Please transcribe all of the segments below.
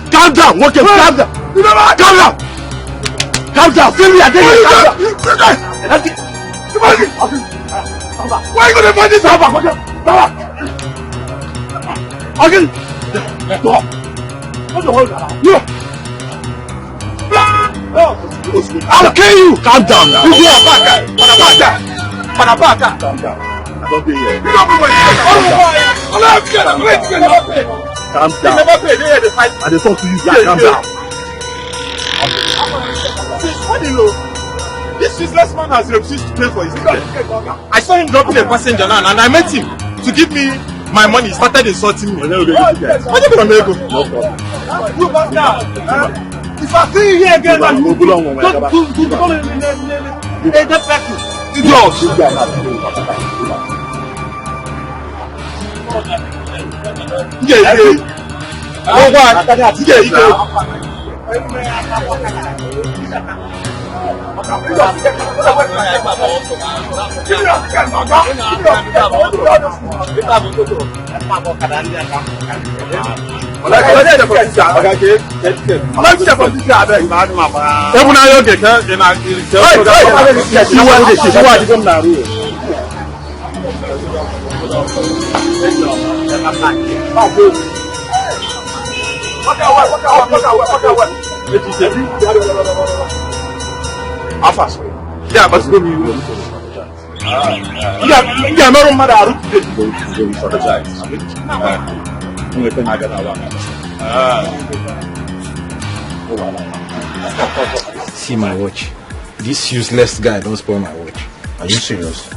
Calm down. Calm down. Feel me again. Why are you going to find this out? Okay. I'll kill you. Calm down now. Calm down. Don't be here. Calm down. I just talk to you guys. Calm down. What do you know? This useless man has refused to pay for his ticket. I saw him dropping a passenger now, and I met him to give me my money. He started insulting me. What are you going to go? No problem. If I see you here again, then you belong on my Yeah, but go me. Yeah, no matter. See my watch. This useless guy don't spoil my watch. Are you serious?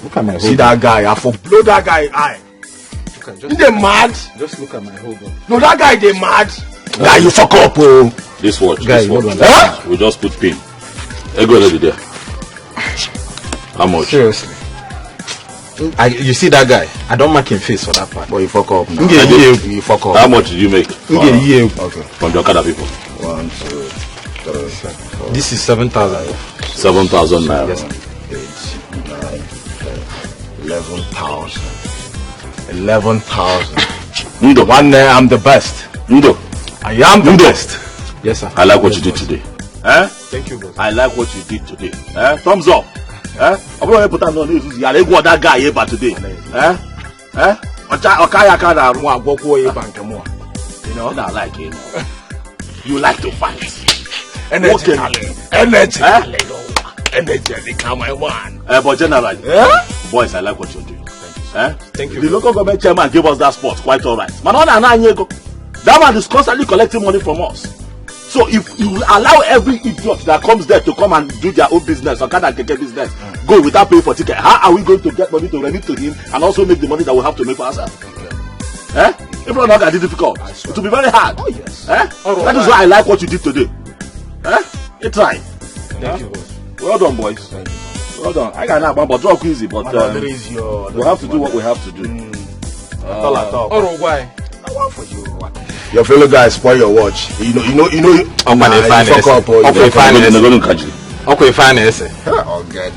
Look at my hold. See that guy? I for blow that guy eye. Just they mad? Just look at my hold on. No, that guy they mad. Guy, you fuck up, oh. This watch. Guy, this watch. Huh? We just put pin. Go already there. How much? Seriously. You see that guy? I don't mark him face for that part. But you fuck up now. You fuck up. How much did you make? Okay. From the Okada people? 1, 2, 3, 4. This is 7,000. 7,000 naira. Yes, 8, 9, 10, 11,000. 11,000. Ndo. One day I'm the best. Ndo. I am the best. Yes, sir. I like what you did today. Thank you, boss. I like what you did today. Thumbs up. I'm going to put on news. I like that guy here today. You know, I like it. You like to fight. Energy, my one. But generally, boys, I like what you're doing. Thank you. The local government chairman gave us that spot quite all right. Man, that man is constantly collecting money from us. So if you allow every idiot that comes there to come and do their own business or kind of get business, go without paying for ticket, how are we going to get money to remit to him and also make the money that we have to make for ourselves? If not, that is difficult. It will be very hard. Oh yes. That is why I like what you did today. You try. Thank you, boss. Well done, boys. Well done. I got but drop easy, but we have to do what we have to do. For you. Your fellow guys spoil your watch. You know. I'm gonna finance. Oh, God.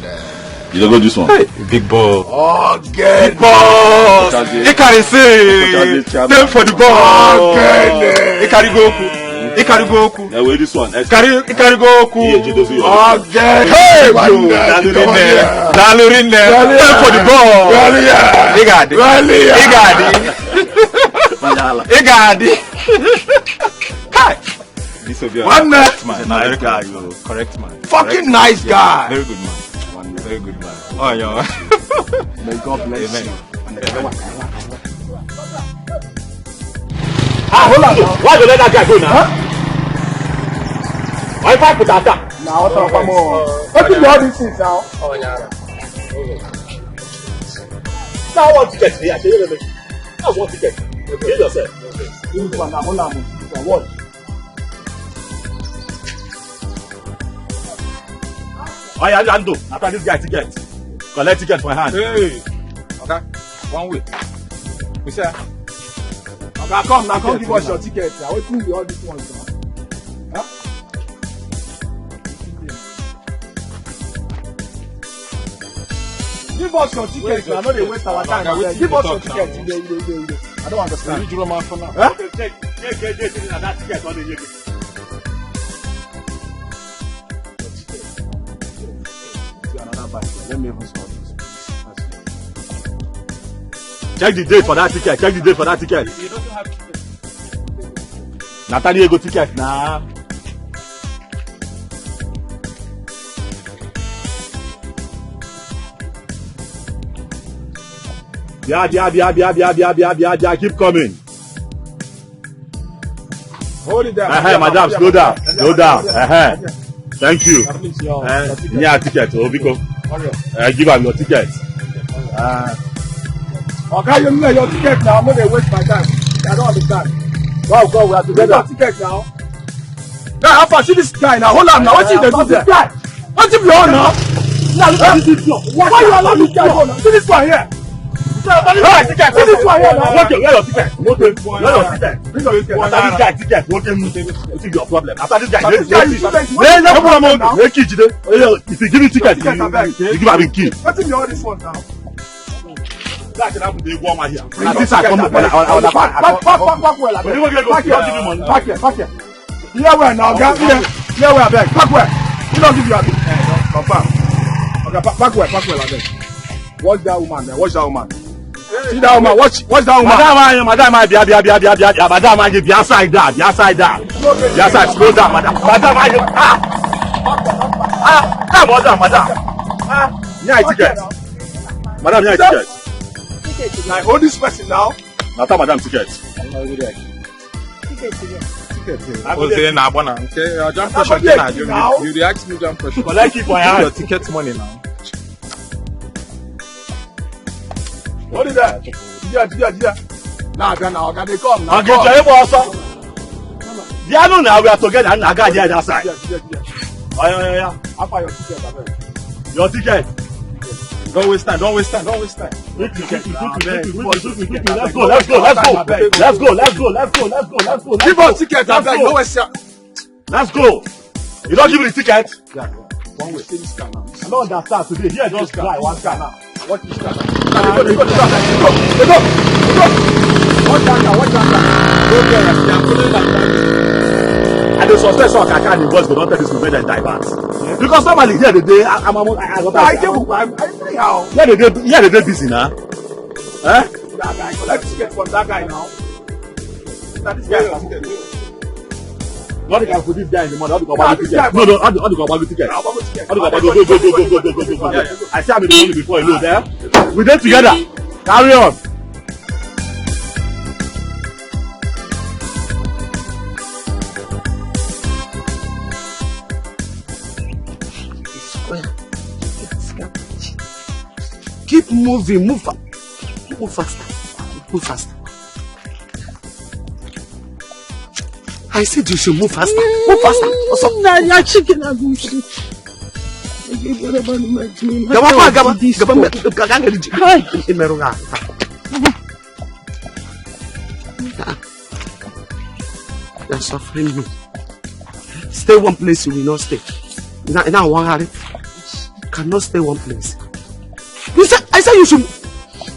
You don't go this one. Hey, big ball. Oh, good Boss. You can say. Time for the ball. You can go. Yeah, wait, this one. You can go. Oh, good. Hey, Dalurin there. Time for the ball. You got it. Hi. This will be a one man. Nice guy, correct man. Fucking nice guy. Very good man. Very good man. Oh yeah. May God bless you. Hold on. Why you let that guy go now? Why if I put that down? Now what's up, more? What do all these things now? Oh yeah. Now I want to get here. I want to get. Get yourself. What? I Ando. After this guy ticket, collect ticket for my hand. Hey. Okay. 1 week. We say. Okay, come now. Come give us your ticket. I will see all these ones. Huh? Give us your ticket. I know they waste our time. Give us your ticket. I don't understand. You man for now. Okay, take that ticket on the Let me even start this. Check the date for that ticket. Check the date for that ticket. He doesn't have ticket. Natalie go ticket nah. Yeah, keep coming. Hold it down. Madam, slow down. Thank you. Yeah, ticket. Obiko. Give her your ticket. Okay, you know your ticket now. I'm not going to waste my time. I don't understand. Go, we are together. Your ticket now. Now, how far see this guy now? Hold on now. What is the this guy? What if you on now? Now, look at this video. Why you allow this guy on now? See this one here. See this one here now. Okay, where your ticket? Where your ticket? Bring your ticket. After this guy ticket, what is your problem? After this guy, if you give me ticket, you give me key. What if you all this one now? That can happen to one here. Back here. Here where now, guys? Here where back? Back where? We don't give you a bit. Confirm. Okay, back where like that. Watch that woman there. Watch that woman. See that woman. Watch that woman. Madam, be outside that. Be outside. Slow down, madam. Madam. Yeah, ticket. Madam, yeah, ticket. I hold this person now. Not madam ticket. Okay, now, okay, jump question. You react me jump question. Collect it for your ticket money now. What is that? Yeah. Now, they come now. Okay, now we are together and I got the other side. Yeah. After your ticket, your ticket. Don't waste time. Quickly. Let's go. Give us ticket, I beg. No waste. Let's go. You don't give me the ticket? Yeah. One way. See this car now. I don't understand today. Here, just try one car now. Watch this car now. They go. Watch that car. And the suspect so I can't divorce, but don't tell this woman that divert. Because normally here the day they busy now. That guy collect ticket from that guy now. That is guy. What the guy for this guy in the morning? How do you go ticket? No, how do you go ticket? Go. I see I'm in the morning before you know there. We did together. Carry on. Keep moving, move faster. I said you should move faster. Also, chicken. You're suffering me. Stay one place, you will not stay. Now, one hurry. Cannot stay one place. I said you should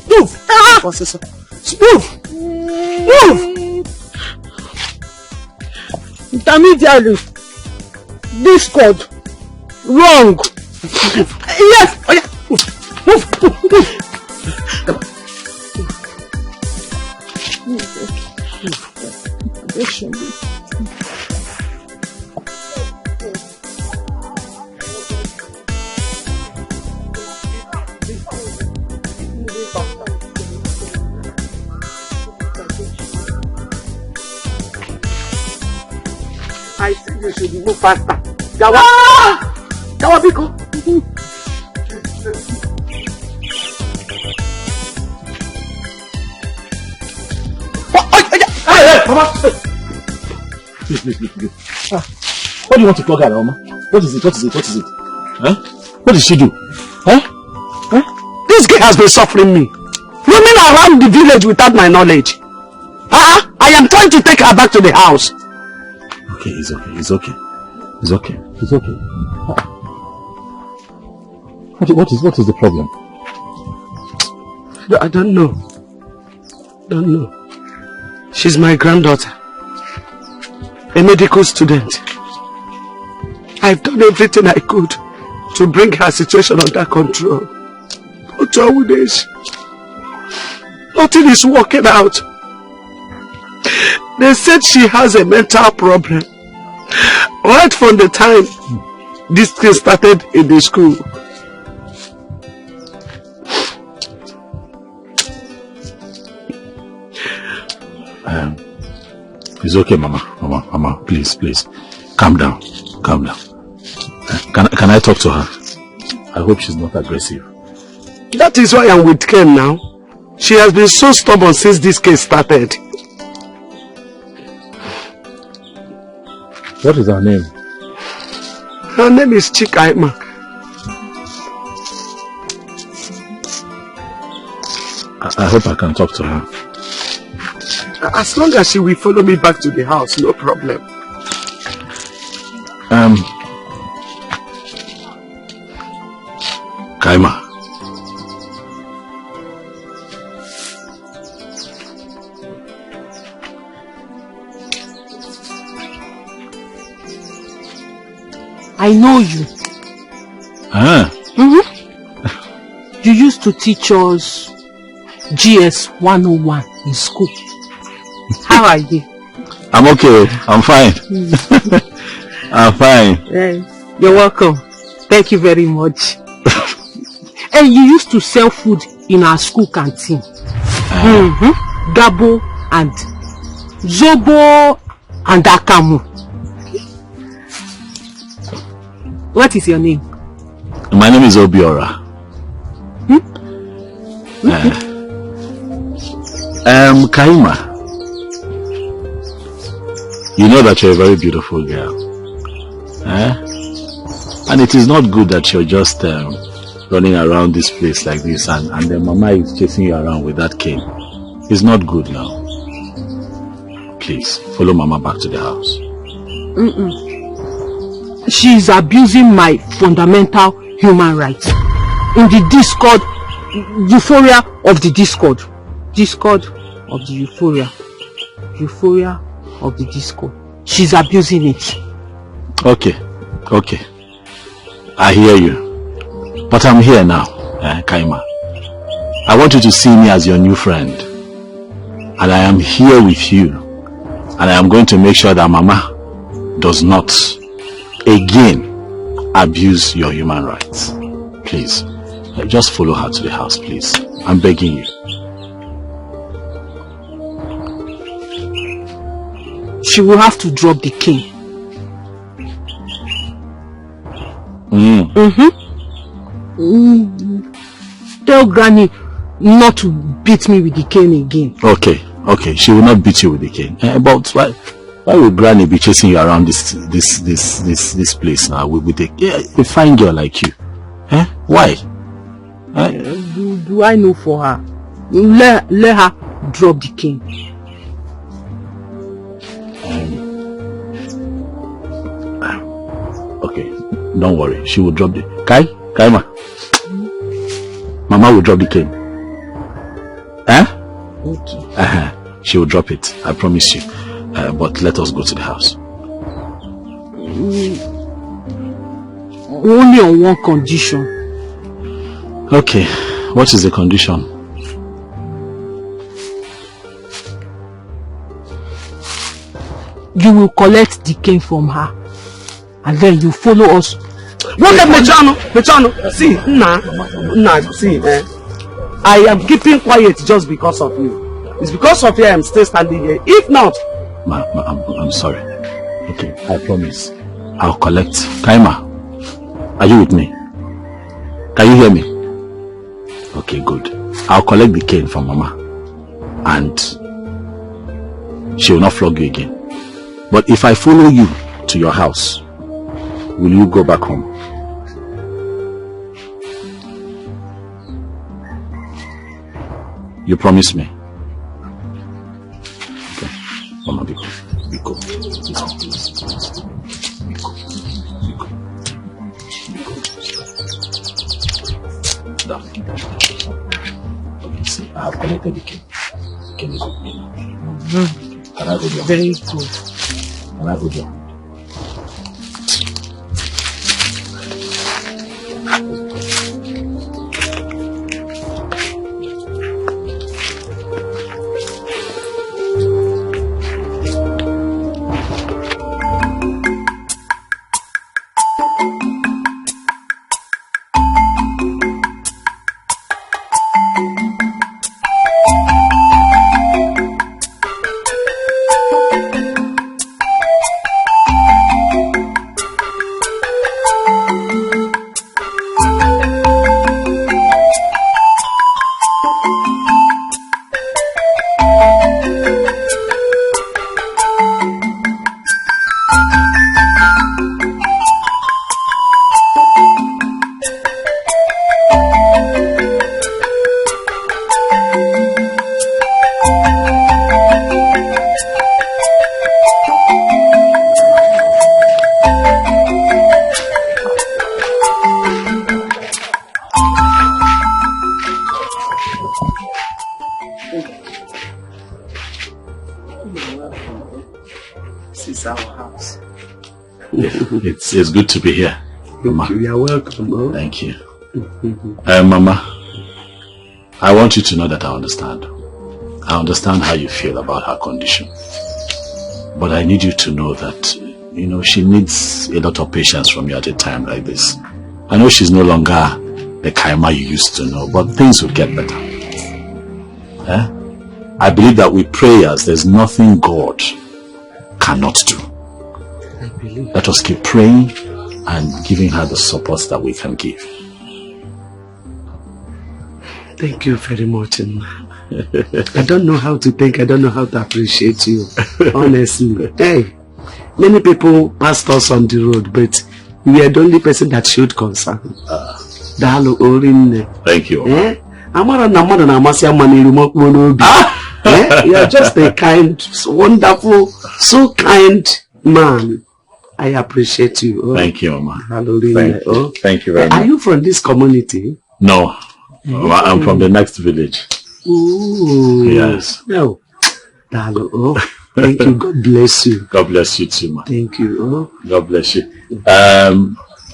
move. Move. Intermediary. Discord. Wrong. Yes. Oh yeah. Move. I said you should move faster. Jawa Biko. Hey, Mama. Please. What do you want to call her, Mama? What is it? Huh? What did she do? Huh? This girl has been suffering me. Roaming around the village without my knowledge. I am trying to take her back to the house. Okay, it's okay. What is the problem? I don't know. Don't know. She's my granddaughter. A medical student. I've done everything I could to bring her situation under control. But nowadays, nothing is working out. They said she has a mental problem. Right from the time this thing started in the school. It's okay, Mama, please. Calm down. Can I talk to her? I hope she's not aggressive. That is why I'm with Ken now. She has been so stubborn since this case started. What is her name? Her name is Chikaima. I hope I can talk to her. As long as she will follow me back to the house, no problem. Kaima. I know you. You used to teach us GS 101 in school. How are you? I'm okay. I'm fine. I'm fine. You're welcome. Thank you very much. And you used to sell food in our school canteen. Gabo and Zobo and Akamu. What is your name? My name is Obiora. Kaima, you know that you're a very beautiful girl. And it is not good that you're just running around this place like this and then Mama is chasing you around with that cane. It's not good now. Please, follow Mama back to the house. She is abusing my fundamental human rights. In the Discord, euphoria of the Discord. Discord of the euphoria. Euphoria of the Discord. She's abusing it. Okay. I hear you. But I'm here now, Kaima. I want you to see me as your new friend. And I am here with you. And I am going to make sure that Mama does not again abuse your human rights. Please, just follow her to the house, please. I'm begging you. She will have to drop the cane. Tell Granny not to beat me with the cane again. Okay. She will not beat you with the cane. But why would Granny be chasing you around this place now with a fine girl like you? Why? Do I know for her? Let her drop the cane. Okay, don't worry. She will drop the Kaima. Mama will drop the cane. Okay. She will drop it. I promise you. But let us go to the house. Only on one condition. Okay. What is the condition? You will collect the cane from her. And then you follow us. Mechano, see, I am keeping quiet just because of you. It's because of you I am still standing here. If not, I'm sorry. Okay, I promise. I'll collect. Kaima, are you with me? Can you hear me? Okay, good. I'll collect the cane from Mama. And she will not flog you again. But if I follow you to your house, will you go back home? You promise me? Okay. Mama, be cool. see, I have collected the cane. The cane is with me now. Can I go there? Very good. Can I go there? It's good to be here, Mama. You are welcome, bro. Thank you. Mama, I want you to know that I understand. I understand how you feel about her condition. But I need you to know that, she needs a lot of patience from you at a time like this. I know she's no longer the Kaima you used to know, but things will get better. I believe that with prayers, there's nothing God cannot do. Let us keep praying and giving her the support that we can give. Thank you very much. I don't know how to thank, I don't know how to appreciate you. Honestly. Hey, many people passed us on the road, but we are the only person that showed concern. Thank you. You are just a kind, wonderful, so kind man. I appreciate you. Oh. Thank you, Mama. Hallelujah. Thank you very much. Are you from this community? No. I'm from the next village. Ooh. Yes. No. Oh, thank you. God bless you. God bless you too, Ma. Thank you. Oh. God bless you. I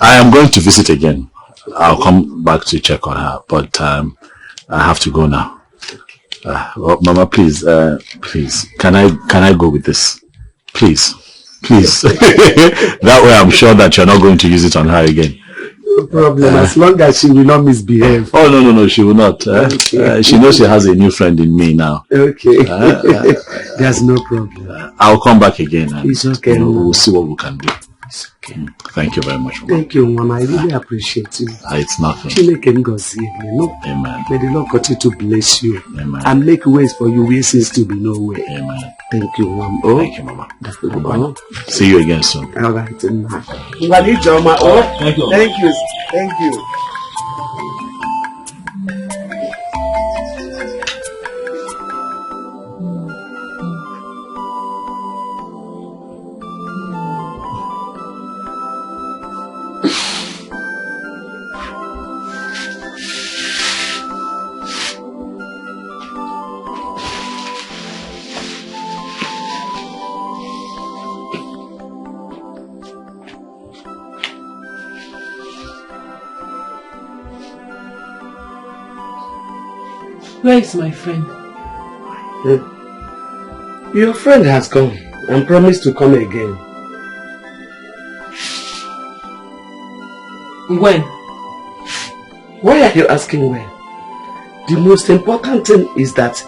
am going to visit again. I'll come back to check on her, but I have to go now. Mama, please, can I go with this? Please. That way I'm sure that you're not going to use it on her again. No problem, as long as she will not misbehave. Oh, no, she will not. Okay. She knows she has a new friend in me now. Okay. There's no problem. I'll come back again. And, it's okay. We'll see what we can do. It's okay. Thank you very much, Mama. Thank you, Mama. I really appreciate you. It's nothing. Amen. May the Lord continue to bless you. Amen. And make ways for you where seems to be no way. Amen. Thank you, Mama. Thank you, Mama. See you again soon. All right. Thank you. Thank you. Thank you. Where is my friend? Your friend has come and promised to come again. When? Why are you asking when? The most important thing is that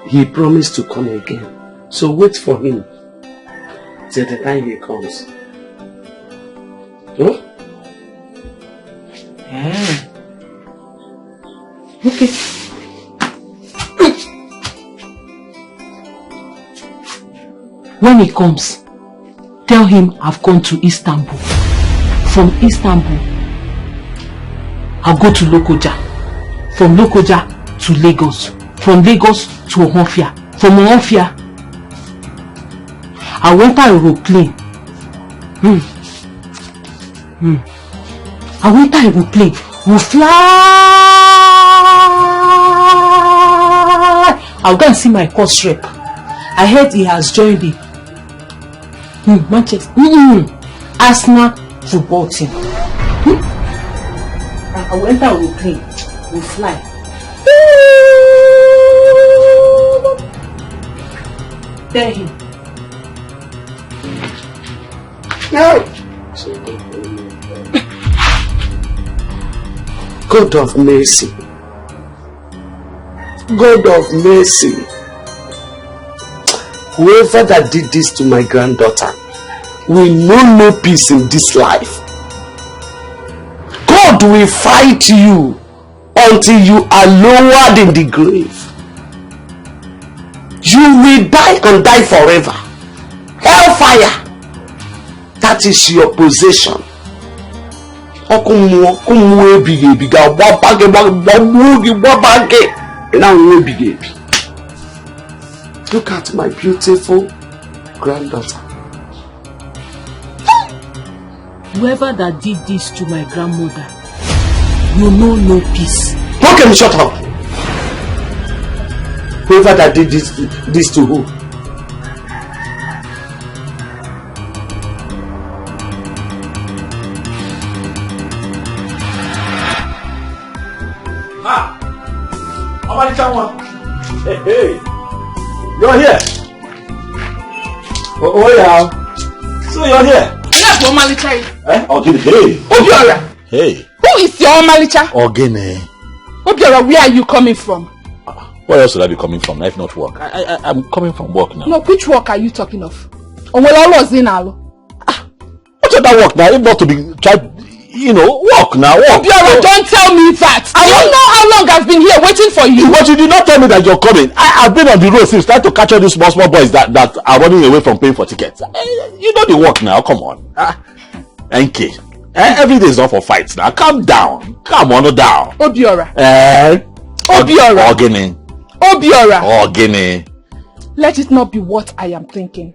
he promised to come again. So wait for him till the time he comes. Huh? Yeah. Okay. When he comes, tell him I've gone to Istanbul. From Istanbul, I'll go to Lokoja. From Lokoja to Lagos. From Lagos to Ohofia. From Ohofia, I'll enter a aeroplane. I'll enter a aeroplane. We'll fly I'll go and see my course rep. I heard he has joined the Manchester Arsenal football team. And I will enter with a plane. We'll fly. Tell him. No. God of mercy. God of mercy. Whoever that did this to my granddaughter will know no peace in this life. God will fight you until you are lowered in the grave. You will die and die forever. Hellfire. That is your possession. Look at my beautiful granddaughter. Whoever that did this to my grandmother, you know no peace. Okay, shut up. Whoever that did this to who? Hey, you're here. Oh yeah. So you're here. Yes, Omalicha. Eh? Okay. Hey. Obiora. Hey. Who is your Omalicha? Ogene. Obiora, where are you coming from? Where else would I be coming from? If not work. I'm coming from work now. No, which work are you talking of? What's in Alo? What other work now? If not to be tried, work now. Work. Obiora, don't tell me that. I don't know how long I've been here waiting for you. But you did not tell me that you're coming. I've been on the road since trying to catch all these small boys that are running away from paying for tickets. You know the work now. Come on. NK. Every day is not for fights now. Calm down. Calm on down. Obiora. Obiora. Obiora. Ogene. Let it not be what I am thinking.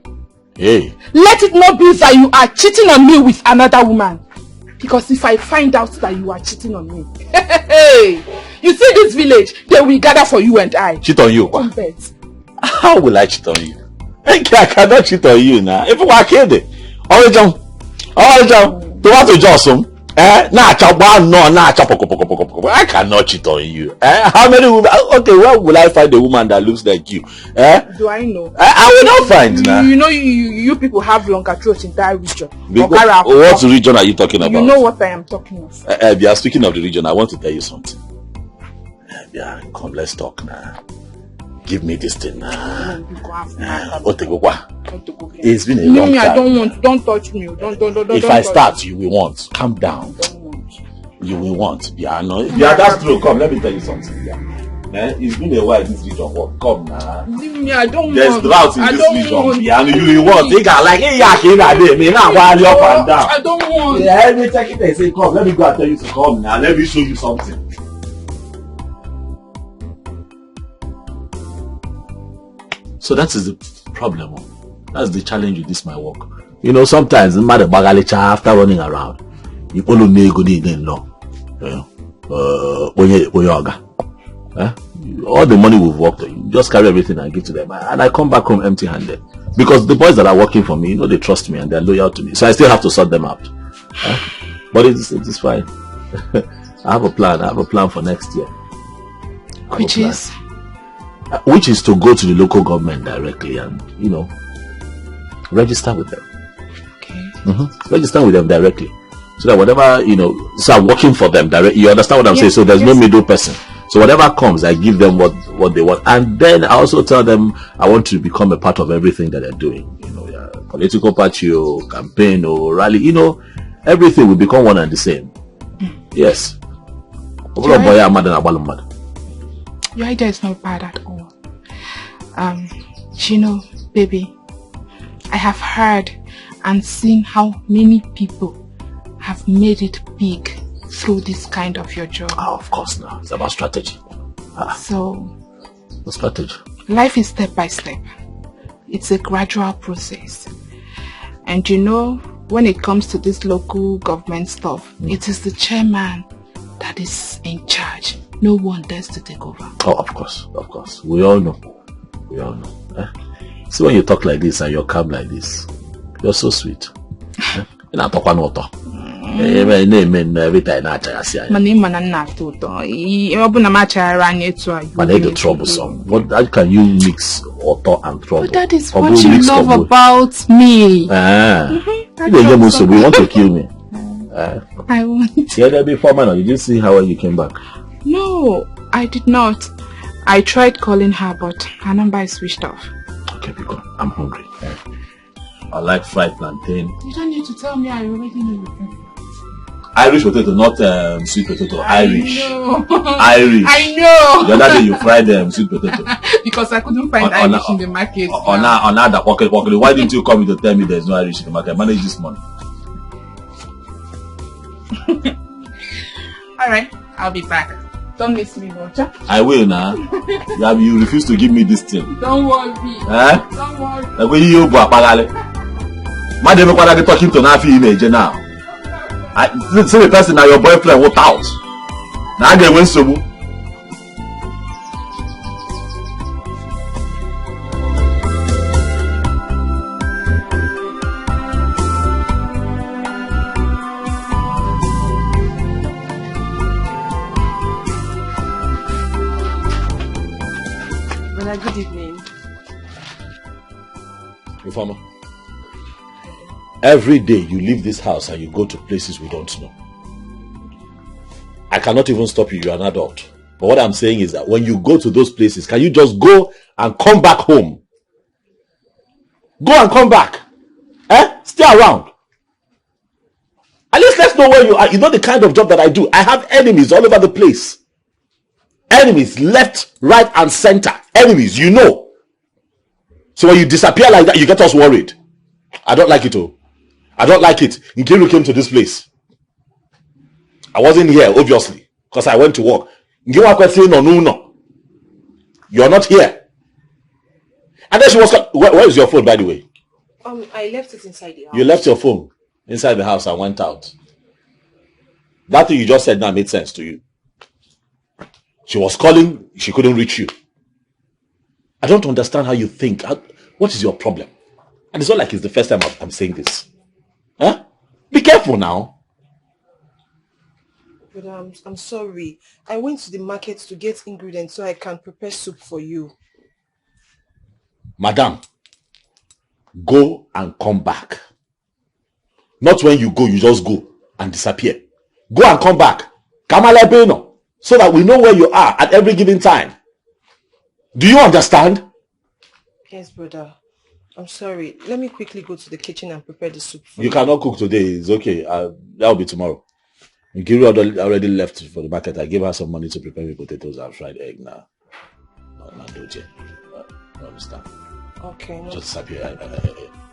Hey. Let it not be that you are cheating on me with another woman. Because if I find out that you are cheating on me, you see this village, they will gather for you and I. Cheat on you? How will I cheat on you? I cannot cheat on you now. If I can't, tomato Johnson. I cannot cheat on you. How many women? Okay, where will I find a woman that looks like you? Do I know? I will not find now. You know, you people have longer throats in that region. What region are you talking about? You know what I am talking of. We are speaking of the region. I want to tell you something. Yeah, come, let's talk now. Give me this thing now. It's been a long time. I don't want. Don't touch me. Don't. If I start, you will want. Calm down. You will want. Yeah, no. Yeah, that's true. Come, let me tell you something. Yeah. It's been a while this region work. Come now. I don't There's want. drought in this region. Want. Yeah, and you will want. They got like, hey, yeah, up and down. I don't want. Yeah, let me check it and say, come, let me go and tell you to come now. Let me show you something. So that is the problem. That's the challenge with this my work. Sometimes after running around, you only need good in law. All the money we've worked, you just carry everything and give to them. And I come back home empty-handed. Because the boys that are working for me, they trust me and they're loyal to me. So I still have to sort them out. But it's fine. I have a plan. I have a plan for next year. Which is? Which is to go to the local government directly and, register with them. Okay. Register with them directly. So that whatever, so I'm working for them directly. You understand what I'm saying? So there's no middle person. So whatever comes, I give them what they want. And then I also tell them I want to become a part of everything that they're doing. Political party or campaign or rally, everything will become one and the same. Yes. Your idea is not bad at all. Baby, I have heard and seen how many people have made it big through this kind of your job. Of course now. It's about strategy. So, the strategy. Life is step by step. It's a gradual process. And when it comes to this local government stuff, it is the chairman that is in charge. No one dares to take over. Oh, of course. We all know. We all know. See, when you talk like this and you're calm like this, you're so sweet. And I talk one auto. Every time I say, my name and not to open a match around it. But they're the troublesome. How can you mix auto and trouble? But that is what you love about me. We want to kill me. I want. Yeah, there before, man. You didn't see how you came back. No, I did not. I tried calling her, but her number is switched off. Okay, because I'm hungry. I like fried plantain. You don't need to tell me. I already know. Irish potato, not sweet potato. Irish. Irish. I know. The other day you fried sweet potato. Because I couldn't find Irish in the market. On that pocket. Why didn't you come to tell me there's no Irish in the market? Manage this money. Alright, I'll be back. Don't miss me, Roger. I will now. You refuse to give me this thing. Don't worry. Don't worry. Like when you go Madam, what are you talking to now? Now. See the person now, your boyfriend walked out. Now I get win some. Good evening. Informer. Every day you leave this house and you go to places we don't know. I cannot even stop you. You're an adult. But what I'm saying is that when you go to those places, can you just go and come back home? Go and come back. Stay around. At least let's know where you are. You know the kind of job that I do. I have enemies all over the place. Enemies left, right, and center. Enemies, you know. So when you disappear like that, you get us worried. I don't like it, oh. I don't like it. Nkiru came to this place. I wasn't here, obviously, because I went to work. You're not here. And then she was... Where is your phone, by the way? I left it inside the house. You left your phone inside the house and went out. That thing you just said now made sense to you. She was calling, she couldn't reach you. I don't understand how you think. What is your problem? And it's not like it's the first time I'm saying this. Huh? Be careful now. But I'm sorry. I went to the market to get ingredients so I can prepare soup for you. Madam, go and come back. Not when you go, you just go and disappear. Go and come back. Kamala Beno. So that we know where you are at every given time. Do you understand? Yes, brother. I'm sorry. Let me quickly go to the kitchen and prepare the soup for you. You cannot cook today. It's okay. That will be tomorrow. Nkiru already left for the market. I gave her some money to prepare me potatoes and fried egg now. No, don't you? Understand? Okay. No. Just disappear.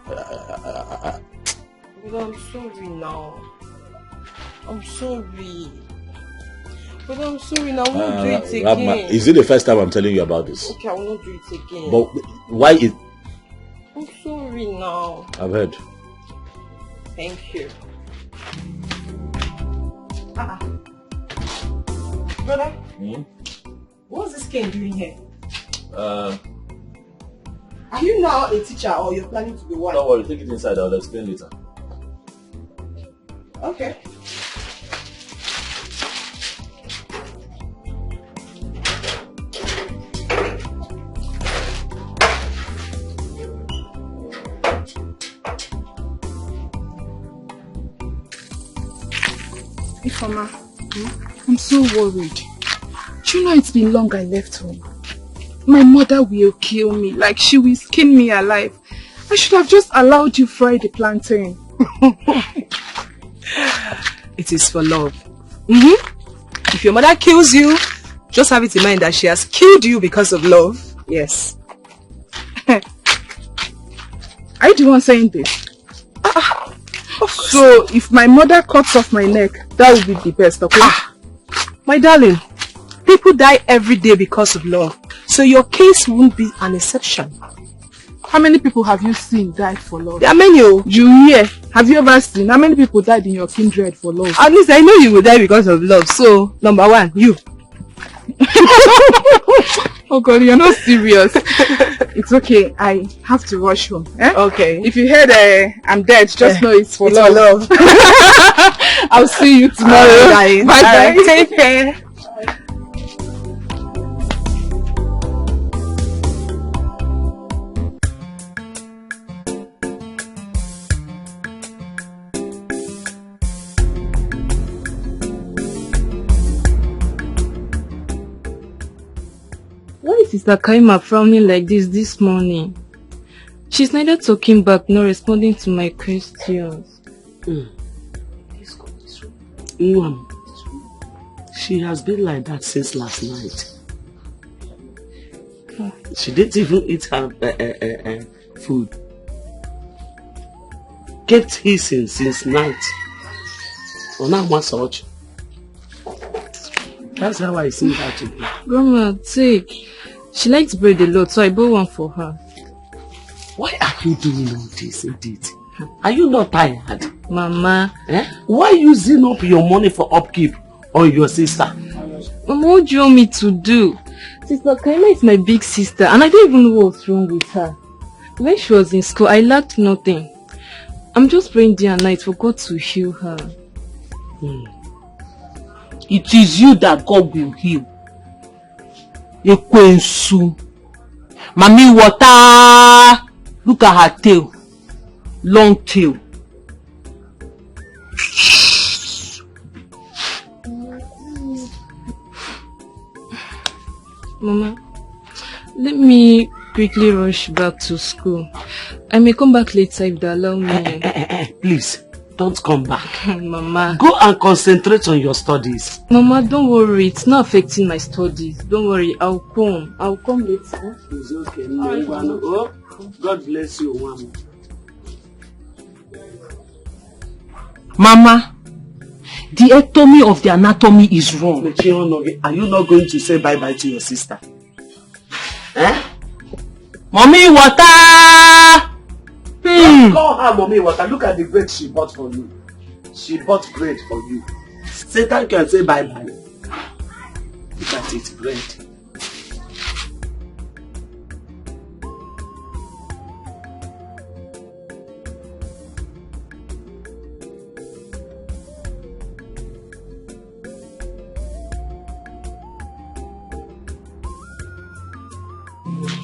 But I'm sorry now. I'm sorry. But I'm sorry now, I won't do it again. Is it the first time I'm telling you about this? Okay, I will not do it again. But why is... I'm sorry now. I've heard. Thank you. Brother? What's this cane doing here? Are you now a teacher or you're planning to be one? Don't worry, take it inside, I'll explain later. Okay. Ifeoma, I'm so worried. Do you know it's been long I left home? My mother will kill me, like she will skin me alive. I should have just allowed you fry the plantain. It is for love. If your mother kills you, just have it in mind that she has killed you because of love. Yes. Are you the one saying this? So if my mother cuts off my neck, that would be the best, okay? My darling, people die every day because of love. So your case won't be an exception. How many people have you seen died for love? There are many. You hear? Have you ever seen how many people died in your kindred for love? At least I know you will die because of love. So, number one, you. Oh God, you're not serious. It's okay. I have to rush home. Eh? Okay. If you heard I'm dead, just know it's for love. I'll see you tomorrow. Bye. Bye. Take care. Why is Sister Kaima frowning like this morning? She's neither talking back nor responding to my questions. She has been like that since last night. She didn't even eat her food. Kept hissing since night. That's how I see her today. Grandma, take. She likes bread a lot, so I bought one for her. Why are you doing all this, Edith? Are you not tired? Mama. Why using up your money for upkeep on your sister? Mama, what do you want me to do? Sister Kaima is my big sister, and I don't even know what's wrong with her. When she was in school, I lacked nothing. I'm just praying day and night for God to heal her. It is you that God will heal. Ekwensu. Mami water. Look at her tail. Long tail. Mama, let me quickly rush back to school. I may come back later if they allow me. Please, don't come back. Mama. Go and concentrate on your studies. Mama, don't worry. It's not affecting my studies. Don't worry. I'll come. I'll come later. It's okay. Oh, God bless you, Mama. Mama, the ectomy of the anatomy is wrong. Are you not going to say bye-bye to your sister? Mommy, water! Call her Mommy Water. Look at the bread she bought for you. She bought bread for you. Say thank you and say bye-bye. Look at it, bread.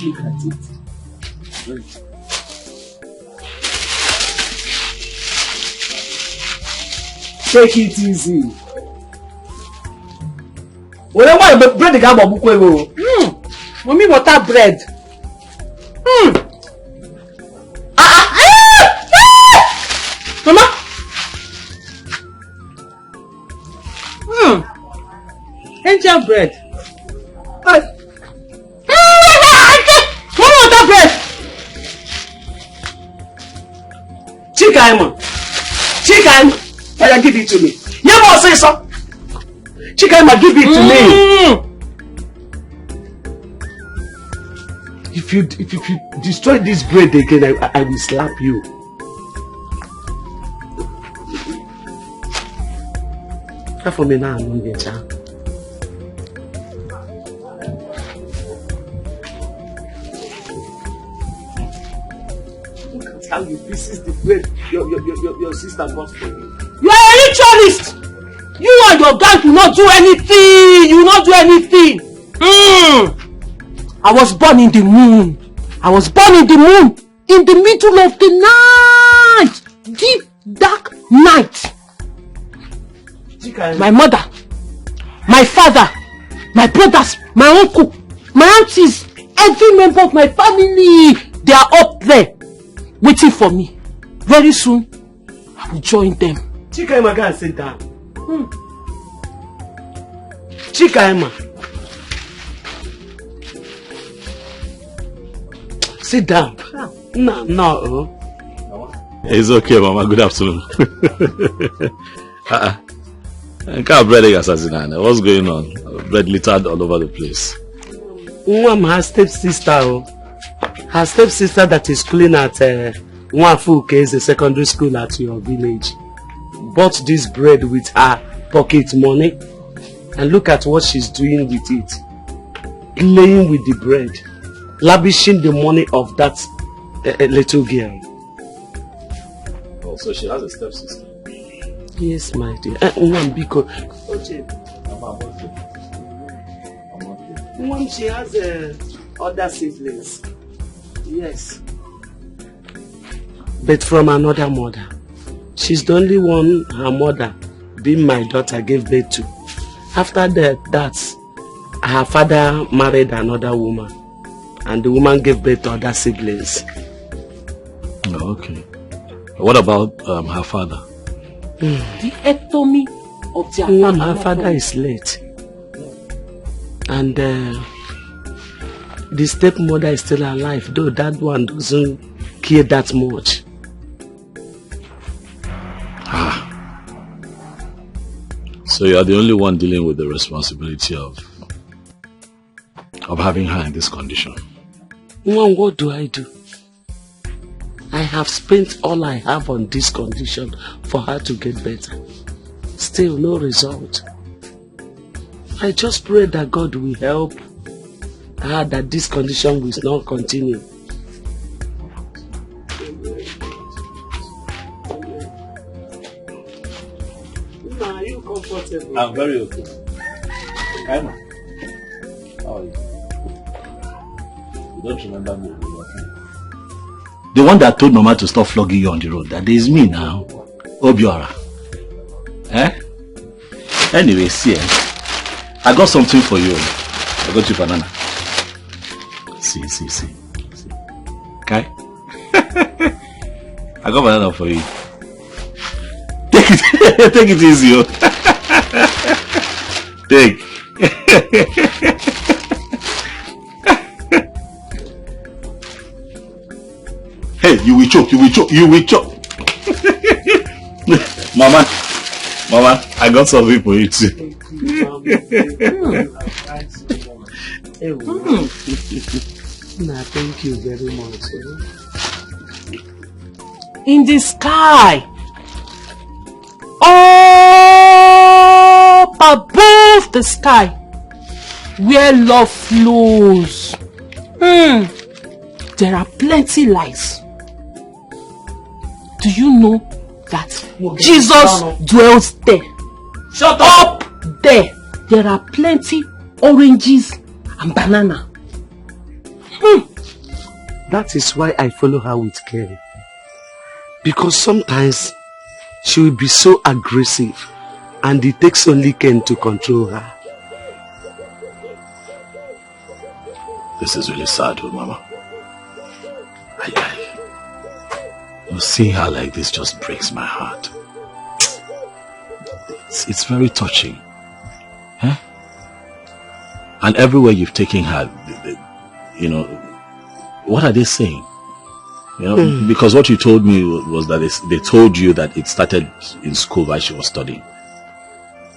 Look at it. Bread. Take it easy. Whenever bread the guy Mommy, water bread. Mama. Angel bread. Mommy, water bread. Chicken. Fire, give it to me. You must say so. Chicken, give it to me. If you destroy this bread again, I will slap you. Come for me now, I'm hungry, child. Look at how you pieces the bread your sister bought for you. You are a ritualist. You and your gang will not do anything. You will not do anything. I was born in the moon. I was born in the moon. In the middle of the night. Deep, dark night. My mother, my father, my brothers, my uncle, my aunties, every member of my family, they are up there waiting for me. Very soon, I will join them. Chika Emma, go and sit down. Chika Emma. Sit down. No. It's okay, Mama. Good afternoon. What's going on? Bread littered all over the place. Her stepsister. Her stepsister that is schooling at Nwafuke is a secondary school at your village. Bought this bread with her pocket money. And look at what she's doing with it. playing with the bread, lavishing the money of that little girl. Oh, so she has a stepsister? Yes, my dear. She has other siblings. Yes. But from another mother. She's the only one her mother, being my daughter, gave birth to. After that, her father married another woman. And the woman gave birth to other siblings. Oh, okay. What about her father? The ectomy of their family. Her father is late. And the stepmother is still alive, though that one doesn't care that much. So you are the only one dealing with the responsibility of having her in this condition. Mom, what do I do? I have spent all I have on this condition for her to get better. Still no result. I just pray that God will help her, that this condition will not continue. Are you comfortable? I'm very okay. Emma, how are you? You don't remember me? The one that told Mama to stop flogging you on the road, that is me now. Obiora. Eh? Anyway, see, I got something for you. I got you banana. See. Okay? I got banana for you. Take it easy. Take. Hey, you will choke. Mama, I got something for you too. Thank you very much. In the sky, up above the sky, where love flows, there are plenty lights. Do you know that Jesus dwells there? Shut up! There are plenty oranges and banana. That is why I follow her with care. Because sometimes she will be so aggressive and it takes only Ken to control her. This is really sad, Mama. Seeing her like this just breaks my heart. It's very touching. Huh? And everywhere you've taken her, you know, what are they saying? You know, because what you told me was that they told you that it started in school while she was studying.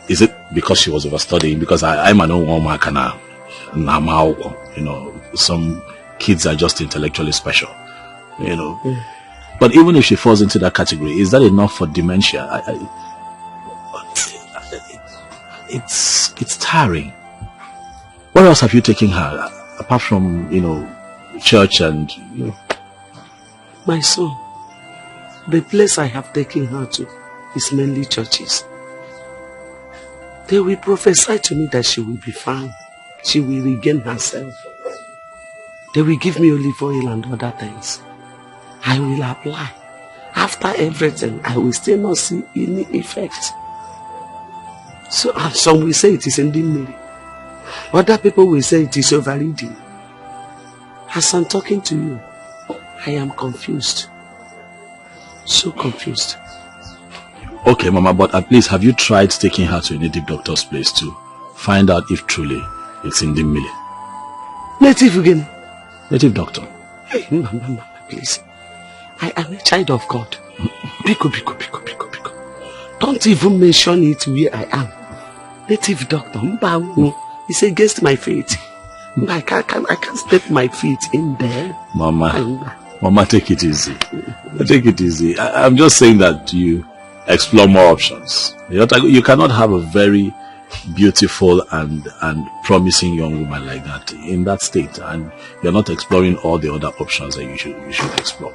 Is it because she was overstudying? Because I'm an old woman, you know, some kids are just intellectually special, you know. But even if she falls into that category, is that enough for dementia? It's tiring. Where else have you taken her apart from, you know, church and, you know? My son, the place I have taken her to is mainly churches. They will prophesy to me that she will be fine. She will regain herself. They will give me olive oil and other things. I will apply. After everything, I will still not see any effect. So, some will say it is ending me. Other people will say it is overriding. As I'm talking to you, I am confused. So confused. Okay, Mama, but at least have you tried taking her to a native doctor's place to find out if truly it's in the millie? Native again? Native doctor. Hey, Mama, please. I am a child of God. Biko. Don't even mention it where I am. Native doctor. It's against my faith. I can't step my feet in there. Mama, take it easy. Take it easy. I'm just saying that you explore more options. You cannot have a very beautiful and promising young woman like that in that state, and you're not exploring all the other options that you should explore.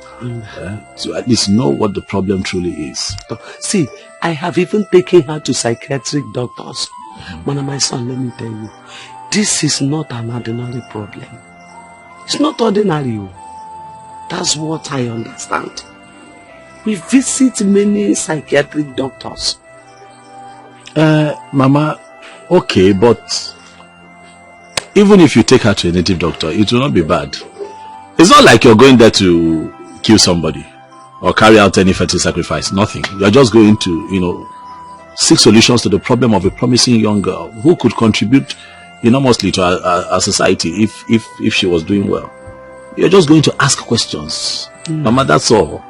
So at least know what the problem truly is. See, I have even taken her to psychiatric doctors. Man, my son, let me tell you, this is not an ordinary problem. It's not ordinary. That's what I understand. We visit many psychiatric doctors. Mama, okay, but even if you take her to a native doctor, it will not be bad. It's not like you're going there to kill somebody or carry out any fetal sacrifice. Nothing. You're just going to, seek solutions to the problem of a promising young girl who could contribute enormously to our society if she was doing well. You're just going to ask questions. Mama, that's all.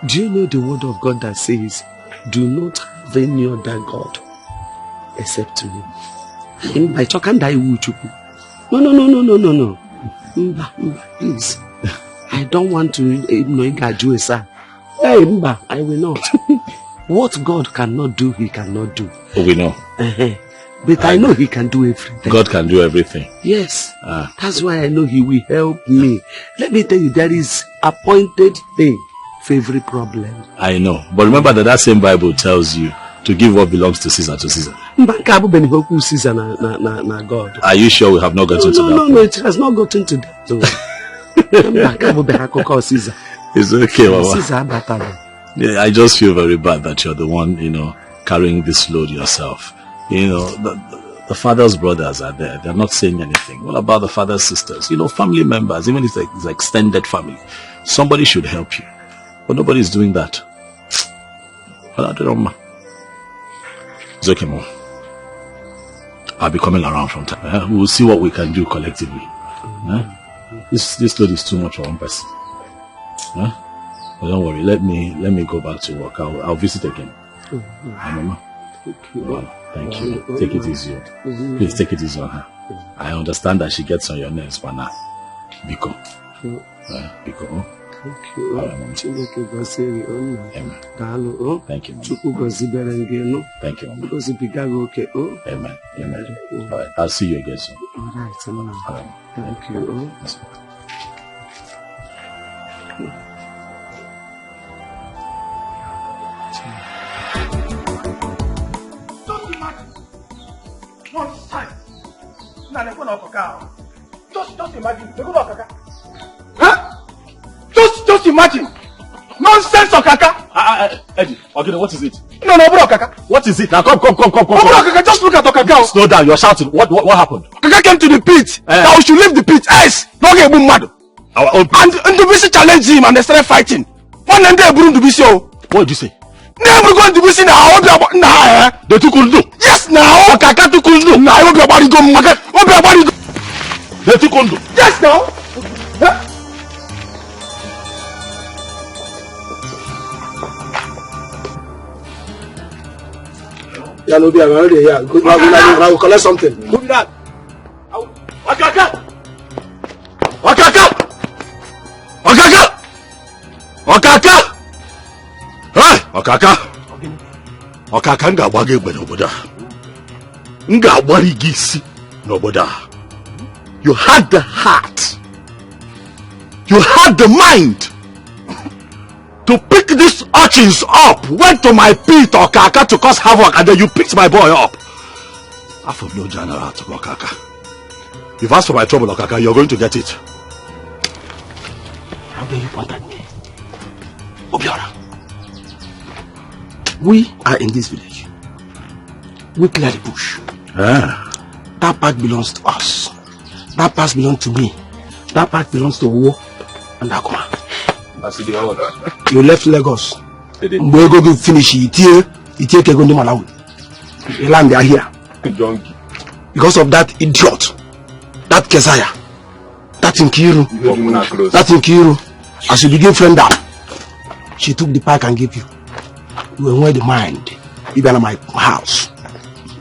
Do you know the word of God that says, do not have any other God except me? No. Please. I don't want to I will not. What God cannot do, he cannot do. Oh, we know. But I know he can do everything. God can do everything. Yes. That's why I know he will help me. Let me tell you, there is appointed thing for every problem. I know. But remember that same Bible tells you to give what belongs to Caesar to Caesar. Caesar na God. Are you sure we have not gotten to that? No, it has not gotten to that. It's okay, Mama. Caesar. Yeah, I just feel very bad that you're the one, carrying this load yourself. The father's brothers are there. They're not saying anything. What about the father's sisters? Family members, even if it's extended family. Somebody should help you. But nobody's doing that. It's okay, Mom. I'll be coming around from time. We'll see what we can do collectively. This load is too much for one person. But don't worry, let me go back to work. I'll visit again. Mama. Thank you. Take it easy. Please take it easy on her. I understand that she gets on your nerves, but now, Biko. Biko. Thank you. Amen. Thank you. Amen. Amen. All right. I'll see you again soon. All right. Thank you. Just imagine. Just imagine. Nonsense, Okaka. Eddie, okay, what is it? No, Okaka. What is it? Now come. Okaka, just look at Okaka. Slow down, you're shouting. What happened? Okaka came to the pit. That we should leave the pit. Yes. Don't get mad. And Ndubisi challenged him and they started fighting. One day, Ndubisi. What did you say? Never going to be seen now. They took Undu. Yes, now. Okaka took Undu. Now, I will be about to go. They took Undu. Yes, now. Yeah, no, I'm already here. I will collect something. Who did that? Okaka! Hey, Okaka nga wage egbe n'obodo. Nga wari gisi n'obodo. You had the heart. You had the mind to pick these urchins up. Went to my pit, Okaka, to cause havoc, and then you picked my boy up. I have no general to Okaka. You've asked for my trouble, Okaka. You're going to get it. How dare you point at me? Obiora. We are in this village. We clear the bush. That part belongs to us. That part belongs to me. That part belongs to Owo and Akuma. You left Lagos. We go to finish it here. The land they are here. Because of that idiot. That Kesaya. That Nkiru. As you begin friend down, she took the pack and gave you. You were the mind. You were my house.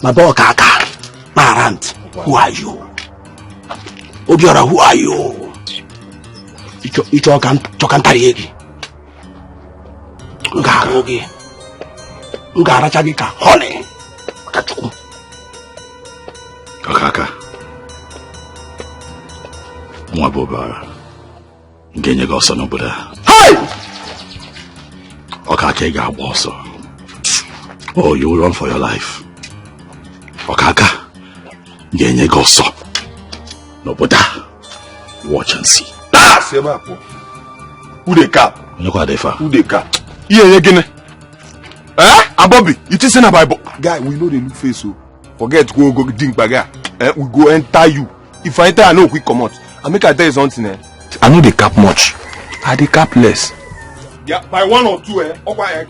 My boy Kaka. My aunt. Who are you? Obiora, who are you? Icho kan tariegi. Ngarogi. Ngaracha gi ka hole. Katuku. Mwaboba. Genye go son oboda. Hey! Okaka ga boss. Oh, you will run for your life. Okaka. Genye go so. Noboda. Watch and see. Ah, Sebapo. Who they cap? Who they cap? Yeah, again. Bobby, you think say Bible? Guy, we know the look face so. Forget go drink baga. We go enter you. If I enter, I know quick come out. I make I tell you something. I know they cap much. I they cap less. Yeah, by 1 or 2,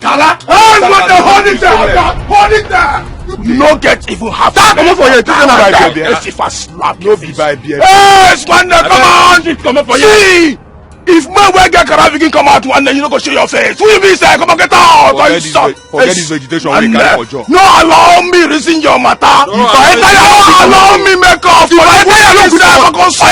Kala! Hold it there! Hold it there! No get even half. Come on for you. If I slap no be by beer. Hey, Squander, come on! Come on for you. See! If my way get Karavikin come out one day, you don't go show your face. Who you be say? Come on, get out! Forget this vegetation. We carry for job. No, allow me reason your matter. If I enter your house, allow me make up. If I enter your house, I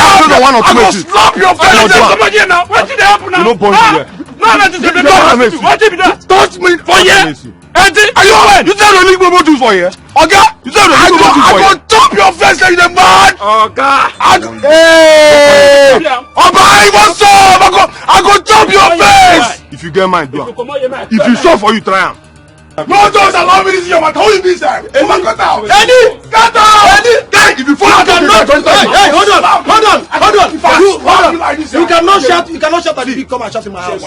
go slap your face. Come on here now. What did happen now? You don't punch me. No, this is the best. What did that? Touch me for here. Are you when? You said only Igbo do for here. Okay? You said only Igbo do for here. I go chop your face like the man. Okay. Hey! Oba, what's up? I go chop your face. If you get mine, do it. If you sure for you, try am. No, don't allow me to see your mouth. How you be there? Oh my God, now. Eddie, get out. Eddie, guy, if you fall out, hey, hold on. You cannot shout at me. Come and shout in my house.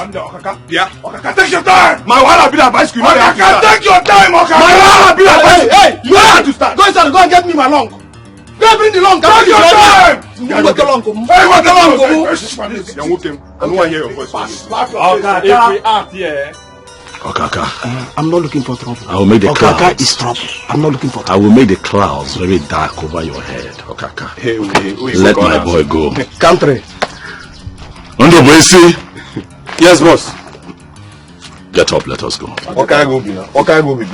Yeah. Okay, take your time. My wife be that bicycle. Okay, take your time, okay. My wife be that bicycle. Hey, you have to start. Go inside, go and get me my long. Go bring the long. Take your time. Hey, what the long? I don't want to hear your voice. Okay, if we act here. Okaka. I'm not looking for trouble. I will make the Okaka clouds. is trouble. I'm not looking for trouble. I will make the clouds very dark over your head, Okaka. Hey, let my boy go. Country. Undo Boisi. Yes, boss. Get up, let us go. Okay, go be now. Okay, go be. If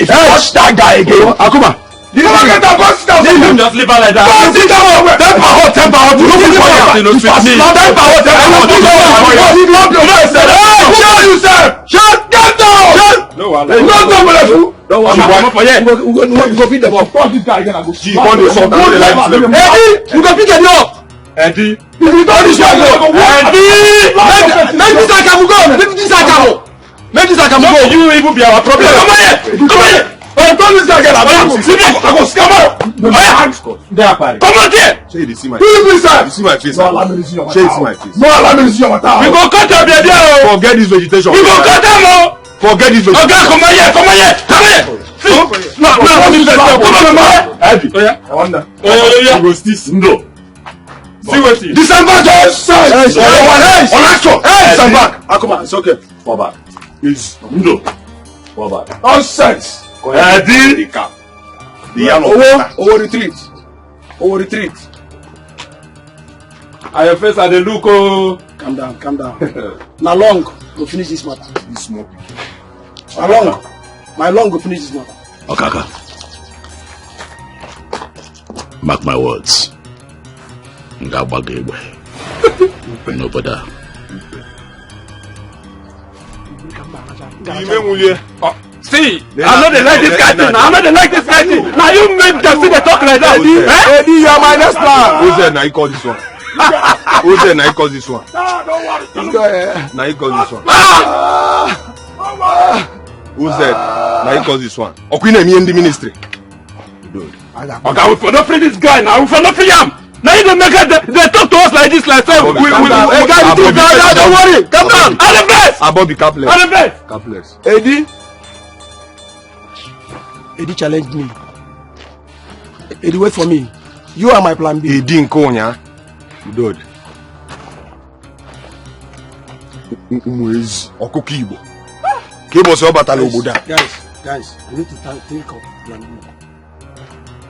you touch that guy again, Akuma. You don't get that bus down. Just leave her like that. Don't sit down. Temper hot. You look for you. Temper hot. Shut down. No, I'm Don't worry. We go beat them up. This guy again. You want to sort out the life. Eddie, you go pick them up. Eddie. If you don't this guy go. Eddie, make this guy come go. Make this guy come. Make this guy come go. You even be our problem. Come here. Come here. Don't this guy again. I go scam out. Come on here. Say you see my Who is this guy? You see my face. No, allow me to see your Say you see my face. No, allow me to see your mouth. We go cut your baby. Forget this vegetation. We go cut them. Forget this vegetation. Okay, come here. Come here. No, come on. Eddie. Oh yeah. I wonder. Oh yeah. Who was this? No. See what it is. December just Hey, on action. Hey, stand back. Come on, it's okay. Fall back. It's No. fall back. Nonsense. Eddie. The yellow. Over retreat. And your face at the look. Oh. Calm down. Now long go finish this matter. This smoke. My long go finish this matter. Okaka. Mark my words. Igwe. Nobody. See, I'm not like this guy thing. Now you make them see they talk like that. Eddie, you are my next plan. Who's there? Now you call this one. Who's there? Now you call this one. Now you call this one. Who's there? Now you call this one. Okwine me in the ministry. Dude. Okay, we for not free this guy now. We for not free him. Now you don't make it. They talk to us like this, like say we don't worry. Come down. All the best. Bobby capless. All the best. Capless. Eddie challenged me. Eddie, wait for me. You are my plan B. Eddie Nkonya. Dude. Mwezi. Okuki Igbo. Kibo se obatala oboda. Guys, we need to think of plan B.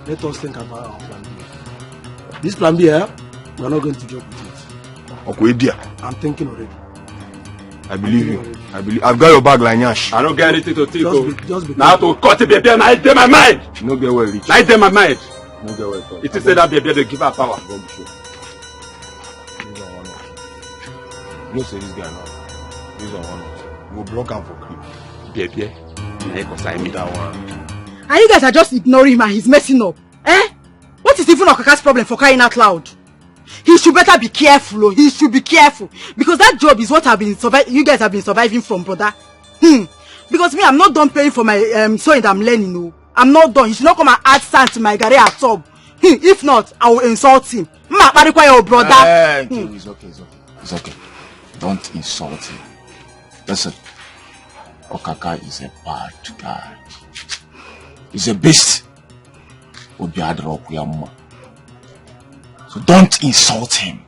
Let us think about our plan B. This plan B, we are not going to joke with it. I'm thinking already. I believe you. I've got your bag like Nyash. I don't get anything to think Just be now to cut the baby and I in my mind. No get well rich. I in my mind. No get well. It is said that baby they give her power. No say this guy now. This is one. We'll block him for clip. Baby. I consign me that one. And you guys are just ignoring him and he's messing up. What is even Okaka's problem for crying out loud? he should better be careful. He should be careful. Because that job is what you guys have been surviving from, brother. Because me, I'm not done paying for my sewing that I'm learning. No. I'm not done. He should not come and add sand to my garage at all. If not, I will insult him. I require your brother. It's okay. It's okay. Don't insult him. Listen, Okaka is a bad guy. He's a beast. So don't insult him.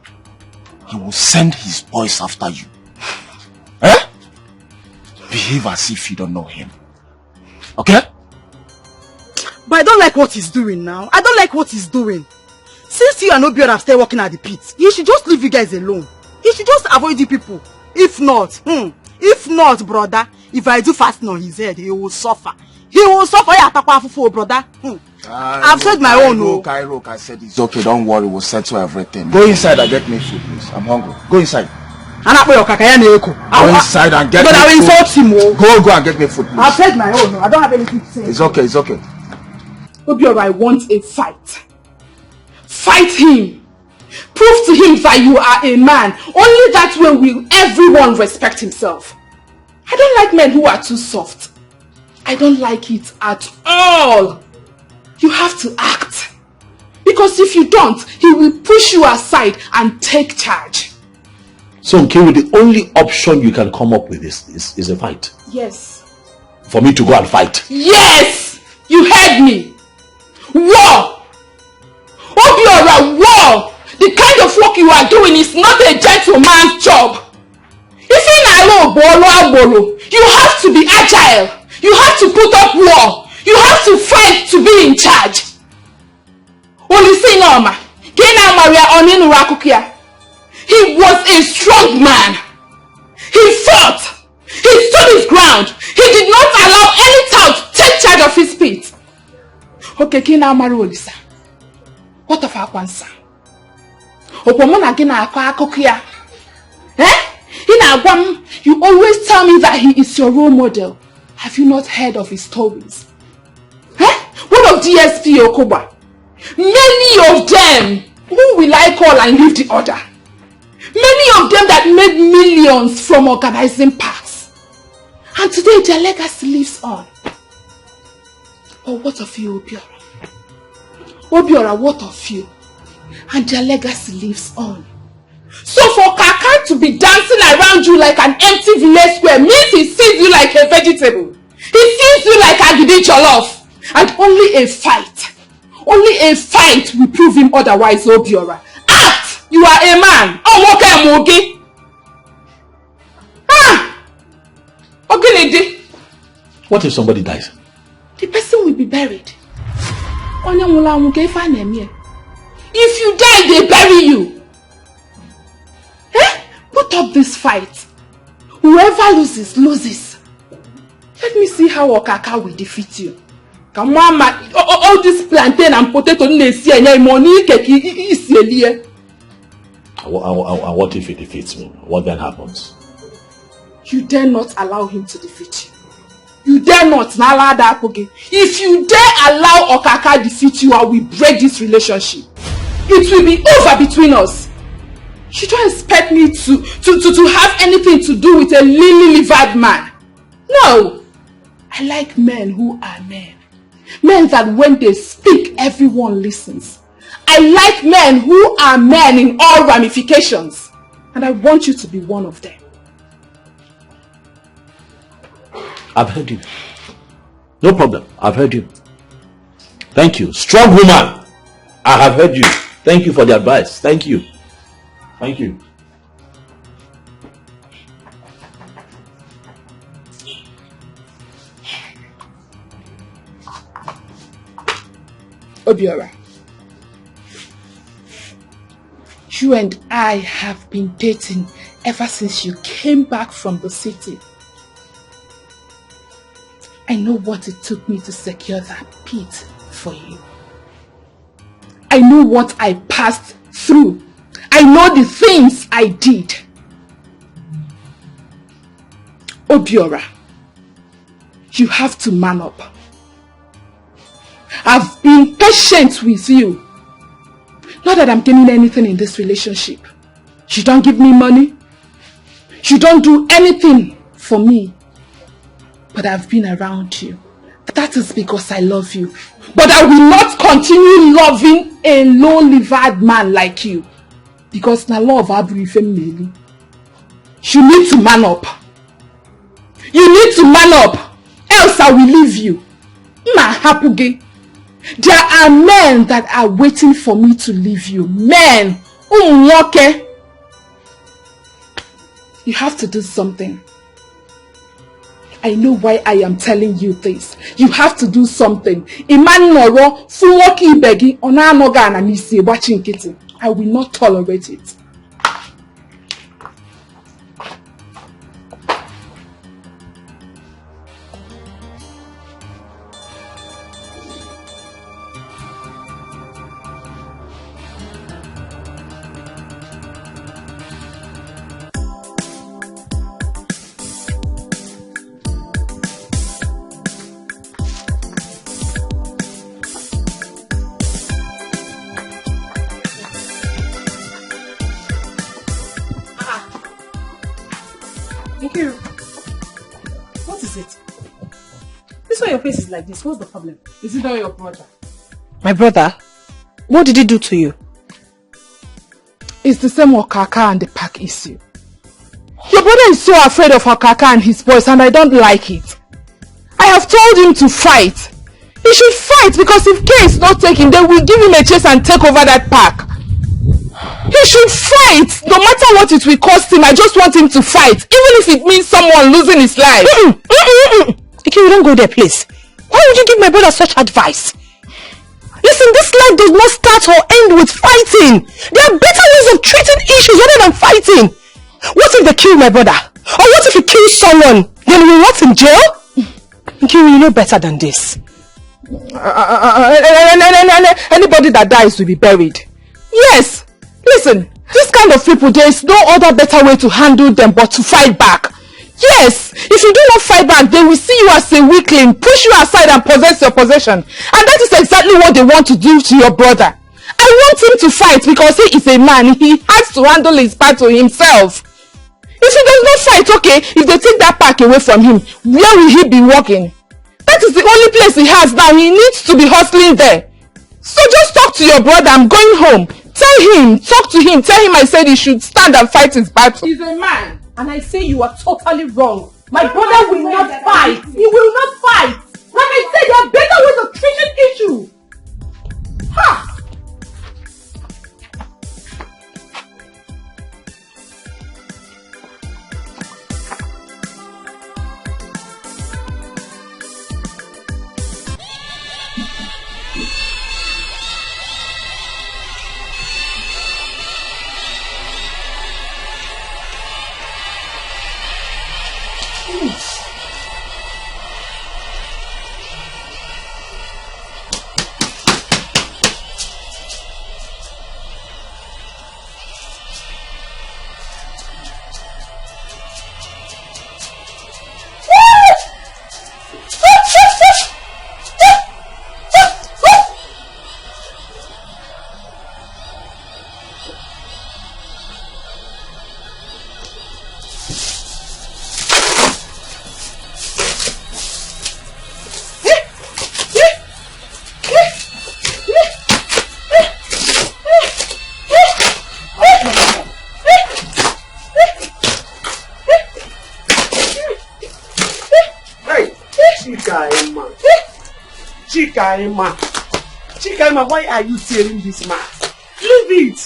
He will send his boys after you. Behave as if you don't know him. Okay? But I don't like what he's doing now. I don't like what he's doing. Since you and Obiora have started working at the pit, he should just leave you guys alone. He should just avoid you people. If not, brother, if I do fasting on his head, he will suffer. He will suffer, brother. I've said my own. Cairo, I said it's okay, don't worry, we'll settle everything. Go inside and get me food, please. I'm hungry. Go inside. Go inside and get me food. But I will insult him. Go and get me food, please. I've said my own. I don't have anything to say. It's okay. Obiora, I want a fight. Fight him. Prove to him that you are a man. Only that way will everyone respect himself. I don't like men who are too soft. I don't like it at all. You have to act. Because if you don't, he will push you aside and take charge. So, Nkiru, the only option you can come up with is a fight. Yes. For me to go and fight. Yes! You heard me. War! Obiora, war! The kind of work you are doing is not a gentleman's job. If you have to be agile. You have to put up war. You have to fight to be in charge. He was a strong man. He fought. He stood his ground. He did not allow any tout to take charge of his feet. Okay, Kina Marolisa. What of Akwansa? You always tell me that he is your role model. Have you not heard of his stories? What of DSP Okoba? Many of them. Who will I call and leave the order? Many of them that made millions from organizing parks. And today their legacy lives on. But what of you, Obiora? Obiora, what of you? And their legacy lives on. So for Kaka to be dancing around you like an empty village square means he sees you like a vegetable. He sees you like Agidi Jollof. And only a fight will prove him otherwise, Obiora. Act! You are a man. Okay. Okay. What if somebody dies? The person will be buried. If you die, they bury you. Put up this fight. Whoever loses, loses. Let me see how Okaka will defeat you. Come on, all this plantain and potato money. What if he defeats me? What then happens? You dare not allow him to defeat you. You dare not. If you dare allow Okaka defeat you, I will break this relationship. It will be over between us. You don't expect me to have anything to do with a lily-livered man. No. I like men who are men. Men that when they speak, everyone listens. I like men who are men in all ramifications. And I want you to be one of them. I've heard you. No problem. I've heard you. Thank you. Strong woman. I have heard you. Thank you for the advice. Thank you. Thank you. Obiora, you and I have been dating ever since you came back from the city. I know what it took me to secure that pit for you. I know what I passed through. I know the things I did. Obiora, you have to man up. I've been patient with you. Not that I'm gaining anything in this relationship. You don't give me money. You don't do anything for me. But I've been around you. That is because I love you. But I will not continue loving a low-livered man like you. Because na love abri family. You need to man up. You need to man up. Else I will leave you. Mahapuge. There are men that are waiting for me to leave you. Men. Okay. You have to do something. I know why I am telling you this. You have to do something. Imanoro fuwoki begi ona anoga na nisi watching kitty. I will not tolerate it. What is it? This way your face is like this. What's the problem? Is it not your brother? My brother? What did he do to you? It's the same Okaka and the pack issue. Your brother is so afraid of Okaka and his boys, and I don't like it. I have told him to fight. He should fight, because if K is not taken, they will give him a chase and take over that pack. He should fight, no matter what it will cost him. I just want him to fight, even if it means someone losing his life. Okay, we don't go there, please. Why would you give my brother such advice? Listen, this life does not start or end with fighting. There are better ways of treating issues other than fighting. What if they kill my brother? Or what if he kills someone? Then we rot in jail? Okay, you know better than this. Anybody that dies will be buried. Yes. Listen, this kind of people, there is no other better way to handle them but to fight back. Yes, if you do not fight back, they will see you as a weakling, push you aside and possess your possession. And that is exactly what they want to do to your brother. I want him to fight because he is a man. He has to handle his battle himself. If he does not fight, okay, if they take that pack away from him, where will he be walking? That is the only place he has now. He needs to be hustling there. So just talk to your brother. I'm going home. Tell him, talk to him, tell him I said he should stand and fight his battle. He's a man. And I say you are totally wrong. My brother will not fight. He will not fight. Like I said, there are better ways of treating issue. Ha! Chikaima, why are you tearing this mask? Leave it!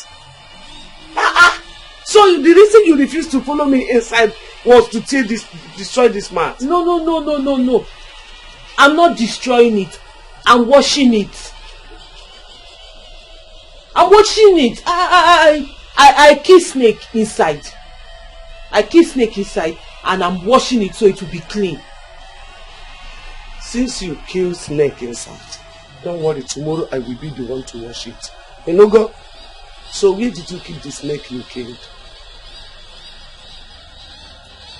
So the reason you refused to follow me inside was to destroy this mask? No. I'm not destroying it. I'm washing it. I'm washing it. I kill snake inside. And I'm washing it so it will be clean. Since you killed snake inside, don't worry, tomorrow I will be the one to wash it. Enogo, so where did you keep the snake you killed?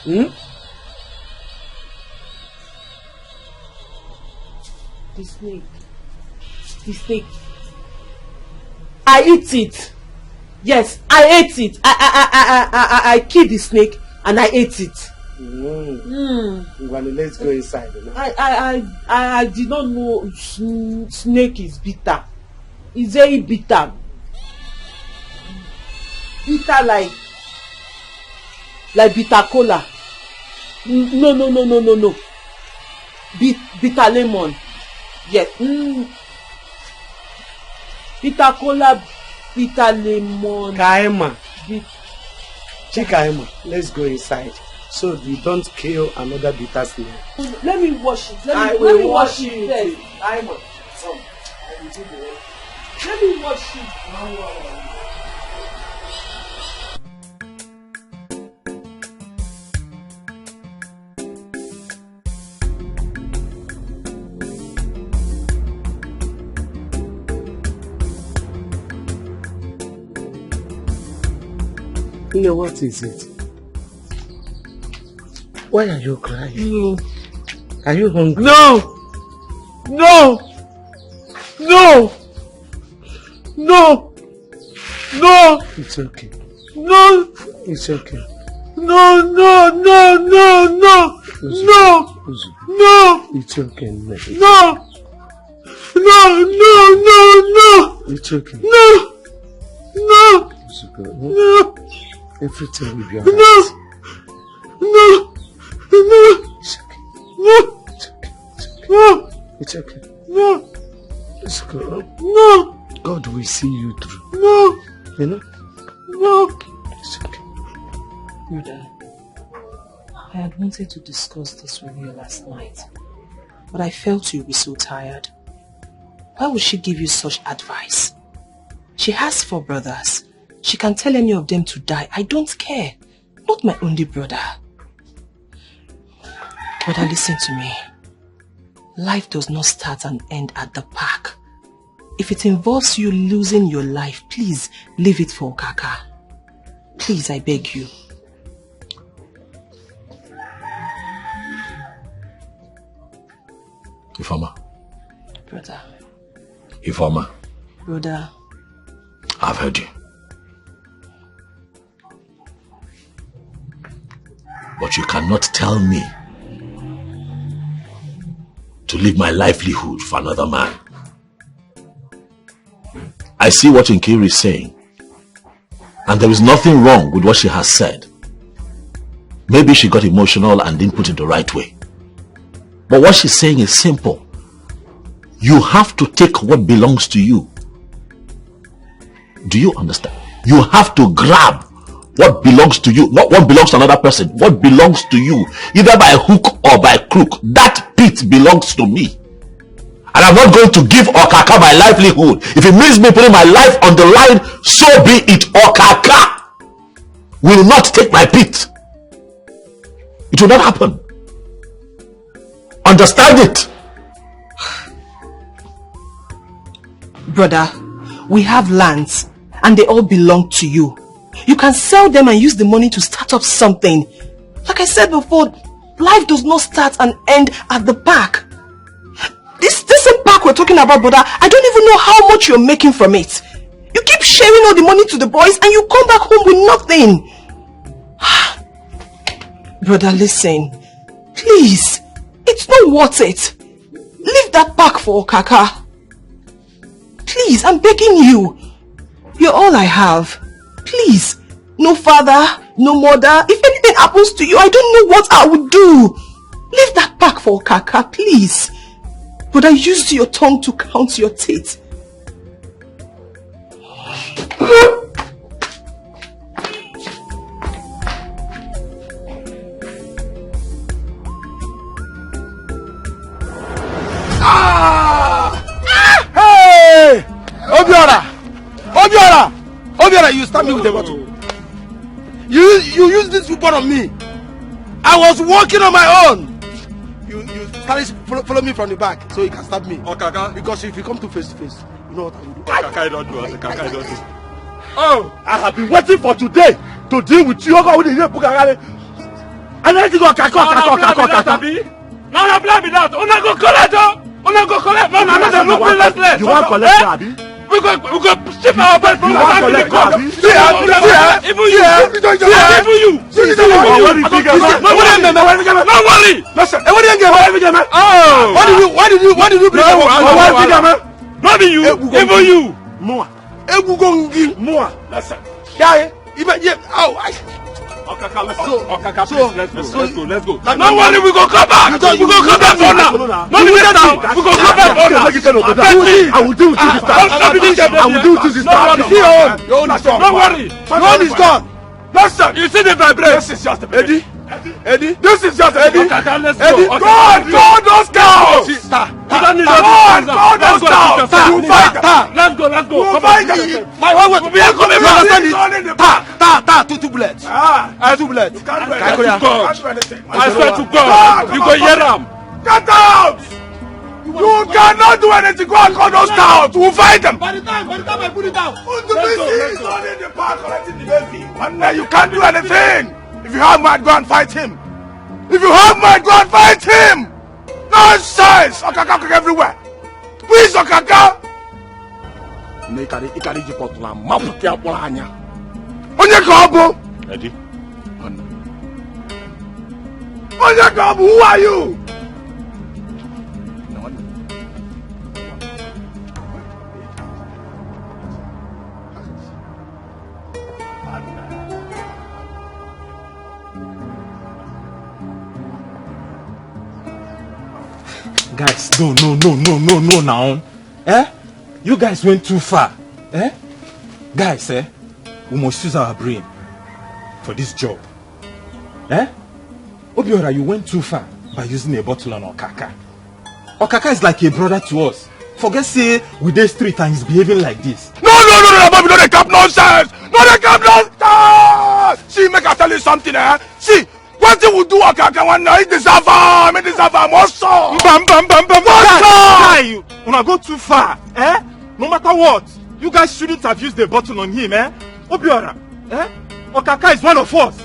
The snake. I eat it. Yes, I ate it. I killed the snake and I ate it. Let's go inside. I did not know snake is bitter. It's very bitter. Bitter like bitter cola. No. Bitter lemon. Yes. Bitter cola, bitter lemon. Kaima. Chikaima, let's go inside. So we don't kill another bitter snake. Let me wash it. Let me wash it. Kaima. Let me wash it. No, what is it? Why are you crying? No. Are you hungry? No. It's okay. No. It's okay. No. It's okay. No. It's okay. No. It's okay. No. Everything will be alright. No. It's okay. No. It's okay. No. It's okay. No. God will see you through. No. You know? No. It's okay. Brother, I had wanted to discuss this with you last night, but I felt you'd be so tired. Why would she give you such advice? She has 4 brothers. She can tell any of them to die. I don't care. Not my only brother. Brother, listen to me. Life does not start and end at the park. If it involves you losing your life, please leave it for Kaka. Please, I beg you. Ifeoma. Brother. Ifeoma. Brother. I've heard you. But you cannot tell me to leave my livelihood for another man. I see what Nkiri is saying, and there is nothing wrong with what she has said. Maybe she got emotional and didn't put it the right way. But what she's saying is simple. You have to take what belongs to you. Do you understand? You have to grab what belongs to you, not what belongs to another person. What belongs to you, either by hook or by crook. That pit belongs to me. And I'm not going to give Okaka my livelihood. If it means me putting my life on the line, so be it. Okaka will not take my pit. It will not happen. Understand it. Brother, we have lands and they all belong to you. You can sell them and use the money to start up something. Like I said before, life does not start and end at the park. This same park we're talking about, brother, I don't even know how much you're making from it. You keep sharing all the money to the boys and you come back home with nothing. Brother, listen. Please. It's not worth it. Leave that park for Okaka. Please, I'm begging you. You're all I have. Please. No father, no mother. If anything happens to you, I don't know what I would do. Leave that park for Okaka, please. Brother, use your tongue to count your teeth. Hey! Obiora, you stab me with the bottle. You use this weapon on me. I was walking on my own. You started follow me from the back so you can stab me. Oh, Kaka. Because if you come to face, you know what I will do. Kaka, don't do it. Kaka, don't do it. Oh, I have been waiting for today to deal with you. And I think Kaka. Now you blame me that. Una go collect. No, You want collect, Abi? We go ship our bed from the court. Even you. Don't worry. Listen. Why did you bring not you, even you. More. Listen. Yeah. Even let's go. No worry, we go come back. We go come back for now. No, we go come back for now. I will do it to this time. I will do it to this time. Don't worry. My phone is gone. Listen. You see the vibration? This is just a Eddie. This is just Eddie. Eddie, go those cows. Let's go. Come on. My wife, we are coming back. Two bullets. Two bullets. I swear to God, you go hear them. Get out! You cannot do anything. Go and call those cows. We'll fight them. By the time I put it down, he's only in the park collecting the baby. And you can't do anything. If you have mind, go and fight him. If you have mind, go and fight him. Nonsense! Okaka everywhere. Please, Okaka. Onye Kobo. Eddie. Onye Kobo, who are you? Guys, no now. You guys went too far. Guys, we must use our brain for this job. Obiora, you went too far by using a bottle on Okaka. Okaka is like a brother to us. Forget say we dey street and he's behaving like this. No, Bobby, no dey cap nonsense. See, make I tell you something, See, what you will do, Okaka, one night, he deserve him, also. Guy, you wanna go too far, No matter what, you guys shouldn't have used the bottle on him, Obiora, Okaka is one of us,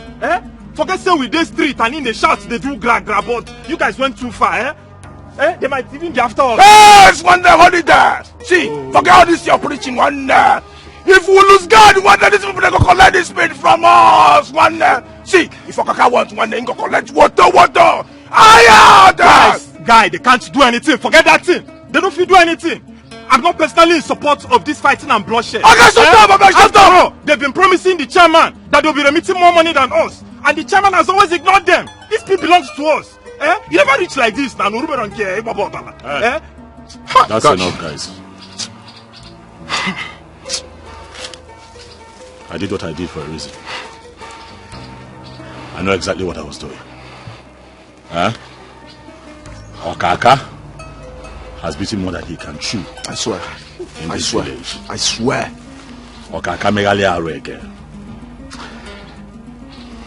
Forget say we dey street and in the shout they do grab, but you guys went too far, They might even be after us. Yes, one day, holiday. See, forget all this you're preaching, one day. If we lose God, one day these people they go collect this spirit from us, one day. See, if Okaka wants one day, he go collect water. Guy, they can't do anything. Forget that thing. They don't feel do anything. I'm not personally in support of this fighting and bloodshed. Okay, shut up. They've been promising the chairman that they'll be remitting more money than us, and the chairman has always ignored them. This thing belongs to us. You never reach like this now. No, don't care. That's enough, guys. I did what I did for a reason. I know exactly what I was doing. Okaka has beaten more than he can chew. I swear. I swear. Okaka megali again.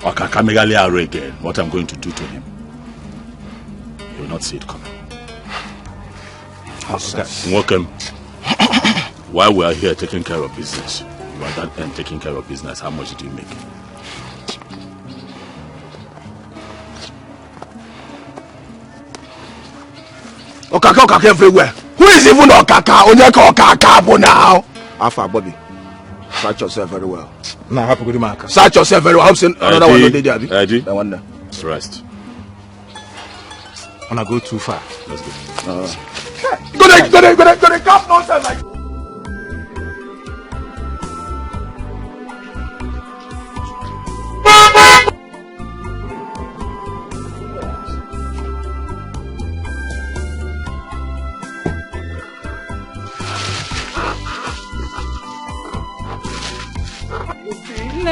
Okaka megali again. What I'm going to do to him, you will not see it coming. Welcome. While we are here taking care of business, you are that end taking care of business. How much did you make? Okaka everywhere. Who is even Okaka? Onyeka Okaka now. Alpha Bobby, search yourself very well. Nah, happy good mark. Search yourself very well. I'm saying another one. Eddie, I wonder. Rest. Wanna go too far? Let's go. Go there, cap nonsense like.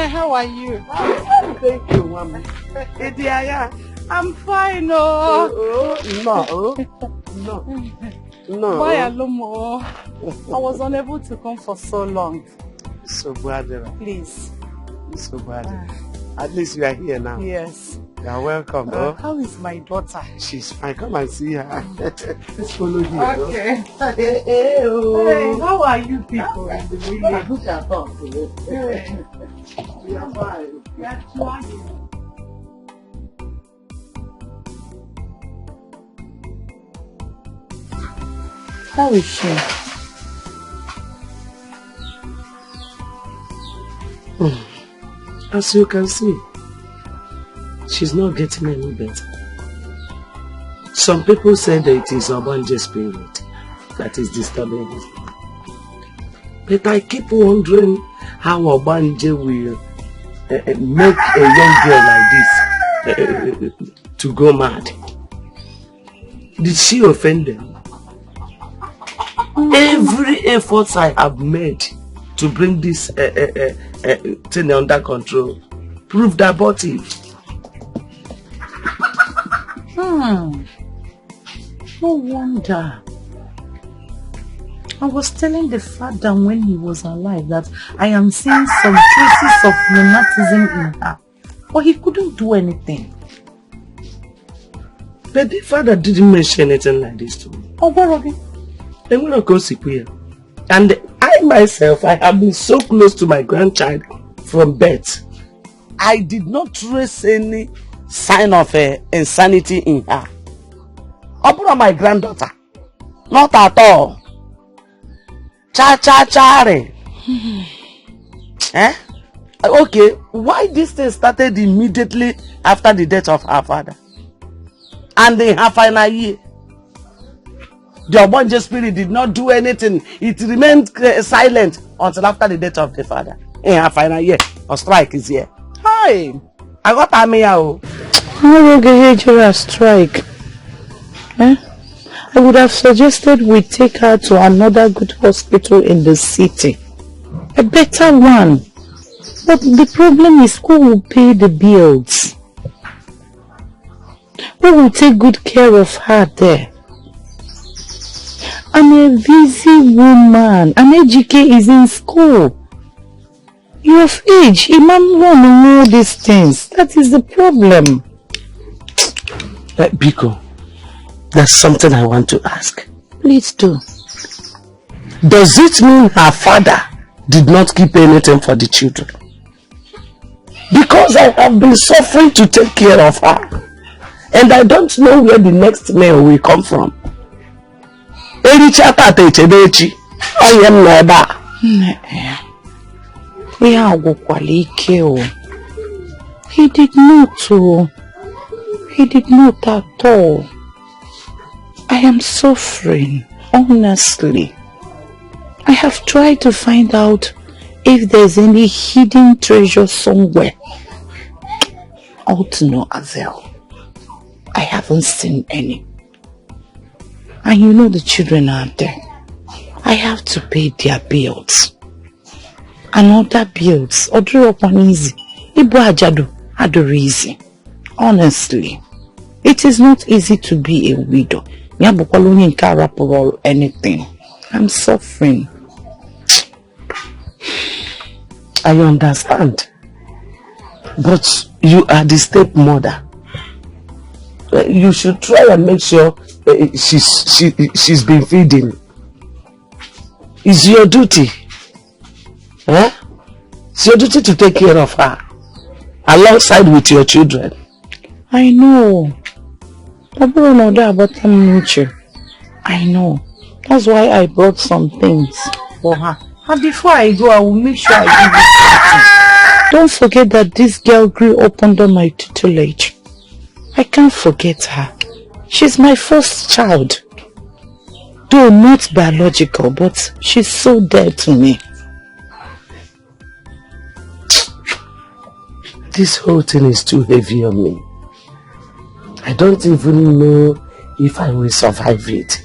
How are you? Thank you, Mama. I'm fine, No. Why Alomo? I was unable to come for so long. So bad. Please. So bad. At least you are here now. Yes. You are welcome. How is my daughter? She's fine. Come and see her. Let's follow you. Okay. Hey, how are you people? Look at us. We are fine. We are trying. How is she? As you can see, she's not getting any better. Some people say that it is Obanje's spirit that is disturbing her. But I keep wondering how Obanje will make a young girl like this to go mad. Did she offend them? Every effort I have made to bring this thing under control proved abortive. No wonder. I was telling the father when he was alive that I am seeing some traces of rheumatism in her. But he couldn't do anything. But the father didn't mention anything like this to me. Oh, where are you? And I myself, I have been so close to my grandchild from birth. I did not trace any sign of insanity in her. Upon my granddaughter, not at all. Cha-cha-cha-re. Okay, why this thing started immediately after the death of her father? And in her final year, the Obanje spirit did not do anything. It remained silent until after the death of the father. In her final year, a strike is here. Hi, I got a meow. How will get a strike? I would have suggested we take her to another good hospital in the city. A better one. But the problem is, who will pay the bills? Who will take good care of her there? I'm a busy woman. An Ejike is in school. You're of age. A man won't know these things. That is the problem. Biko, there's something I want to ask. Please do. Does it mean her father did not keep anything for the children? Because I have been suffering to take care of her. And I don't know where the next meal will come from. He did not. He did not at all. I am suffering, honestly. I have tried to find out if there's any hidden treasure somewhere. Ought no avail. I haven't seen any. And you know the children are there. I have to pay their bills. And other bills. Odru upon easy. Ibu ajadu adore easy. Honestly. It is not easy to be a widow. Or anything. I'm suffering. I understand. But you are the stepmother. You should try and make sure she's been feeding. It's your duty. It's your duty to take care of her. Alongside with your children. I know. I know. That's why I brought some things for her. And before I go, I will make sure I give you something. Don't forget that this girl grew up under my tutelage. I can't forget her. She's my first child. Though not biological, but she's so dear to me. This whole thing is too heavy on me. I don't even know if I will survive it.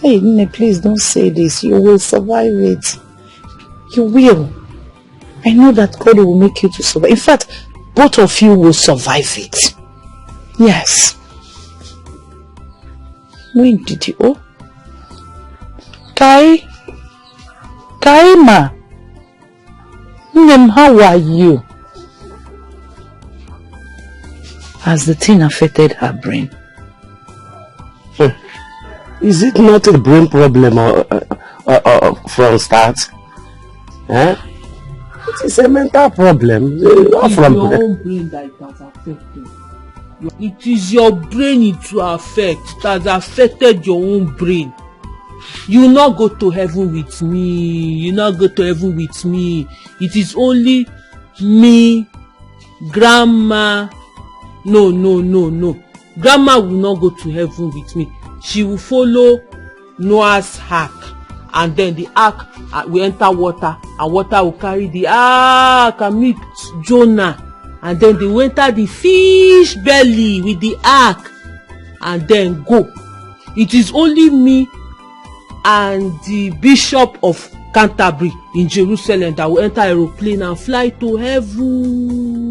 Hey, Nene, please don't say this. You will survive it. You will. I know that God will make you to survive. In fact, both of you will survive it. Yes. When did you? Oh? Kaima. Nene, how are you? Has the thing affected her brain? Is it not a brain problem from start? It is a mental problem. It's your own brain that it has affected. It is your brain it will affect. It has affected your own brain. You will not go to heaven with me. You will not go to heaven with me. It is only me, grandma, no. Grandma will not go to heaven with me. She will follow Noah's ark, and then the ark will enter water, and water will carry the ark and meet Jonah, and then they will enter the fish belly with the ark and then go. It is only me and the Bishop of Canterbury in Jerusalem that will enter aeroplane and fly to heaven.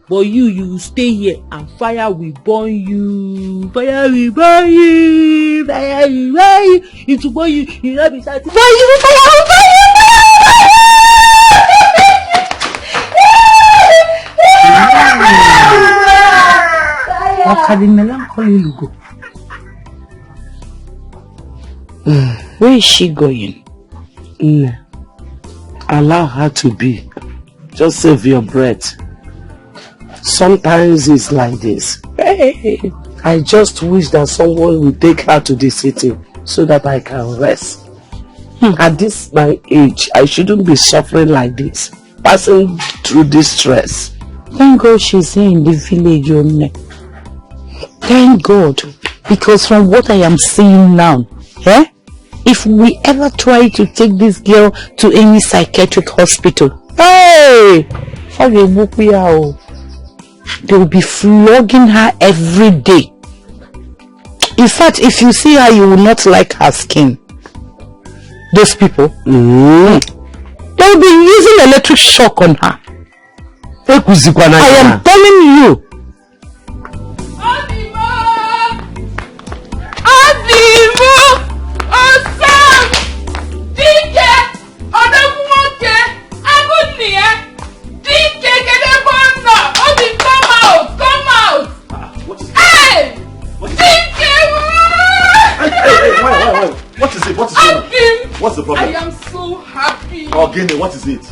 But you will stay here and fire will burn you. Fire will burn you. Fire will burn you. It will burn you. You will not be satisfied. Fire will burn you. Where is she going? Allow her to be. Just save your breath. Sometimes it's like this. Hey, I just wish that someone will take her to the city so that I can rest. At this my age, I shouldn't be suffering like this, passing through this stress. Thank God she's here in the village, only. Thank God, because from what I am seeing now, if we ever try to take this girl to any psychiatric hospital, hey, they will be flogging her every day. In fact, if you see her, you will not like her skin. Those people, they will be using electric shock on her. I am telling you. What's the problem? I am so happy. Ogene, what is it?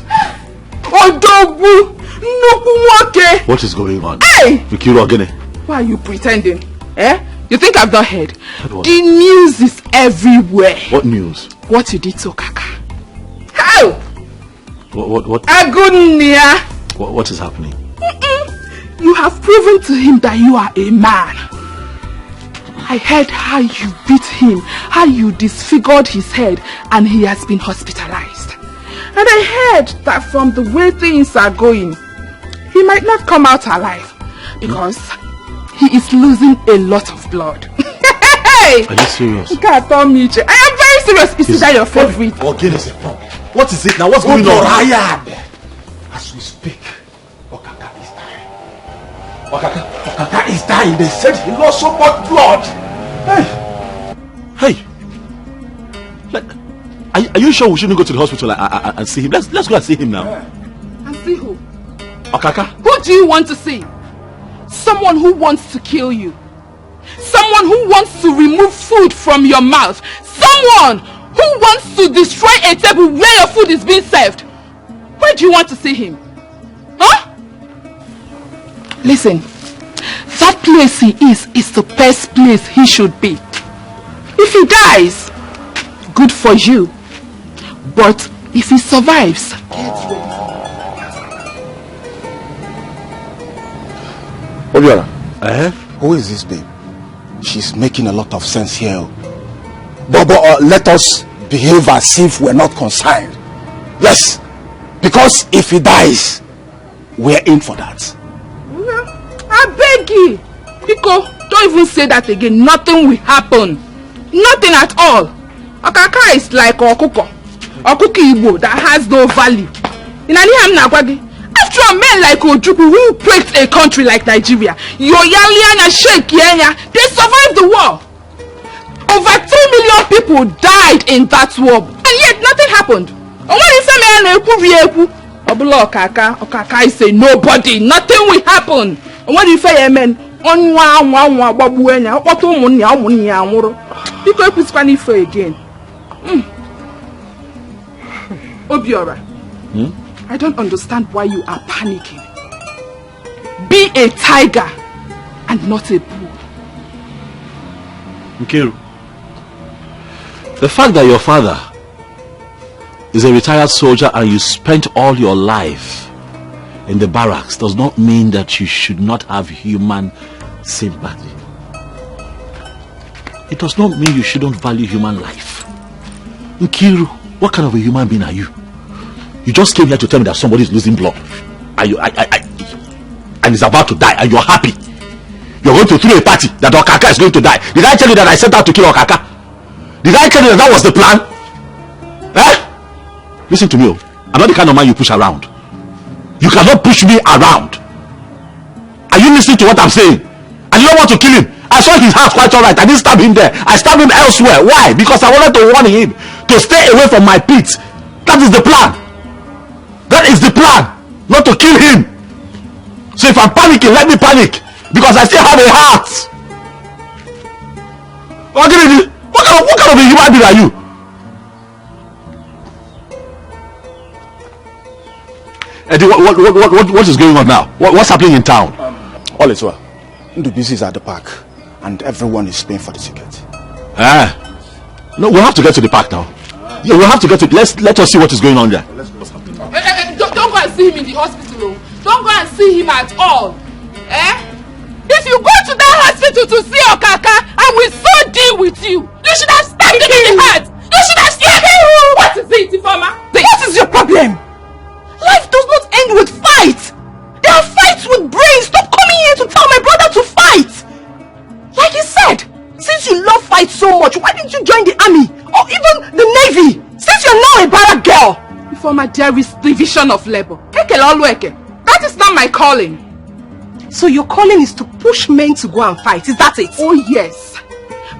What is going on? Hey! Vikiru Ogene. Why are you pretending? You think I've not heard? The news is everywhere. What news? What you did to Kaka. How? What? Agunia. What is happening? You have proven to him that you are a man. I heard how you beat him, how you disfigured his head, and he has been hospitalized. And I heard that from the way things are going, he might not come out alive because he is losing a lot of blood. Are you serious? I am very serious. Is that your favorite? What is it now? What's going on? As we speak, Okaka is dying. Okaka is dying. They said he lost so much blood. Hey. Are you sure we shouldn't go to the hospital and see him? Let's go and see him now. And see who? Okaka. Who do you want to see? Someone who wants to kill you. Someone who wants to remove food from your mouth. Someone who wants to destroy a table where your food is being served. Where do you want to see him? Huh? Listen, that place he is the best place he should be. If he dies, good for you. But if he survives, get ready. Obiola, who is this babe? She's making a lot of sense here. But let us behave as if we're not concerned. Yes, because if he dies, we're in for that. I beg you, Pico, don't even say that again. Nothing will happen. Nothing at all. Okaka is like Okuko Igbo that has no value. After all, men like Ojuku who breaks a country like Nigeria, Yoyalian and Sheikh Yenya, they survived the war. Over 2 million people died in that war, and yet nothing happened. And when you say Okaka is a nobody, nothing will happen. And when you say amen, again. Obiora, I don't understand why you are panicking. Be a tiger and not a bull. Nkiru, the fact that your father is a retired soldier and you spent all your life in the barracks does not mean that you should not have human sympathy. It does not mean you shouldn't value human life. Nkiru, what kind of a human being are you? You just came here to tell me that somebody is losing blood and is about to die, and you're happy. You're going to throw a party that Okaka is going to die. Did I tell you that I set out to kill Okaka? Did I tell you that was the plan? Listen to me, I'm not the kind of man you push around. You cannot push me around. Are you listening to what I'm saying? I don't want to kill him. I saw his house quite alright. I didn't stab him there. I stabbed him elsewhere. Why? Because I wanted to warn him to stay away from my pit. That is the plan. That is the plan. Not to kill him. So if I'm panicking, let me panic. Because I still have a heart. What kind of a human being are you? Eddie, what is going on now? What's happening in town? All is well. Ndubuisi is at the park and everyone is paying for the ticket. No, we'll have to get to the park now. Yeah, we'll have to get to let us see what is going on there. Don't go and see him in the hospital. Don't go and see him at all. If you go to that hospital to see Okaka, I will so deal with you. You should have stabbed him in the heart. You should have stabbed him. What is it, Ifeoma? What is your problem? Life does not end with fights. There are fights with brains. Stop coming here to tell my brother to fight. Like he said, since you love fight so much, why didn't you join the army or even the navy? Since you're now a barrack girl. Ifeoma, there is division of labor. That is not my calling. So your calling is to push men to go and fight, is that it? Oh yes.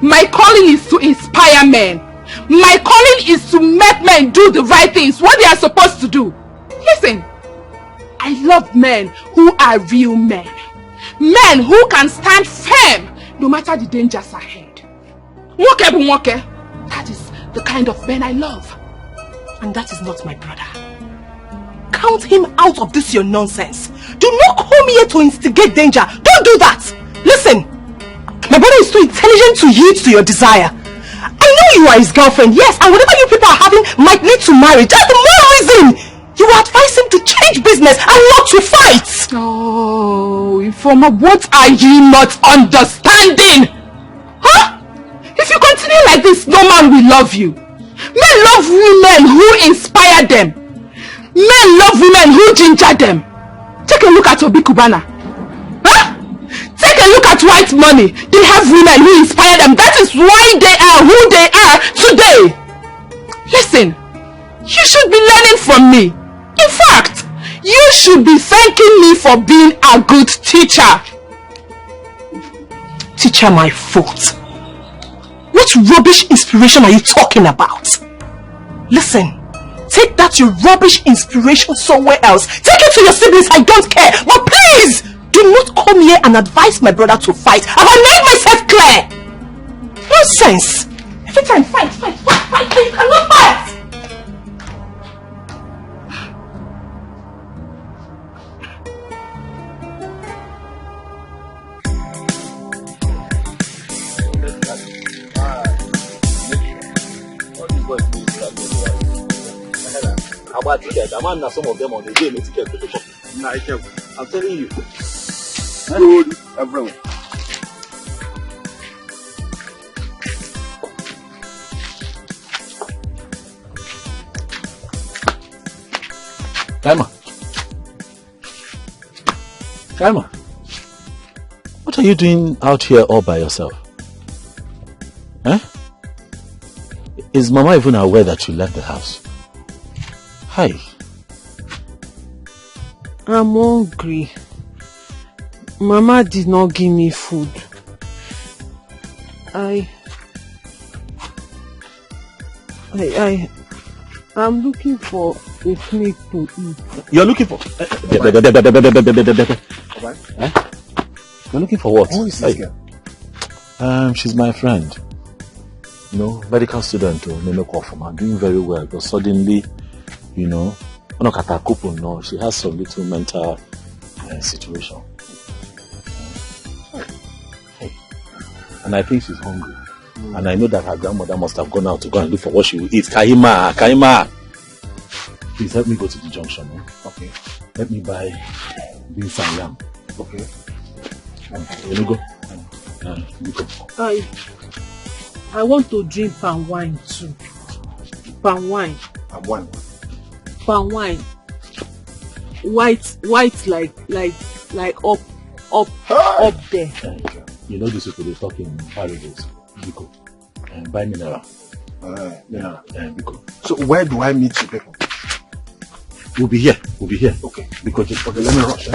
My calling is to inspire men. My calling is to make men do the right things, what they are supposed to do. Listen, I love men who are real men. Men who can stand firm no matter the dangers ahead. That is the kind of men I love. And that is not my brother. Count him out of this your nonsense. Do not come here to instigate danger. Don't do that. Listen, my brother is too intelligent to yield to your desire. I know you are his girlfriend, yes, and whatever you people are having might lead to marriage. That's the more reason you advise him to change business and not to fight. Oh, Ifeoma, what are you not understanding? Huh? If you continue like this, no man will love you. Men love women who inspire them. Men love women who ginger them. Take a look at Obi Kubana. Huh? Take a look at White Money. They have women who inspire them. That is why they are who they are today. Listen, you should be learning from me. In fact, you should be thanking me for being a good teacher. Teacher, my fault. What rubbish inspiration are you talking about? Listen, take that your rubbish inspiration somewhere else. Take it to your siblings, I don't care. But please, do not come here and advise my brother to fight. Have I made myself clear? Nonsense. Every time, fight. You cannot fight. About ticket, I'm not some of them on the game. Ticket to the shop. I'm telling you. Good everyone. Kaima, what are you doing out here all by yourself? Is Mama even aware that you left the house? Hi. I'm hungry. Mama did not give me food. I'm looking for a snake to eat. You're looking for? You're looking for what? Who is this girl? She's my friend. Medical student. Doing very well, but suddenly, she has some little mental situation. And I think she's hungry. And I know that her grandmother must have gone out to go and look for what she will eat. Kaima. Please help me go to the junction. Okay. Let me buy beans and yam. Okay. You go. You go. I want to drink palm wine too. Palm wine. Palm wine. Palm wine. White like up there. You know these people they talk in parables. Biko. And buy mineral. Yeah. Biko. So where do I meet you people? We'll be here. Okay. Because okay, let me rush.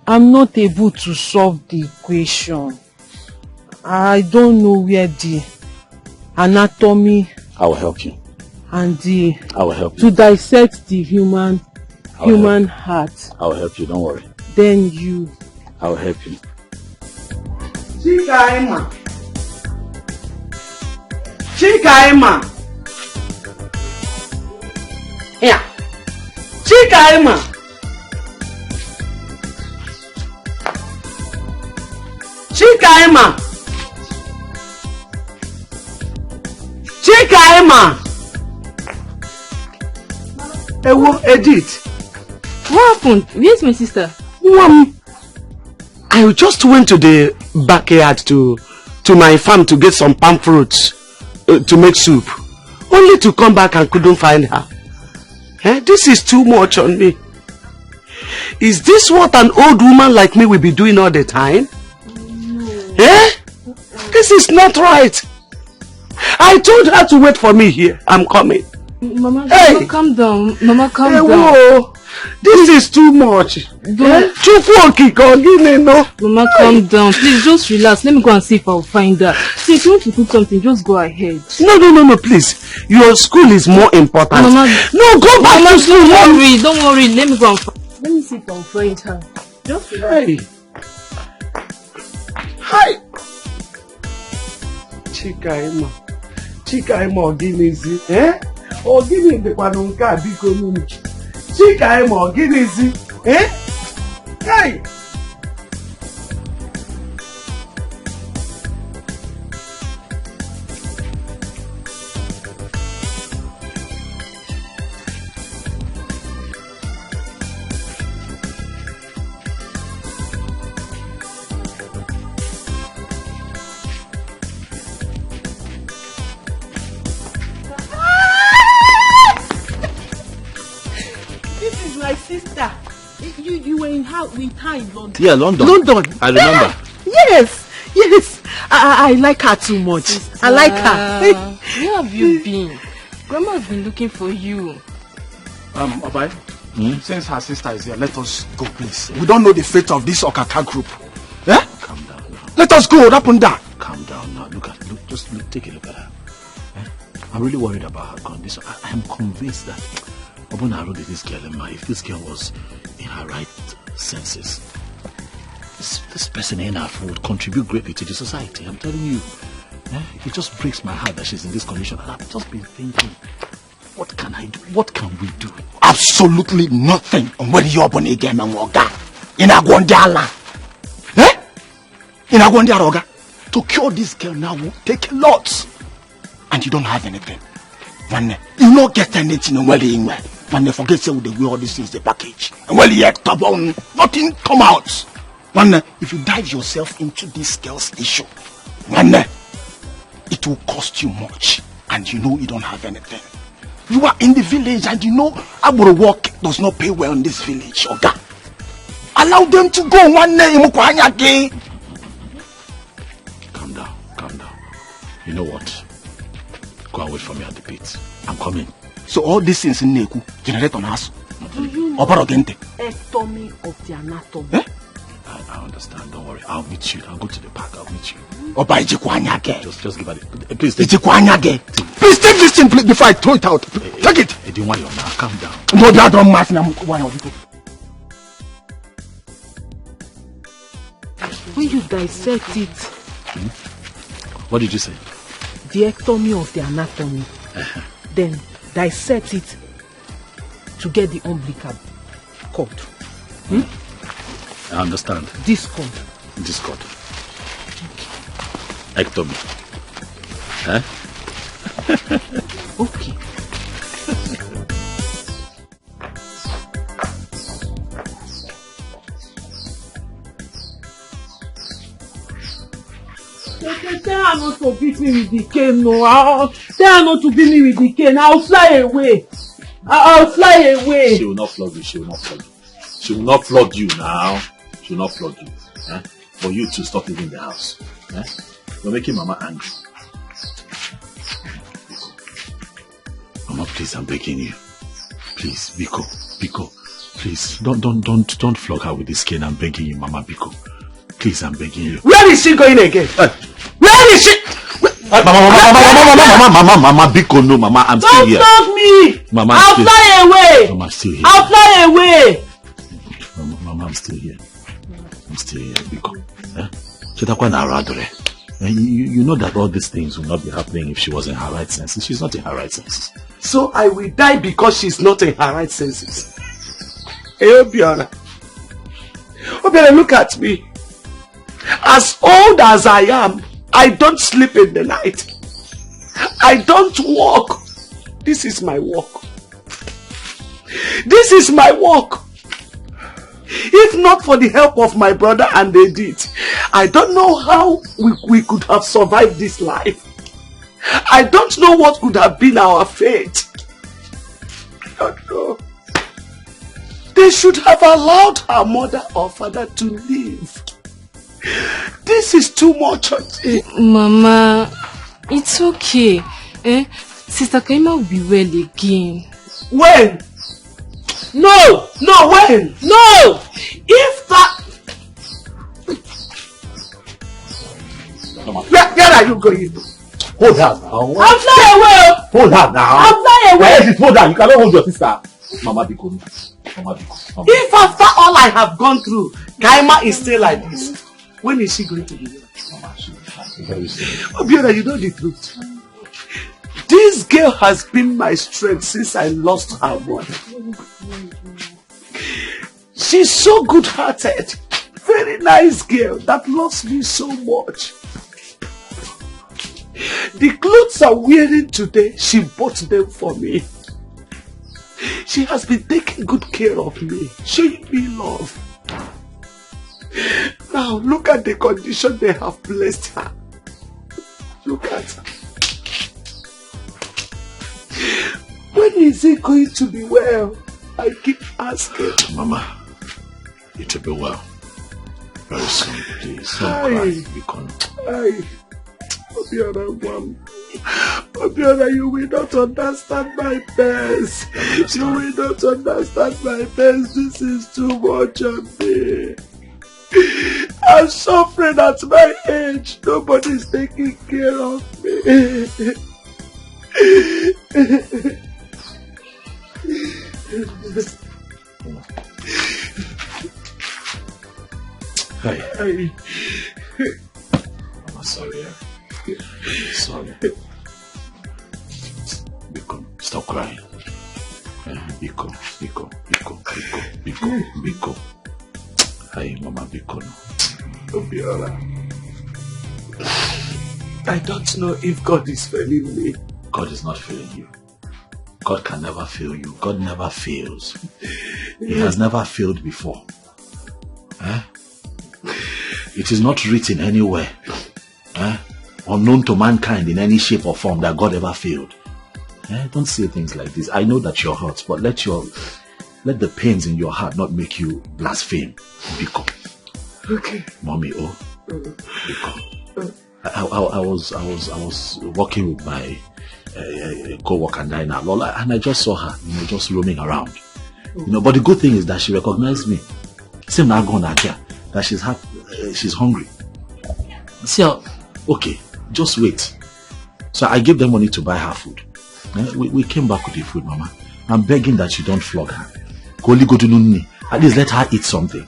I'm not able to solve the equation. I don't know where the anatomy. I will help you. And I will help you. To dissect the human heart. I will help you. Don't worry. Then you. I will help you. Chikaima. Yeah. Chikaima. Edith. What happened? Where's my sister? I just went to the backyard to my farm to get some palm fruits to make soup. Only to come back and couldn't find her. This is too much on me. Is this what an old woman like me will be doing all the time? No. This is not right. I told her to wait for me here. I'm coming. Mama, calm down. Mama, calm down. Whoa. This is too much. Mama, calm down. Please, just relax. Let me go and see if I'll find her. See, if you want to cook something, just go ahead. No, please. Your school is more important. Mama, no, go back to school. Don't worry. Let me go and let me see if I'll find her. Just relax. Hi. Chikaima Oginizi. Ogini ndekwana nke a biko nunu. Chikaima Oginizi. Hey. You were with her in London. Yeah, London. I remember. Yes. I like her too much. Sister, I like her. Where have you been? Grandma has been looking for you. Obai, since her sister is here, let us go, please. We don't know the fate of this Okaka group. Calm down now. Let us go, open that. Calm down now. Just take a look at her. I'm really worried about her condition. I am convinced that this girl, if this girl was in her right senses, this person in her would contribute greatly to the society. I'm telling you. It just breaks my heart that she's in this condition. And I've just been thinking, what can I do? What can we do? Absolutely nothing. When you're born again, man, in a Gondala. In a Gondala. To cure this girl now will take a lot. And you don't have anything. When you don't get anything, when they forget say the way all this is the package. And well, yet nothing come out. When if you dive yourself into this girl's issue, when it will cost you much, and you know you don't have anything. You are in the village, and you know our work does not pay well in this village. Oga, allow them to go one day. Calm down. You know what? Go and wait for me at the pit. I'm coming. So all these things in Neku generate on us. Do you know ectomy of the anatomy? I understand. Don't worry. I'll meet you. I'll go to the park. I'll meet you. Just give it. Please take Please take this thing before I throw it out. Take it. I didn't want you now. Calm down. No, that don't matter. When you dissect it. What did you say? The ectomy of the anatomy. Then dissect it to get the umbilical cord. I understand. Discord. Discord. Ectomy. Eh? Okay. Tell her not to beat me with the cane, no. Tell her not to beat me with the cane. I'll fly away. I'll fly away. She will not flog you. She will not flog you. She will not flog you now. She will not flog you. Eh? For you to stop leaving the house. Eh? You're making Mama angry. Mama, please, I'm begging you. Please, Biko, please, don't flog her with this cane. I'm begging you, Mama, Biko. Please, I'm begging you. Where is she going again? Where is she? Mama, Biko, no, Mama, I'm still here. Don't flog me. Mama, I'll fly away. Mama, I'm still here. I'll fly away. Mama, I'm still here. I'm still here, Biko. You know that all these things will not be happening if she was in her right senses. She's not in her right senses. So I will die because she's not in her right senses. Hey, Obiora, look at me. As old as I am, I don't sleep in the night. I don't walk. This is my work. This is my work. If not for the help of my brother and Edith, I don't know how we could have survived this life. I don't know what could have been our fate. I don't know. They should have allowed her mother or father to live. This is too much. Mama, it's okay. Sister Kaima will be well again. When? No, when? No! If that... Where are you going? Hold her now. I'll fly away. Hold her now. I'll fly away. Where is it? Hold her. You cannot hold your sister. Mama Biko. If after all I have gone through, Kaima is still like this, when is she going to be there? Obiora, you know the truth. This girl has been my strength since I lost her mother. She's so good-hearted, very nice girl that loves me so much. The clothes I'm wearing today, she bought them for me. She has been taking good care of me, showing me love. Now look at the condition they have placed her. Look at her. When is he going to be well? I keep asking. Mama, it will be well. Very soon, please. Don't cry. Obiora, you will not understand my best. You will not understand my best. This is too much on me. I'm suffering at my age. Nobody's taking care of me. Hey. I'm sorry. Sorry. Biko, stop crying. Biko. Hey, Mama Biko. Obiora, I don't know if God is failing me. God is not failing you. God can never fail you. God never fails. He has never failed before. It is not written anywhere, unknown to mankind in any shape or form, that God ever failed. Don't say things like this. I know that you're hurt, but let the pains in your heart not make you blaspheme. Biko. Okay. Mommy, Biko. I was walking with my co-worker Nina, Lola, and I just saw her, just roaming around. But the good thing is that she recognized me. Same now going out here, that she's hungry. So, okay, just wait. So I gave them money to buy her food. We came back with the food, Mama. I'm begging that you don't flog her. At least let her eat something.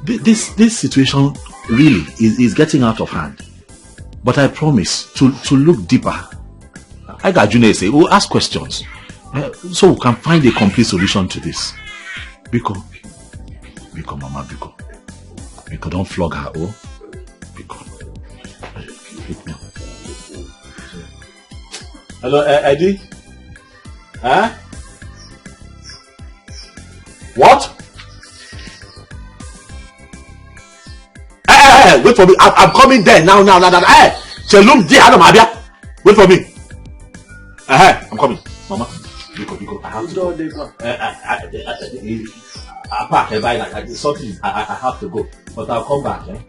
This situation really is getting out of hand. But I promise to look deeper. I got June say, we'll ask questions. So we can find a complete solution to this. Biko, Mama, Biko. Biko, don't flog her, oh. Biko. Hello, Eddie? Huh? What? Hey, wait for me. I'm coming there now. Hey, Shalom, dear Adam Abia. Wait for me. I'm coming. Mama, Biko, I have to go. I pack a bike like something. I have to go. But I'll come back, eh?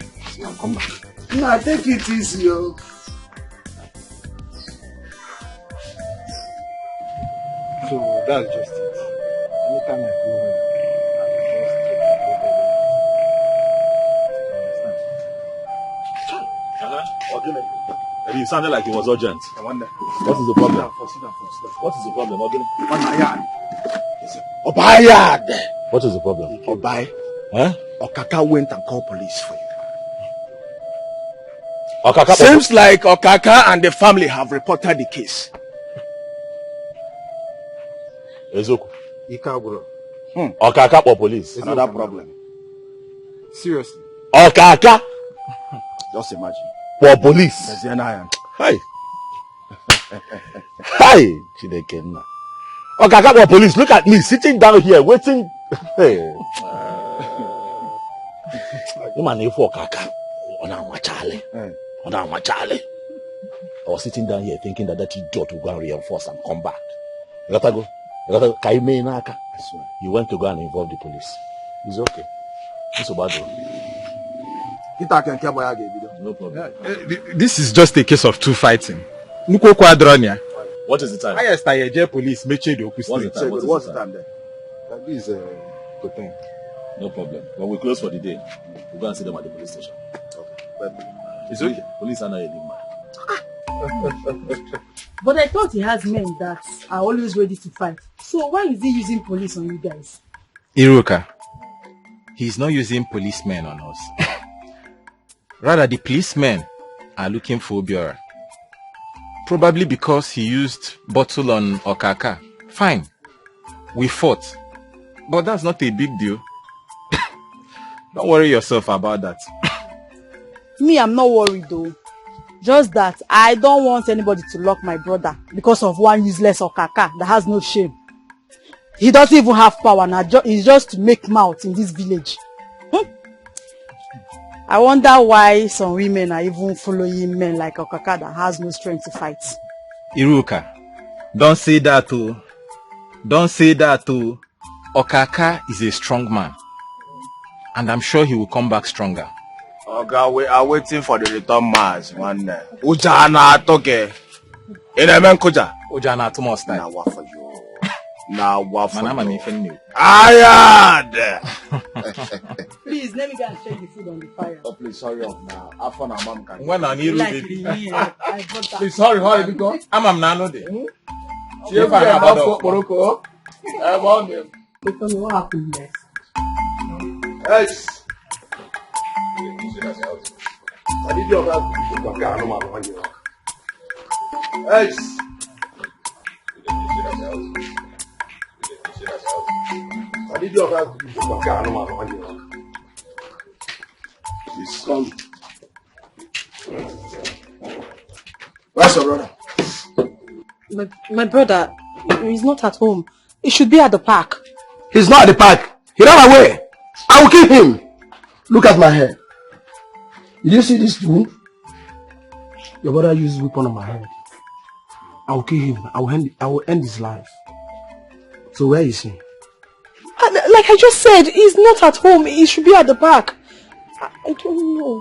I'll come back. No, take it easy, yo. So that's just it. Anytime I go home, You sounded like it was urgent. I wonder. What is the problem? Sit down. What is the problem? Obayad. What is the problem? Obay. Huh? Okaka went and called police for you. Okaka. Seems like Okaka and the family have reported the case. Ezoku. Ikaburo. Okaka or police? Another problem. Seriously. Okaka. Just imagine. For police. Hi. Hi. Chidekenna. Okaka for police. Look at me sitting down here waiting. Hey. You man, if Okaka. I was sitting down here thinking that idiot will go and reinforce and come back. You gotta go. You went to go and involve the police. It's okay. It's so bad. No problem. This is just a case of two fighting. What is the time? Highest I police make sure What's the time? What's the time then? This is good thing. No problem. When we close for the day, we'll go and see them at the police station. Okay. But it's okay. Police are not a man. But I thought he has men that are always ready to fight. So why is he using police on you guys? Iruka, he's not using policemen on us. Rather, the policemen are looking for Obiora. Probably because he used bottle on Okaka. Fine. We fought. But that's not a big deal. Don't worry yourself about that. Me, I'm not worried though. Just that I don't want anybody to lock my brother because of one useless Okaka that has no shame. He doesn't even have power now. He's just to make mouth in this village. I wonder why some women are even following men like Okaka that has no strength to fight. Iruka, don't say that too. Don't say that too. Okaka is a strong man. And I'm sure he will come back stronger. Okay, we are waiting for the return match. One day. Ujana toke. Elemen koja. Ujana tomorrow style. Now what for you? Now what for you? Ayad! Please, let me go and check the food on the fire. Oh, please, hurry up now. After my mom can. When I need like baby. Please, hurry, because I'm nano de. See if I have a Morocco. I want them. Because what happened next? Yes. I need your help. Yes. I need your help. Please come. Where's your brother? My brother, he's not at home. He should be at the park. He's not at the park. He ran away. I will kill him. Look at my hair. Did you see this wound? Your brother used weapon on my head. I will kill him. I will end his life. So where is he? Like I just said, he's not at home. He should be at the park. I don't know.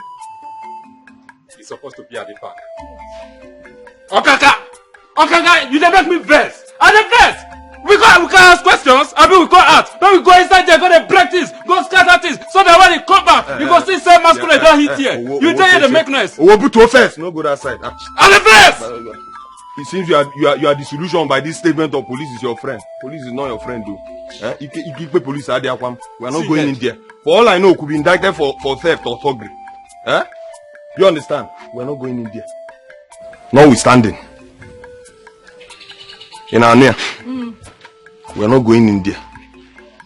He's supposed to be at the park. Okaka, you never make me vex. I'm vex. We can ask questions. I mean, we go out. Then we go inside there, go to break this, go scatter this, so that when he come back, you go see same masculine don't hit here. You tell you the make noise. We'll put to offense. No good outside. I'm vex. It seems you are disillusioned by this statement of police is your friend. Police is not your friend, though. You keep police out there. We are not going in there. For all I know, could be indicted for theft or thuggery. You understand? We are not going in there. Notwithstanding, in our near, we are not going in there.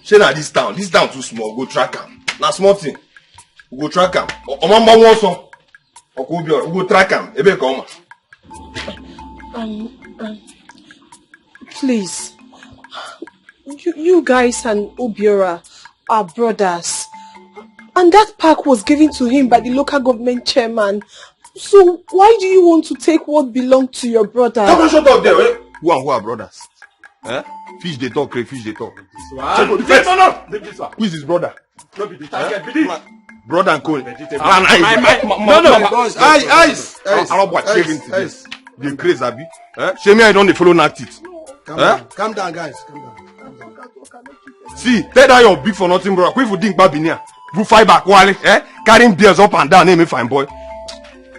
Shey na this town too small, go track am. Na small thing. We go track am. Omamba won so. Okubio, we go track am. Ebe come. Please. You guys and Obiora are brothers. And that park was given to him by the local government chairman. So why do you want to take what belonged to your brother? Come on, shut up there. Eh? Who are brothers? Eh? Fish they talk, fish they talk. No. Who is his brother? No, be the target. Be this. Brother and co. No. Eyes. The crazy, Abi. Show me I don't follow not it. Calm down, guys. Calm down. See, tell that your big for nothing, bro. Quick for think Babinia. Who fight back, Wale? Carrying beers up and down, name me fine boy.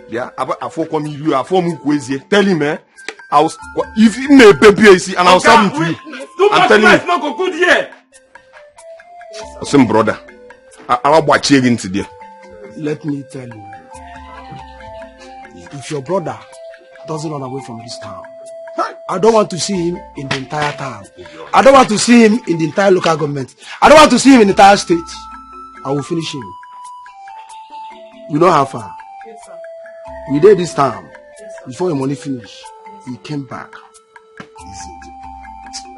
Yeah, I for come you, I for move crazy. Tell him, if you may baby, see, and I'll send him to you. I'm telling you. Not go good here. Same brother. I'll watch you today. Let me tell you. If your brother doesn't run away from this town, I don't want to see him in the entire town. I don't want to see him in the entire local government. I don't want to see him in the entire state. I will finish him. You know how far? Yes, sir. We did this time. Yes, before the money finish, he came back.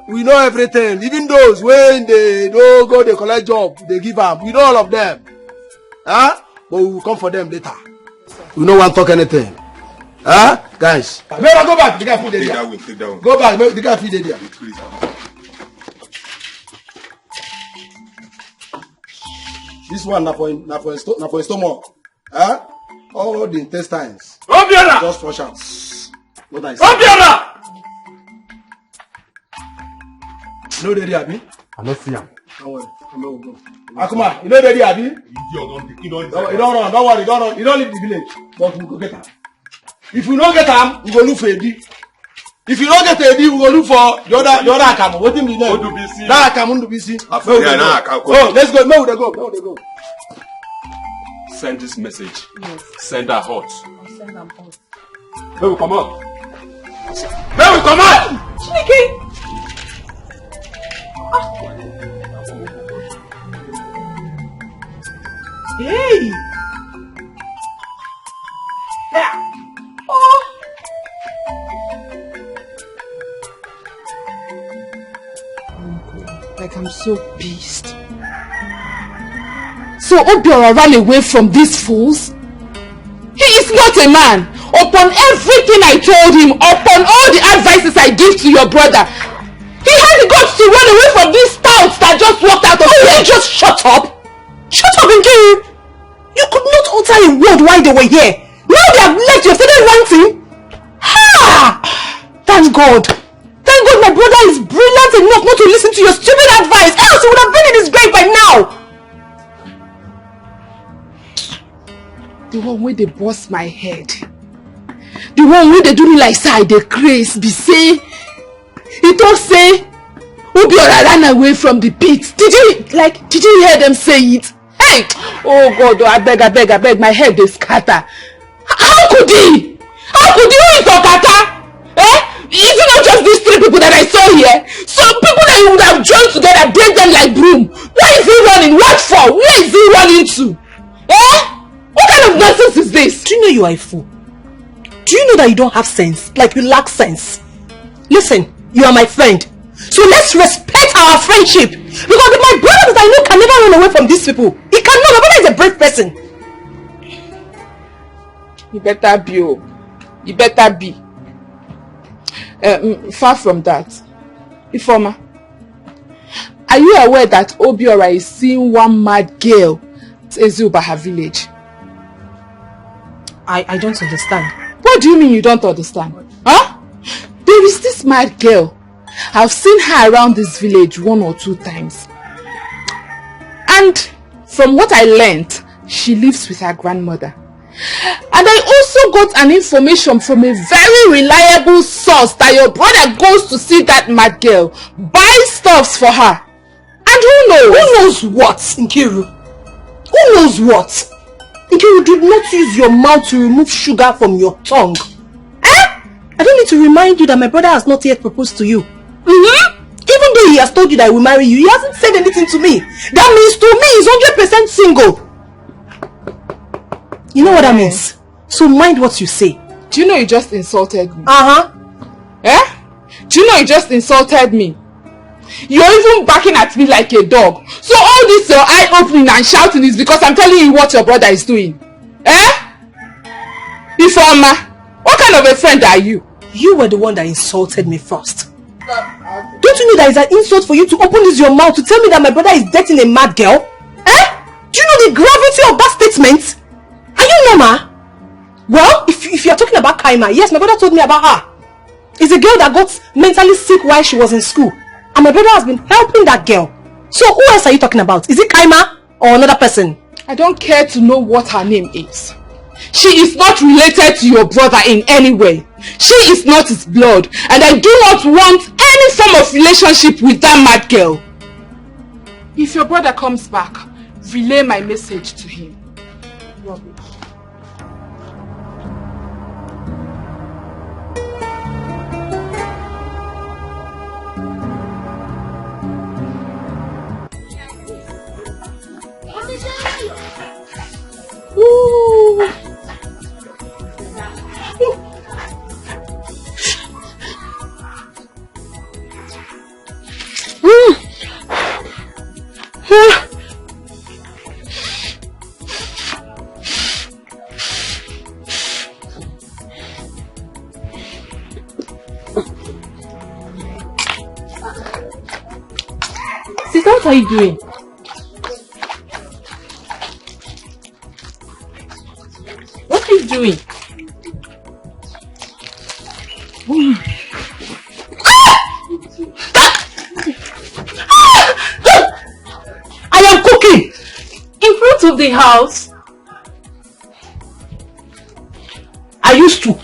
We know everything. Even those when they don't go, they collect job, they give up. We know all of them. But we will come for them later. We no one talk anything. Guys. No, go back. The guy feed the area. Take that one. Go back. The guy feed the area. This one na for stomach. All the intestines. Obiora! Just flush out. What I say. Obiora! No ready, Abi? I don't see him. Don't worry. Go. Akuma, you know ready, Abi? You don't run. Don't worry. Don't run. You don't leave the village. But we go get him. If we don't get him, we go look for Edi. If you don't get Edi, we go look for the other Akamu. What him the name? That Akamu Ndubisi. Oh, let's go. No, they go. Send this message. Yes. Send her hot. I'll send them hot. Where we come out? Chineke! Hey! Yeah. Oh! Like I'm so pissed. So Obiora ran away from these fools? He is not a man. Upon everything I told him, upon all the advices I give to your brother, he had the guts to run away from these touts that just walked out of here. Just shut up! Shut up, Nkiru! You could not utter a word while they were here. Now they have left, you have started ranting. Ha! Thank God. Thank God my brother is brilliant enough not to listen to your stupid advice. Else he would have been in his grave by now. The one where they bust my head. The one where they do me like say they craze be say. He talk say Obiora ran away from the pit. Did you hear them say it? Hey! Oh God, I beg, my head is scatter. How could he? Who is Okata? Is it not just these three people that I saw here? Some people that you would have joined together, break them like broom. Where is he running? What for? Where is he running to? What kind of nonsense is this? Do you know you are a fool? Do you know that you don't have sense? Like you lack sense? Listen, you are my friend. So let's respect our friendship. Because my brother that I know can never run away from these people. He cannot. My brother is a brave person. You better be. You better be. Far from that. Ifeoma, are you aware that Obiora is seeing one mad girl at Ezubaha village? I don't understand. What do you mean you don't understand? There is this mad girl. I've seen her around this village 1 or 2 times. And from what I learned, she lives with her grandmother. And I also got an information from a very reliable source that your brother goes to see that mad girl, buy stuffs for her. And who knows? Who knows what, Nkiru? Who knows what? Nkiru, do not use your mouth to remove sugar from your tongue. I don't need to remind you that my brother has not yet proposed to you. Even though he has told you that he will marry you, he hasn't said anything to me. That means to me he's 100% single. You know what that means? So mind what you say. Do you know you just insulted me? Eh? Do you know you just insulted me? You're even barking at me like a dog. So all this your eye opening and shouting is because I'm telling you what your brother is doing. Ifeoma, what kind of a friend are you? You were the one that insulted me first. Don't you know that it's an insult for you to open your mouth to tell me that my brother is dating a mad girl? Do you know the gravity of that statement? Are you normal? Well, if you're talking about Kaima, yes, my brother told me about her. It's a girl that got mentally sick while she was in school. And my brother has been helping that girl. So who else are you talking about? Is it Kaima or another person? I don't care to know what her name is. She is not related to your brother in any way. She is not his blood. And I do not want any form of relationship with that mad girl. If your brother comes back, relay my message to him. Rubbish. Ooh. Sister, what are you doing? What are you doing? I am cooking in front of the house. I used to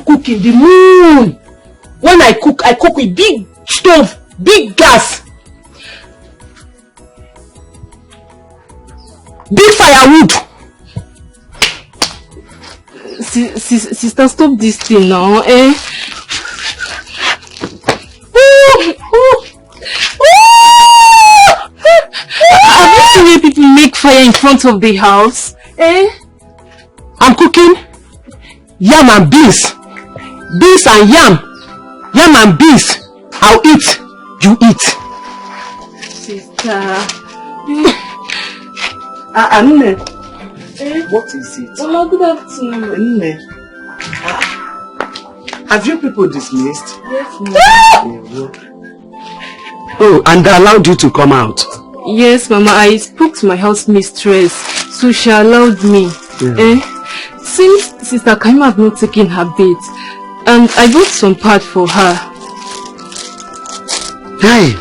cook in the moon. When I cook with big stove, big gas, big firewood. Sister, stop this thing now, Have you seen where people make fire in front of the house? I'm cooking yam and beans. Beans and yam. Yam and beans. I'll eat. You eat. Sister. What is it? Well, good afternoon. Have you people dismissed? Yes, Mama. Oh, and they allowed you to come out? Yes, Mama. I spoke to my house mistress, so she allowed me. Since Sister Kaima has not taken her bath, and I bought some pad for her. Hey,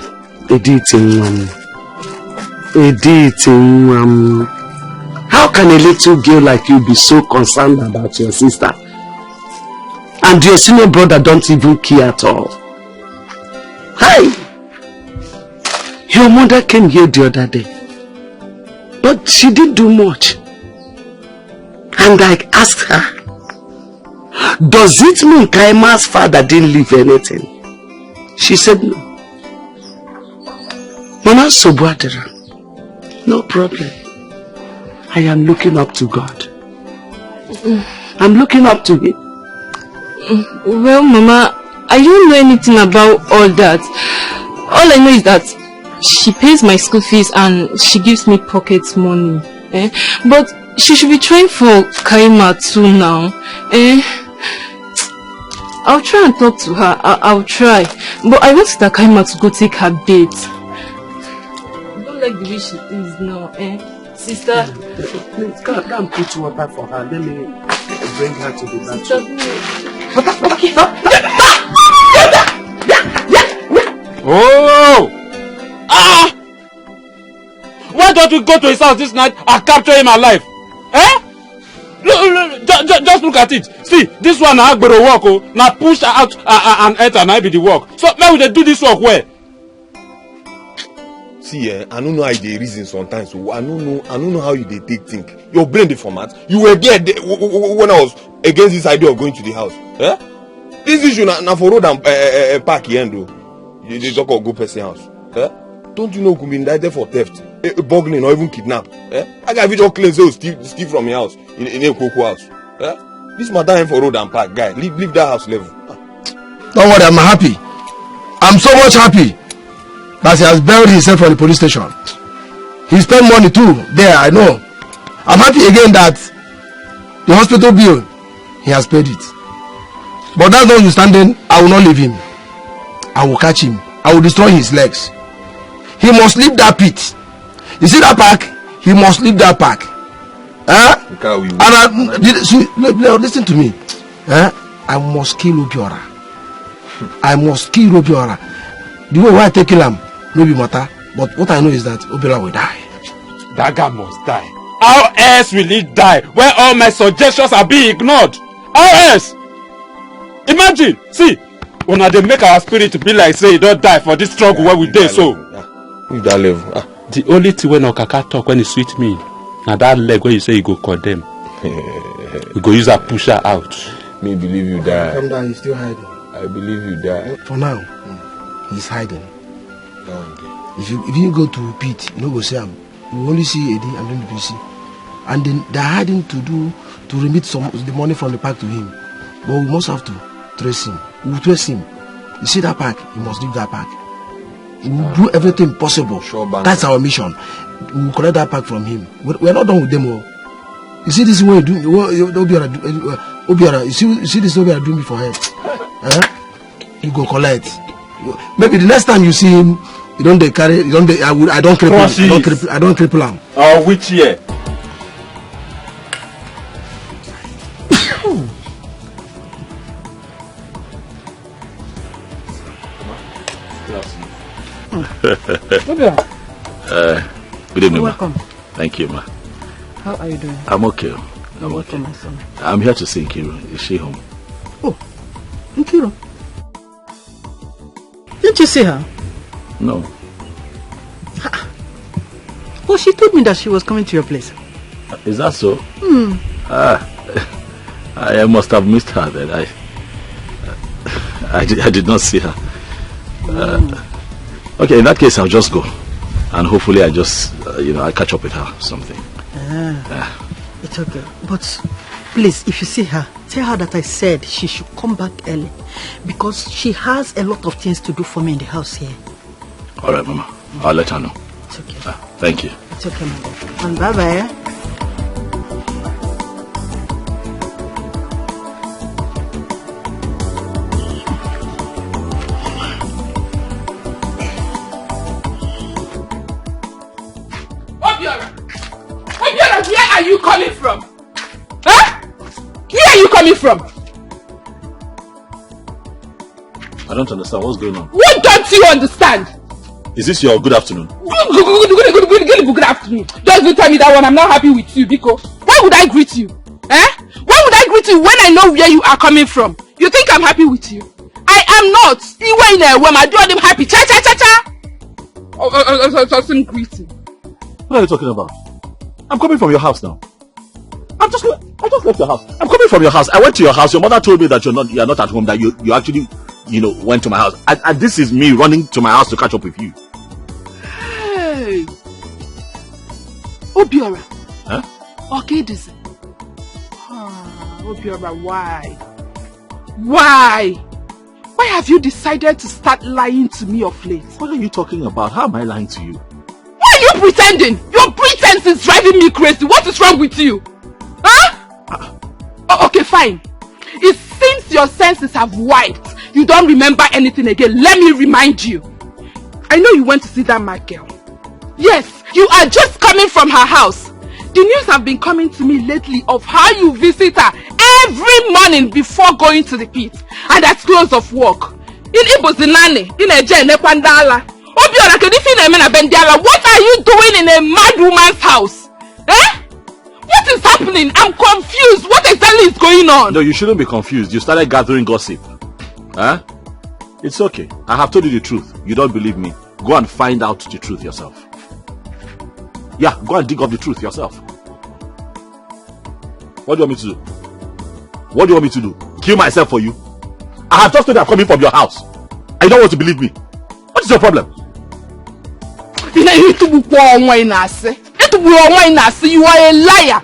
how can a little girl like you be so concerned about your sister? And your senior brother don't even care at all. Hey! Your mother came here the other day, but she didn't do much. And I asked her, does it mean Kaima's father didn't leave anything? She said no. Mama Sobuadera, no problem. I am looking up to God. I'm looking up to Him. Well, Mama, I don't know anything about all that. All I know is that she pays my school fees and she gives me pocket money. But she should be trying for Kaima too now. I'll try and talk to her. I'll try. But I want that Kaima to go take her bath. I don't like the way she is now. Sister. Please, come and put water for her. Let me bring her to the bathroom. Oh! Why don't we go to his house this night and capture him alive? Look, just look at it. See, this one na Agbero work, oh. Now push out and enter and I be the work. So now we do this work where? See, I don't know how they reason sometimes. So I don't know how you they take think. Your brain the format. You were there when I was against this idea of going to the house. This issue na for road and park here, though. They talk of go person house. Eh? Don't you know could be indicted for theft, burglary, or even kidnap? Eh? I got video claims they will steal from your house in a cocoa house. Eh? This matter ain't for road and park, guy. Leave that house level. Don't worry, I'm happy. I'm so much happy that he has buried himself from the police station. He spent money too there, I know. I'm happy again that the hospital bill, he has paid it. But that's notwithstanding, I will not leave him. I will catch him. I will destroy his legs. He must leave that pit. You see that park? He must leave that park. And listen to me. I must kill Obiora. I must kill Obiora. The way I take kill him, maybe matter. But what I know is that Obiora will die. That guy must die. How else will he die when all my suggestions are being ignored? How else? Imagine, see, when they make our spirit to be like say he don't die for this struggle where we dey so. With that level. The only thing when Okaka talk when he sweet me, now that leg when you say you go condemn. You go use a pusher out. Me believe you die. Come down, he's still hiding. I believe you die. For now, he's hiding. If you go to pit, you know go see him. You only see Eddie and then the PC. And then they're hiding to remit some the money from the park to him. But we must have to trace him. We will trace him. You see that park? He must leave that park. We will do everything possible. Sure, that's our mission. We will collect that park from him. We're not done with them all. You see this way you do Obiora, you see this Obiora doing me for him. You go collect. Maybe the next time you see him, I don't cripple him. I don't cripple him. Oh, which year? Good evening, welcome. Thank you, ma. How are you doing? I'm okay. I'm okay. okay. My son. I'm here to see Nkiru. Is she home? Oh, Nkiru. Didn't you see her? No. Well, she told me that she was coming to your place. Is that so? I must have missed her then. I did not see her. Okay, in that case, I'll just go. And hopefully I just, I catch up with her or something. It's okay. But please, if you see her, tell her that I said she should come back early. Because she has a lot of things to do for me in the house here. Alright, Mama. I'll let her know. It's okay. Thank you. It's okay, my dear. And bye-bye. Where are you coming from? Huh? Where are you coming from? I don't understand. What's going on? What don't you understand? Is this your good afternoon? Good afternoon. Don't you tell me that one. I'm not happy with you, Biko. Why would I greet you? Eh? Why would I greet you when I know where you are coming from? You think I'm happy with you? I am not. Even when I do them happy. Cha. Some greeting. What are you talking about? I'm coming from your house now. I just left your house. I'm coming from your house. I went to your house. Your mother told me that you're not at home. That you actually, went to my house. And this is me running to my house to catch up with you. Hey, Obiora. Huh? Okay, this. Obiora, why? Why have you decided to start lying to me of late? What are you talking about? How am I lying to you? Why are you pretending? Your pretense is driving me crazy. What is wrong with you? Huh? Okay, fine. It seems your senses have wiped. You don't remember anything again. Let me remind you. I know you went to see that mad girl. Yes, you are just coming from her house. The news have been coming to me lately of how you visit her every morning before going to the pit. And at close of work. In Ibozinane, in Ejene Pandala. Obiora, what are you doing in a mad woman's house? Eh? What is happening? I'm confused. What exactly is going on? No, you shouldn't be confused. You started gathering gossip. Huh? It's okay. I have told you the truth. You don't believe me. Go and find out the truth yourself. Yeah, go and dig up the truth yourself. What do you want me to do? What do you want me to do? Kill myself for you? I have just told you I'm coming from your house. And you don't want to believe me. your problem? You are a liar.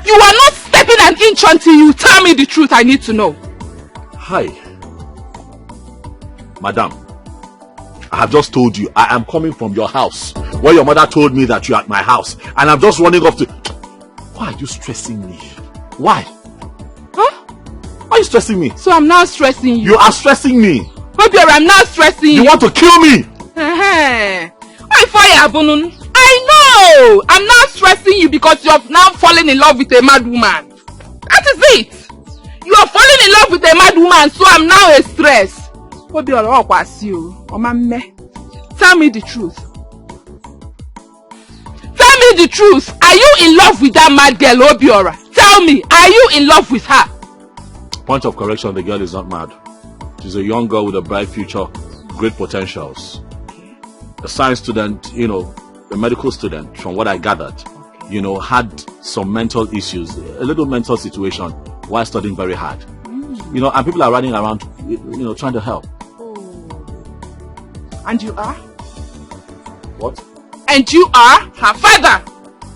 You are not stepping an inch until you tell me the truth. I need to know. Hi. Madam, I have just told you I am coming from your house where your mother told me that you are at my house, and I'm just running off to... Why are you stressing me? Why? Huh? Why are you stressing me? So I'm now stressing you. You are stressing me. Obiora, I'm not stressing you. You want to kill me? I know. I'm not stressing you because you're now falling in love with a mad woman. That is it. You are falling in love with a mad woman, so I'm now a stress. Obiora, tell me the truth. Tell me the truth. Are you in love with that mad girl, Obiora? Tell me, are you in love with her? Point of correction, the girl is not mad. She's a young girl with a bright future, great potentials. A science student, a medical student, from what I gathered, had some mental issues, a little mental situation while studying very hard. And people are running around, trying to help. And you are? What? And you are her father,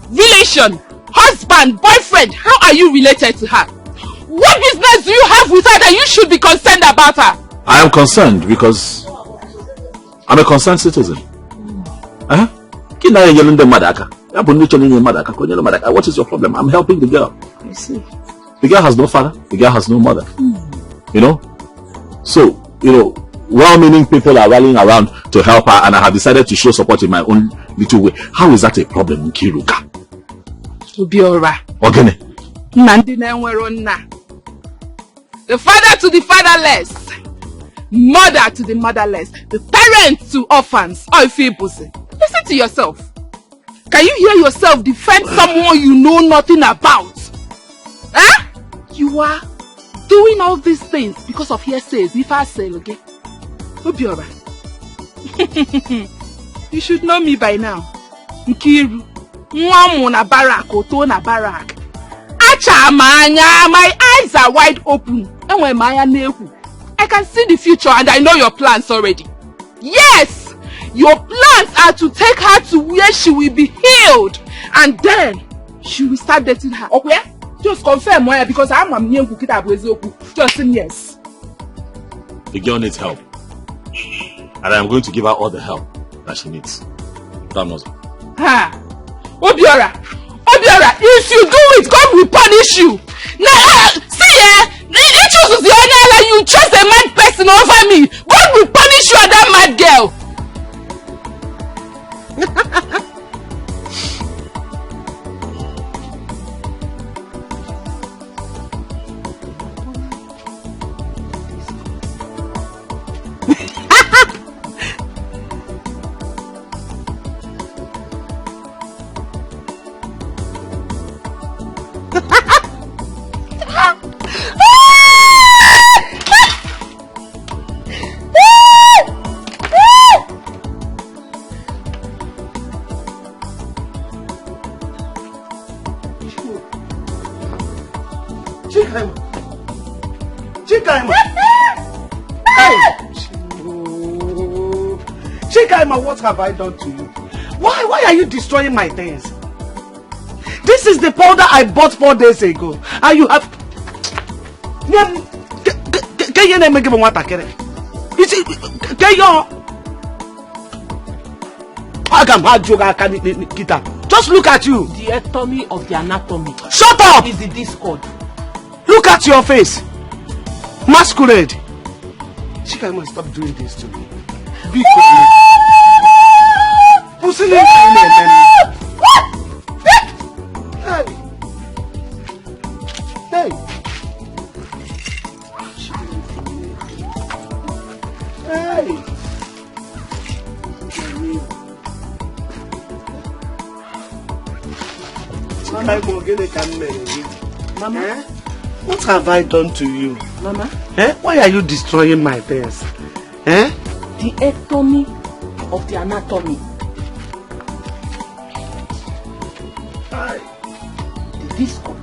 relation, husband, boyfriend. How are you related to her? What business do you have with her that you should be concerned about her? I am concerned because I'm a concerned citizen. What is your problem? I'm helping the girl. I see. The girl has no father. The girl has no mother. So, well-meaning people are rallying around to help her, and I have decided to show support in my own little way. How is that a problem in Kiruka? Obiora. Ogene. The father to the fatherless, mother to the motherless, the parents to orphans. Listen to yourself. Can you hear yourself defend someone you know nothing about? Huh? You are doing all these things because of hearsays. If I say, okay? Obiora. You should know me by now. Nkiru. Mwamuna barak, otona barak. My eyes are wide open. I can see the future and I know your plans already. Yes! Your plans are to take her to where she will be healed. And then, she will start dating her. Okay? Just confirm why, because I'm a new just say yes. The girl needs help. And I'm going to give her all the help that she needs. That knows. Obiora, if you do it, God will punish you. Now, you choose the honor, you chose a mad person over me. God will punish you and that mad girl. What have I done to you? Why are you destroying my things? This is the powder I bought 4 days ago, and you have... Just look at you. The ectomy of the anatomy. Shut up! Is the discord. Look at your face. Masquerade. Chika, must stop doing this to me. Be quiet. Pussy, hey! Hey! Hey! Mama, what have I done to you? Mama? Why are you destroying my things? The ectomy of the anatomy. The disco.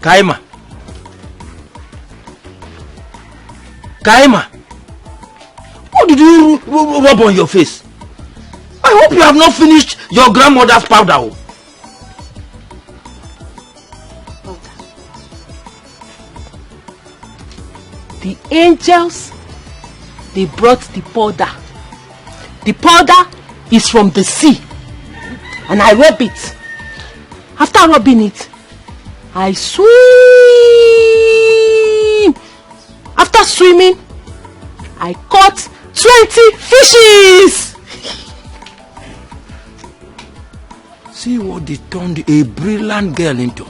Kaima. Kaima. What did you rub on your face? I hope you have not finished your grandmother's powder. The angels, they brought the powder. The powder is from the sea. And I rub it. After rubbing it, I swim. After swimming, I caught 20 fishes. See what they turned a brilliant girl into.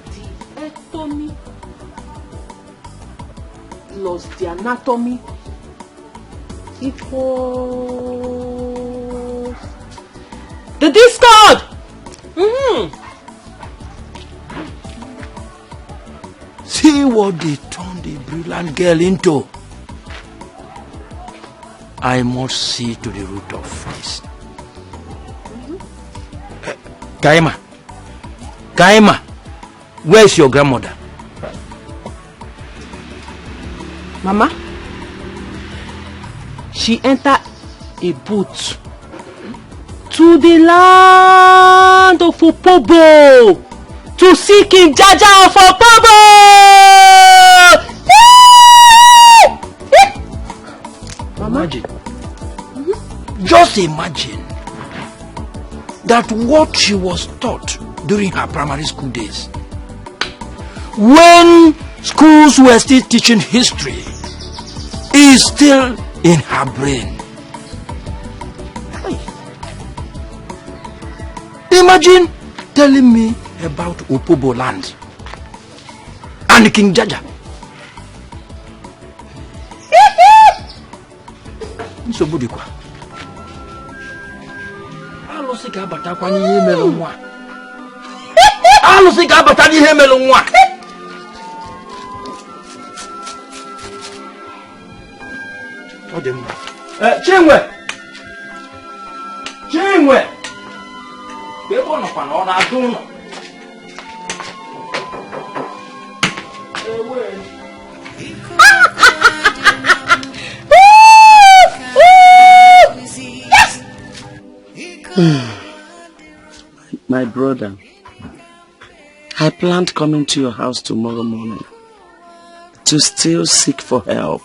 The anatomy plus the anatomy equals the discord. See what they turned a brilliant girl into. I must see to the root of this. Kaima, where's your grandmother? Mama, she entered a boat to the land of Opobo to see King Jaja of Opobo. Imagine, just imagine that what she was taught during her primary school days, when schools were still teaching history, is still in her brain. Imagine telling me about Opobo land and King Jaja. Somebody kwa. Alosi ka bata kwa ni ihe mere nwa. Alosi ka bata ni ihe mere nwa. Odemma. Chinwe. Bebo no kwa na ona adu no. My brother, I planned coming to your house tomorrow morning to still seek for help.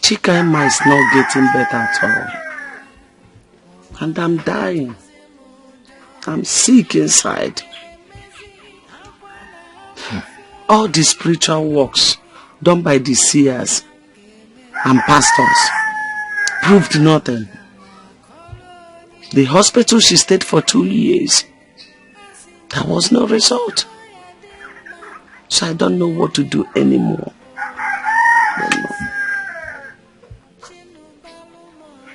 Chikaima is not getting better at all. And I'm dying. I'm sick inside. All the spiritual works done by the seers and pastors proved nothing. The hospital she stayed for 2 years, there was no result. So I don't know what to do anymore.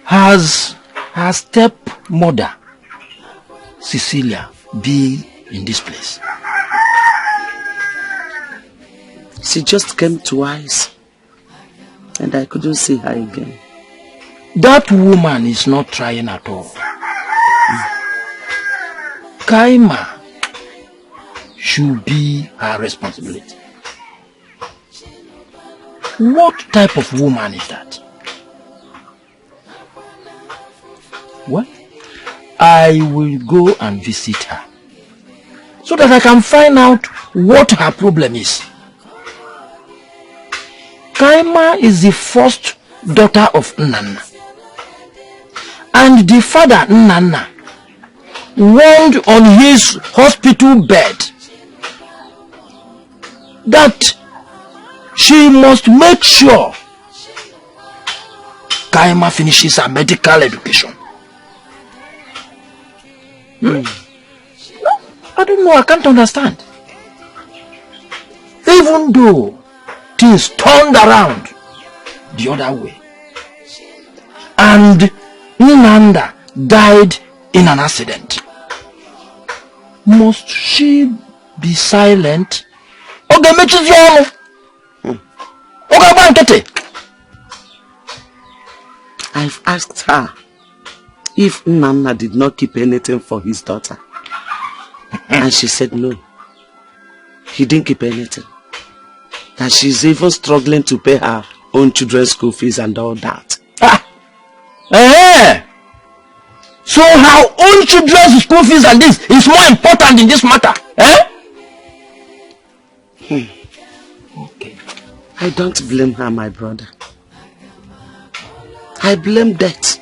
Has her stepmother, Cecilia, been in this place? She just came twice, and I couldn't see her again. That woman is not trying at all. Kaima should be her responsibility. What type of woman is that? Well, I will go and visit her so that I can find out what her problem is. Kaima is the first daughter of Nnanna, and the father Nnanna warned on his hospital bed that she must make sure Kaima finishes her medical education. No, I don't know, I can't understand. Even though things turned around the other way and Nnanna died in an accident, must she be silent? Okay, Mrs. Yolo. Okay, Bankete. I've asked her if Nnanna did not keep anything for his daughter. And she said no. he didn't keep anything. That she's even struggling to pay her own children's school fees and all that. So her own children's school fees and this is more important in this matter? Okay. I don't blame her, my brother. I blame death.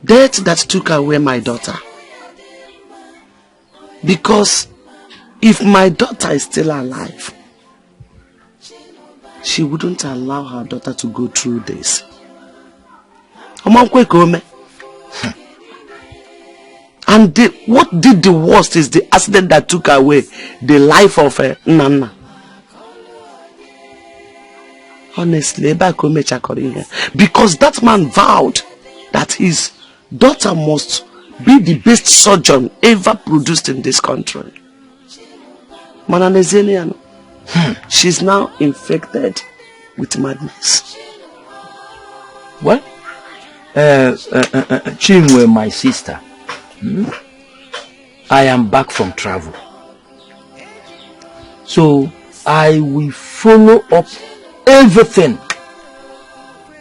Death that took away my daughter. Because if my daughter is still alive, she wouldn't allow her daughter to go through this. And what did the worst is the accident that took away the life of Nana. Honestly, because that man vowed that his daughter must be the best surgeon ever produced in this country. She's now infected with madness. What? Chinwe, my sister. I am back from travel. So I will follow up everything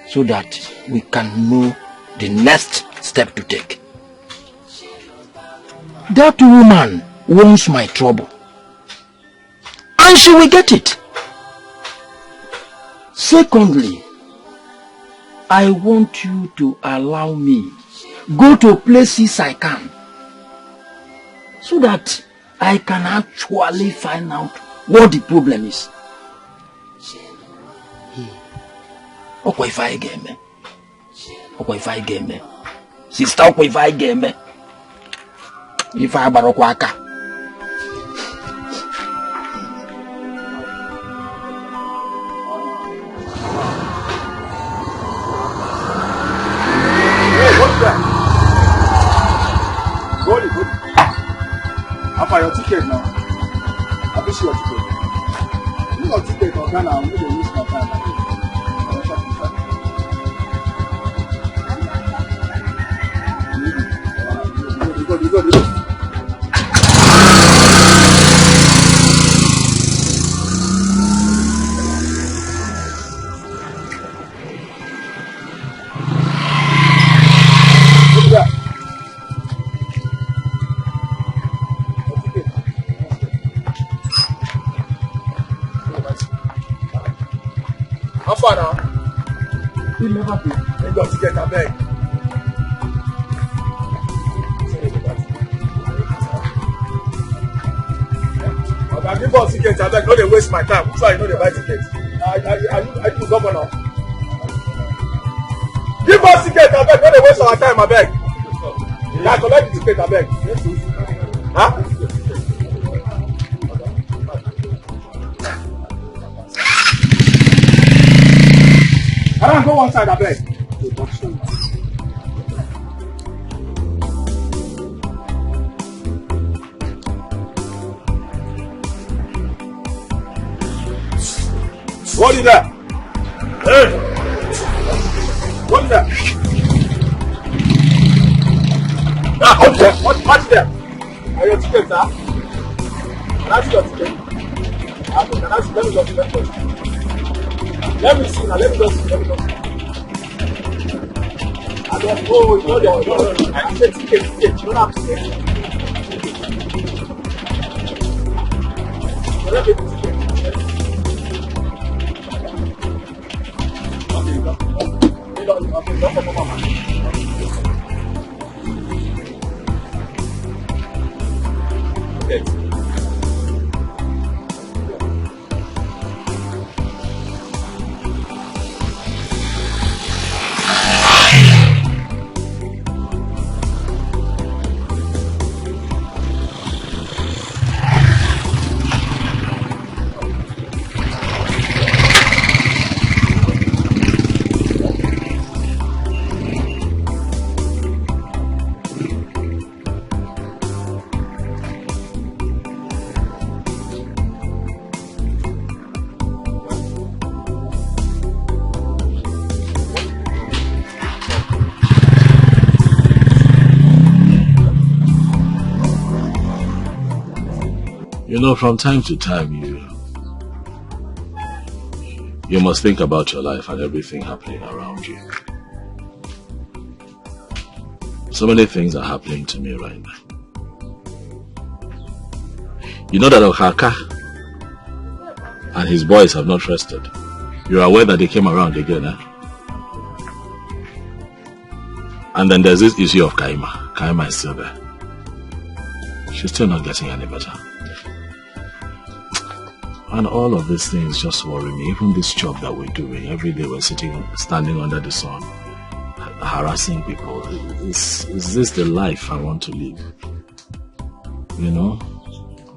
so that we can know the next step to take. That woman wants my trouble. And she will get it. Secondly, I want you to allow me go to places I can so that I can actually find out what the problem is. Okay, if I get me. Sister, if I get me. If I barokwaka. How far your ticket now? I wish your ticket. You got ticket on Ghana, I'm going to use my time. You go. How far now? You never pay. You got to get a bag. I give us tickets, I beg, no they waste my time. So I know they buy tickets. I do governor. Give us tickets, I beg, no they waste our time, I beg. I collect the ticket, I beg. Huh? I don't go one side, I beg. What is that? Hey! What is that? What's there? What's there? Are your tickets, sir? Can I see your ticket? Can I see? Let me just see. Let me see now. Let me just see. I don't know. No. I said ticket. You don't have ticket. Let me see. You know, from time to time, you must think about your life and everything happening around you. So many things are happening to me right now. You know that Okaka and his boys have not rested. You're aware that they came around again, eh? And then there's this issue of Kaima. Kaima is still there. She's still not getting any better. And all of these things just worry me. Even this job that we're doing, every day we're standing under the sun, harassing people. Is this the life I want to live? You know?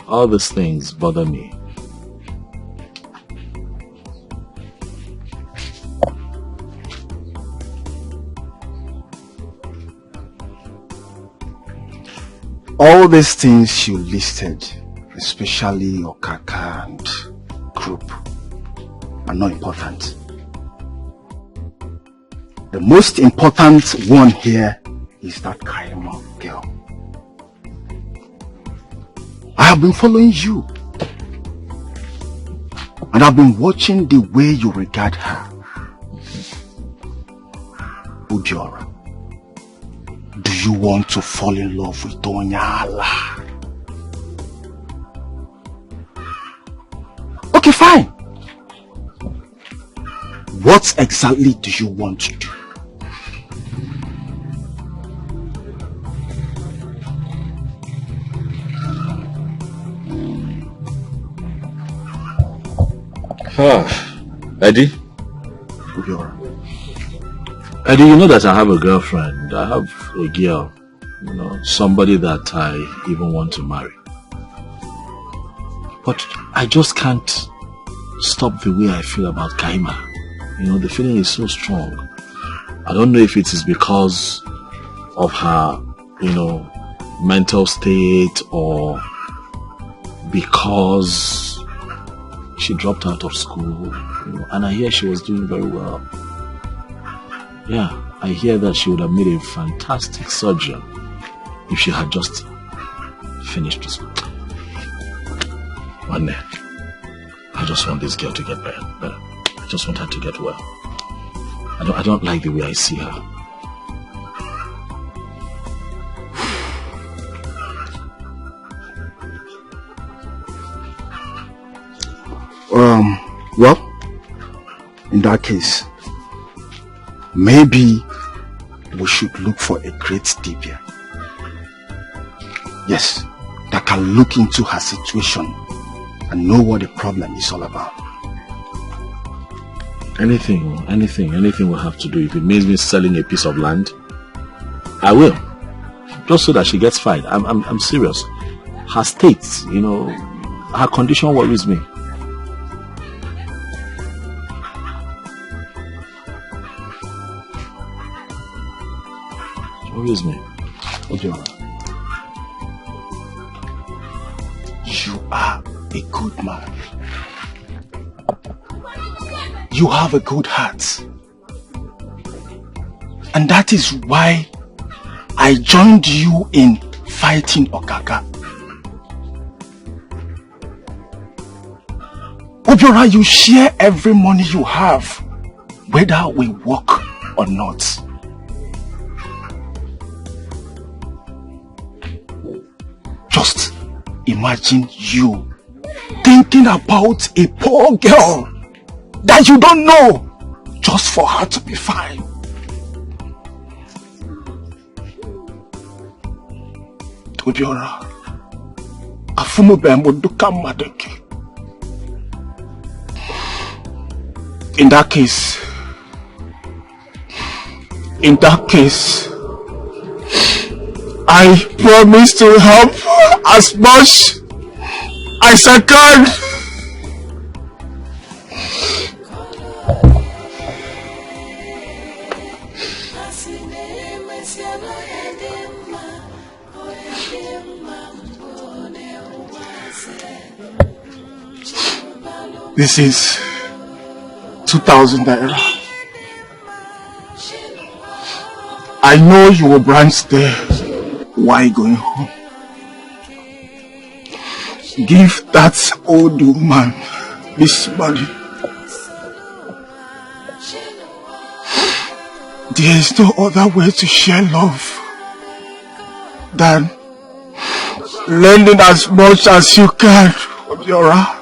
All these things bother me. All these things you listed, especially Okaka and group, are not important. The most important one here is that Kaima girl. I have been following you, and I've been watching the way you regard her. Udiora, do you want to fall in love with Onyala? Okay, fine. What exactly do you want to do? Eddie? Eddie, you know that I have a girlfriend. I have a girl. You know, somebody that I even want to marry. But I just can't stop the way I feel about Kaima. You know, the feeling is so strong. I don't know if it is because of her, you know, mental state or because she dropped out of school. You know, and I hear she was doing very well. Yeah, I hear that she would have made a fantastic surgeon if she had just finished school. One day, I just want this girl to get better. I just want her to get well. I don't like the way I see her. Well, in that case, maybe we should look for a great Dibia. Yes, that can look into her situation and know what the problem is all about. Anything we'll have to do. If it means me selling a piece of land, I will. Just so that she gets fine. I'm serious. Her state, you know, her condition worries me. Worries me. Ojora, you are a good man. You have a good heart. And that is why I joined you in fighting Okaka. Ojora, you share every money you have, whether we work or not. Just imagine you thinking about a poor girl that you don't know just for her to be fine. Obiora, afumu bembo duka madeke. In that case, I promise to help as much as I can. This is 2,000 naira. I know you will branch there. Why going home? give that old woman this money. There is no other way to share love than lending as much as you can from your heart.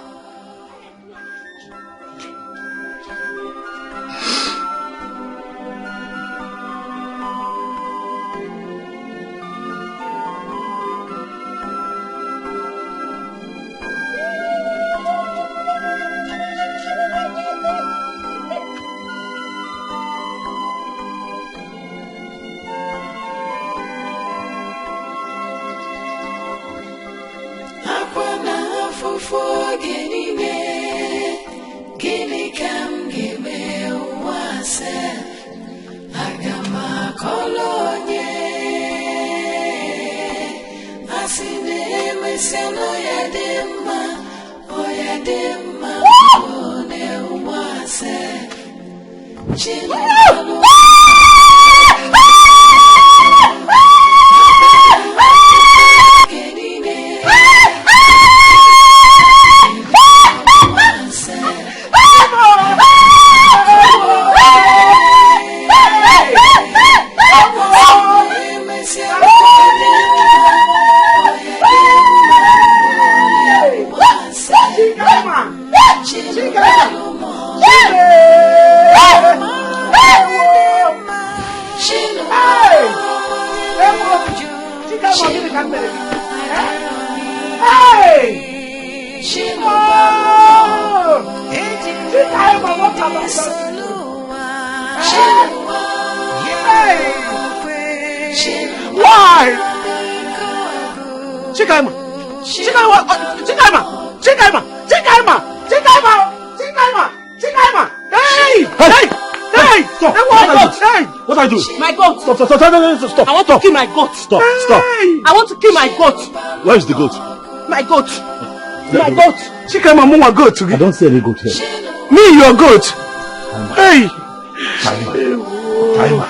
Stop. I want to kill my goat. Stop. I want to kill my goat. Where is the goat? My goat. My goat. Chikama Muma goat. I don't see any goat here. Me, your goat. Hey. Kaima.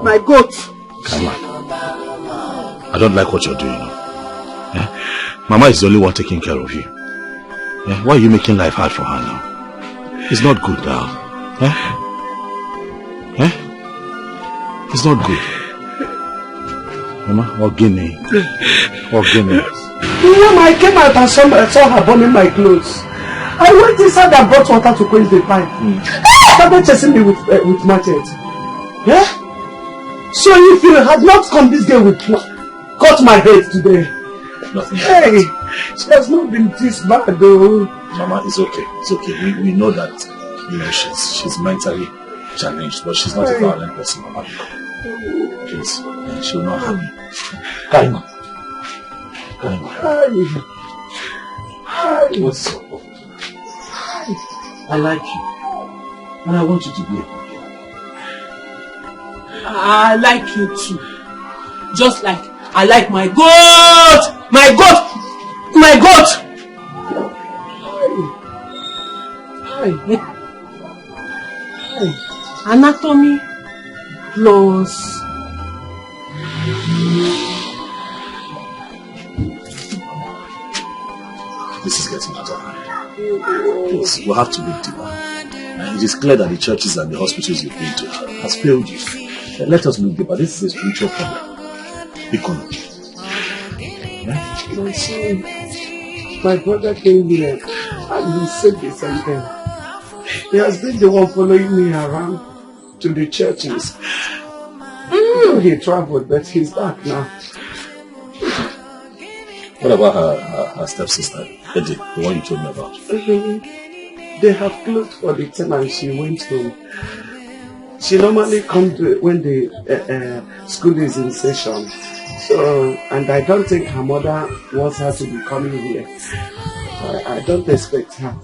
My goat. Kaima. I don't like what you're doing. Mama is the only one taking care of you. Why are you making life hard for her now? It's not good now. It's not good. Mama, what guinea? When I came out and saw her burning my clothes, I went inside and brought water to quench the fire. She started chasing me with machete. Yeah? So if you had not come this day with cut my head today. Nothing. Hey, she has not been this bad though. Mama, it's okay. It's okay. We know that she's mentally challenged, but she's not a violent person, Mama. Please, she will not harm you. Kaima. What's up? I like you. And I want you to be a good girl. I like you too. Just like I like my goat! My goat! My goat! Anatomy plus this is getting out of hand. Please, we'll have to look deeper. It is clear that the churches and the hospitals you've been to has failed you. Let us look deeper. This is a spiritual problem. Economy. My son, my brother came here and he said the same thing. He has been the one following me around to the churches. He traveled, but he's back now. What about her stepsister, Eddie, the one you told me about? They have closed for the time and she went home. She normally comes when the school is in session. So, and I don't think her mother wants her to be coming here. I don't expect her.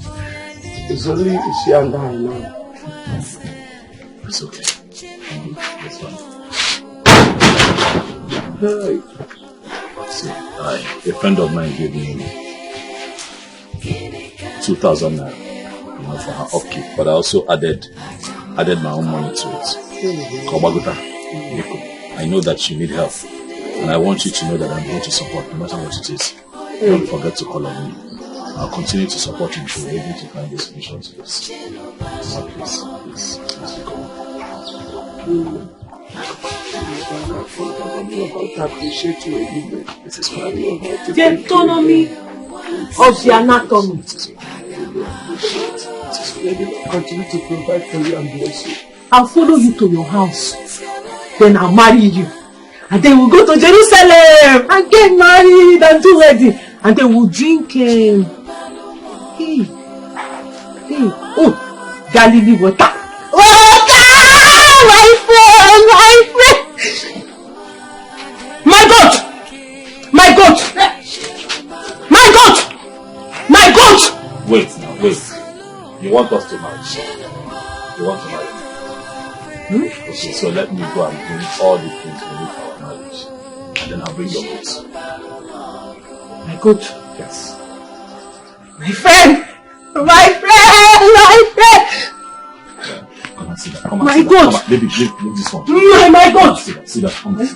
It's only she and I now. It's okay. It's fine. See, a friend of mine gave me 2,000 naira, for her upkeep, but I also added my own money to it. Kobaguta, I know that you need help, and I want you to know that I'm going to support no matter what it is. Don't forget to call on me. I'll continue to support you to be able to find the solution to this. So please go. I appreciate you. This is what I mean. The autonomy of the anatomy. Continue to provide for you and bless you. I'll follow you to your house. Then I'll marry you. And then we'll go to Jerusalem and get married and do wedding. And then we'll drink Galilee water. Water! My friend! My goat! My goat! My goat! My goat! Wait now, wait. You want us to marry? You want to marry? Okay, so let me go and bring all the things we need for our marriage. And then I'll bring your goats. My goat? Yes. My friend! My friend! My friend! Come and sit down. Come My and sit goat! down. Come on, baby, leave this one. My goat! Sit down. Come on.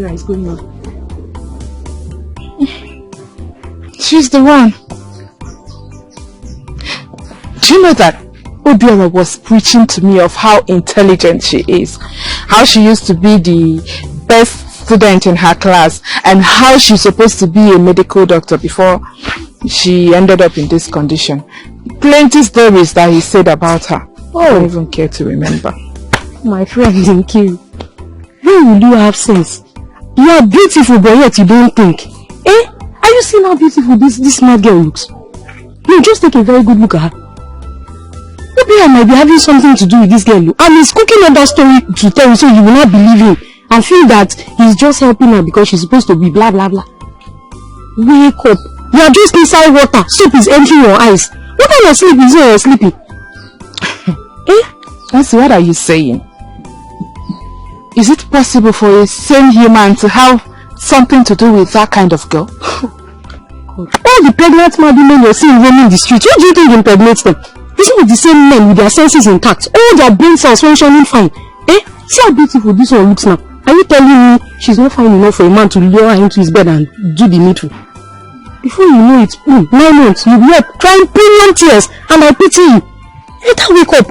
Is going on? She's the one. Do you know that Obiora was preaching to me of how intelligent she is, how she used to be the best student in her class, and how she's supposed to be a medical doctor before she ended up in this condition. Plenty stories that he said about her. I don't even care to remember. My friend Dinky, when will you have sense? You are beautiful, but yet you don't think. Eh? Are you seeing how beautiful this smart girl looks? No, just take a very good look at her. Maybe I might be having something to do with this girl. And he's cooking another story to tell you so you will not believe him and feel that he's just helping her because she's supposed to be blah blah blah. Wake up. You are just inside water. Soap is entering your eyes. What kind of sleep is it you're sleeping? Nancy, what are you saying? Is it possible for a sane human to have something to do with that kind of girl? All the pregnant women you're seeing roaming the streets, what do you think impregnates them? These are the same men with their senses intact, all their brain cells functioning fine. See how beautiful this one looks now. Are you telling me she's not fine enough for a man to lure her into his bed and do the needful? Before you know it, 9 months, you'll be up crying premium tears, and I pity you. Better wake up,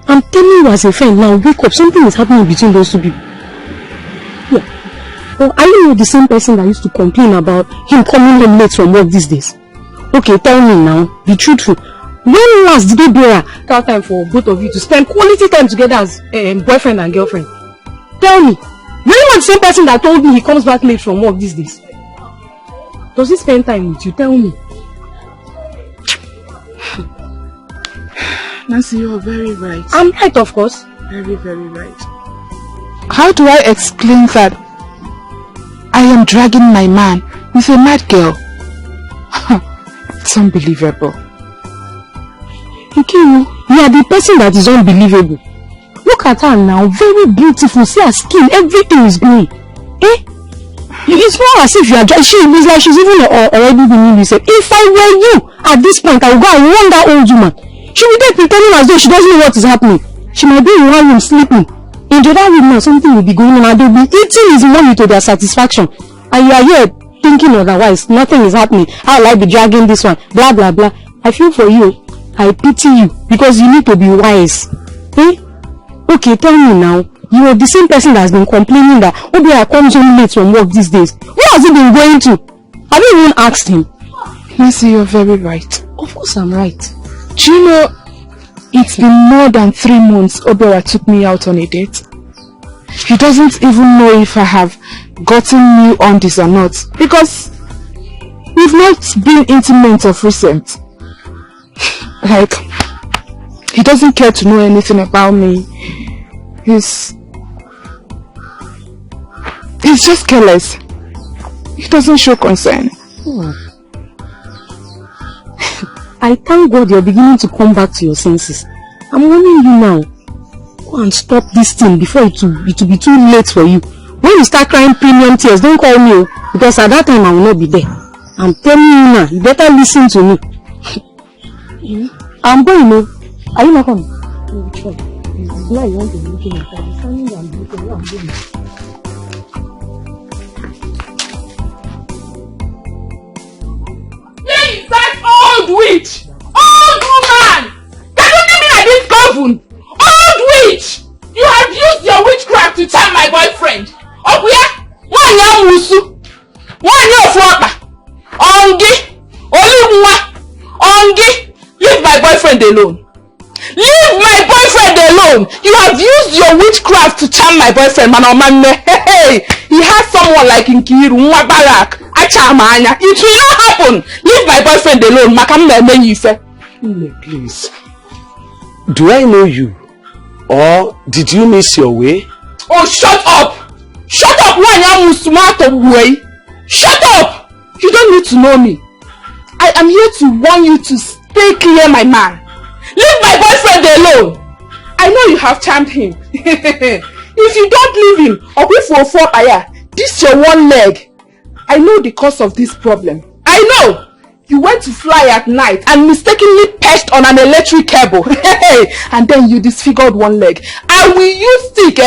I'm telling you as a friend now, wake up. Something is happening between those two people. Yeah. Well, are you not the same person that used to complain about him coming home late from work these days? Okay, tell me now. Be truthful. When last did it be that time for both of you to spend quality time together as boyfriend and girlfriend? Tell me. Were you not the same person that told me he comes back late from work these days? Does he spend time with you? Tell me. Nancy, you are very right. I'm right, of course. Very, very right. How do I explain that I am dragging my man with a mad girl? It's unbelievable. You are the person that is unbelievable. Look at her now, very beautiful. See her skin, everything is glowing. It's not as if you are just, it's like she's even already been you said. If I were you at this point, I would go and warn that old woman. She will be pretending as though she doesn't know what is happening. She might be in one room sleeping. In the other room now, something will be going on and they'll be eating his money to their satisfaction. And you are here thinking otherwise. Nothing is happening. How will I be dragging this one? Blah, blah, blah. I feel for you. I pity you because you need to be wise. Okay, tell me now. You are the same person that has been complaining that Obia comes home late from work these days. Where has he been going to? Have you even asked him? Mercy, you're very right. Of course I'm right. Do you know, it's been more than 3 months Obia took me out on a date. He doesn't even know if I have gotten new undies or not, because we've not been intimate of recent. Like, he doesn't care to know anything about me. He's just careless. He doesn't show concern. I thank God you're beginning to come back to your senses. I'm warning you now. Go and stop this thing before it will be too late for you. When you start crying premium tears, don't call me, because at that time I will not be there. I'm telling you now, you better listen to me. I'm going now. Are you not coming? It's not you want to be looking at that. I'm standing and looking. I'm going. Where is that old witch? Old woman! Can you give me like this coven? Old witch! You have used your witchcraft to charm my boyfriend. Okuya, why are you musu? Why are you flocker? Ongi, Olumwa, Ongi, leave my boyfriend alone. Leave my boyfriend alone. You have used your witchcraft to charm my boyfriend, Manomane. Hey, he has someone like Nkiru, Mwabarak, Achamanya. It will not happen. Leave my boyfriend alone. Makamne Yife. Please. Do I know you? Or did you miss your way? Oh, shut up! Shut up, shut up! You don't need to know me. I am here to warn you to stay clear, my man. Leave my boyfriend alone. I know you have charmed him. If you don't leave him, or if you fall aya, this your one leg. I know the cause of this problem. I know. You went to fly at night and mistakenly perched on an electric cable. And then you disfigured one leg. I will use stick,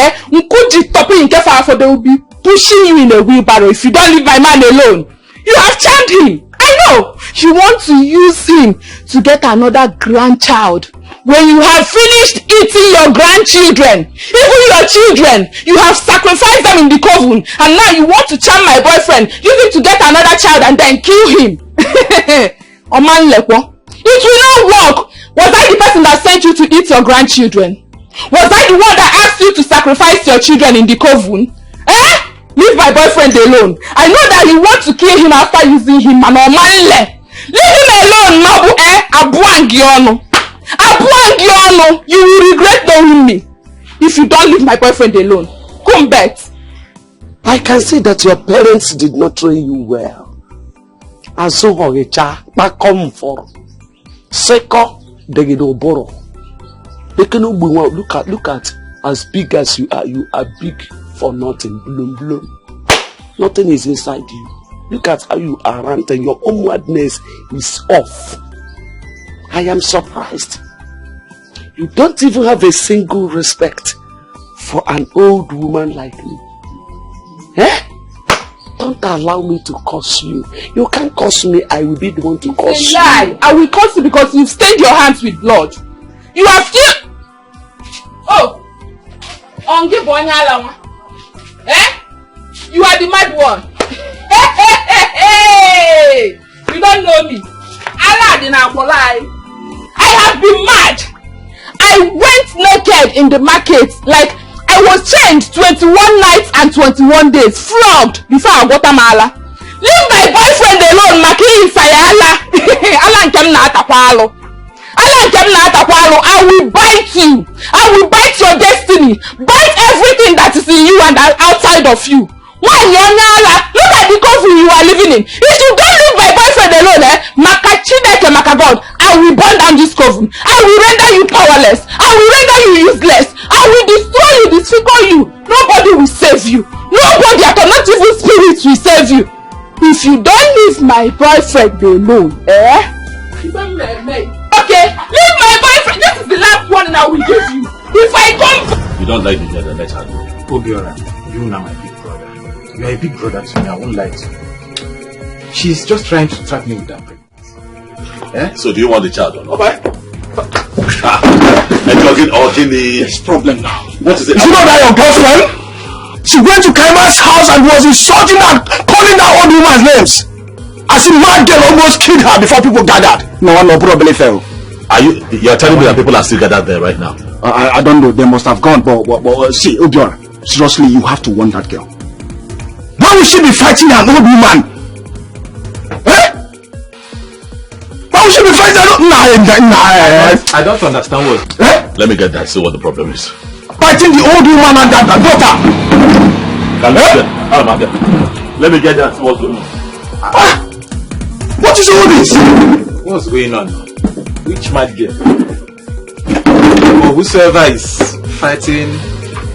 for they will be pushing you in a wheelbarrow if you don't leave my man alone. You have charmed him. I know. You want to use him to get another grandchild. When you have finished eating your grandchildren, even your children, you have sacrificed them in the coven, and now you want to charm my boyfriend, use him to get another child and then kill him. Oman Lekwo, it will not work. Was I the person that sent you to eat your grandchildren? Was I the one that asked you to sacrifice your children in the coven? Leave my boyfriend alone. I know that you want to kill him after using him, and Omanle. Leave him alone, Mabu Abuangiono. Abuangiono, you will regret knowing me if you don't leave my boyfriend alone. Come back. I can see that your parents did not train you well. Azuhogecha bakom for Seko Degidoboro. They can look at as big as you are big for nothing. Bloom bloom. Nothing is inside you. Look at how you are ranting. Your homewardness is off. I am surprised. You don't even have a single respect for an old woman like me. Don't allow me to curse you. You can't curse me. I will be the one to curse you. Lie. I will curse you because you've stained your hands with blood. You have killed. Oh, Ongi Bonyalawa. You are the mad one. Hey! You don't know me. Allah did not lie. I have been mad. I went naked in the market like I was chained 21 nights and 21 days, flogged before I got a mala. Leave my boyfriend alone, Maki Isayala. Allah came na atapalo. Allah came na atapalo. I will bite you. I will bite your destiny. Bite everything that is in you and outside of you. Why Nyala? Look at the coffin you are living in. If you don't leave my boyfriend alone, Makachideke Makagod, I will burn down this coffin. I will render you powerless. I will render you useless. I will destroy you, disfigure you. Nobody will save you. Nobody, not even spirits will save you. If you don't leave my boyfriend alone, Okay, leave my boyfriend. This is the last one I will give you. If I come. You don't like the other, let her go. Obiora, you are my big brother. You are a big brother to me, I won't lie to you. She's just trying to trap me with that pregnancy. So do you want the child or not? Okay. And you're getting There's problem now. What is it? You know that your girlfriend? She went to Kaima's house and was insulting her, calling that old woman's names. As if mad girl almost killed her before people gathered. No, probably fell. You're telling me that people are still gathered there right now? I don't know. They must have gone. But see, Obiora, seriously, you have to warn that girl. Why would she be fighting an old woman? Eh? Why would she be fighting an old woman? I don't understand what. Let me get that. See what the problem is. Fighting the old woman and that daughter. Let me get that. See what's going on. What is all this? What's going on? Which mad girl? Or whosoever is fighting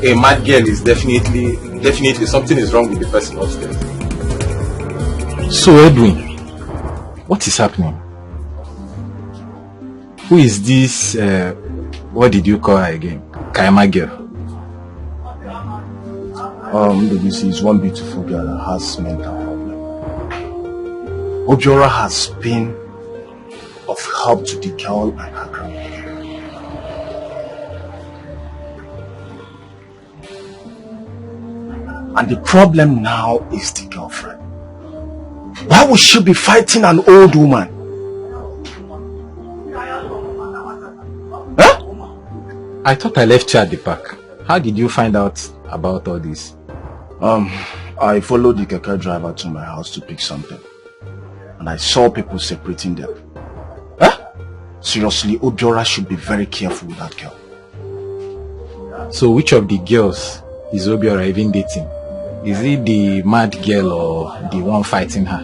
a mad girl is definitely something is wrong with the person upstairs. So Edwin, what is happening? Who is this? What did you call her again? Kaima girl. This is one beautiful girl that has mental problem. Obiora has been of help to the girl and her grandmother. And the problem now is the girlfriend. Why would she be fighting an old woman? Huh? I thought I left you at the park. How did you find out about all this? I followed the keke driver to my house to pick something. And I saw people separating them. Huh? Seriously, Obiora should be very careful with that girl. So which of the girls is Obiora even dating? Is it the mad girl or the one fighting her?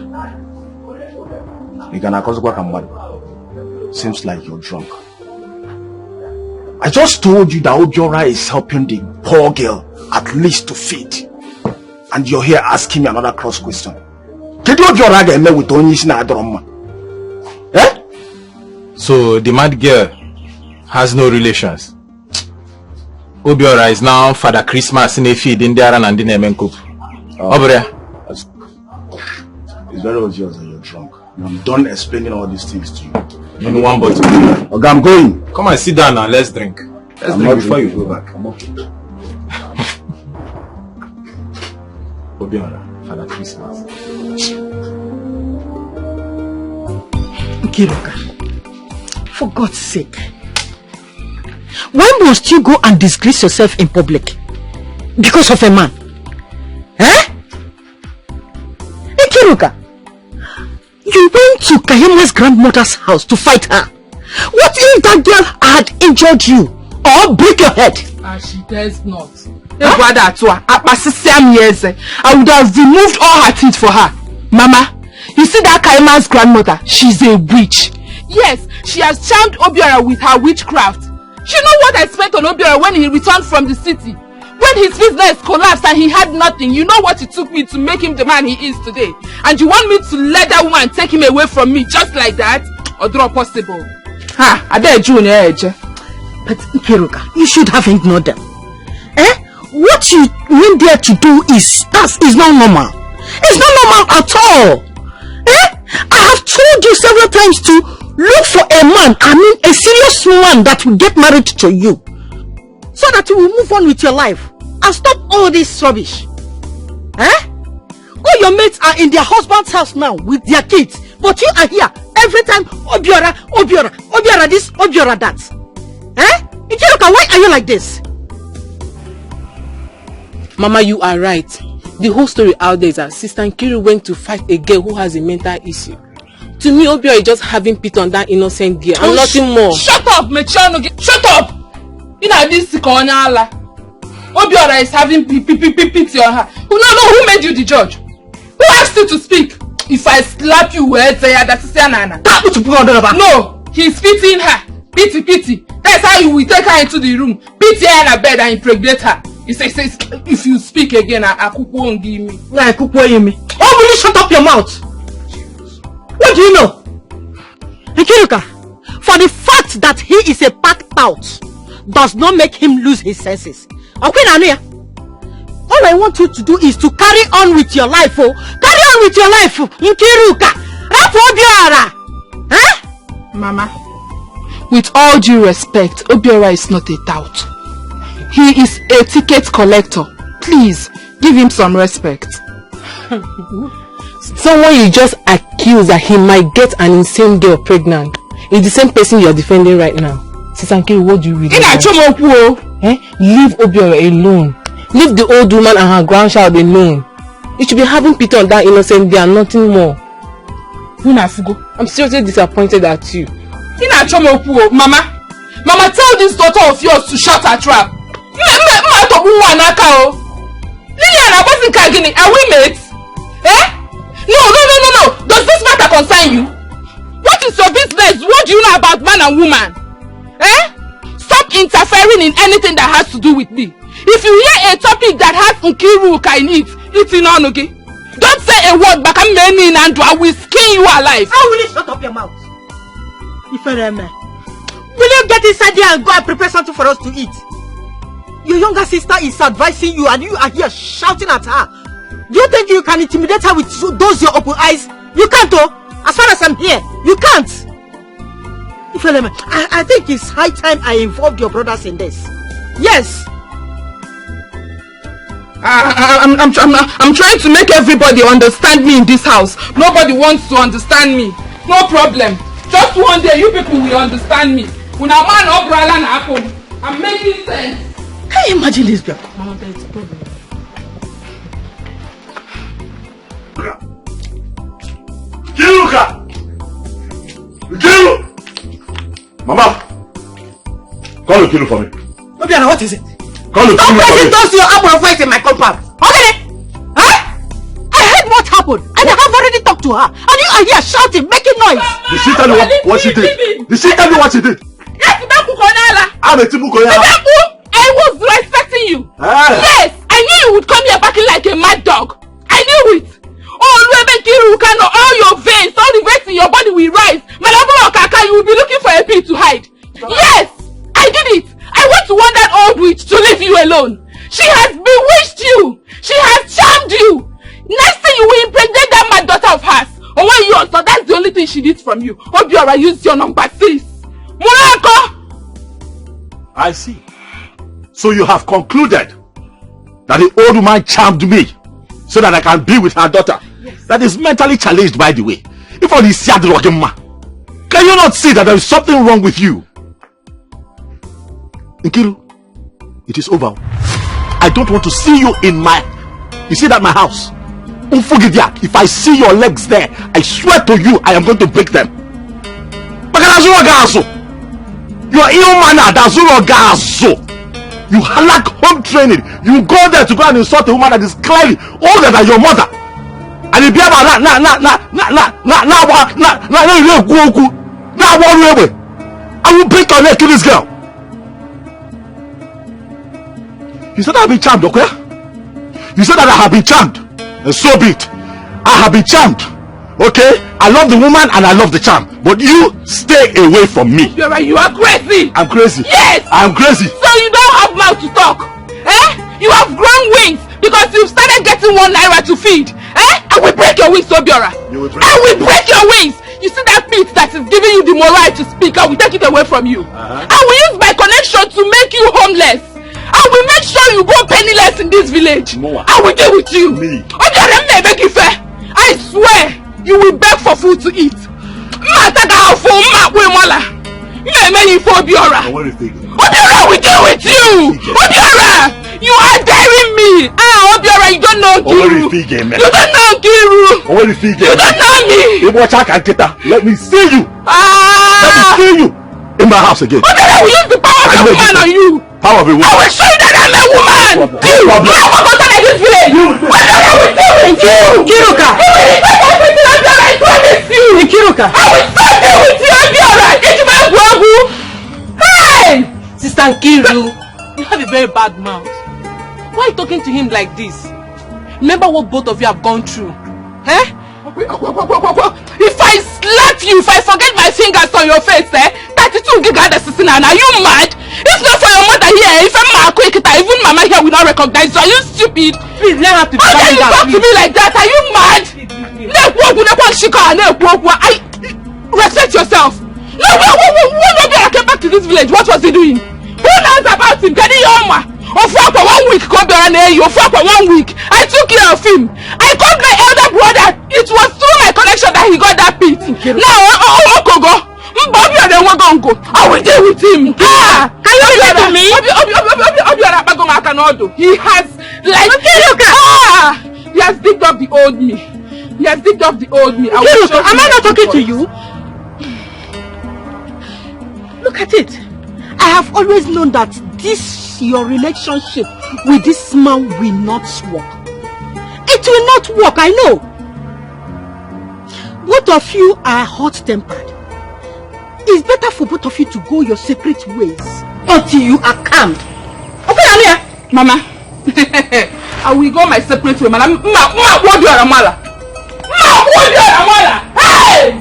Seems like you're drunk. I just told you that Obiora is helping the poor girl at least to feed. And you're here asking me another cross question. So the mad girl has no relations. Obiora is now Father Christmas in a feed in there and in a men coop. It's very obvious that you're drunk. I'm done explaining all these things to you. In one bottle. Okay, I'm going. Come and sit down and let's drink. Let's drink before you go back. I'm okay. Obiora, Father Christmas. Kiruka, for God's sake, why must you go and disgrace yourself in public? Because of a man? Eh? Kiruka, you went to Kahima's grandmother's house to fight her. What if that girl had injured you or break your head? She does not. I would have removed all her teeth for her. Mama, you see that Kaima's grandmother? She's a witch. Yes, she has charmed Obiora with her witchcraft. You know what I spent on Obiora when he returned from the city? When his business collapsed and he had nothing, you know what it took me to make him the man he is today. And you want me to let that woman take him away from me just like that? Or draw possible? Ha, I bet you age. But Kiruka, you should have ignored them. Eh? What you went there to do is not normal. It's not normal at all. Eh? I have told you several times to look for a man, a serious man that will get married to you. So that you will move on with your life and stop all this rubbish. Eh? All your mates are in their husband's house now with their kids. But you are here every time, Obiora this, Obiora that. Eh? Ichiruka, why are you like this? Mama, you are right. The whole story out there is that Sister Nkiru went to fight a girl who has a mental issue. To me, Obiora is just having pity on that innocent girl and nothing more. Shut up, Mechiano! Shut up! You know this Sikonyala. Obiora is having pity on her. No, who made you the judge? Who asked you to speak? If I slap you, where's Nana? No, he's pitying her. Pity. That's how you will take her into the room, pity her in her bed and impregnate her. He says, if you speak again, Akupo won't give me. Akupo me. Oh, will you shut up your mouth? What do you know? Nkiruka, for the fact that he is a packed out does not make him lose his senses. Okay, Nanuya? All I want you to do is to carry on with your life, oh. Carry on with your life, Nkiruka. Huh? Mama, with all due respect, Obiora is not a tout. He is a ticket collector. Please, give him some respect. Someone you just accused that he might get an insane girl pregnant is the same person you are defending right now. Sister Nkiru, what do you really want? Leave Obiora alone. Leave the old woman and her grandchild alone. You should be having pity on that innocent girl and nothing more. I'm seriously disappointed at you. Mama, tell this daughter of yours to shut her trap. Lilian, are we mates? No. Does this matter concern you? What is your business? What do you know about man and woman? Stop interfering in anything that has to do with me. If you hear a topic that has Nkiru in it's in on, okay? Don't say a word, but I'm meaning and I will skin you alive. How will you shut up your mouth? Will you get inside there and go and prepare something for us to eat? Your younger sister is advising you and you are here shouting at her. Do you think you can intimidate her with those your open eyes? You can't, oh. As far as I'm here, you can't. I think it's high time I involved your brothers in this. Yes. I'm trying to make everybody understand me in this house. Nobody wants to understand me. No problem. Just one day you people will understand me. When a man umbrella na happen, I'm making sense. Can you imagine this girl? Mama, there is a problem. Kiru! Mama! Call Kiru for me. Obiana, what is it? Call Kiru for me. Stop pressing those your apple fight in my compound. Okay? Huh? I heard what happened and I have already talked to her. And you are here shouting, making noise. Did she tell you what she did? Did she tell you what she did? Yes, I'm a Tibukoyala. I was respecting you. Yes, I knew you would come here barking like a mad dog. I knew it. All your veins, all the veins in your body will rise. You will be looking for a pit to hide. Yes, I did it. I want to want that old witch to leave you alone. She has bewitched you. She has charmed you. Next thing you will impregnate that mad daughter of hers. Or when you answer, that's the only thing she needs from you. Obiora used your number 6. Murako! I see. So you have concluded that the old woman charmed me so that I can be with her daughter. Yes. That is mentally challenged, by the way. If only can you not see that there is something wrong with you? Nkiru, it is over. I don't want to see you in my... You see that my house? If I see your legs there, I swear to you, I am going to break them. You are ill-mannered. You lack home training. You go there to go and insult a woman that is clearly older than your mother. And if you have I will break your neck to this girl. You said I have been charmed, okay? You said that I have been charmed. And so be it. I have been charmed. Okay? I love the woman and I love the charm. But you stay away from me. You're right, you are crazy. I'm crazy. Yes. I'm crazy. So you don't have mouth to talk. You have grown wings because you've started getting 1 naira to feed. I will break your wings, Obiora. I will break your wings. You see that pit that is giving you the moral to speak, I will take it away from you. I will use my connection to make you homeless. I will make sure you go penniless in this village. I will deal with you. I swear you will beg for food to eat. Obiora will deal with you. Obiora, you are daring me. Obiora, you don't know Kiru. You don't know Kiru. You don't know me. Let me see you. Let me see you in my house again. Obiora will use the power of a woman on you. Power of a woman. I will show you that I'm a woman. You will not go to this village. Obiora will deal with you. Kiruka. I promise you. Kiruka. I will start there with you, Obiora. Hey! Sister Nkiru, you have a very bad mouth. Why are you talking to him like this? Remember what both of you have gone through. If I slap you, if I forget my fingers on your face, 32 gigahertz assassin, are you mad? If not for your mother here, if I'm quick, even mama here will not recognize you. Are you stupid? Please, let her to how can you talk to me like that? Are you mad? Respect yourself. No, when Obiora came back to this village, what was he doing? Who knows about him? Can he for 1 week, come for 1 week. I took care of him. I called my elder brother. It was through my connection that he got that pit. Now, I will deal with him. Can you listen to me? He has he has digged up the old me. He has digged up the old me. Am I not talking to you? Look at it. I have always known that this your relationship with this man will not work. It will not work, I know. Both of you are hot-tempered. It's better for both of you to go your separate ways until you are calmed. Okay, Alia. Mama. I will go my separate way. Mama, what do you Amala? What do you Amala? Hey!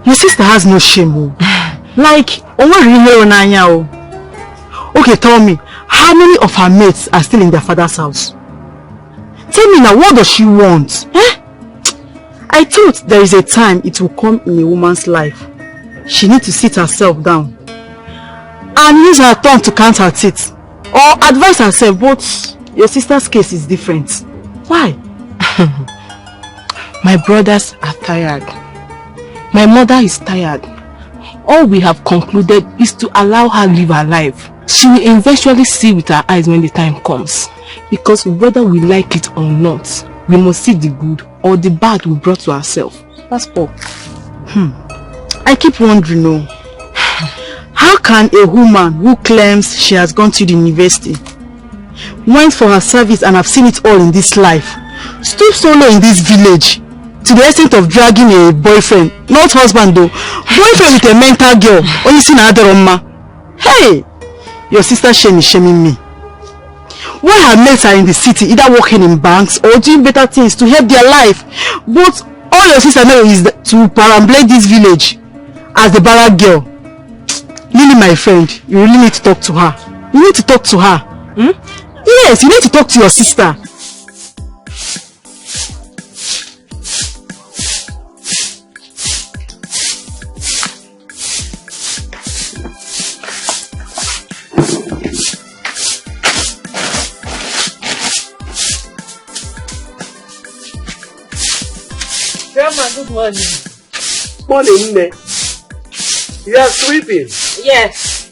Your sister has no shame. Like, okay, tell me, how many of her mates are still in their father's house? Tell me now, what does she want? I thought there is a time it will come in a woman's life. She needs to sit herself down and use her tongue to count her teeth or advise herself, but your sister's case is different. Why? My brothers are tired. My mother is tired. All we have concluded is to allow her live her life. She will eventually see with her eyes when the time comes. Because whether we like it or not, we must see the good or the bad we brought to ourselves. That's all. I keep wondering, how can a woman who claims she has gone to the university, went for her service and have seen it all in this life, stoop solo in this village, to the extent of dragging a boyfriend, not husband though, boyfriend with a mental girl, only seen another Oma. Hey, your sister Shane is shaming me. When her mates are in the city, either working in banks or doing better things to help their life, but all your sister knows is to perambulate this village as the barrack girl. Lily, my friend, you really need to talk to her. You need to talk to her. Yes, you need to talk to your sister. Grandma, good morning. Morning, Ne. You are sleeping? Yes.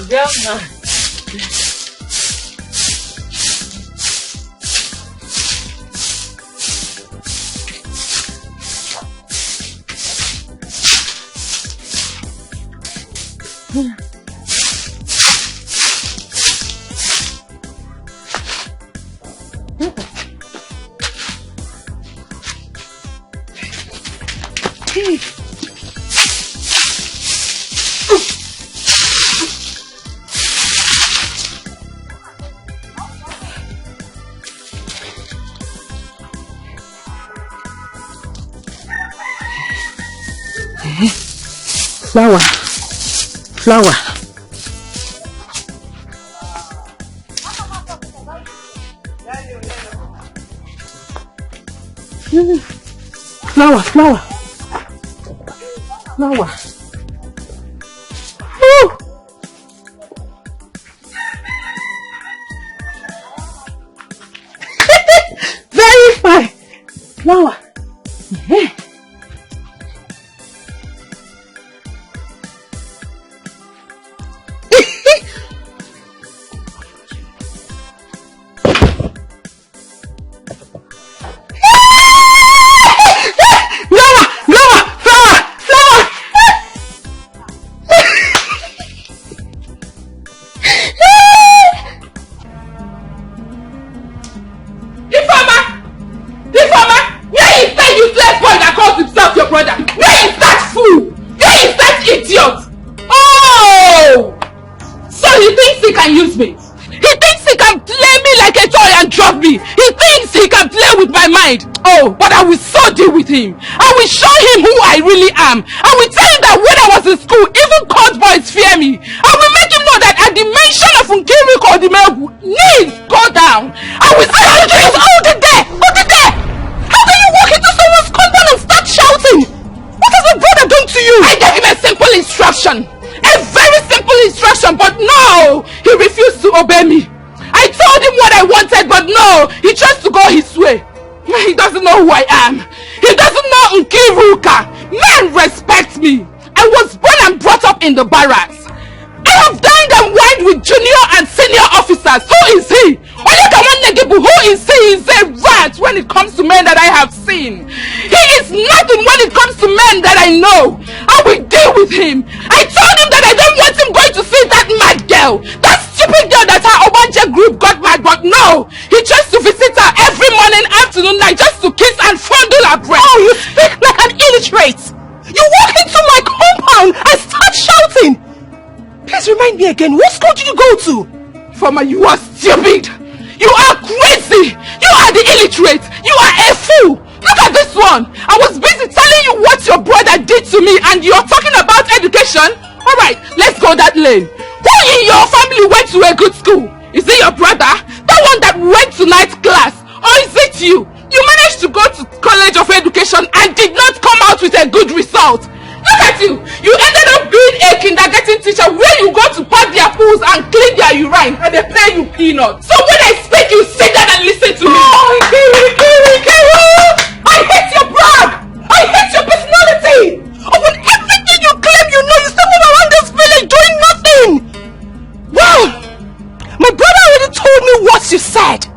Grandma. Flower. Flower. Flower, flower. Flower. Woo! Very fine. Flower. Ifeoma, where you can play me like a toy and drop me. He thinks he can play with my mind. Oh, but I will so deal with him. I will show him who I really am. I will tell him that when I was in school, even court boys fear me. I will make him know that at the mention of Nkiriku or the Melbu, knees go down. I will say, hold it there! Hold it there! How can you walk into someone's compound and start shouting? What has my brother done to you? I gave him a simple instruction. A very simple instruction, but no! He refused to obey me. I told him what I wanted, but no! He chose to go his way. He doesn't know who I am. He doesn't know Nkiruka. Men respect me. I was born and brought up in the barracks. I have dined and wined with junior and senior officers. Who is he? Who is he? He's a rat when it comes to men that I have seen. He is nothing when it comes to men that I know. I will deal with him. I told him that I don't want him going to see that mad girl. That stupid girl that her Obanje group got mad, but no. He chose to visit her every morning, afternoon, night, just to kiss and fondle her breast. Oh, you speak like an illiterate. You walk into my compound and start shouting. Please remind me again, what school did you go to? Farmer, you are stupid. You are crazy. You are the illiterate. You are a fool. Look at this one. I was busy telling you what your brother did to me and you're talking about education? Alright, let's go that lane. Who in your family went to a good school? Is it your brother? That one that went to night class? Or is it you? You managed to go to College of Education and did not come out with a good result. Look at you! You ended up being a kindergarten teacher where you go to pack their pools and clean their urine and they pay you peanuts. So when I speak, you sit down and listen to me. Oh, Nkiru! I hate your brag! I hate your personality! Upon everything you claim you know, you still move around this village doing nothing! Wow! My brother already told me what you said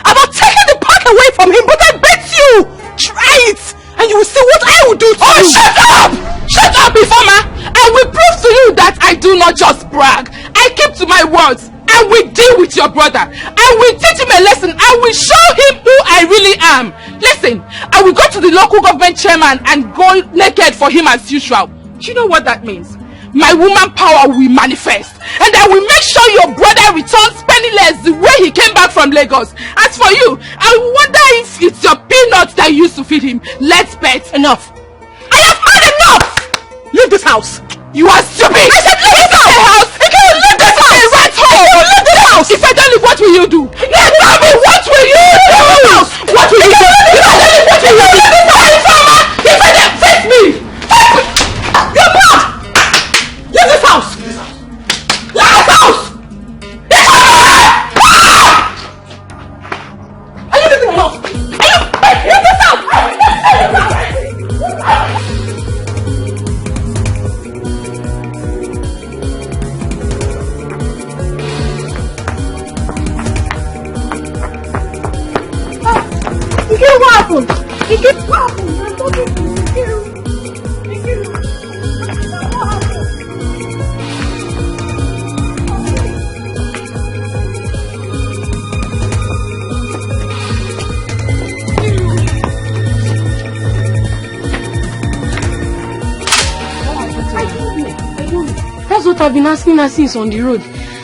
about taking the pack away from him, but I bet you! Try it! And you will see what I will do to you! Oh, shut up! Shut up, Ifeoma! I will prove to you that I do not just brag. I keep to my words. I will deal with your brother. I will teach him a lesson. I will show him who I really am. Listen, I will go to the local government chairman and go naked for him as usual. Do you know what that means? My woman power will manifest. And I will make sure your brother returns penniless the way he came back from Lagos. As for you, I wonder if it's your peanuts that you used to feed him. Let's bet. Enough. I have had enough! Leave this house. You are stupid! I said leave this house! You can't leave this house! A rat hole! You leave this house! If I don't leave, what will you do? Now tell me, what will you do? What will you do? If I don't leave, what will you do? If I don't face me! You're mad! Leave this house! Leave this house! Are you leaving the house? Leave this house! What happened? What happened? I'm talking to you. That's what I've been asking her since on the road.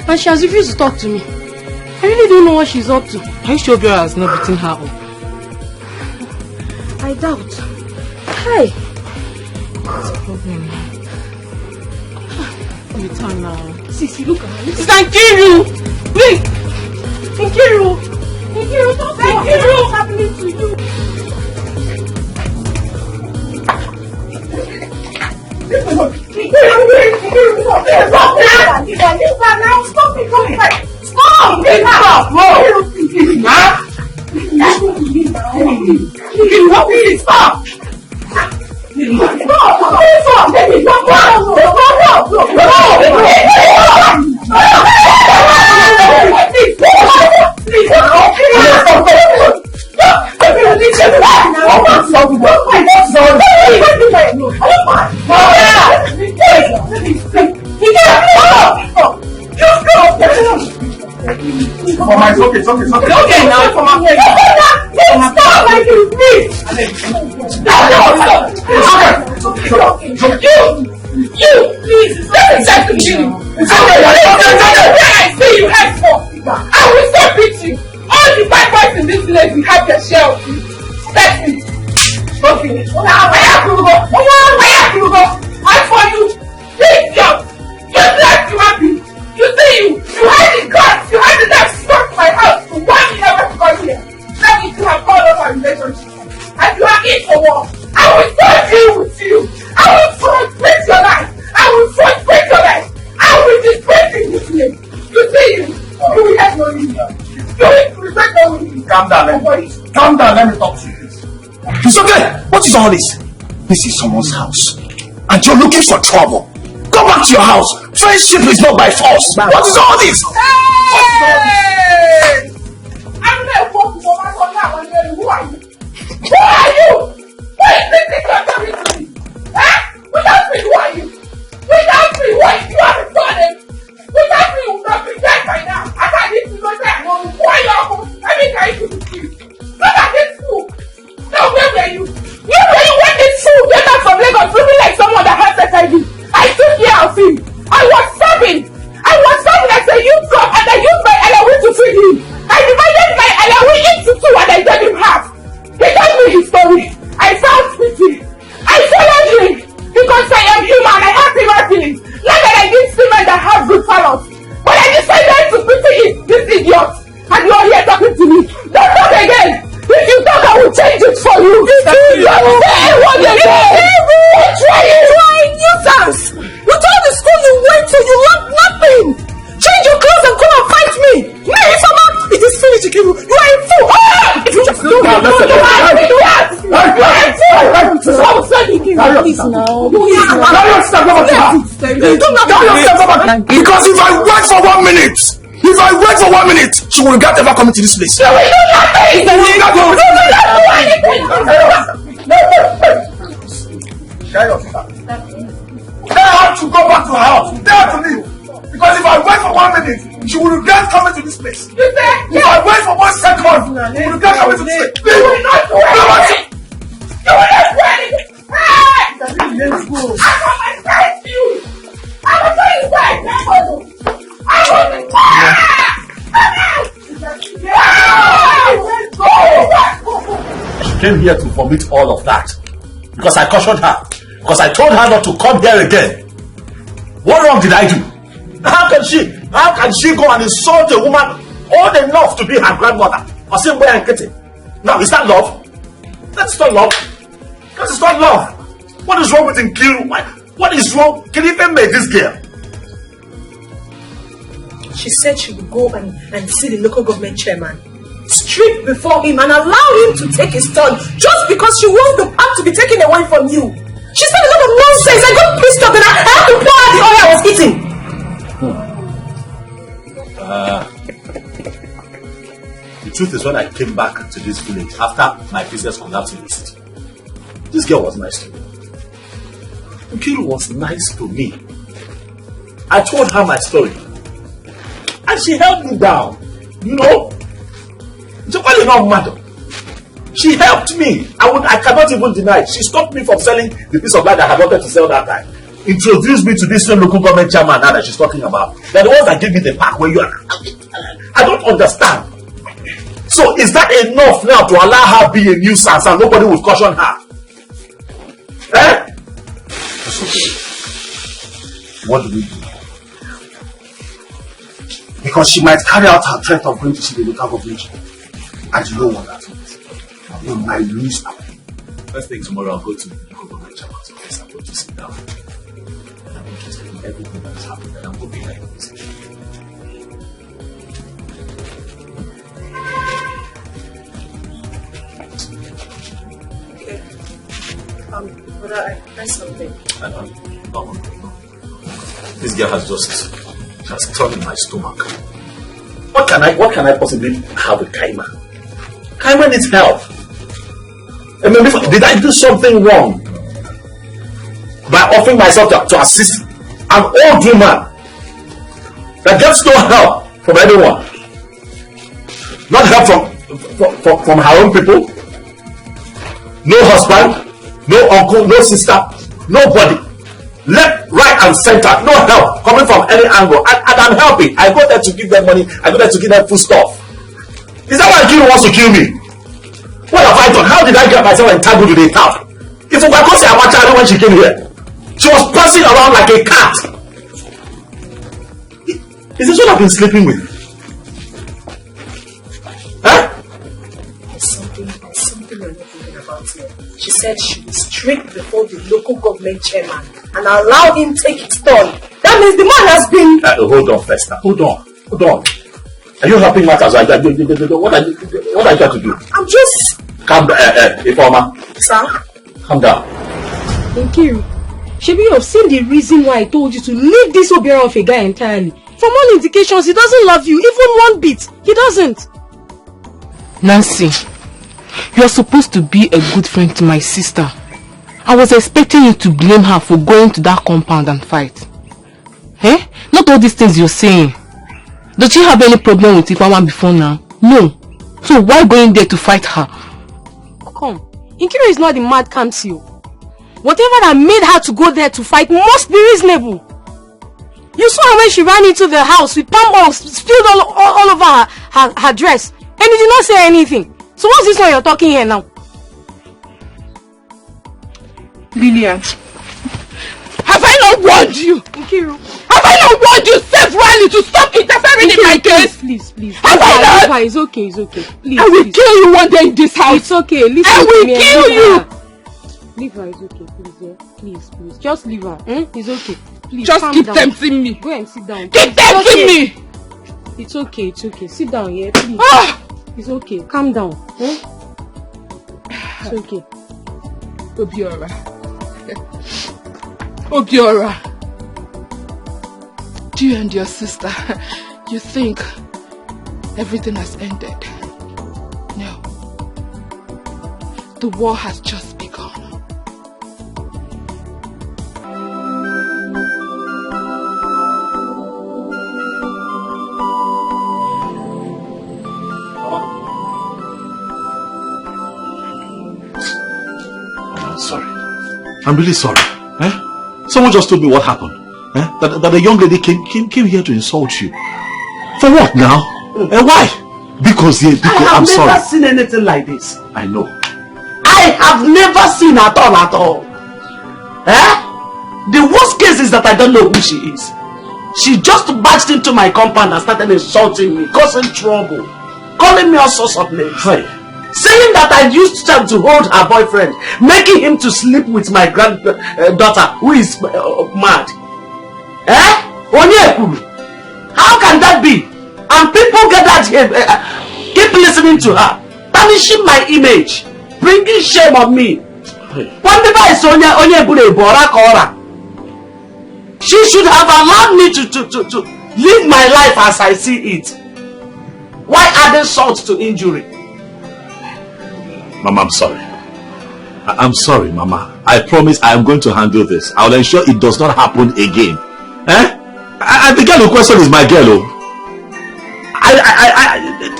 And she has refused to talk to me. I really don't know what she's up to. Are you sure Vera has not beaten her up? I doubt. Hi. What's the problem now? Return now. Sisi, look at her. It's Nkiru! Please! Nkiru! Nkiru, don't say Nkiru! What's happening to you? It's okay now. Come on. Stop like you please. Stop. You please. That's exactly you. I see you ask for. I will still beat you. All the bad boys in this village will have their share of you. That's it. Okay. As for you, this girl, you like you happy. You see you had the guts, you had the nerve to come to my house to want me never to come here. That means you have called off our relationship. And you are in for war. I will still deal with you. I will frustrate your life. I will frustrate your life. I will disgrace in this place. You see you will have no need. You will respect no need. Calm down, let me talk to you. It's okay. What is all this? This is someone's house. And you're looking for trouble. Go back to your house. Friendship is not by force. What is all this? Hey! I'm not walking for my son now. Who are you? Who are you? Who is this thing you're telling to me? Eh? Without me, who are you? Without me, who are you? You are the son. Without me, you would not be dead by now. I can't need to know that. Who are you? Let me tell you to you. Look at this fool. Now, where were you? Where were you when this fool came back from Lagos looking like someone that has HIV? I took care of him. I was serving as a youth club and I used my allowance to feed him. I divided my allowance into two and I gave him half. He told me his story. I found pity. I followed him because I am human. I have human feelings. Not that I didn't see men that have good fellows. But I decided to pity this idiot. And you are here talking to me. Don't talk again. If you talk, I will change it for you. Don't say what you say. Try nuisance. You told the school you went to, you learned nothing. Change your clothes and come and fight me. It is finished, Ikiru. You are a fool. If you just don't because if I wait for 1 minute, she will regret ever coming to this place. You will do nothing. They have to go back to her house. They have to leave. Because if I wait for 1 minute, she will regret coming to this place. If I wait for 1 second, she will regret coming to this place. You will not do anything. You will not do anything. Let's go. I will arrest you. I will tell you where I will. She came here to vomit all of that because I cautioned her. Because I told her not to come here again. What wrong did I do? How can she go and insult a woman old enough to be her grandmother? Or say where I'm getting? Now, is that love? That's not love. That is not love. What is wrong with Nkiru? What is wrong? Can you even make this girl? She said she would go and see the local government chairman, strip before him and allow him to take his turn just because she wants the part to be taken away from you. She said a lot of nonsense. I got pissed off and I had to pour out the oil I was eating. The truth is, when I came back to this village after my business collapsed in the city, this girl was nice to me. Nkiru was nice to me. I told her my story. And she held me down. You know? Not matter. She helped me. I cannot even deny it. She stopped me from selling the piece of land that I wanted to sell that time. Introduced me to this local government chairman now that she's talking about. They're the ones that gave me the park where you are. I don't understand. So is that enough now to allow her be a nuisance and nobody will caution her? Eh? What do we do? Because she might carry out her threat of going to see the local government. And you know what that means. You might lose her. First thing tomorrow, I'll go to the local government chairman's office. I'm going to sit down. And I'm going to tell him everything that has happened. And I'm going to be like this. Okay. But I tried something. No. This girl has turned in my stomach. What can I possibly have with Kaima? Kaima needs help. I mean, did I do something wrong by offering myself to assist an old woman that gets no help from anyone? Not help from her own people? No husband, no uncle, no sister, nobody. Left, right, and center. No help coming from any angle. And I'm helping. I go there to give them money. I go there to give them food stuff. Is that why Kiru wants to kill me? What have I done? How did I get myself entangled with a tap? If I could say Abacha when she came here, she was passing around like a cat. Is this what I've been sleeping with? Huh? Something you're not thinking about here. She said she will strike before the local government chairman and allow him take his turn. That means the man has been... Hold on, Festa. Hold on. Are you helping matters? What are you trying to do? I'm just... Calm down, Ifeoma. Sir? Calm down. Nkiru, Shebi, you have seen the reason why I told you to leave this Obiora of a guy entirely. From all indications, he doesn't love you, even one bit. He doesn't. Nancy, you're supposed to be a good friend to my sister. I was expecting you to blame her for going to that compound and fight. Eh? Not all these things you're saying. Does she have any problem with Ifeoma before now? No. So why going there to fight her? Come, Nkiru is not the mad Kamsio. Whatever that made her to go there to fight must be reasonable. You saw her when she ran into the house with palm oil spilled all over her dress. And you did not say anything. So what's this one you're talking here now? Lillian, have I not warned you? Nkiru. Have I not warned you severally to stop interfering in my case? Please. Have I not? It's okay. Please. I will kill you one day in this house. It's okay. Listen I will to me. kill you. Leave her. It's okay. Please. Just leave her. It's okay. Please. Just keep down. tempting me. Go and sit down. Keep tempting me. It's okay. Sit down here, please. It's okay. Calm down. It's okay. Obiora. Obiora. You and your sister, you think everything has ended. No. The war has just begun. I'm sorry. I'm really sorry. Someone just told me what happened. That a young lady came here to insult you. For what now? Why? Because I'm sorry. I have never seen anything like this. I know. I have never seen at all. The worst case is that I don't know who she is. She just barged into my compound and started insulting me, causing trouble, calling me all sorts of names. Saying that I used time to hold her boyfriend, making him to sleep with my granddaughter who is mad. How can that be? And people gathered here, keep listening to her, tarnishing my image, bringing shame on me. She should have allowed me to live my life as I see it. Why adding salt to injury? Mama, I'm sorry. I'm sorry, Mama. I promise I am going to handle this. I will ensure it does not happen again. The girl in question is my girl. The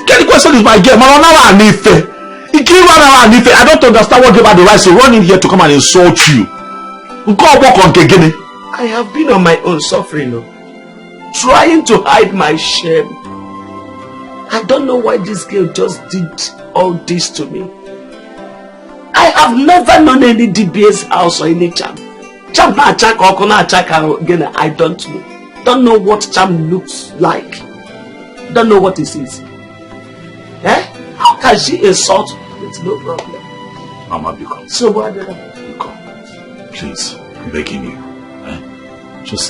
girl in question is my girl. I don't understand what gave her the right to run in here to come and insult you. I have been on my own suffering, trying to hide my shame. I don't know why this girl just did all this to me. I have never known any DBS house or any charm. I don't know. Don't know what charm looks like. Don't know what it is. How can she insult with no problem? Mama, because. So what did I? Please, I'm begging you.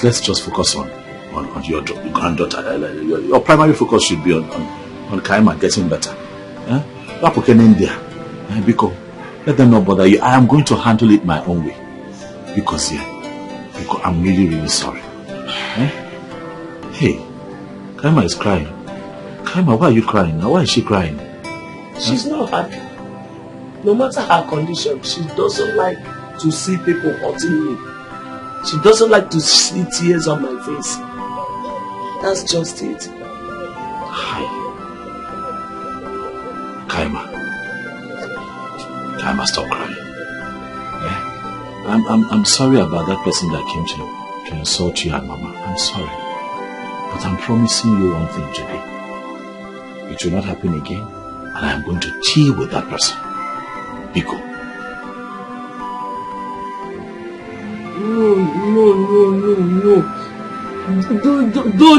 Let's just focus on your granddaughter. Your primary focus should be on Kaima getting better. Because let them not bother you. I am going to handle it my own way. Because I'm really, really sorry. Hey, Kaima is crying. Kaima, why are you crying? Why is she crying? She's not happy. No matter her condition, she doesn't like to see people hurting me. She doesn't like to see tears on my face. That's just it. Hi. Kaima, stop crying. I'm sorry about that person that came to insult you and Mama. I'm sorry. But I'm promising you one thing today. It will not happen again, and I'm going to deal with that person. Biko. No.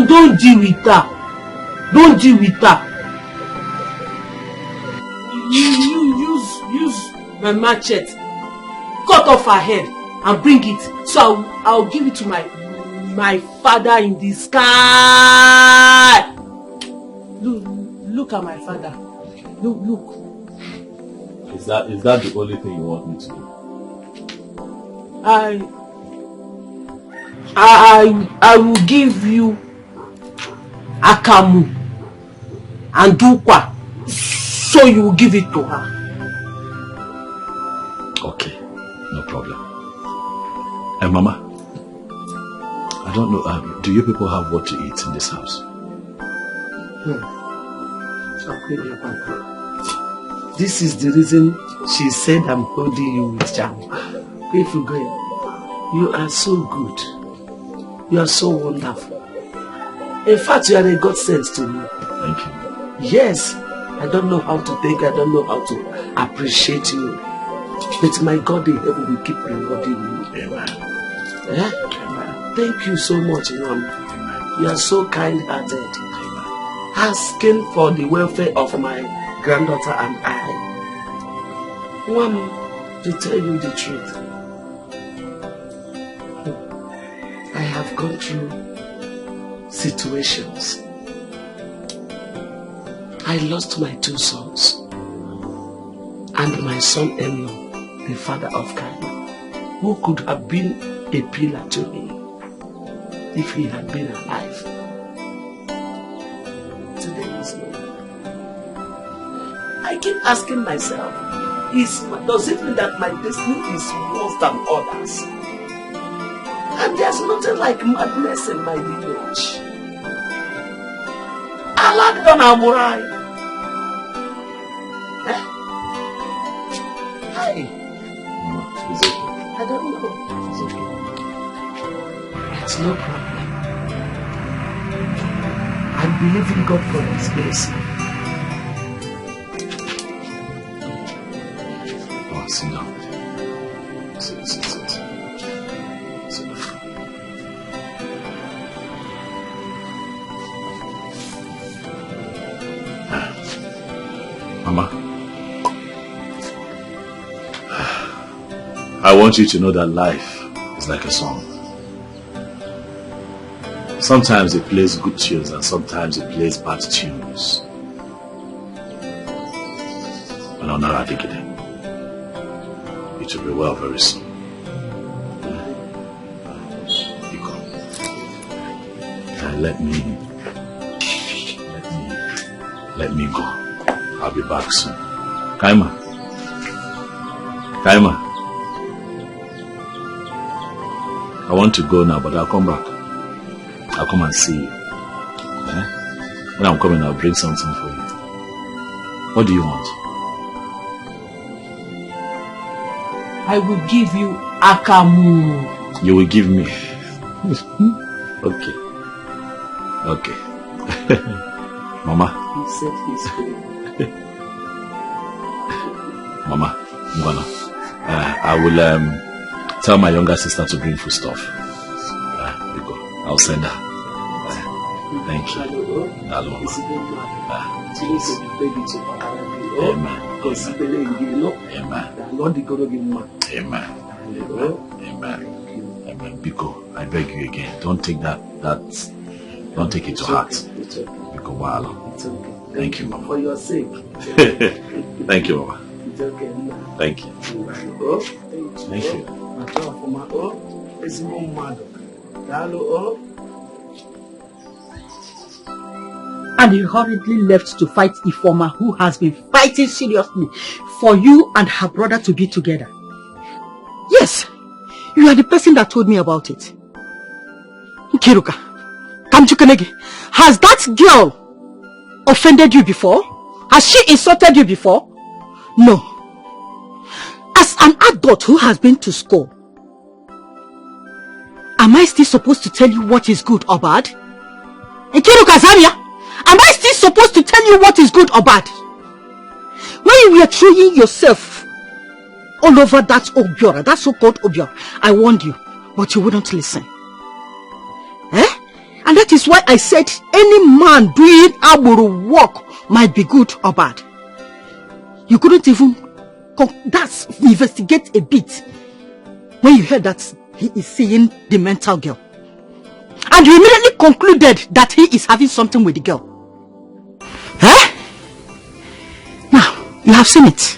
Don't deal with her. Don't deal with her. You use my machete, cut off her head and bring it. So I'll give it to my father in the sky. Look at my father. Look. Is that the only thing you want me to do? I will give you akamu and dukwa, so you will give it to her. Okay, no problem. And Mama, I don't know, do you people have what to eat in this house? This is the reason she said I'm holding you with jam. If you go, you are so good. You are so wonderful. In fact, you are a godsend to me. Thank you. Yes, I don't know how to think, I don't know how to appreciate you. But my God in heaven will keep rewarding you. Amen. Eh? Amen. Thank you so much, Mom. You are so kind-hearted. Asking for the welfare of my granddaughter and I. Mom, to tell you the truth, I have gone through situations. I lost my 2 sons and my son-in-law, the father of Kaima, who could have been a pillar to me if he had been alive. Today is no. I keep asking myself, does it mean that my destiny is worse than others? And there's nothing like madness in my village. I like the Namurai. Hey. Mama, is it okay? I don't know. It's okay. It's no problem. I believe in God for His grace. Oh, sit down. Sit. Sit down. Mama, I want you to know that life is like a song. Sometimes it plays good tunes and sometimes it plays bad tunes. And I'll not dig it in. It will be well very soon. You come. And let me go. I'll be back soon. Kaima. I want to go now, but I'll come back. I'll come and see you. When I'm coming, I'll bring something for you. What do you want? I will give you akamu. You will give me. Okay. Mama. He said he's good. Mama, I will tell my younger sister to bring food stuff. I'll send her. Thank you. Amen. Biko, I beg you again, don't take don't take it to heart. Biko, wow. Thank you, Mama. For your sake. Thank you, Mama. It's okay. Thank you. Thank you. And he hurriedly left to fight Ifeoma, who has been fighting seriously for you and her brother to be together. Yes, you are the person that told me about it. Nkiruka, Kamchukanegi, has that girl offended you before? Has she insulted you before? No. As an adult who has been to school, Am I still supposed to tell you what is good or bad? Nkiru Kazamia, am I still supposed to tell you what is good or bad? When you were throwing yourself all over that Obiora, that so-called Obiora, I warned you, but you wouldn't listen. And that is why I said any man doing Aburu work might be good or bad. You couldn't even investigate a bit when you heard that he is seeing the mental girl. And you immediately concluded that he is having something with the girl. Now, you have seen it.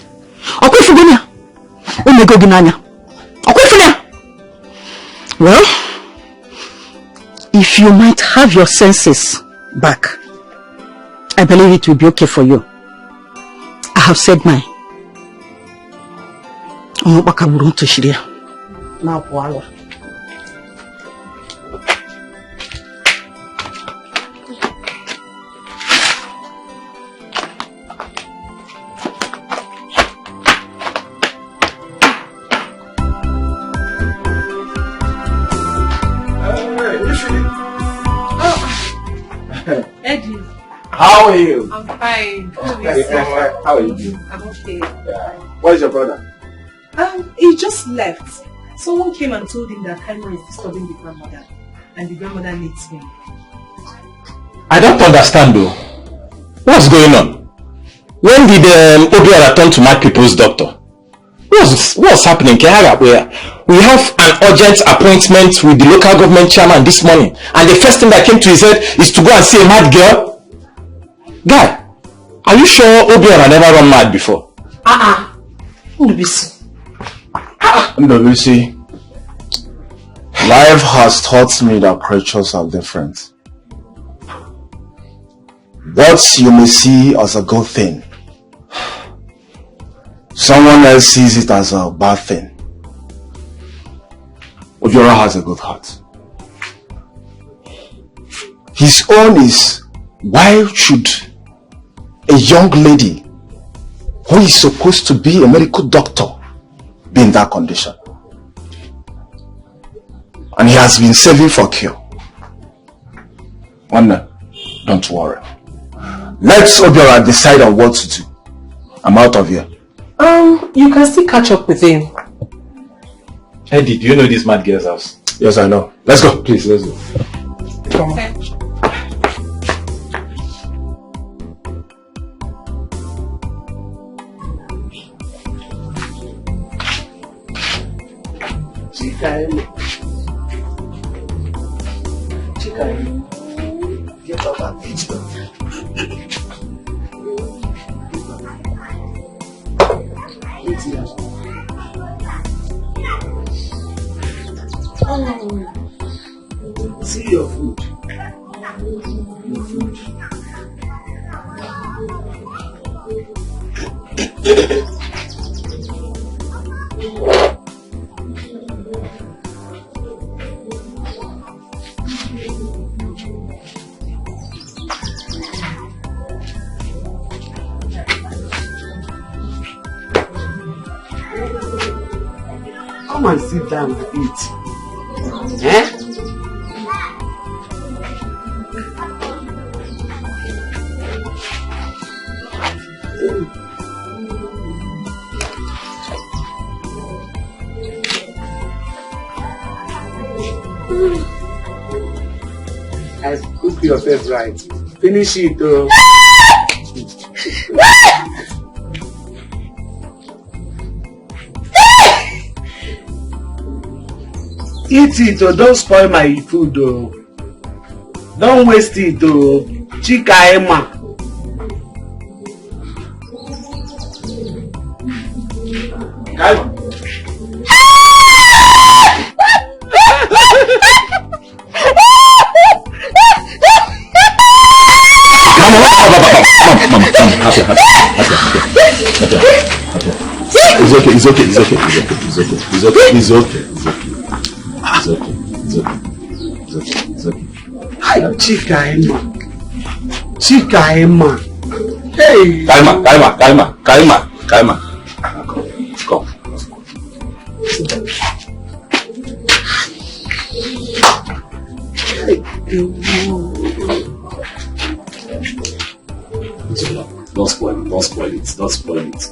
Well, if you might have your senses back, I believe it will be okay for you. I have said mine. Now, voila. Eddie. How are you? I'm fine. How are you doing? I'm okay. Yeah. Where's your brother? He just left. Someone came and told him that Kaima is disturbing the grandmother, and the grandmother needs him. I don't understand though. What's going on? When did Obiora turn to mad people's doctor? What's happening, Kehara? We have an urgent appointment with the local government chairman this morning, and the first thing that came to his head is to go and see a mad girl. Guy, are you sure Obiora never run mad before? Ndobisi, life has taught me that creatures are different. What you may see as a good thing, someone else sees it as a bad thing. Obiora has a good heart. His own is, why should a young lady who is supposed to be a medical doctor be in that condition? And he has been saving for cure. Wanda, don't worry. Let's Obiora decide on what to do. I'm out of here. You can still catch up with him. Eddie, do you know this mad girl's house? Yes, I know. Let's go, please, let's go. Come on. Okay. Chika, get off that bitch. See your food. Your food. Come and sit down and eat. Eh? Cook yourself right. Finish it though. Eat it or don't spoil my food though. Don't waste it though. Chika Emma. Kaima. It's okay. Hi, Chika Emma. Hey. Kaima. Come. Don't spoil it. Don't spoil it. Don't spoil it.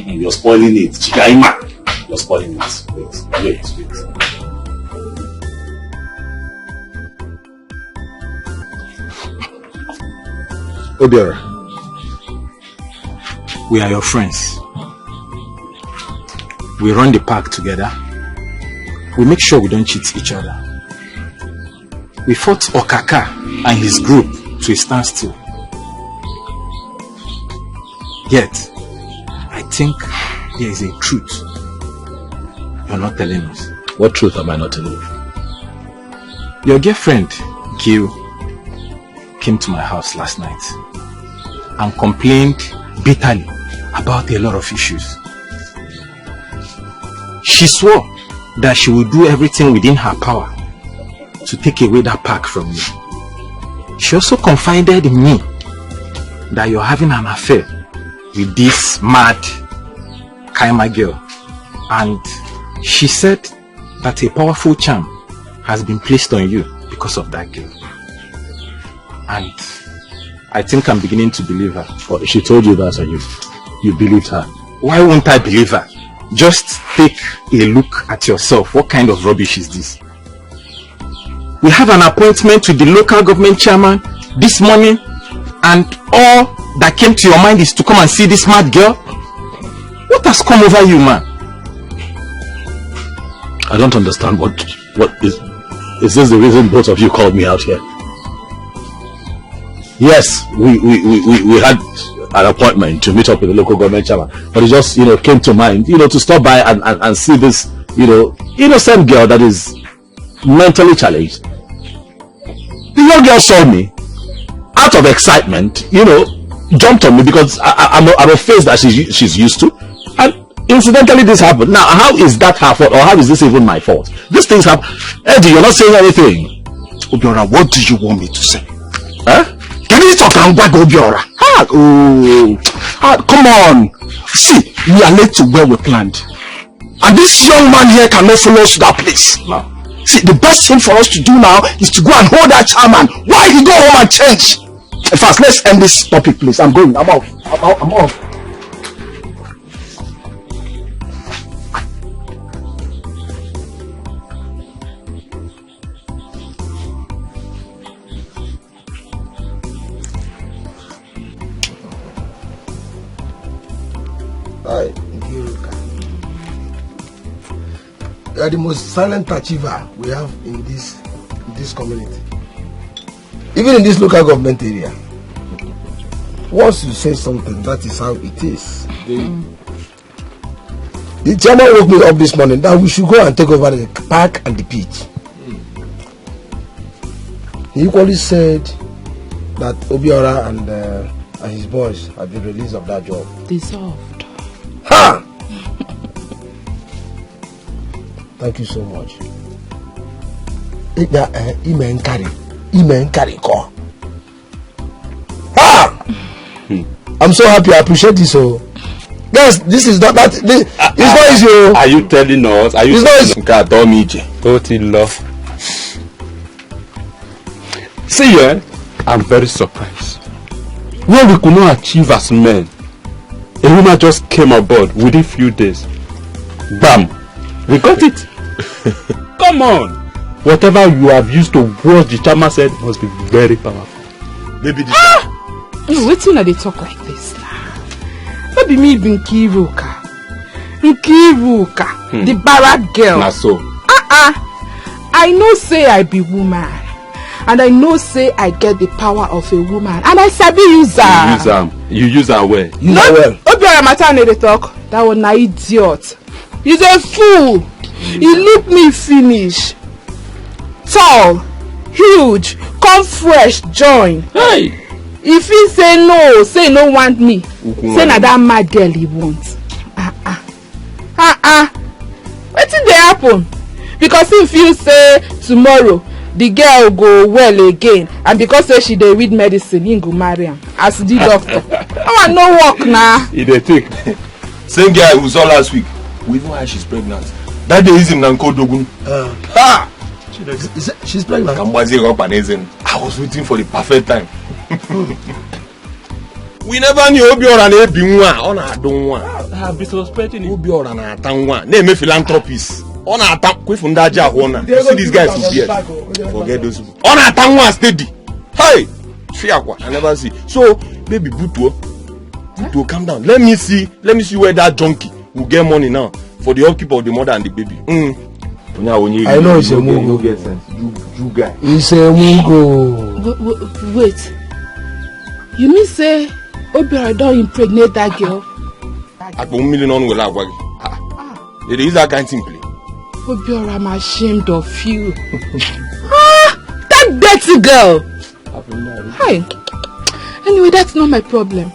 You're spoiling it. Chikaima. You're spoiling it. Wait. Obiora, we are your friends. We run the park together. We make sure we don't cheat each other. We fought Okaka and his group to a standstill. Yet, I think there is a truth you're not telling us. What truth am I not telling you? Your girlfriend, Gil, came to my house last night and complained bitterly about a lot of issues. She swore that she would do everything within her power to take away that park from me. She also confided in me that you're having an affair with this mad Kaima girl, and she said that a powerful charm has been placed on you because of that girl. And I think I'm beginning to believe her. Oh, she told you that and you believed her. Why won't I believe her? Just take a look at yourself. What kind of rubbish is this? We have an appointment with the local government chairman this morning, and all that came to your mind is to come and see this mad girl? What has come over you, man? I don't understand. What is this the reason both of you called me out here? Yes, we had an appointment to meet up with the local government chairman, but it just came to mind to stop by and see this innocent girl that is mentally challenged. The young girl saw me, out of excitement, jumped on me because I'm a face that she's used to, and incidentally this happened. Now, how is that her fault, or how is this even my fault? These things happen. Eddie, you're not saying anything. Obiora, what do you want me to say? Huh? Can you talk and back, Obiora? Come on. See, we are late to where we planned, and this young man here cannot follow us to that place. No. See, the best thing for us to do now is to go and hold that chairman while he go home and change. In fact, let's end this topic, please. I'm going. I'm off. I'm off. Hi, you are the most silent achiever we have in this community. Even in this local government area. Once you say something, that is how it is. The chairman woke me up this morning that we should go and take over the park and the pitch. He equally said that Obiora and his boys have been released of that job. Dissolved. Ha! Thank you so much. I'm so happy. I appreciate this. So, guys, this is not that. It's not easy. Are you telling us? Are you telling us? See, I'm very surprised. What we could not achieve as men, a woman just came aboard within a few days. Bam! We got it. Come on. Whatever you have used to watch the chairman said must be very powerful. Maybe this. Wait till they talk like this now. Not be me being Nkiruka, the barrack girl. Na so. I know say I be woman, and I know say I get the power of a woman, and I sabi use her. You use her well. Use her well. Obiora matter they talk. That was an idiot. He's a fool. He look me finish. Tall, huge, come fresh, join. Hey. If he say no want me. Say na that mad girl he wants. Wetin dey happen? Because if you say tomorrow the girl go well again, and because say she dey read medicine, he go marry am as the doctor. I want no work now. He dey take. Same guy who saw last week. We know why she's pregnant. That day is him Nanko Dogun. She's pregnant. I was waiting for the perfect time. We never knew Obiora na ebi nwa, ọ na-adụ nwa. I have been suspecting Obiora na-ata nwa, na-eme philanthropist. Ọ na-ata kwefu ndị aja ahụ na. You see these guys who beard. Forget those people. Ọ na-ata nwa steady. Hey! Fiakwa, I never see. So, baby, Butuo, calm down. Let me see where that junkie will get money now for the upkeep of the mother and the baby. I know it's a mungo. You guy. It's a mungo. Wait. You mean say Obiora don't impregnate that girl? At 1 million on will have. It is that kind of thing. Obiora, I'm ashamed of you. That dirty girl. Hi. Anyway, that's not my problem.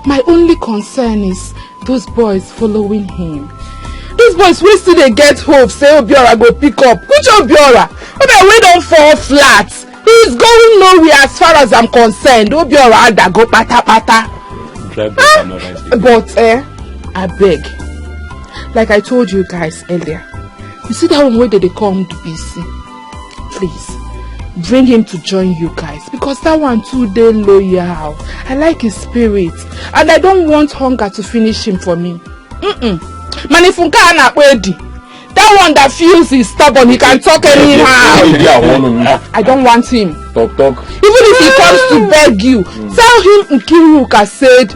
My only concern is those boys following him. These boys will still they get hope, say Obiora go pick up. Which Obiora? Obiora, we don't fall flat. He's going nowhere as far as I'm concerned. Obiora that go pata pata. But I beg. Like I told you guys earlier. You see that one where they come to BC? Please. Bring him to join you guys because that one too they loyal. I like his spirit and I don't want hunger to finish him for me. Manifunka na wedi. That one that feels he's stubborn, he can talk anyhow. I don't want him. Talk. Even if he comes to beg you, tell him Nkiruka said,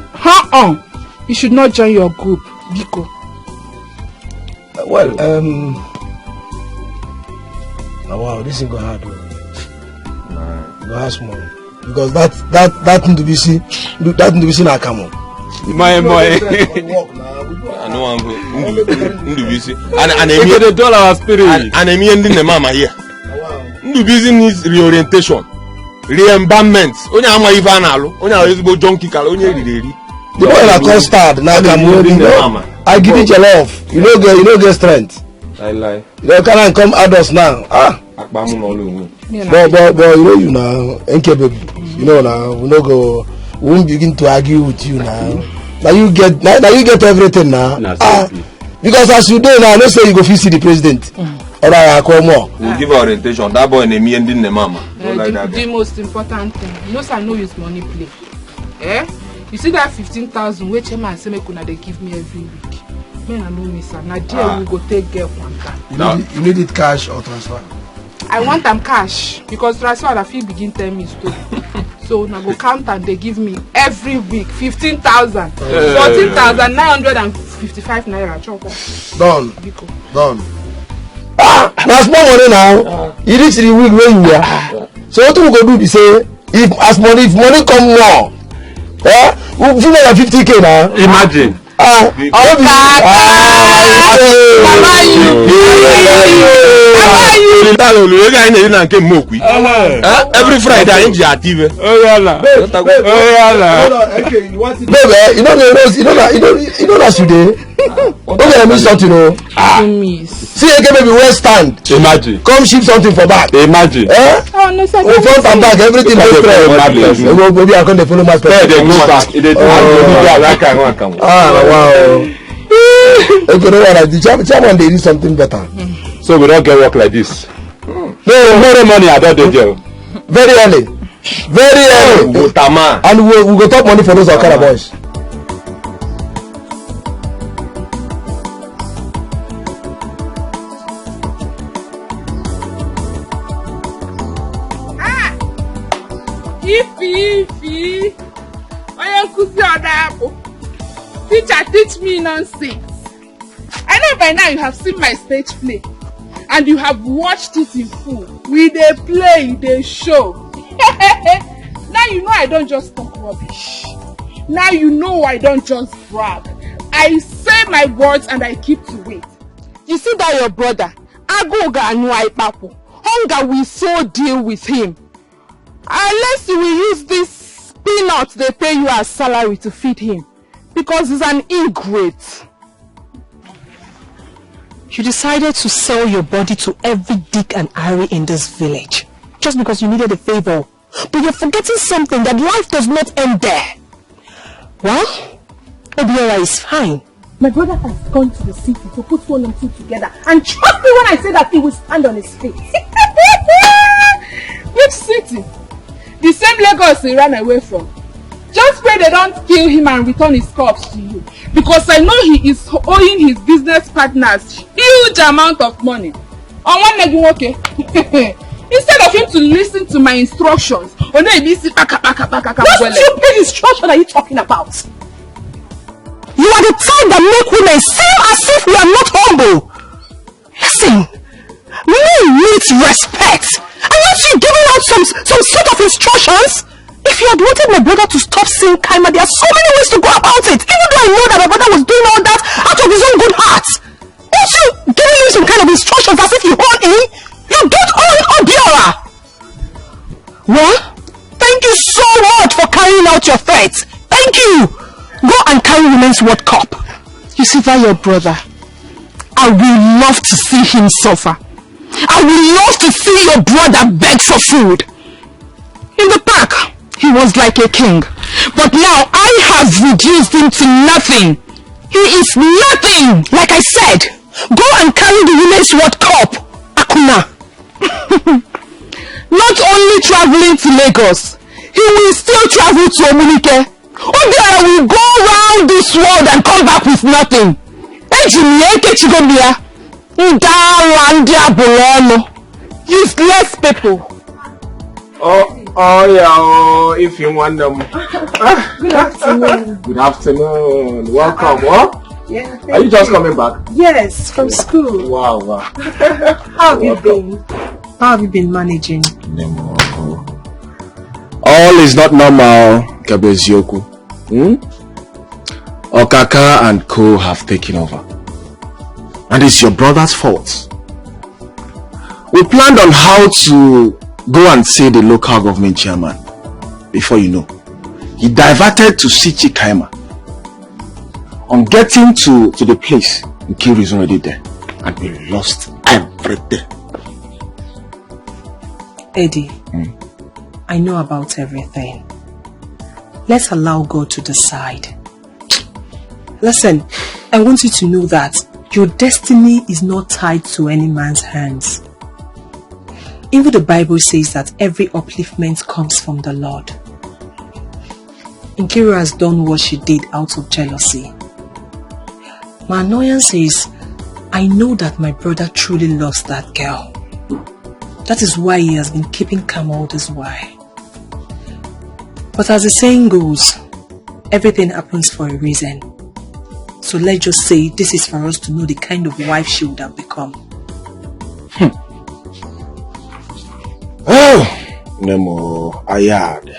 you should not join your group. Biko. Well, wow, this is gonna hard. Go ask more because that thing to be seen na come on. My boy. I know I'm busy. And the dollar spirit. And I'm ending the mama here. Busy needs reorientation, re-embalmment. Only I'm even alo. Only I'm using junkie kalo. Only the boy na custard na come. I give it your love. You know get strength. I lie. You can't come adults now. But you now, incapable. You know now, we won't begin to argue with you now. Now you get everything now. Because as you do now, let's say you go see the president. Alright, I call more. We'll give orientation. That boy and me and the mama. The most important thing, I know use money play. You see that 15,000 which man say me could they give me every week. Man, I know me sir. Now dear we go take girl one time. You need it cash or transfer? I want them cash because transfer I feel begin tell me story. So now go count and they give me every week 15,000, 14,955 naira. Done. That's more money now. You reach the week where you are. So what we go do is say if money come more, we'll give you 50K now. Imagine. Every Friday I enjoy TV. Baby, you know that today. Okay, I miss something, see again, baby, where stand? Imagine. Come ship something for back. Imagine. No, sir. Front and back, everything is fair. Maybe I can't follow my special. They go back. Wow. Okay, no, the chairman they do something better. So we don't get work like this. No more money I don't do. Very early. And we go talk money for those Okada boys. Ify. Teacher, teach me nonsense. I know by now you have seen my stage play and you have watched it in full. We dey play, they show. Now you know I don't just talk rubbish. Now you know I don't just brag. I say my words and I keep to it. You see that your brother, Agoga and Papo, hunger will so deal with him. Unless you will use this peanuts they pay you as salary to feed him. Because he's an ingrate. You decided to sell your body to every Dick and Harry in this village. Just because you needed a favor. But you're forgetting something, that life does not end there. Well, Obiora is fine. My brother has gone to the city to put one and two together. And trust me when I say that he will stand on his feet. Which city? The same Lagos he ran away from. Just pray they don't kill him and return his corpse to you. Because I know he is owing his business partners huge amount of money. On one leg, okay. Instead of him to listen to my instructions, what stupid instruction are you talking about? You are the type that make women seem as if we are not humble. Listen, men need respect. And aren't you giving out some sort of instructions? If you had wanted my brother to stop seeing Kaima, there are so many ways to go about it. Even though I know that my brother was doing all that out of his own good heart. Aren't you giving him some kind of instructions as if you own him? You don't own Obiora. Well, thank you so much for carrying out your threats. Thank you. Go and carry Women's World Cup. You see that your brother, I will love to see him suffer. I will love to see your brother beg for food. In the park, he was like a king. But now I have reduced him to nothing. He is nothing. Like I said, go and carry the Women's World Cup, Akuna. Not only traveling to Lagos, he will still travel to Omunike. Obiora will go around this world and come back with nothing. Useless people. Oh yeah, if you want them. Good afternoon. Good afternoon. Welcome. What? Yeah. Are you just coming back? Yes, from school. Wow. How have you been? How have you been managing? All is not normal, Kabezioku. Okaka and Co have taken over. And it's your brother's fault. We planned on how to go and see the local government chairman. Before you know, he diverted to see Chikaima. On getting to the place, Nkiru is already there. And we lost everything. Eddie, I know about everything. Let's allow God to decide. Listen, I want you to know that your destiny is not tied to any man's hands. Even the Bible says that every upliftment comes from the Lord. Nkiru has done what she did out of jealousy. My annoyance is, I know that my brother truly loves that girl. That is why he has been keeping calm all this while. But as the saying goes, everything happens for a reason. So let's just say this is for us to know the kind of wife she would have become. Oh, Nemo, Ayad.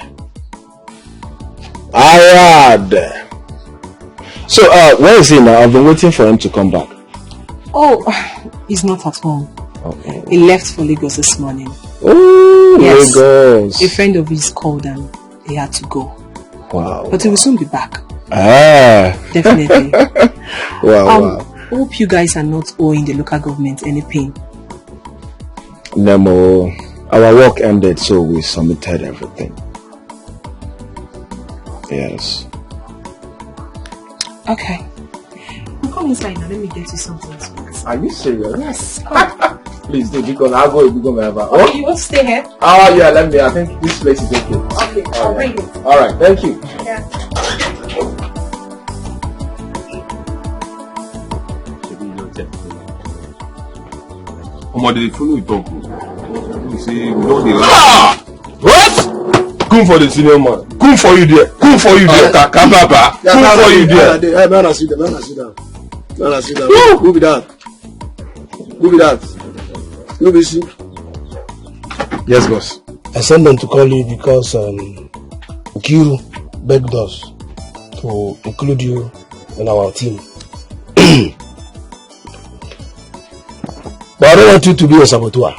So, where is he now? I've been waiting for him to come back. Oh, he's not at home. Okay. He left for Lagos this morning. Oh, yes. Lagos. A friend of his called and he had to go. Wow. But he will soon be back. Definitely. Wow. Hope you guys are not owing the local government any pain. Nemo, our work ended, so we submitted everything. Yes. Okay. You come inside now, let me get you something. Are you serious? Yes. Please do, because I'll go ever. Okay, you want to stay here? Oh yeah, I think this place is okay. Okay, I'll bring it. Alright, thank you. Yeah. Did follow you talk? You see, we don't what? Come for the senior man. Come for you there. Come for you there. Come for you there. Hey, man, sit down. Who be that? You be see? Yes, boss. I sent them to call you because Nkiru begged us to include you in our team. But I don't want you to be a saboteur.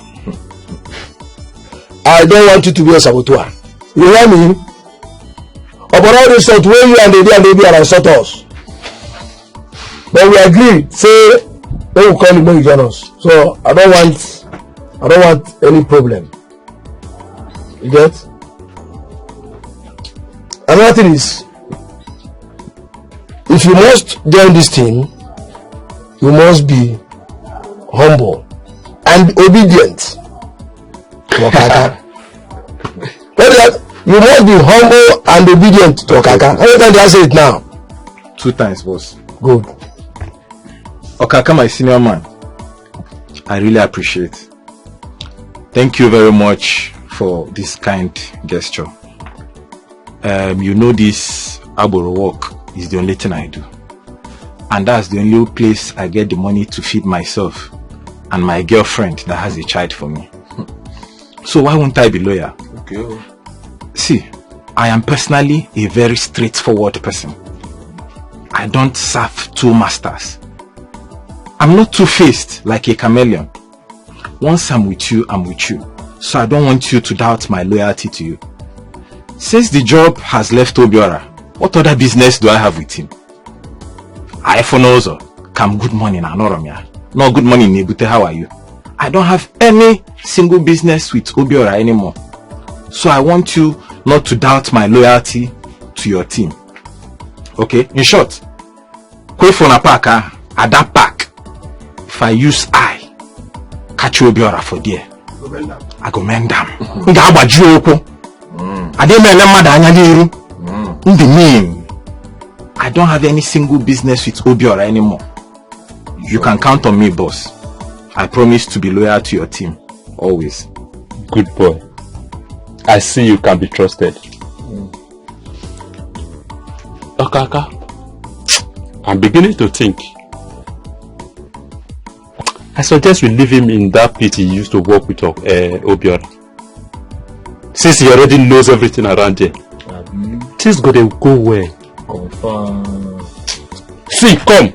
You hear me? About all this stuff, where you and they are insult us. But we agreed, say they will call you when you join us. So I don't want any problem. You get? Another thing is, if you must join this team, you must be humble and obedient to Okaka. You must be humble and obedient to Okaka. How many times did I say it now? 2 times, boss. Good. Okaka, my senior man, I really appreciate. Thank you very much for this kind gesture. You know this Aboro work is the only thing I do. And that's the only place I get the money to feed myself and my girlfriend that has a child for me. So why won't I be loyal? Okay. See, I am personally a very straightforward person. I don't serve 2 masters. I'm not two-faced like a chameleon. Once I'm with you, I'm with you. So I don't want you to doubt my loyalty to you. Since the job has left Obiora, what other business do I have with him? I also come good morning, Anoromia. No good morning, Nebute, how are you? I don't have any single business with Obiora anymore. So I want you not to doubt my loyalty to your team. Okay? In short, kwe for na park, at that park, if I use I, catch Obiora for there, I go mend them. I don't have any single business with Obiora anymore. You can count on me, boss. I promise to be loyal to your team. Always. Good boy. I see you can be trusted. Okaka, I'm beginning to think. I suggest we leave him in that pit he used to work with Obiora. Since he already knows everything around here. Things gonna go well. Confirm. See, come.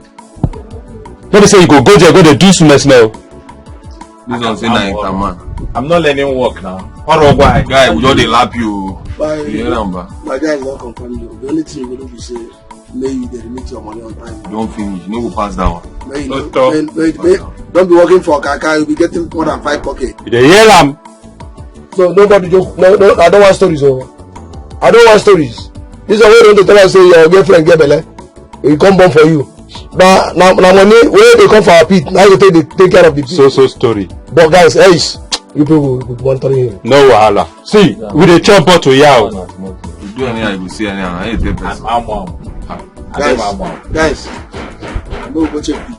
Let me say you go there, go to do some mess now. This one say na man. I'm not learning work now. Guy, we just dey lap you. My guy is not confirmed. The only thing you go do is say, may you remit your money on time. Don't finish. You no go pass that one. Don't be working for Kaka. You'll be getting more than 5 pockets. You hear them? So nobody joke. No, I don't want stories. I don't want stories. This is a way to tell us say your girlfriend get belle. He come born for you. Now money where they come for our pit. Now you take care of the pit. So story. But guys, hey, you people will monitoring him. No wahala. See, we dey chop bottle yao. You do anyhow, you go see anyhow. I hate that person. Guys, no go check pit.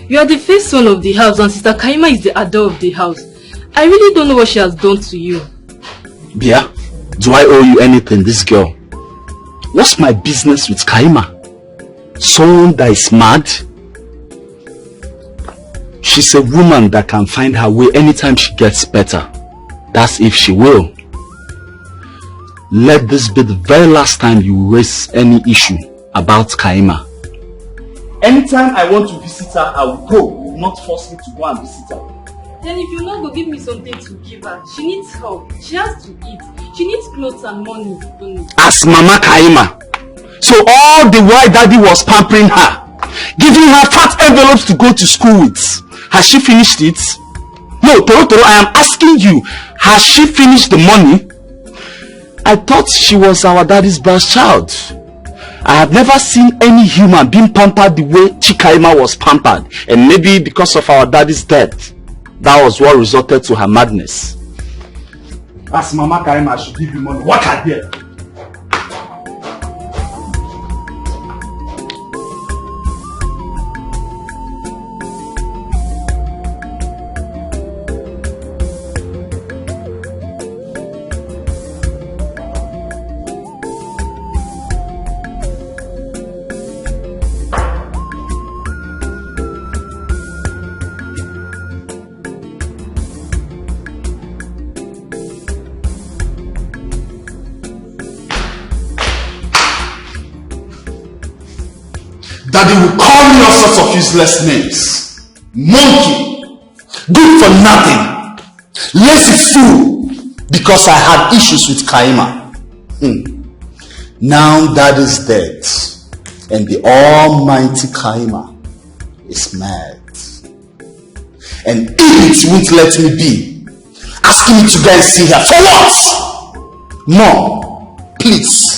You are the first son of the house and Sister Kaima is the adult of the house. I really don't know what she has done to you. Bia, do I owe you anything, this girl? What's my business with Kaima? Someone that is mad? She's a woman that can find her way anytime she gets better. That's if she will. Let this be the very last time you raise any issue about Kaima. Anytime I want to visit her, I will go. You will not force me to go and visit her. Then if you not go give me something to give her, she needs help. She has to eat. She needs clothes and money. As Mama Kaima. So all the while Daddy was pampering her, giving her fat envelopes to go to school with. Has she finished it? No, Toro, I am asking you, has she finished the money? I thought she was our daddy's birth child. I have never seen any human being pampered the way Chikaima was pampered. And maybe because of our daddy's death, that was what resulted to her madness. As Mama Kaima should give you money. What are there? Daddy will call me all sorts of useless names. Monkey, good for nothing, lazy fool, because I had issues with Kaima. Now Daddy's dead, and the almighty Kaima is mad. And it won't let me be. Asking me to go and see her. For what? Mom, please.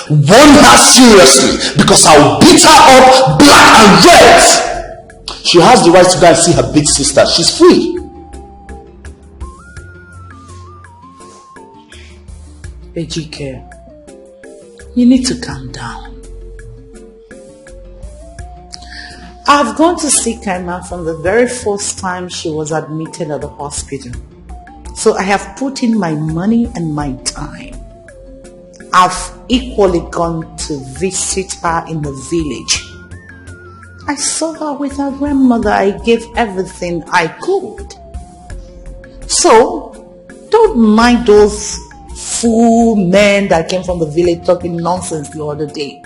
Warn her seriously because I'll beat her up black and red. She has the right to go and see her big sister. She's free. Ejike, you need to calm down. I've gone to see Kaima from the very first time she was admitted at the hospital. So I have put in my money and my time. I've equally gone to visit her in the village. I saw her with her grandmother. I gave everything I could. So, don't mind those fool men that came from the village talking nonsense the other day.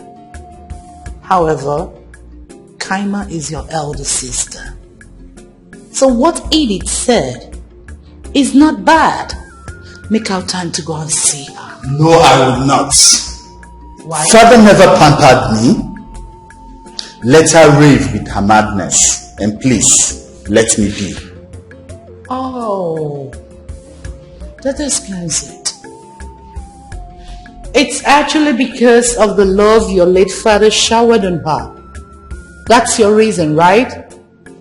However, Kaima is your elder sister. So what Edith said is not bad. Make out time to go and see her. No, I will not. Why? Father never pampered me. Let her rave with her madness. And please, let me be. Oh, that explains it. It's actually because of the love your late father showered on her. That's your reason, right?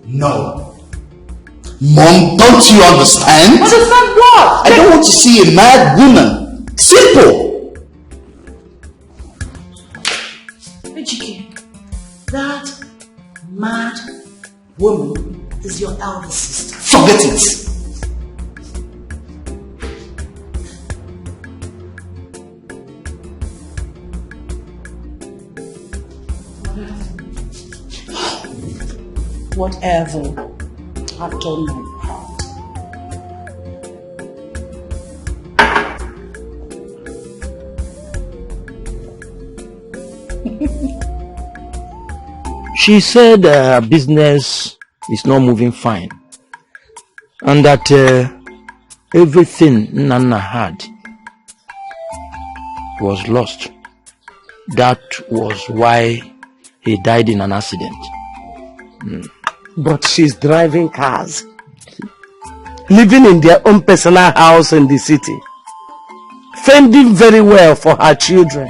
No. Mom, don't you understand? Understand what? I don't want to see a mad woman. Simple. Ejike, that mad woman is your elder sister. Forget it. Whatever, I've done my part. She said her business is not moving fine and that everything Nana had was lost. That was why he died in an accident. But she's driving cars, living in their own personal house in the city, fending very well for her children.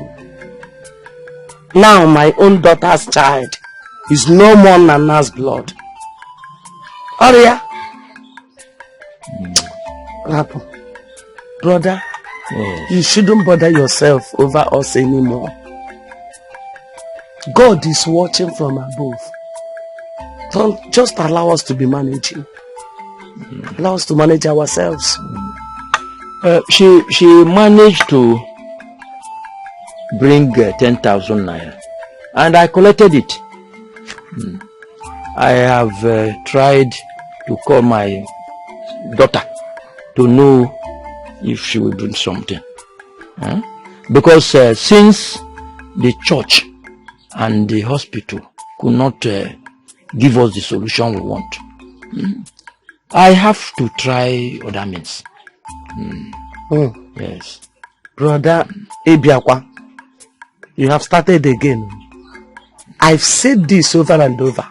Now my own daughter's child is no more Nana's blood. Aria, Rapo, brother, you shouldn't bother yourself over us anymore. God is watching from above. Don't just allow us to be managing. Allow us to manage ourselves. She managed to bring 10,000 naira and I collected it. I have tried to call my daughter to know if she will do something. Because since the church and the hospital could not give us the solution we want, I have to try other means. Yes. Brother Ebiakwa, you have started again. I've said this over and over.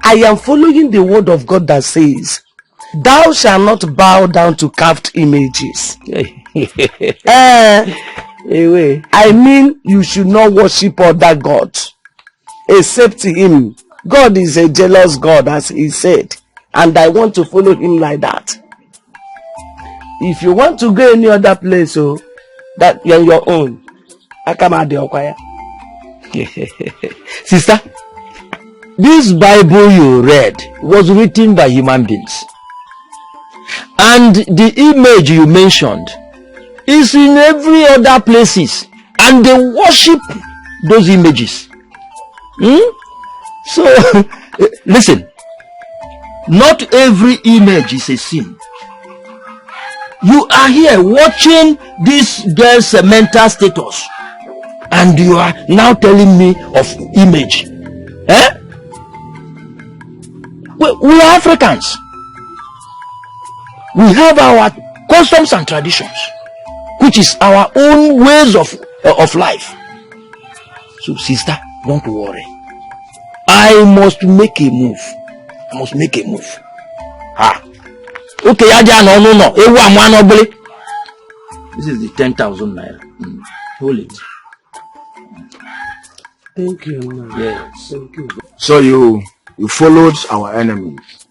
I am following the word of God that says, thou shalt not bow down to carved images. I mean, you should not worship other gods except him. God is a jealous God, as he said, and I want to follow him like that. If you want to go any other place, that you're your own. I come out the choir. Sister, this Bible you read was written by human beings, and the image you mentioned is in every other places, and they worship those images. So listen, not every image is a sin. You are here watching this girl's mental status, and you are now telling me of image. We are Africans. We have our customs and traditions, which is our own ways of life. So sister, don't worry. I must make a move. I must make a move. Ah. Okay, no. This is the 10,000 naira. Hold it. Thank you, man. Yes. Thank you. So you followed our enemies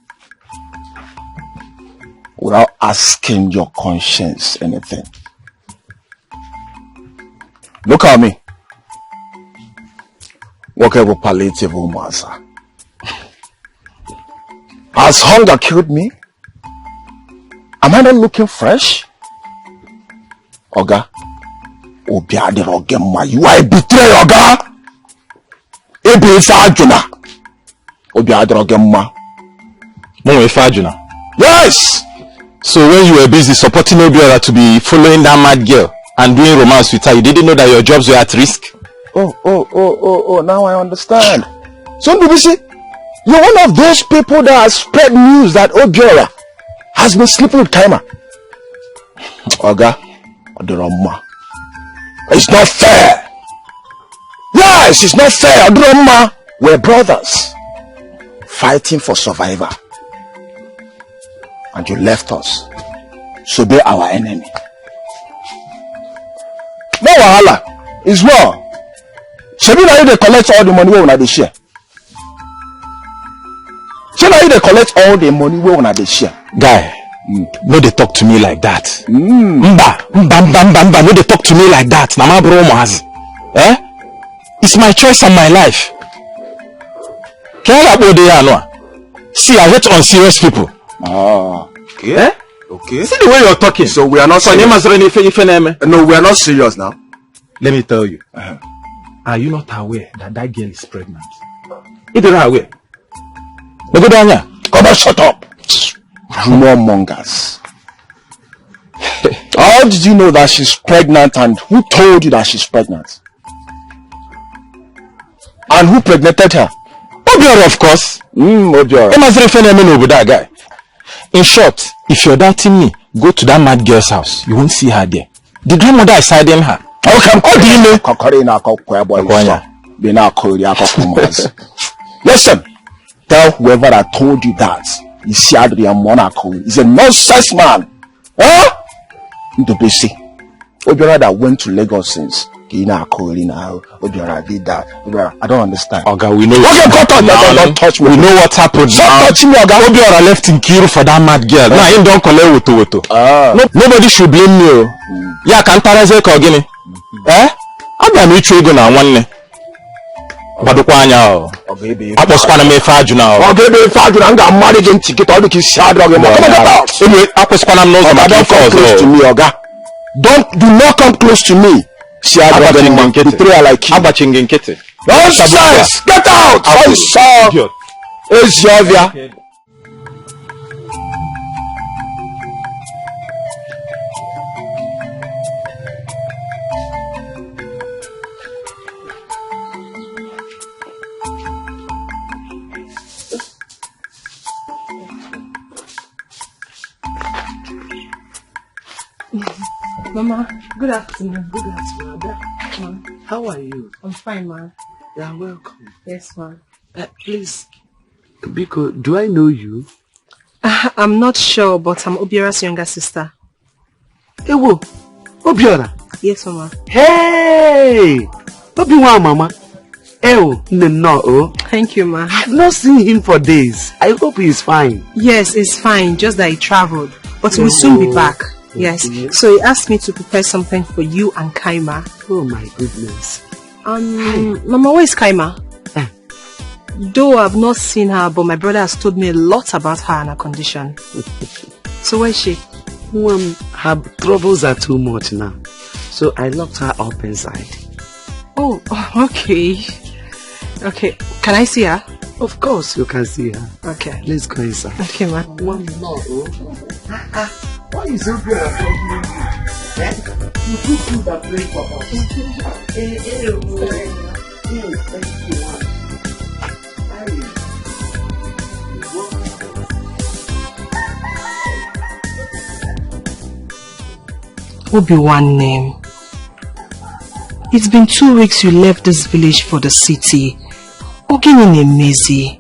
without asking your conscience anything. Look at me. Whatever palliative master. Has hunger killed me? Am I not looking fresh? Oga, you are a betrayer, Oga. Yes. So when you were busy supporting Obiora to be following that mad girl and doing romance with her, you didn't know that your jobs were at risk? Oh, now I understand. So you're one of those people that has spread news that Obiora has been sleeping with Kaima. Oga, Odoroma. It's not fair. Yes, it's not fair. Odoroma. We're brothers fighting for survival. And you left us. So they're our enemy. No wahala. It's well. Shebi na you dey collect all the money wey una dey share. Shebi na you dey collect all the money wey una dey share. Guy, no dey talk to me like that. Mba, no dey talk to me like that. Na my bro Moaz. It's my choice and my life. See, I hate unserious people. Okay. Okay. See the way you're talking. So we are not serious. No, we are not serious now. Let me tell you. Are you not aware that that girl is pregnant? If you're aware. Come on, shut up. Rumor mongers. How did you know that she's pregnant, and who told you that she's pregnant? And who pregnated her? Obiora, of course. Obiora. That guy. In short, if you're doubting me, go to that mad girl's house. You won't see her there. The grandmother is hiding her. Listen, tell whoever that told you that he's a nonsense man. Huh? Obiora that went to Lagos since. Obiora did that. I don't understand. Oga, we know. Okay, don't touch me. We know what happened. Stop touching me, Oga. Obiora left in Kiru for that mad girl. Now he don't collect woto. Nobody should blame me. Yeah, can't again. I'm gonna reach you now one. Badukwanya. Aposwana me faju now. Baby faju na nga marry again ticket all the kids sad dog. Anyway, Aposwana knows my don't come close to me, Oga. Do not come close to me. Betrayal like you. Nonsense! Get out! I saw. It's Jovia. Mama, good afternoon. Good afternoon. How are you? I'm fine, ma. You are welcome. Yes, ma. Please, Biko, do I know you? I'm not sure, but I'm Obiора's younger sister. Ewo, Obiora? Yes, Mama. Hey! Obiwa, Mama. Ewo, no. Thank you, ma. I've not seen him for days. I hope he's fine. Yes, he's fine, just that he traveled. But we'll soon be back. Yes. So he asked me to prepare something for you and Kaima. Oh my goodness. Mama, where is Kaima? Though I've not seen her, but my brother has told me a lot about her and her condition. So where is she? Her troubles are too much now. So I locked her up inside. Oh, okay. Okay. Can I see her? Of course you can see her. Okay. Let's go inside. Okay, ma. One more. Why is so good at talking? You put food that play for us. Thank you. Obi-Wan name. It's been 2 weeks you left this village for the city. Ogini Nemezi.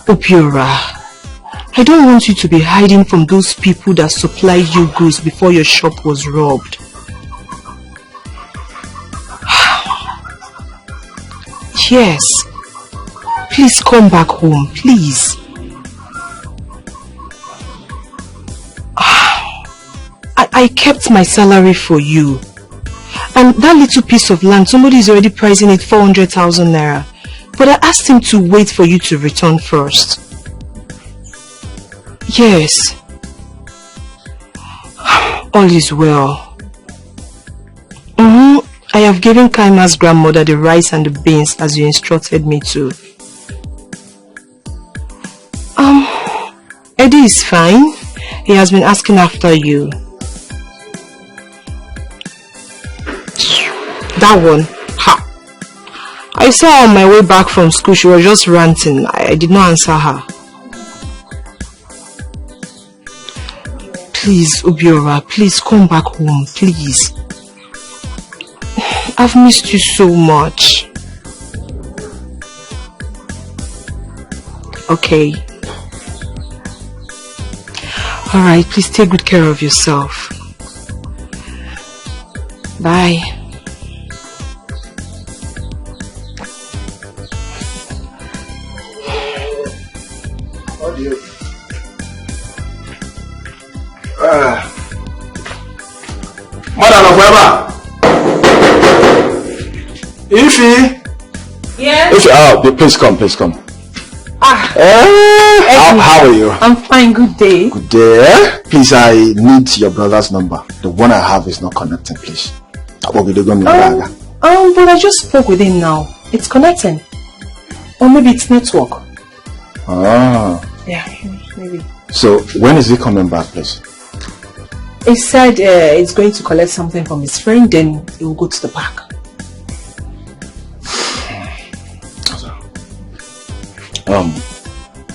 Obiora, I don't want you to be hiding from those people that supplied you goods before your shop was robbed. Yes. Please come back home, please. I kept my salary for you. And that little piece of land, somebody is already pricing it 400,000 naira. But I asked him to wait for you to return first. Yes. All is well. I have given Kaima's grandmother the rice and the beans as you instructed me to. Eddie is fine. He has been asking after you. That one. Ha! I saw her on my way back from school. She was just ranting. I did not answer her. Please, Obiora, please come back home, please. I've missed you so much. Okay. Alright, please take good care of yourself. Bye. Madam of Weber. Ify. Yes. Ify, please come, please come. How are you? I'm fine, good day. Good day. Please, I need your brother's number. The one I have is not connecting, please. But I just spoke with him now. It's connecting. Or maybe it's network. Ah. Yeah, maybe. So, when is he coming back, please? He said he's going to collect something from his friend, then he will go to the park.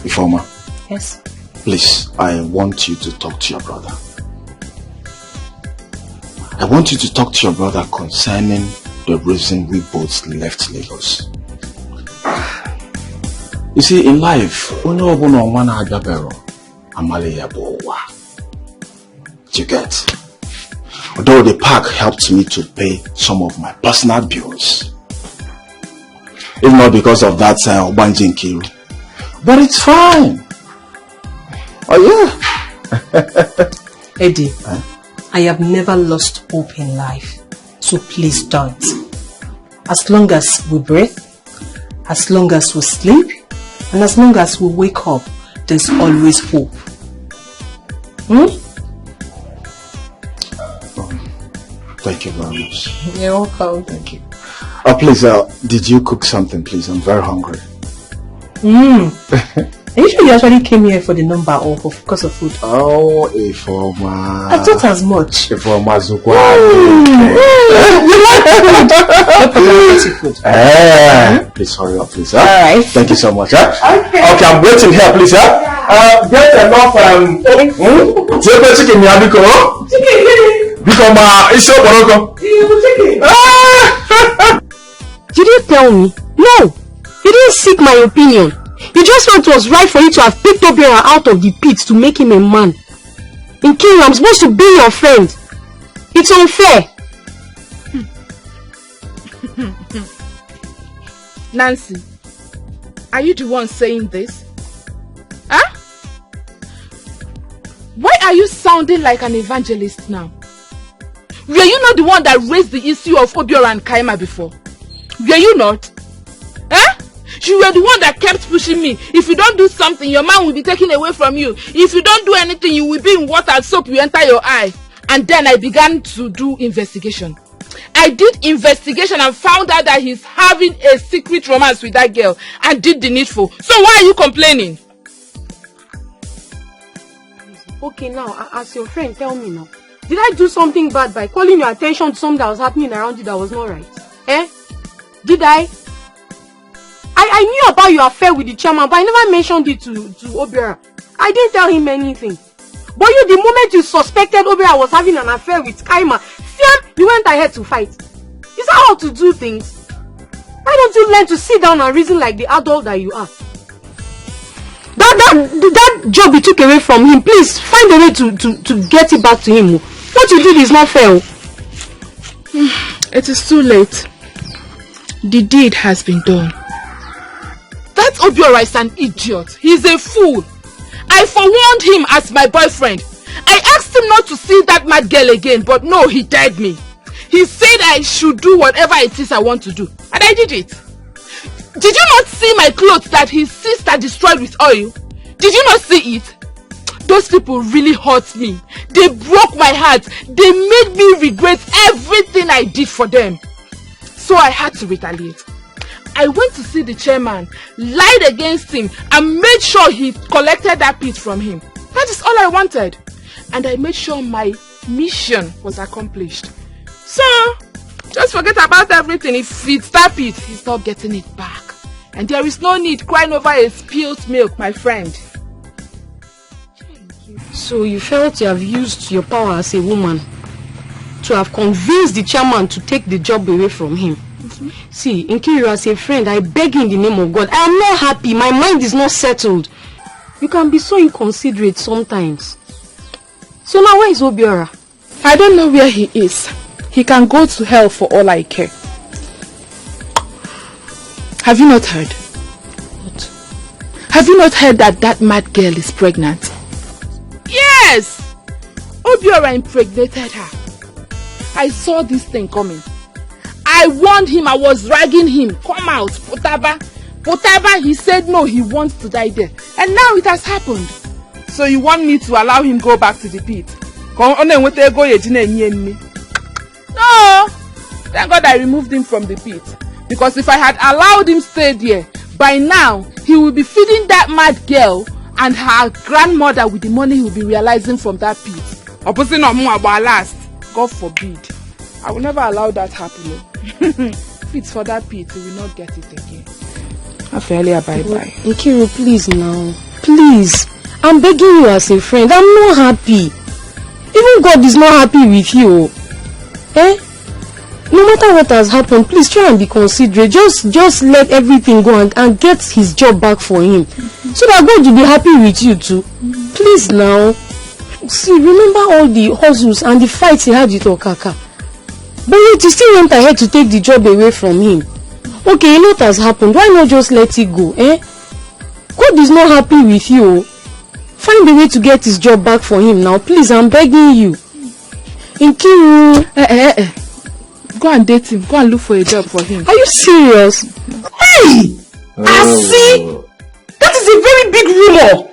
Informer. Yes. Please, I want you to talk to your brother. I want you to talk to your brother concerning the reason we both left Lagos. You see, in life, do you get? Although the park helped me to pay some of my personal bills, if not because of that Obanjin Kiru. But it's fine. Oh yeah. Eddie, I have never lost hope in life. So please don't. As long as we breathe, as long as we sleep, and as long as we wake up, there's always hope. Thank you very much. You're welcome. Thank you. Please, did you cook something, please? I'm very hungry. Are you sure you actually came here for the number or because of food? Oh, Ifoma. I thought as much. Ifoma Zukwa. You like food? Please hurry up, please. Huh? Alright. Thank you so much. Huh? Okay, I'm waiting here, please. Huh? Get enough. Chicken, Yabiko. Chicken. Because it's so boroko. Did you tell me? No. You didn't seek my opinion. You just felt it was right for you to have picked Obiora out of the pit to make him a man. In King, I'm supposed to be your friend. It's unfair. Nancy, are you the one saying this? Huh? Why are you sounding like an evangelist now? Were you not the one that raised the issue of Obiora and Kaima before? Were you not? Huh? You were the one that kept pushing me. If you don't do something, your man will be taken away from you. If you don't do anything, you will be in water and soap will enter your eye. And then I began to do investigation. I did investigation and found out that he's having a secret romance with that girl and did the needful. So why are you complaining? Okay, now, as your friend, tell me now. Did I do something bad by calling your attention to something that was happening around you that was not right? Did I? I knew about your affair with the chairman, but I never mentioned it to Obiora. I didn't tell him anything. But you, the moment you suspected Obiora was having an affair with Kaima, you went ahead to fight. Is that how to do things? Why don't you learn to sit down and reason like the adult that you are? That job you took away from him, please find a way to get it back to him. What you did is not fair. It is too late. The deed has been done. That Obiora is an idiot. He's a fool. I forewarned him as my boyfriend. I asked him not to see that mad girl again, but no, he dared me. He said I should do whatever it is I want to do, and I did it. Did you not see my clothes that his sister destroyed with oil? Did you not see it? Those people really hurt me. They broke my heart. They made me regret everything I did for them. So I had to retaliate. I went to see the chairman, lied against him, and made sure he collected that piece from him. That is all I wanted. And I made sure my mission was accomplished. So, just forget about everything. If it's that piece, he's not getting it back. And there is no need crying over a spilled milk, my friend. So you felt you have used your power as a woman to have convinced the chairman to take the job away from him. See, Nkiru, as a friend, I beg you in the name of God, I am not happy. My mind is not settled. You can be so inconsiderate sometimes. So now where is Obiora? I don't know where he is. He can go to hell for all I care. Have you not heard? What? Have you not heard that that mad girl is pregnant? Yes! Obiora impregnated her. I saw this thing coming. I warned him, I was dragging him. Come out, whatever. He said no, he wants to die there. And now it has happened. So you want me to allow him go back to the pit? No! Thank God I removed him from the pit. Because if I had allowed him stay there, by now, he will be feeding that mad girl and her grandmother with the money he will be realizing from that pit. Opposing no more about last. God forbid. I will never allow that happen. If it's for that pit, he will not get it again. Afelia, bye-bye. Nkiru, please now. Please. I'm begging you as a friend. I'm not happy. Even God is not happy with you. Eh? No matter what has happened, please try and be considerate. Just let everything go and get his job back for him. So that God will be happy with you too. Please now. See, remember all the hustles and the fights he had with Okaka. But yet you still went ahead to take the job away from him. Okay, you know what has happened. Why not just let it go, eh? God is not happy with you. Find a way to get his job back for him now. Please, I'm begging you. Nkiru. Go and date him. Go and look for a job for him. Are you serious? Hey! I see! That is a very big rumor.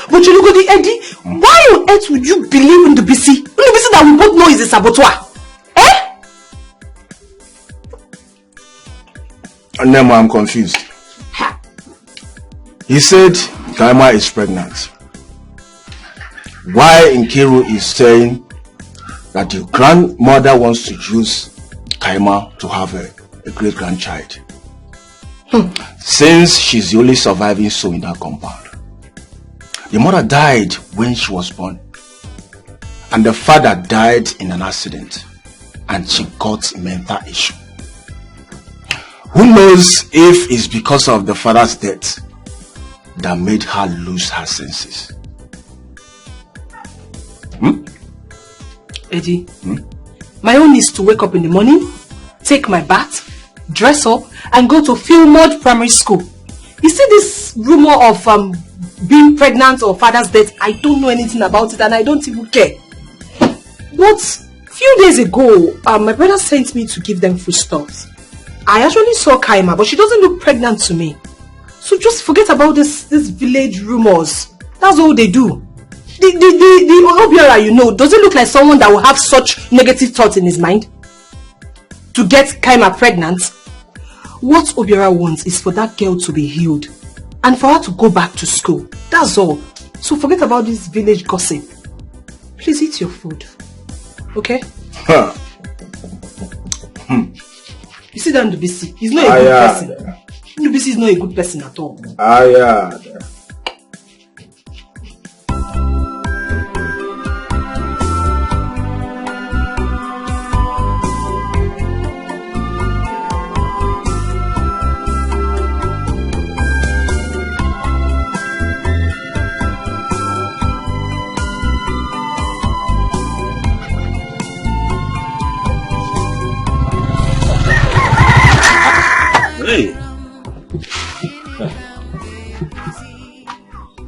But you look at the Eddie. Why on earth would you believe in the BC? In the BC that we both know is a saboteur. Eh? And then I'm confused. He said Kaima is pregnant. Why Nkiru is saying that the grandmother wants to use Kaima to have a great-grandchild. Since she's the only surviving soul in that compound. The mother died when she was born. And the father died in an accident. And she got mental issue. Who knows if it's because of the father's death that made her lose her senses. Eddie, my own is to wake up in the morning, take my bath, dress up, and go to Fieldmore Primary School. You see this rumor of being pregnant or father's death, I don't know anything about it and I don't even care. But a few days ago, my brother sent me to give them foodstuffs. I actually saw Kaima, but she doesn't look pregnant to me. So just forget about this village rumors. That's all they do. The Obiora, you know, doesn't look like someone that will have such negative thoughts in his mind. To get Kaima pregnant. What Obiora wants is for that girl to be healed. And for her to go back to school. That's all. So forget about this village gossip. Please eat your food. Okay? You see that Ndubisi? He's not a good person. Ndubisi is not a good person at all.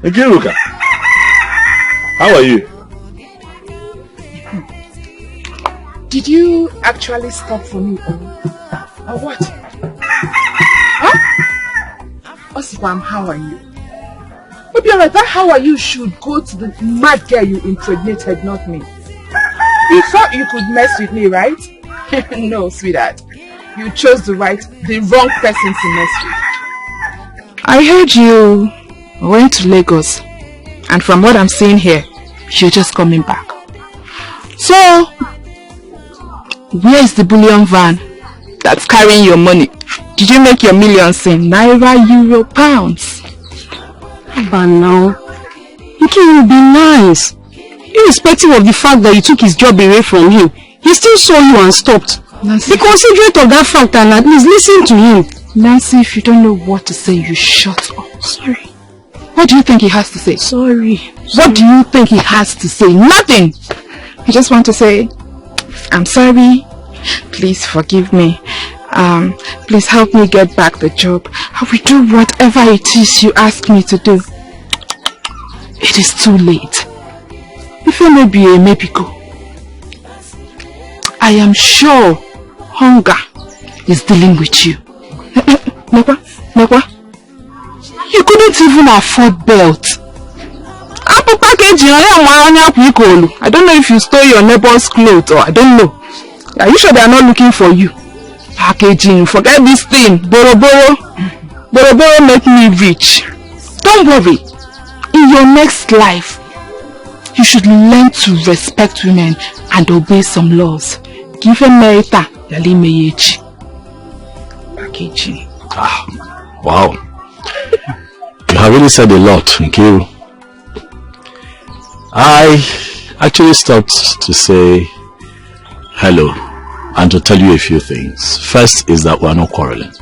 Nkiruka, how are you? Did you actually stop for me or what? Huh? Osipam, how are you? Obiora, that how are you should go to the mad girl you impregnated, not me. You thought you could mess with me, right? No, sweetheart. You chose the wrong person to mess with. I heard you went to Lagos, and from what I'm seeing here, you're just coming back. So, where is the bullion van that's carrying your money? Did you make your millions in Naira, Euro, Pounds? But now, it will be nice. Irrespective of the fact that you took his job away from him, he still saw you and stopped. Nancy, be considerate of that fact and at least listen to him. Nancy, if you don't know what to say, you shut up. Sorry. What do you think he has to say? Sorry. What do you think he has to say? Nothing. I just want to say, I'm sorry. Please forgive me. Please help me get back the job. I will do whatever it is you ask me to do. It is too late. If you may be a maybe go. I am sure hunger is dealing with you. Nekwa, you couldn't even afford belt. I don't know if you stole your neighbor's clothes or I don't know. Are you sure they are not looking for you? Packaging, forget this thing. Boro make me rich. Don't worry. In your next life, you should learn to respect women and obey some laws. Give a merita, yali meyechi. Packaging. Ah, wow. You have really said a lot, Nkiru. I actually stopped to say hello and to tell you a few things. First is that we're not quarreling.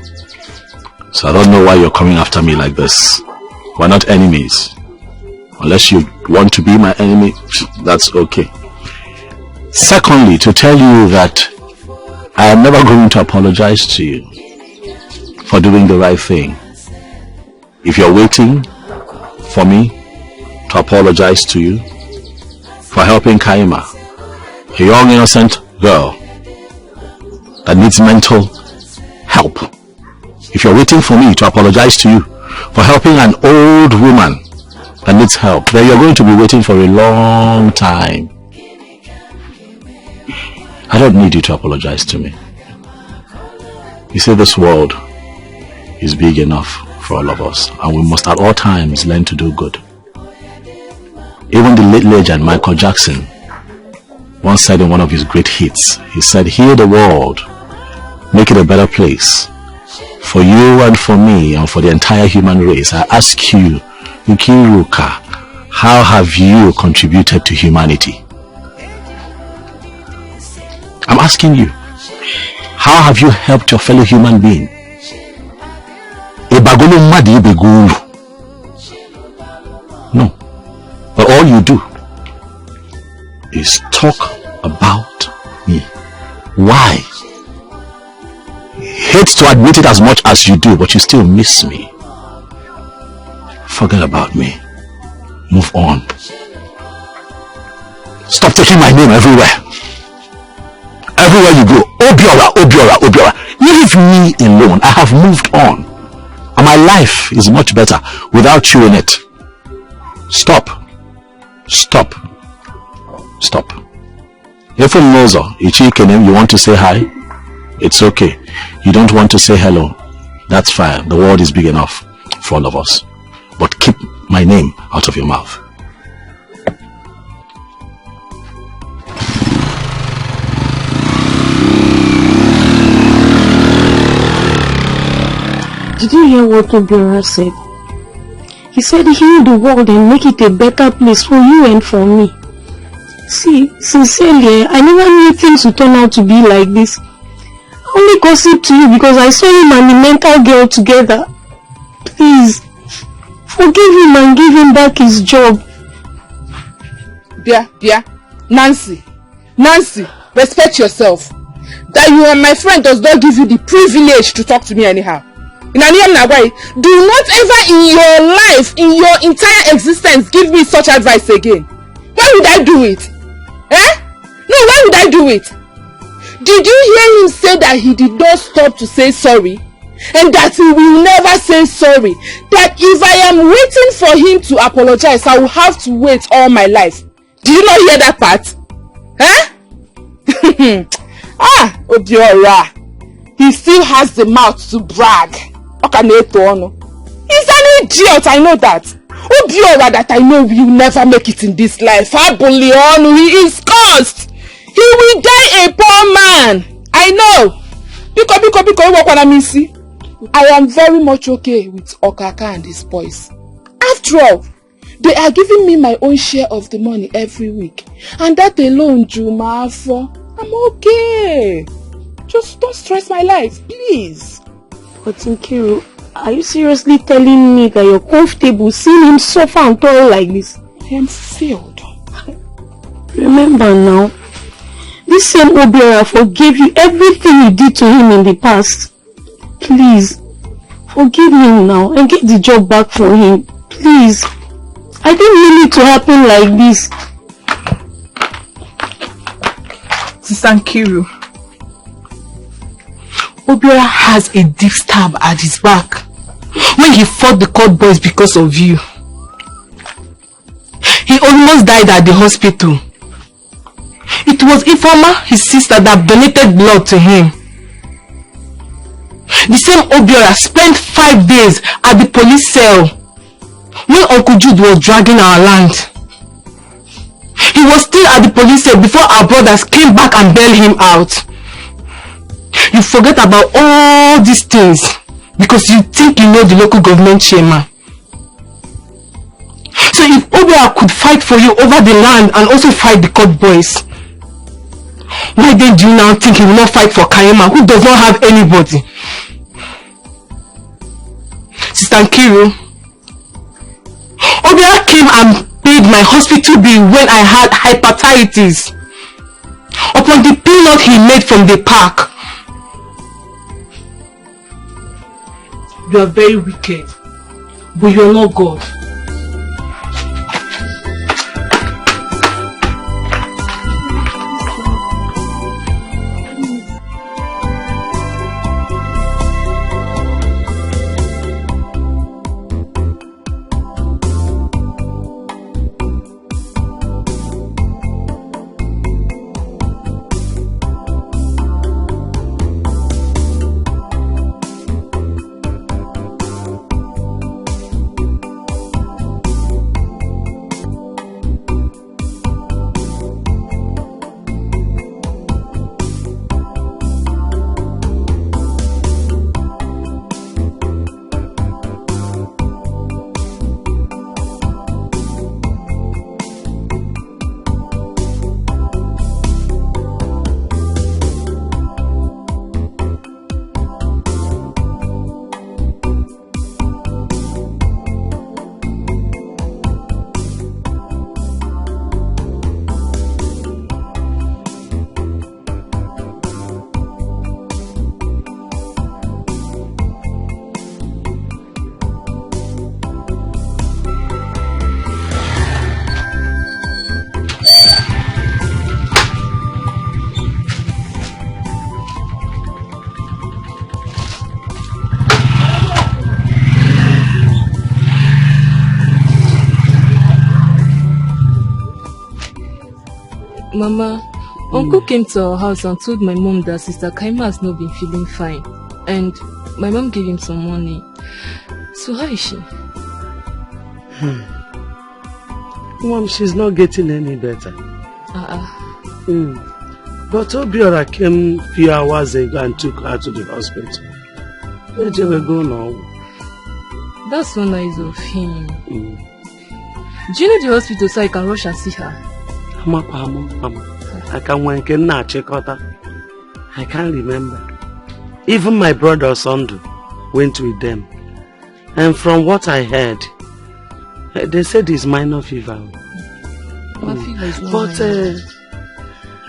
So I don't know why you're coming after me like this. We're not enemies. Unless you want to be my enemy, that's okay. Secondly, to tell you that I am never going to apologize to you for doing the right thing. If you're waiting for me to apologize to you for helping Kaima, a young innocent girl that needs mental help, if you're waiting for me to apologize to you for helping an old woman that needs help, then you're going to be waiting for a long time. I don't need you to apologize to me. You see, this world is big enough for all of us, and we must at all times learn to do good. Even the late legend Michael Jackson once said in one of his great hits, he said, "Heal the world, make it a better place for you and for me and for the entire human race. I ask you, Nkiruka, how have you contributed to humanity?" I'm asking you, how have you helped your fellow human being? No. But all you do is talk about me. Why? Hate to admit it as much as you do, but you still miss me. Forget about me. Move on. Stop taking my name everywhere. Everywhere you go, Obiora, Obiora, Obiora. Leave me alone. I have moved on. And my life is much better without you in it. Stop. Stop. Stop. If you know you want to say hi, it's okay. You don't want to say hello, that's fine. The world is big enough for all of us. But keep my name out of your mouth. Did you hear what Obiora said? He said heal the world and make it a better place for you and for me. See, sincerely, I never knew things would turn out to be like this. I only gossip to you because I saw him and the mental girl together. Please, forgive him and give him back his job. Bia, Nancy, respect yourself. That you are my friend does not give you the privilege to talk to me anyhow. Do not ever in your life, in your entire existence, give me such advice again. Why would I do it? Eh? No, why would I do it? Did you hear him say that he did not stop to say sorry? And that he will never say sorry? That if I am waiting for him to apologize, I will have to wait all my life. Did you not hear that part? Eh? Obiora. He still has the mouth to brag. He's an idiot, I know that. Obiora that I know will never make it in this life. He is cursed. He will die a poor man. I know. I am very much okay with Okaka and his boys. After all, they are giving me my own share of the money every week. And that alone, Juma, I'm okay. Just don't stress my life, please. But Nkiru, are you seriously telling me that you're comfortable seeing him suffer and toil like this? I am filled. Remember now, this same Obiora forgave you everything you did to him in the past. Please, forgive him now and get the job back for him. Please. I didn't mean it to happen like this. Sister Nkiru, Obiora has a deep stab at his back when he fought the court boys because of you. He almost died at the hospital. It was Ifeoma, his sister, that donated blood to him. The same Obiora spent 5 days at the police cell when Uncle Jude was dragging our land. He was still at the police cell before our brothers came back and bailed him out. You forget about all these things because you think you know the local government chairman. So if Obiora could fight for you over the land and also fight the court boys, why then do you now think he will not fight for Kayema, who does not have anybody? Sister Nkiru, Obiora came and paid my hospital bill when I had hepatitis upon the peanut he made from the park. You are very wicked, but you are not God. Mama, Uncle came to our house and told my mom that Sister Kaima has not been feeling fine. And my mom gave him some money. So how is she? Mom, she's not getting any better. But Obiora came a few hours ago and took her to the hospital. Where did we go now? That's so nice of him. Do you know the hospital so I can rush and see her? I can't remember. Even my brother Sondu went with them. And from what I heard, they said it's minor fever. But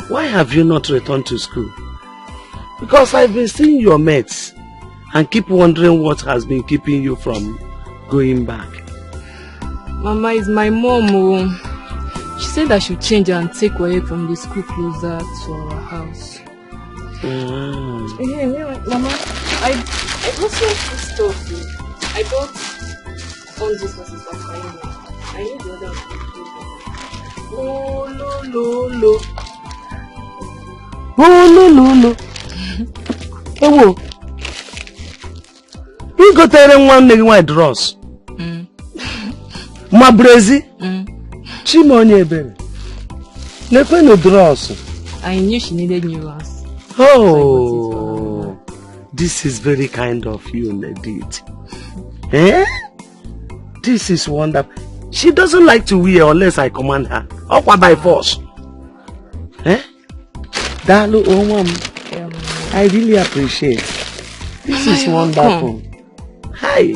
why have you not returned to school? Because I've been seeing your mates. and keep wondering what has been keeping you from going back. Mama is my mom. Oh. She said I should change and take away from the school closer to our house. Mama, I also pissed off. I bought all these horses for my. I need the other one. Oh, no. Oh, no. Ewo. You go tell one nigga white dross. Ma brezi. Chimonye ebere. Nekwe no dross. I knew she needed new ones. Oh, this is very kind of you, Nedit. Eh? This is wonderful. She doesn't like to wear unless I command her. Or by force. Eh? Dalu, oh mom. I really appreciate. This is wonderful. Hi.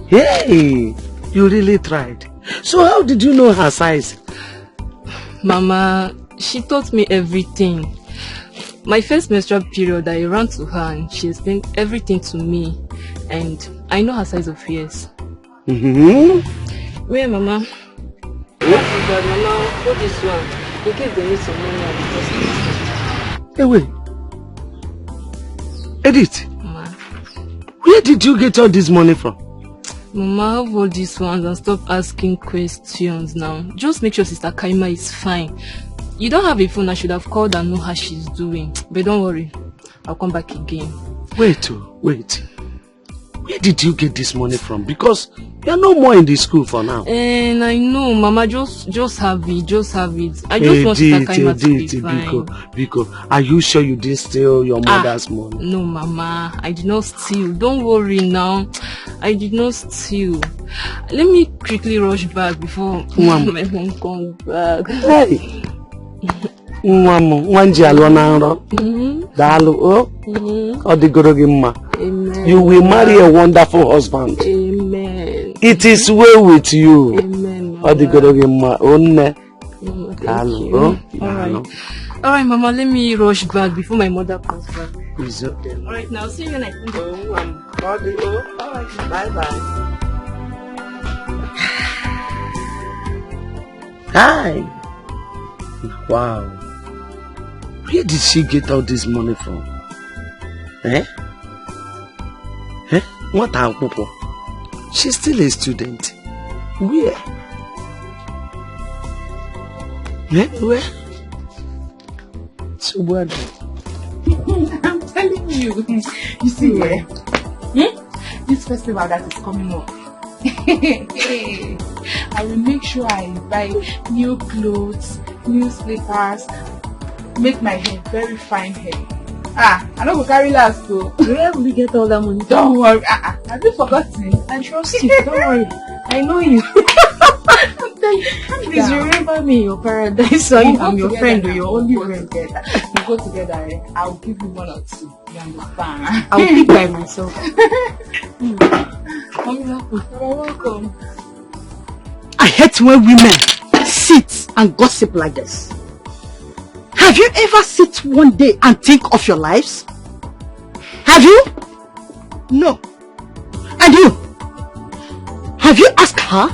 Hey, you really tried. So how did you know her size? Mama, she taught me everything. My first menstrual period, I ran to her and she explained everything to me. And I know her size of ears. Where, Mama? Mama, hold this one. In case they need some money at the hospital. Hey, wait. Edith, Mama. Where did you get all this money from? Mama, have all these ones and stop asking questions now. Just make sure Sister Kaima is fine. You don't have a phone, I should have called and know how she's doing. But don't worry, I'll come back again. Wait. Where did you get this money from? Because you're no more in the school for now. And I know, Mama, just have it. I just want Sister Kaima to be fine. Biko, are you sure you didn't steal your mother's money? No, Mama, I did not steal. Don't worry now. I did not steal. Let me quickly rush back before my mom comes back. Hey. Wanji alona nro. Dalu o. Odigorogi mma. Amen. You will marry a wonderful husband. Amen. It is well with you. Amen. Odigorogi mma. Onne. Thank you. Alright, Mama, let me rush back before my mother comes back. It's okay. Alright, now see you when I come back. Alright, bye-bye. Hi. Wow. Where did she get all this money from? Eh? What are people? She's still a student. Where? Where? So what? I'm telling you. You see, this festival that is coming up. I will make sure I buy new clothes, new slippers, make my hair very fine hair. I don't go carry last though. Where will you get all that money? Don't worry. Have you forgotten? I trust you. Don't worry. I know you. Please remember me in your paradise. So I'm your friend or your only friend. We go together. I'll give you one or two. You understand? I'll pick by myself. You're welcome. I hate when women sit and gossip like this. Have you ever sit one day and think of your lives? Have you? No. And you? Have you asked her?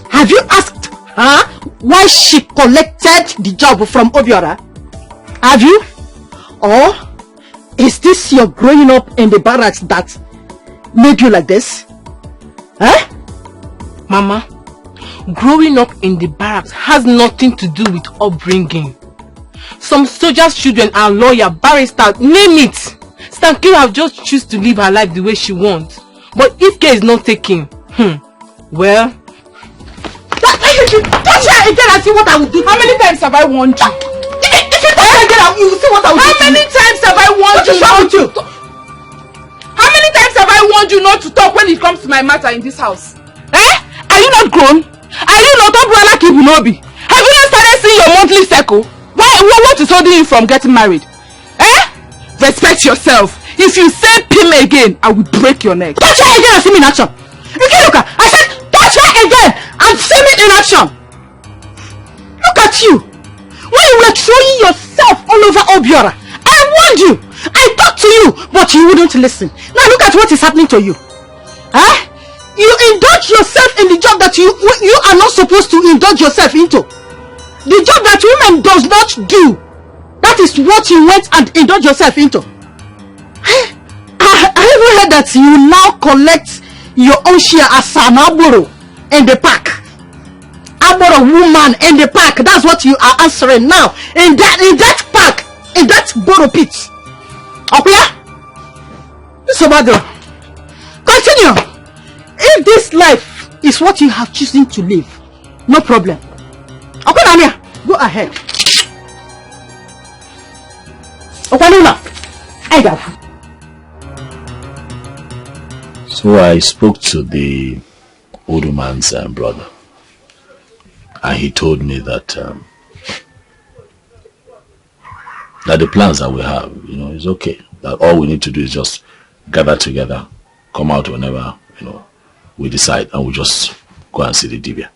Have you asked her why she collected the job from Obiora? Have you? Or is this your growing up in the barracks that made you like this? Huh? Mama, growing up in the barracks has nothing to do with upbringing. Some soldiers' children are lawyer, barrister, name it. Stanky have just choose to live her life the way she wants. But if care is not taken, well... Touch her again and see what I will do. How many times have I warned you? If you touch her again, you will see what I will do. How many times have I warned you not to talk? How many times have I warned you not to talk when it comes to my matter in this house? Are you not grown? Are you not Obrala Kibunobi? Have you not started seeing your monthly circle? What is holding you from getting married? Respect yourself. If you say pim again, I will break your neck. Touch her again and see me in action. You can't look at. I said touch her again and see me in action. Look at you. When you were throwing yourself all over Obiora, I warned you. I talked to you, but you wouldn't listen. Now look at what is happening to you. Huh? You indulge yourself in the job that you are not supposed to indulge yourself into. The job that women does not do. That is what you went and indulge yourself into. I even heard that you now collect your own share as an aboro in the park. Aboro woman in the park. That's what you are answering now. In that park. In that boro pit. Okay? This is girl. Continue. If this life is what you have chosen to live, no problem. Okay, Namia, go ahead. Okay, Luna, I got you. So I spoke to the old man's brother, and he told me that that the plans that we have, is okay. That all we need to do is just gather together, come out whenever, we decide, and we just go and see the Dibia.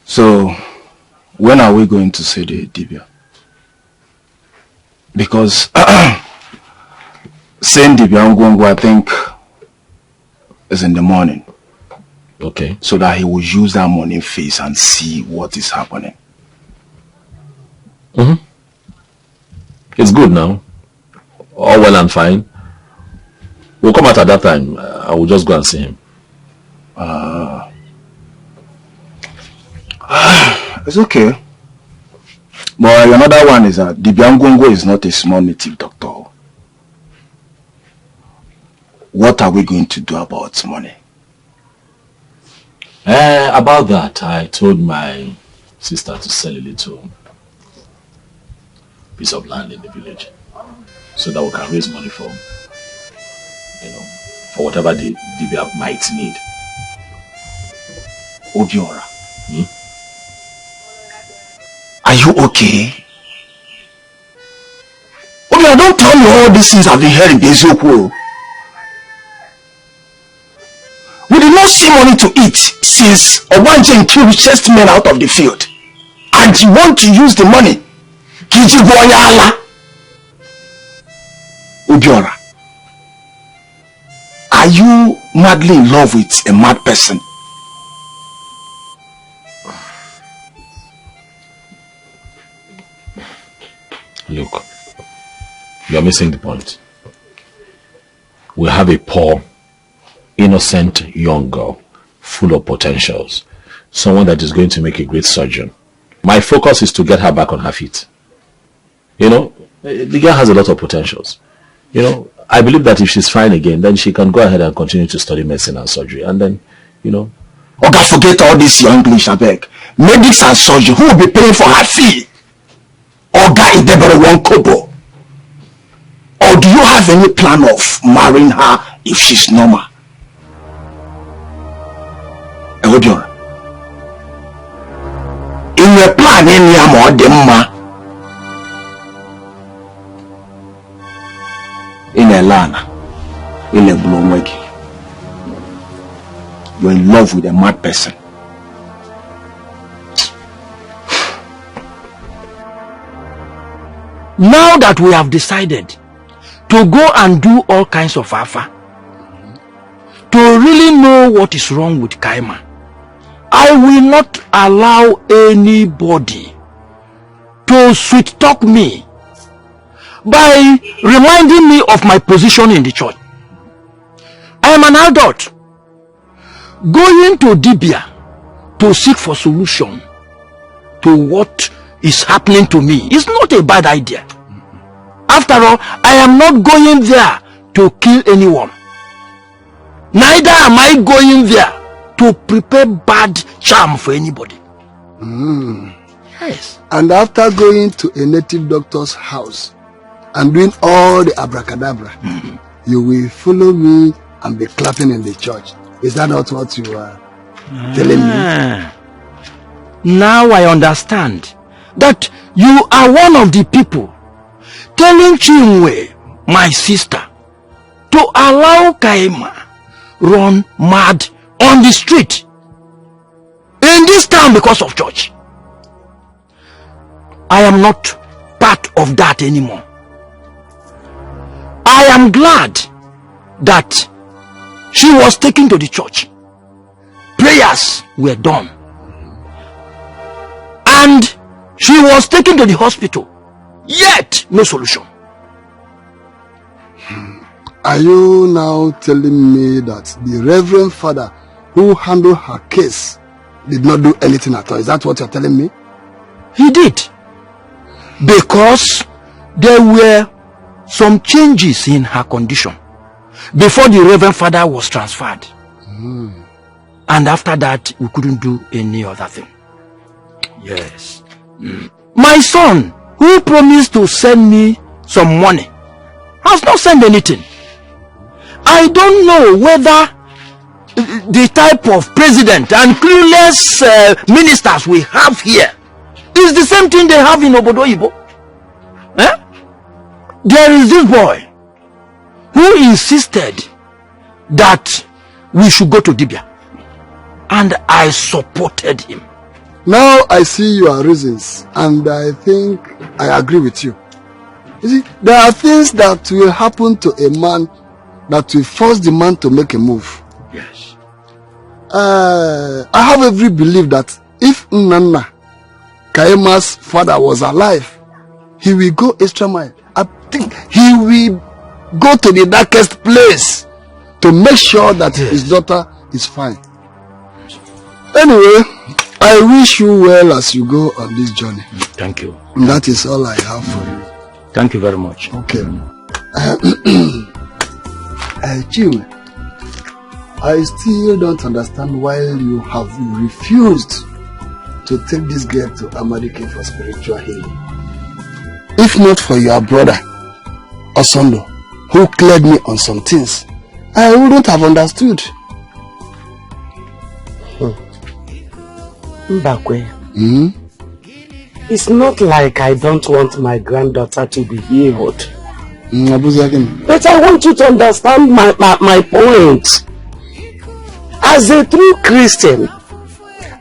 So, when are we going to see the Dibia? Because saying Dibia Ngwongwo, I think, is in the morning. Okay. So that he will use that morning phase and see what is happening. It's good now. All well and fine. We'll come out at that time. I will just go and see him. It's okay. But another one is that Dibia Ngwongwo is not a small native doctor. What are we going to do about money? About that, I told my sister to sell a little piece of land in the village so that we can raise money for whatever the Dibia might need. Obiora, are you okay? Obiora, don't tell me all these things I've been hearing. We did not see money to eat since Obanje killed chest men out of the field. And you want to use the money? Obiora, are you madly in love with a mad person? Look, you're missing the point. We have a poor, innocent young girl, full of potentials. Someone that is going to make a great surgeon. My focus is to get her back on her feet. The girl has a lot of potentials. I believe that if she's fine again, then she can go ahead and continue to study medicine and surgery. And then, Okay, forget all this your English, I beg. Medics and surgery, who will be paying for her fee? Oga Idebere one kobo. Or do you have any plan of marrying her if she's normal? Obiora, in your plan, any more demma in a lana, in a blowweg. You're in love with a mad person. Now that we have decided to go and do all kinds of afa, to really know what is wrong with Kaima, I will not allow anybody to sweet talk me by reminding me of my position in the church. I am an adult. Going to Dibia to seek for solution to what is happening to me is not a bad idea. After all, I am not going there to kill anyone. Neither am I going there to prepare bad charm for anybody. Yes. And after going to a native doctor's house and doing all the abracadabra, you will follow me and be clapping in the church. Is that not what you are telling me? Now I understand that you are one of the people telling Chinwe, my sister, to allow Kaima run mad on the street in this town because of church. I am not part of that anymore. I am glad that she was taken to the church. Prayers were done. And she was taken to the hospital. Yet, no solution. Are you now telling me that the Reverend Father who handled her case did not do anything at all? Is that what you're telling me? He did. Because there were some changes in her condition before the Reverend Father was transferred. And after that, we couldn't do any other thing. Yes. My son, who promised to send me some money, has not sent anything. I don't know whether the type of president and clueless ministers we have here is the same thing they have in Obodo Ibo. There is this boy who insisted that we should go to Dibia, and I supported him. Now I see your reasons, and I think I agree with you. You see, there are things that will happen to a man that will force the man to make a move. Yes. I have every belief that if Nana Kaima's father was alive, he will go extra mile. I think he will go to the darkest place to make sure that his daughter is fine. Anyway, I wish you well as you go on this journey. Thank you. And that is all I have for you. Thank you very much. Okay. Chiwe, I still don't understand why you have refused to take this girl to Amadike for spiritual healing. If not for your brother, Osondo, who cleared me on some things, I wouldn't have understood. Mbakwe, it's not like I don't want my granddaughter to be healed. But I want you to understand my point. As a true Christian,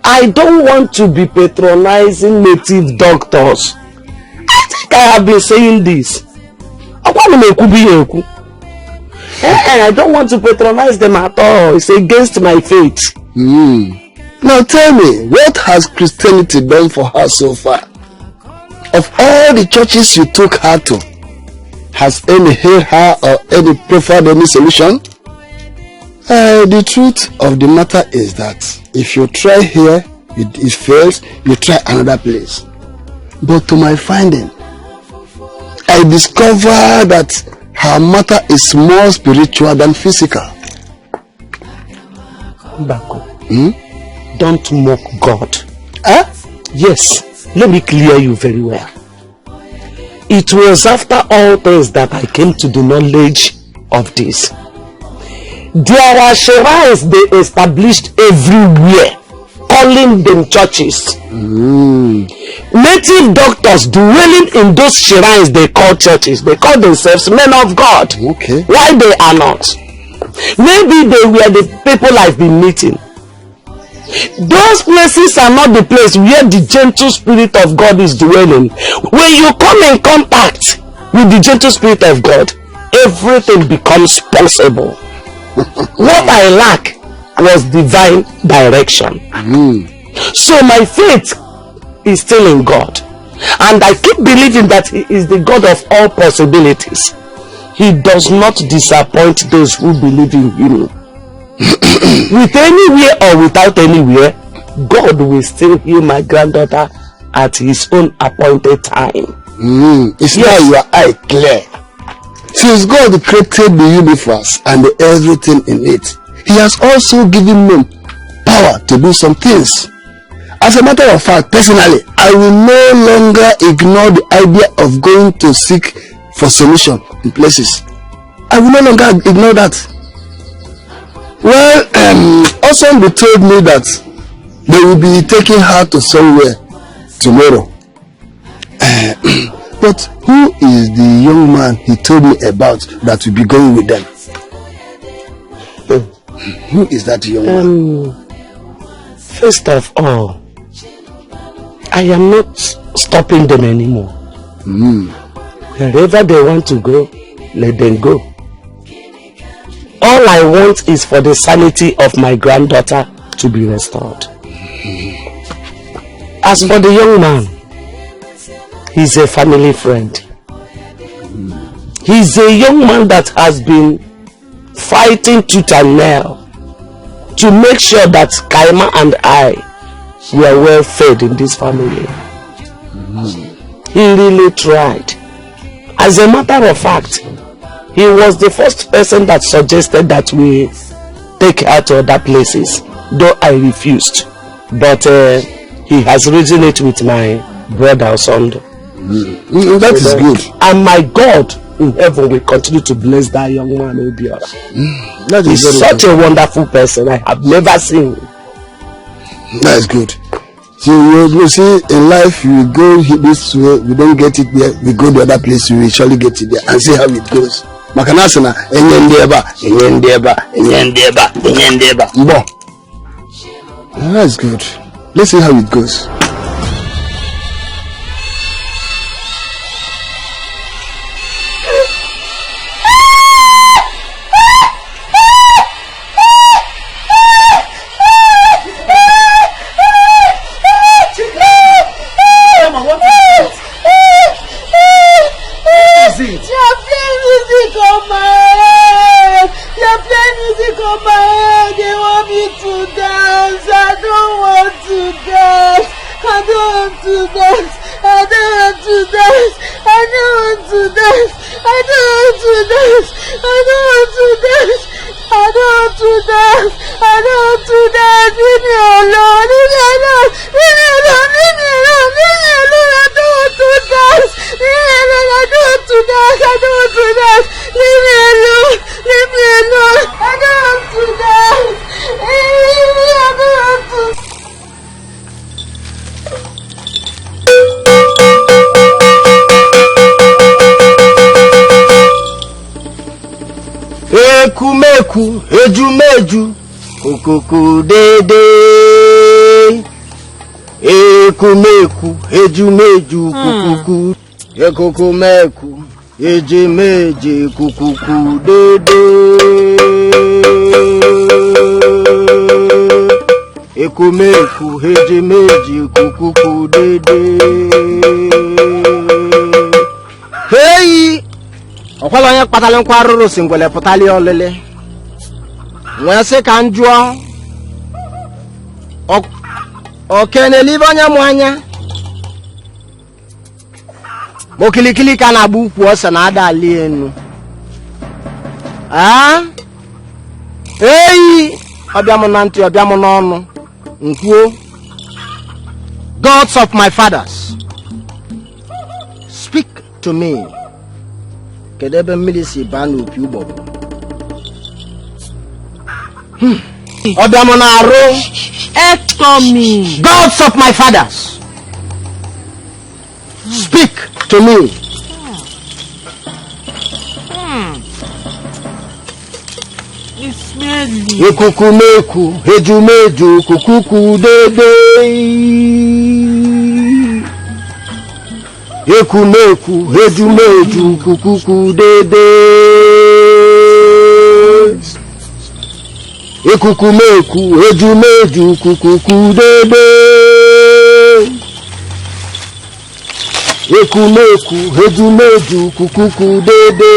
I don't want to be patronizing native doctors. I think I have been saying this. I don't want to patronize them at all. It's against my faith. Now tell me, what has Christianity done for her so far? Of all the churches you took her to, has any healed her or any preferred any solution? The truth of the matter is that if you try here, it fails, you try another place. But to my finding, I discover that her matter is more spiritual than physical. Mbako, don't mock God. Yes, let me clear you very well. It was after all things that I came to the knowledge of this. There are shrines they established everywhere, calling them churches. Native doctors dwelling in those shrines they call churches. They call themselves men of God. Okay. Why they are not? Maybe they were the people I've been meeting. Those places are not the place where the gentle spirit of God is dwelling. When you come in contact with the gentle spirit of God, everything becomes possible. What I lack was divine direction. So my faith is still in God, and I keep believing that He is the God of all possibilities. He does not disappoint those who believe in Him. With anywhere or without anywhere, God will still heal my granddaughter at His own appointed time. It's now your eye clear. Since God created the universe and everything in it, He has also given men power to do some things. As a matter of fact, personally, I will no longer ignore the idea of going to seek for solution in places. I will no longer ignore that. Well, Osondo told me that they will be taking her to somewhere tomorrow. But who is the young man he told me about that will be going with them? Who is that young man? First of all, I am not stopping them anymore. Wherever they want to go, let them go. All I want is for the sanity of my granddaughter to be restored. As for the young man, he's a family friend. He's a young man that has been fighting tooth and nail to make sure that Kaima and I were well fed in this family. He really tried. As a matter of fact, he was the first person that suggested that we take her to other places, though I refused. But he has reasoned it with my brother Osondo. That is good. And my God in heaven will continue to bless that young man, Obiora. He's such a wonderful person I have never seen. That is good. So you see, in life you go this way, we don't get it there, we go the other place, we will surely get it there and see how it goes. Makanasana, that's good. Let's see how it goes. Ekumeku, ejumeju, kukuku dede. Ekumeku, ejumeju, kukuku. Ekukumeku, ejumeji, kukuku dede. Ekumeku, ejumeji, kukuku dede. Hey! Okwala onye kpatala nkwa arụrụ si ngwele pụtali olele. Nwee sị ka m jụọ. Okenelibe onye mụ anya. Mokilikili ka na-agba ukwu ose na ada ali enu. Eyi! Ọbịa m na ntị, ọbịa m n'ọnụ. Nkwuo. Gods of my fathers, speak to me. Kedebe mmiri si baa n'opi ụgbọgụ. Ọbịa m na-arụ. Ectomy. Gods of my fathers, speak to me. It's smelly. Ikukumeku, ejumeju, kukuku dede. Ekumeku, ejumeju, kukuku dede. Ekukumeku, ejumeju, kukuku dede. Ekumeku, ejumeju, kukuku dede.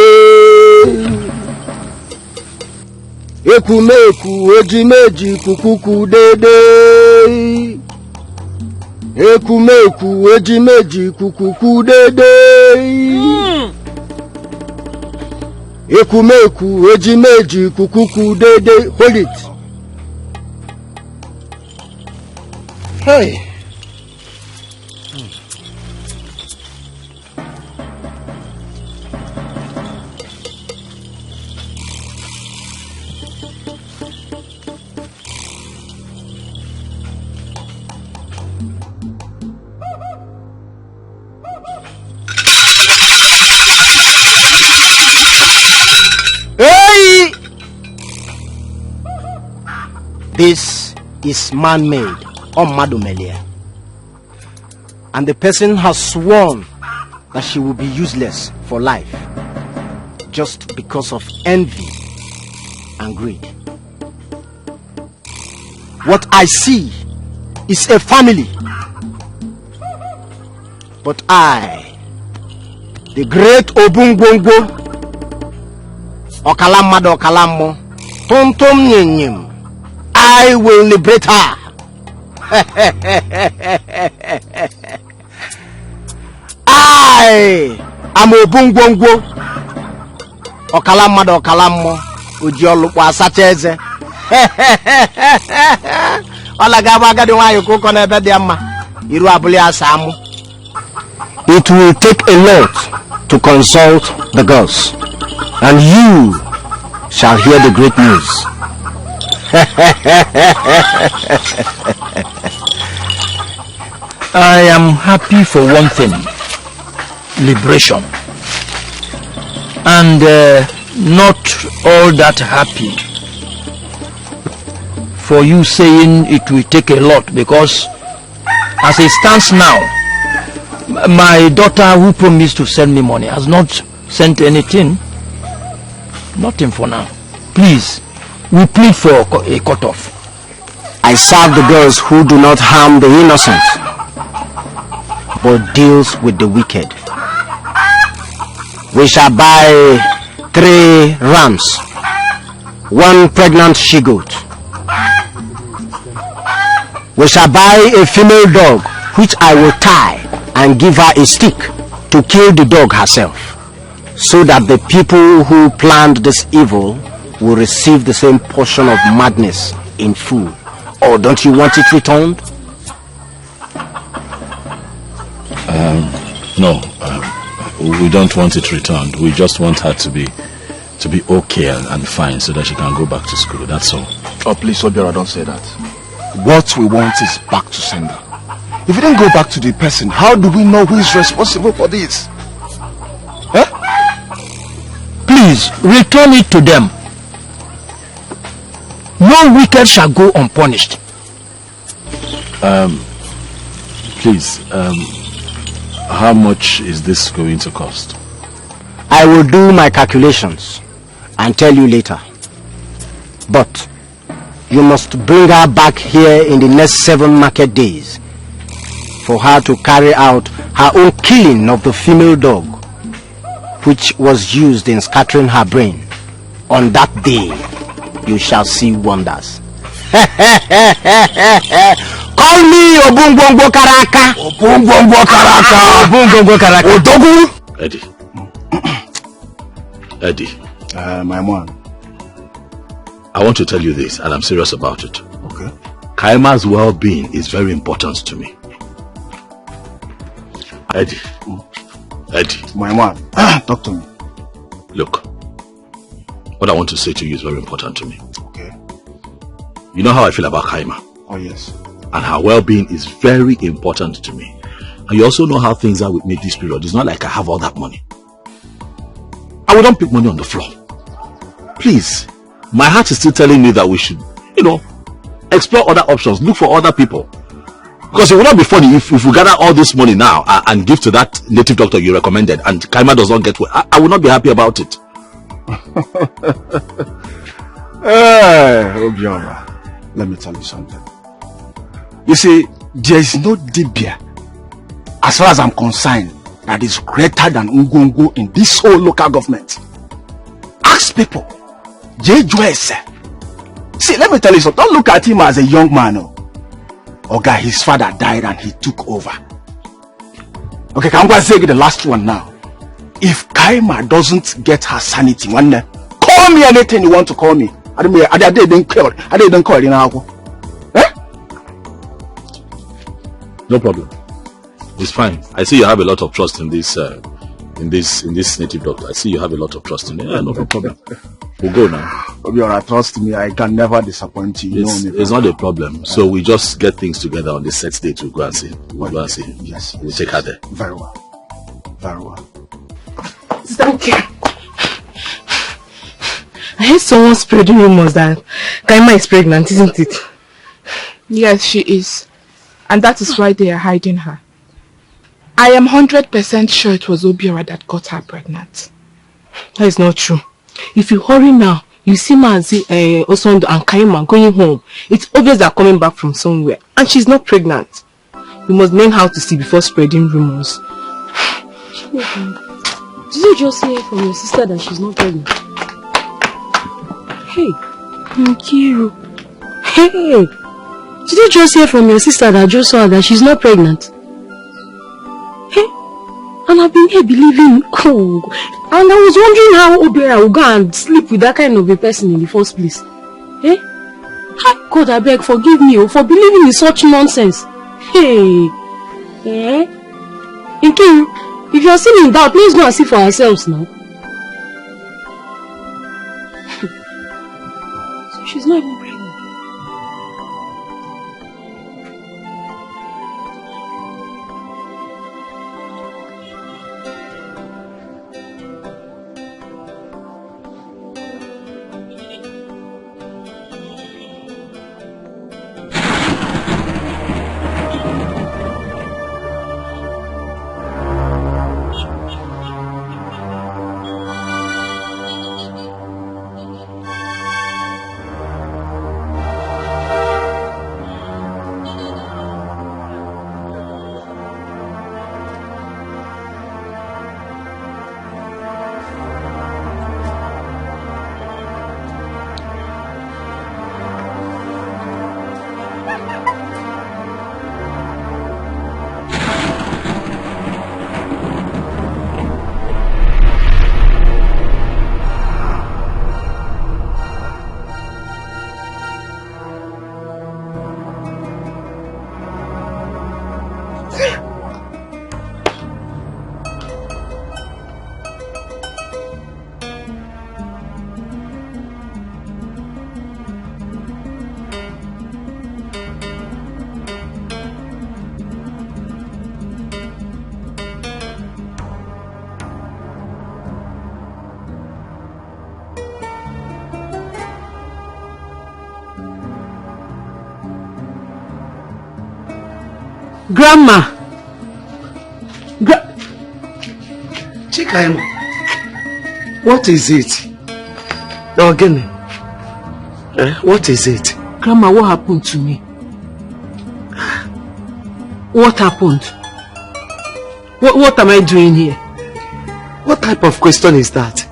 Ekumeku, ejumeji, kukuku dede. Ekumeku, ejimeji, kukuku dede. Ekumeku, ejimeji, kukuku dede. Hold it. Hey. Hey! This is man-made, or Madumelia. And the person has sworn that she will be useless for life just because of envy and greed. What I see is a family. But I, the great Obungbongo, Okalamado Okalamo, Tontom Nyenyim, I will liberate her. I am Obungbongo, Okalamado Okalamo, Ujiolukwa Asacheze. It will take a lot to consult the gods, and you shall hear the great news. I am happy for one thing, liberation, and not all that happy for you saying it will take a lot, because as it stands now, my daughter who promised to send me money has not sent anything. Nothing for now. Please, we plead for a cutoff. I serve the girls who do not harm the innocent, but deals with the wicked. We shall buy 3 rams, 1 pregnant she-goat. We shall buy a female dog, which I will tie and give her a stick to kill the dog herself, so that the people who planned this evil will receive the same portion of madness in full. Or don't you want it returned? No, we don't want it returned. We just want her to be okay and fine, so that she can go back to school. That's all. Oh, please, Obiora, don't say that. What we want is back to sender. If we didn't go back to the person, how do we know who is responsible for this? Huh? Please, return it to them. No wicked shall go unpunished. Please, how much is this going to cost? I will do my calculations and tell you later. But you must bring her back here in the next 7 market days for her to carry out her own killing of the female dog, which was used in scattering her brain. On that day, you shall see wonders. Call me Obungbongo Karaka. Obungbongo Karaka. Obungbongo Karaka. Odogu. Eddie. My man. I want to tell you this, and I'm serious about it. Okay. Kaima's well-being is very important to me. Eddie. Eddie. My man. Talk to me. Look. What I want to say to you is very important to me. Okay. You know how I feel about Kaima. Oh, yes. And her well-being is very important to me. And you also know how things are with me this period. It's not like I have all that money. I will not pick money on the floor. Please. My heart is still telling me that we should, explore other options, look for other people. Because it would not be funny if we gather all this money now and give to that native doctor you recommended and Kaima does not get well. I would not be happy about it. Obiora, let me tell you something. You see, there is no Dibia, as far as I'm concerned, that is greater than Ngongo in this whole local government. Ask people. See, let me tell you something. Don't look at him as a young man. Okay, his father died and he took over. Okay, I'm going to say the last one now. If Kaima doesn't get her sanity, call me anything you want to call me. I didn't call you now. Eh? No problem. It's fine. I see you have a lot of trust in this native doctor. I see you have a lot of trust in him. Yeah, no problem. We'll go now. Obiora, trust me, I can never disappoint you. It's not a problem. So we just get things together on the set date. We'll go and see. Yes. We'll take her there. Very well. Very well. Thank you. I heard someone spreading rumors that Kaima is pregnant, isn't it? Yes, she is. And that is why they are hiding her. I am 100% sure it was Obiora that got her pregnant. That is not true. If you hurry now, you see Mazi, Osondo and Kaima going home. It's obvious they're coming back from somewhere. And she's not pregnant. We must learn how to see before spreading rumors. Did you just hear from your sister that she's not pregnant? Hey, Nkiru. Hey, did you just hear from your sister that just saw that she's not pregnant? Hey, and I've been here believing. Oh, and I was wondering how Obiora would go and sleep with that kind of a person in the first place. Hey, God, I beg, forgive me for believing in such nonsense. Hey, Nkiru, if you're still in doubt, please go and see for ourselves now. So she's not even pregnant. Grandma! Chikaima, what is it? Again, what is it? Grandma, what happened to me? What happened? What am I doing here? What type of question is that?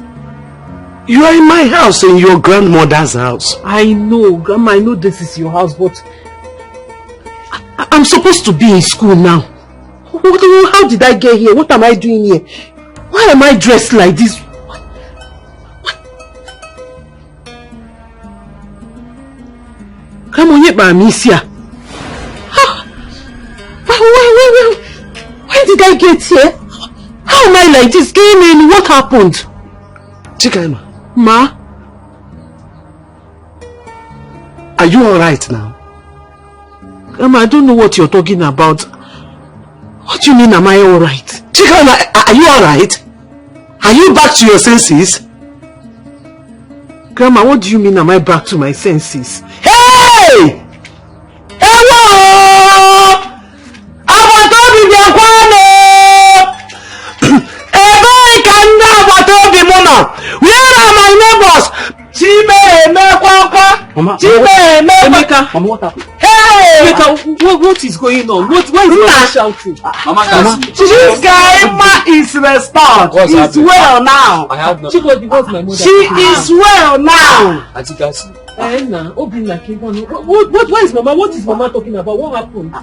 You are in my house, in your grandmother's house. I know, Grandma, I know this is your house, but I'm supposed to be in school now. How did I get here? What am I doing here? Why am I dressed like this? Come on, I miss ya. Why did I get here? How am I like this? What happened? Chikaima. Ma? Are you alright now? I don't know what you're talking about. What do you mean, am I alright? Chikaima, are you alright? Are you back to your senses? Grandma, what do you mean, am I back to my senses? Hey! Hello! Where are my neighbors? Mama, what happened? Hey! What is going on? Why is Mama shouting? Mama, this guy is restored. He's well now. I have not. She is well now. What is Mama? What is Mama talking about? What happened?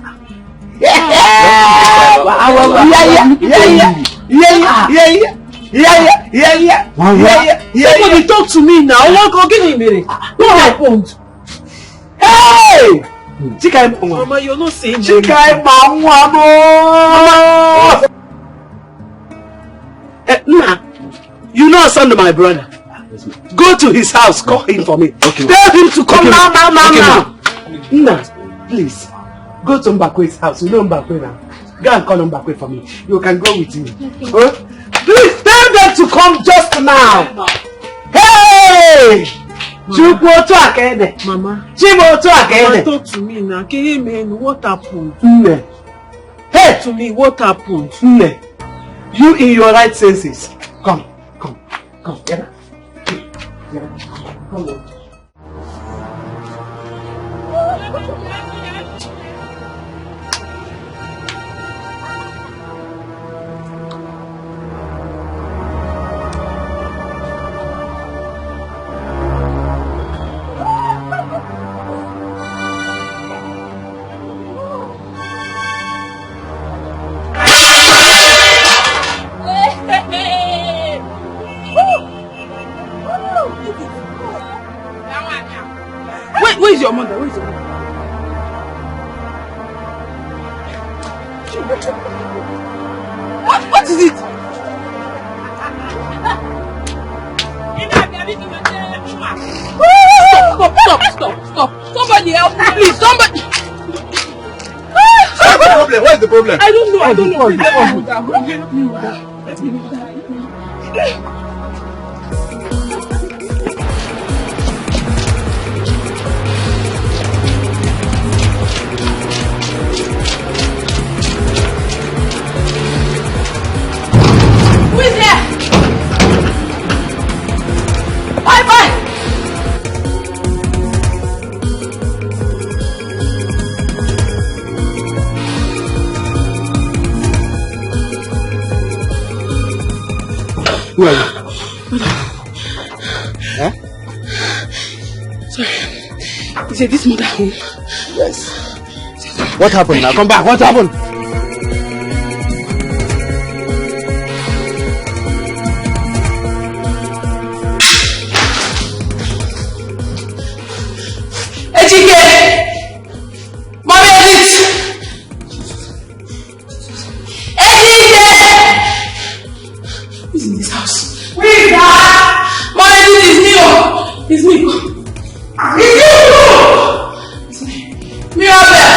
Somebody talk to me now. What happened? Hey! Mama, you're not saying Nah, you know son of my brother. Go to his house, call him for me. Okay. Tell him to come now. Nah, please. Go to Mbakwe's house. You know Mbakwe now. Go and call Mbakwe for me. You can go with me. Please tell them to come just now. Hey! Mama, Chibo to talk to me now. What happened? Hey! to me what happened. Nne, you in your right senses. Come, get up. Come on. Where is your mother? Where is your mother? What is it? Stop. Somebody help me, please. Somebody. What's the problem? What's the problem? I don't know. Please help me with that. Let me with that. Who is there? Bye. Who are you? Huh? Sorry. Is it this mother home? Yes. What happened now? Come back. What happened? Etiko! Mommy, edit! Etiko! Who's in this house? Where is that? Mommy, edit is me. It's me. It's me. Mirabel!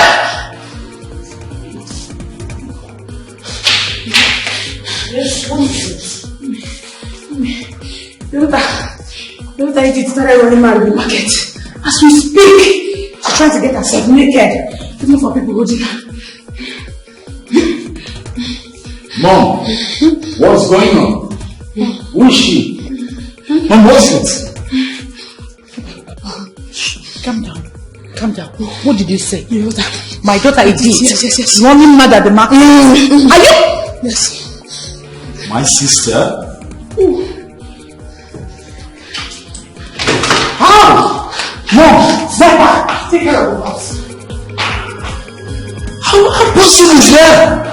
Yes, what is it? Don't I did start running out of the market? As we speak, she's trying to get herself naked, even for people holding her. Mom, what's going on? Who is she? Mom, what's it? Calm down. What did you say? Your daughter. My daughter is Yes. running mad at the market. Are you? Yes. My sister? How? Mom, step back. Take care of the house. How possible is that?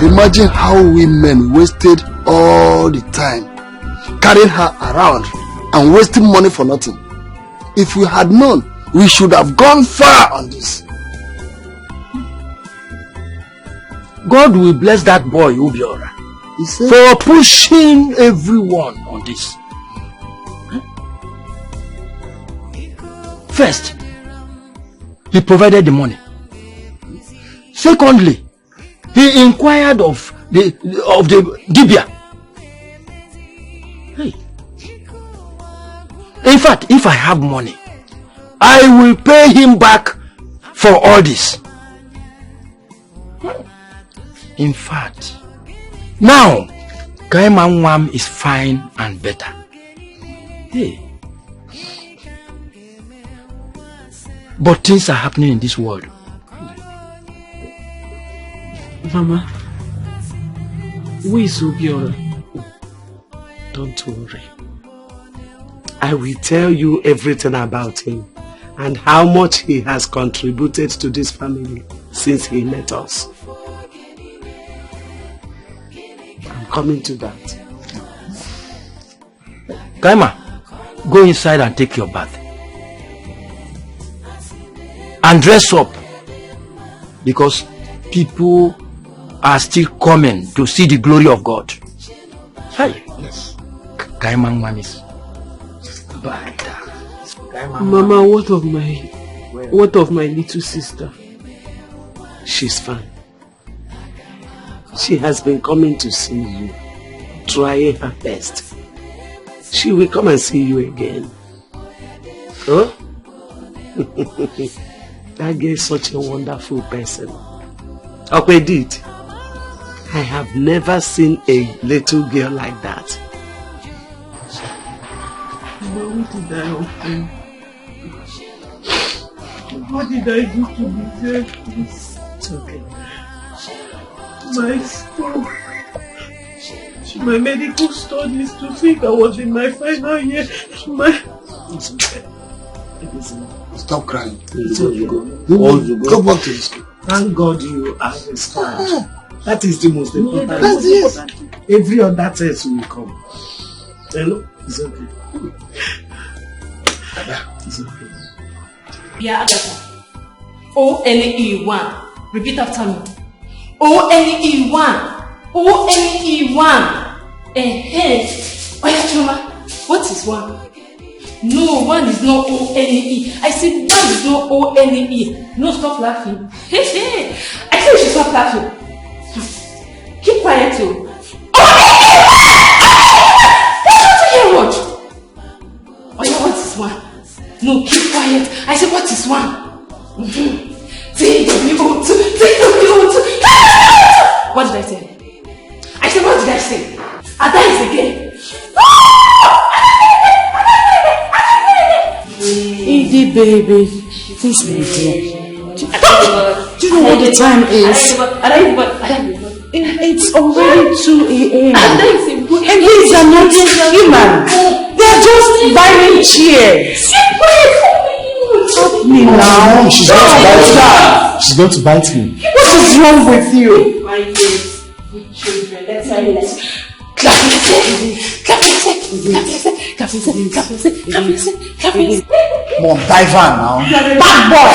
Imagine how women wasted all the time carrying her around and wasting money for nothing. If we had known, we should have gone far on this. God will bless that boy, Ubiora, for pushing everyone on this. First, he provided the money. Secondly, he inquired of the Dibia. Hey. In fact, if I have money, I will pay him back for all this. In fact, now Gaiman Wam is fine and better. Hey. But things are happening in this world. Mama, who is Obiora? Don't worry. I will tell you everything about him and how much he has contributed to this family since he met us. I'm coming to that. Kaima, go inside and take your bath. And dress up. Because people are still coming to see the glory of God. Hey. Yes. Kaima is bad. Mama, what of my little sister? She's fine. She has been coming to see you, trying her best. She will come and see you again. Huh? That girl is such a wonderful person. Okay, did. I have never seen a little girl like that. What did I offend? What did I do to deserve this? It's okay. My school, my medical studies, to think I was in my final year. It's okay. Stop crying. It's okay. Go back to the school. Thank God you understand. That is the most important. That's it. Every other test will come. Hello? It's okay. It's okay. Yeah, Agatha. O-N-E-1. Repeat after me. O-N-E-1. O-N-E-1. Oya Chuma, what is 1? No, 1 is not O-N-E. I said 1 is not O-N-E. No, stop laughing. I said you should stop laughing. Keep quiet too. What? Oya, what is 1? No, keep quiet. I said, what is 1? TWO2. What did I say? I said, what did I say? Ada is again. Edie, baby. Please be dear. Do you know what the time is? It's already 2 a.m. And these are not human. They're just buying chairs. Help me now. She's going to bite me. She's going to bite me. What is wrong with you? Good children. Let's try it. Mom, dive on now. Bad boy.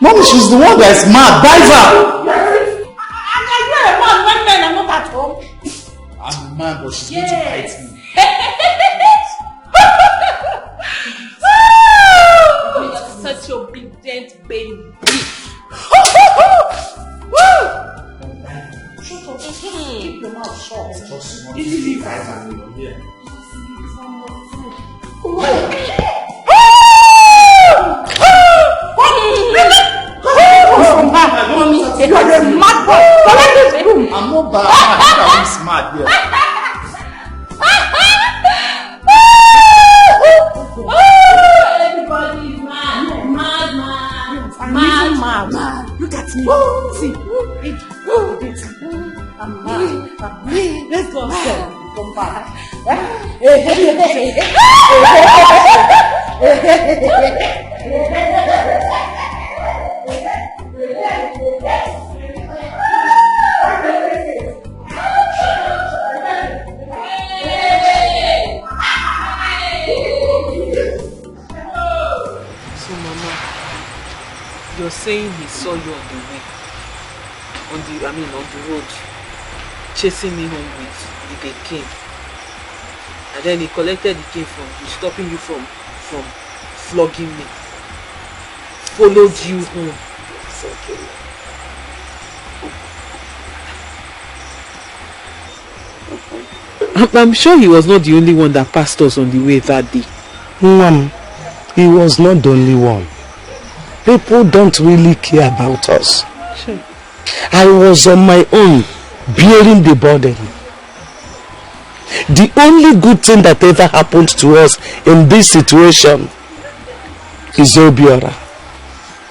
Mom, she's the one that's mad. Dive on. I'm a man, but she's going to bite me. Such obedient baby. Shut up. Keep your mouth shut. Mommy, you are a mad boy. Collect this room. I'm not bad. I'm smart. Yeah. Everybody is mad. Mad. Look at me. See. I'm mad. Let's go upstairs. Come back. You're saying he saw you on the way, on the road, chasing me home with a cane, and then he collected the cane from you, stopping you from flogging me, followed you home. It's okay. I'm sure he was not the only one that passed us on the way that day. Mom, he was not the only one. People don't really care about us. Sure. I was on my own, bearing the burden. The only good thing that ever happened to us in this situation is Obiora.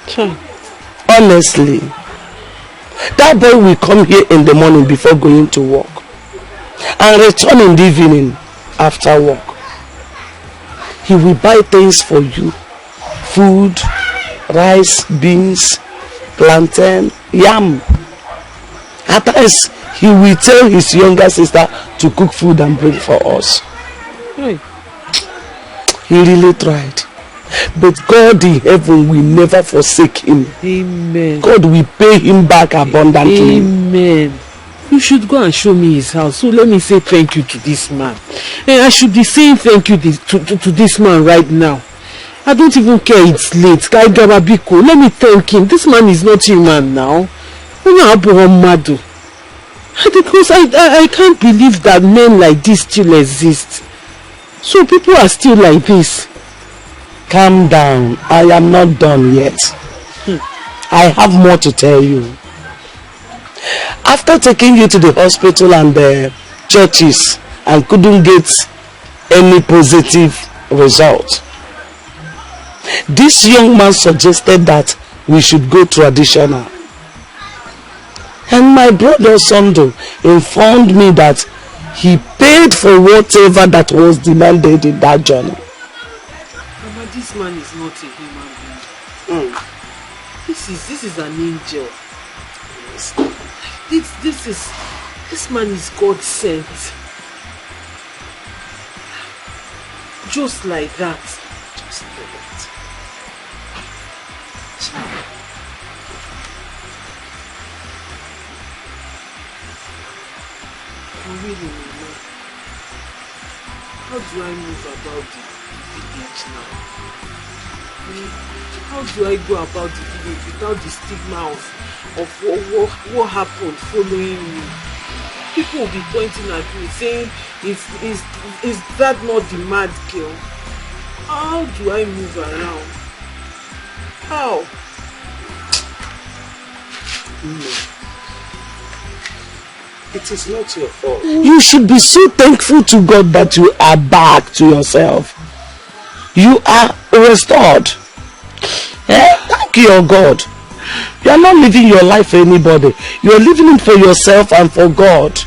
Sure. Honestly, that boy will come here in the morning before going to work and return in the evening after work. He will buy things for you: food, rice, beans, plantain, yam. At times, he will tell his younger sister to cook food and bring for us. Hey. He really tried. But God in heaven will never forsake him. Amen. God will pay him back abundantly. Amen. You should go and show me his house. So let me say thank you to this man. I should be saying thank you to this man right now. I don't even care it's late. Let me thank him. This man is not human now. Because I can't believe that men like this still exist. So people are still like this. Calm down. I am not done yet. I have more to tell you. After taking you to the hospital and the churches and couldn't get any positive result, this young man suggested that we should go traditional. And my brother Sondo informed me that he paid for whatever that was demanded in that journey. Mama, this man is not a human being. This is an angel. This man is God sent. Just like that. Just like that. Really, Mama. How do I move about the village now? How do I go about the village without the stigma of what happened following me? People will be pointing at me saying, is that not the mad girl? How do I move around? How? No. It is not your fault. You should be so thankful to God that you are back to yourself. You are restored. Thank your God. You are not living your life for anybody. You are living it for yourself and for God.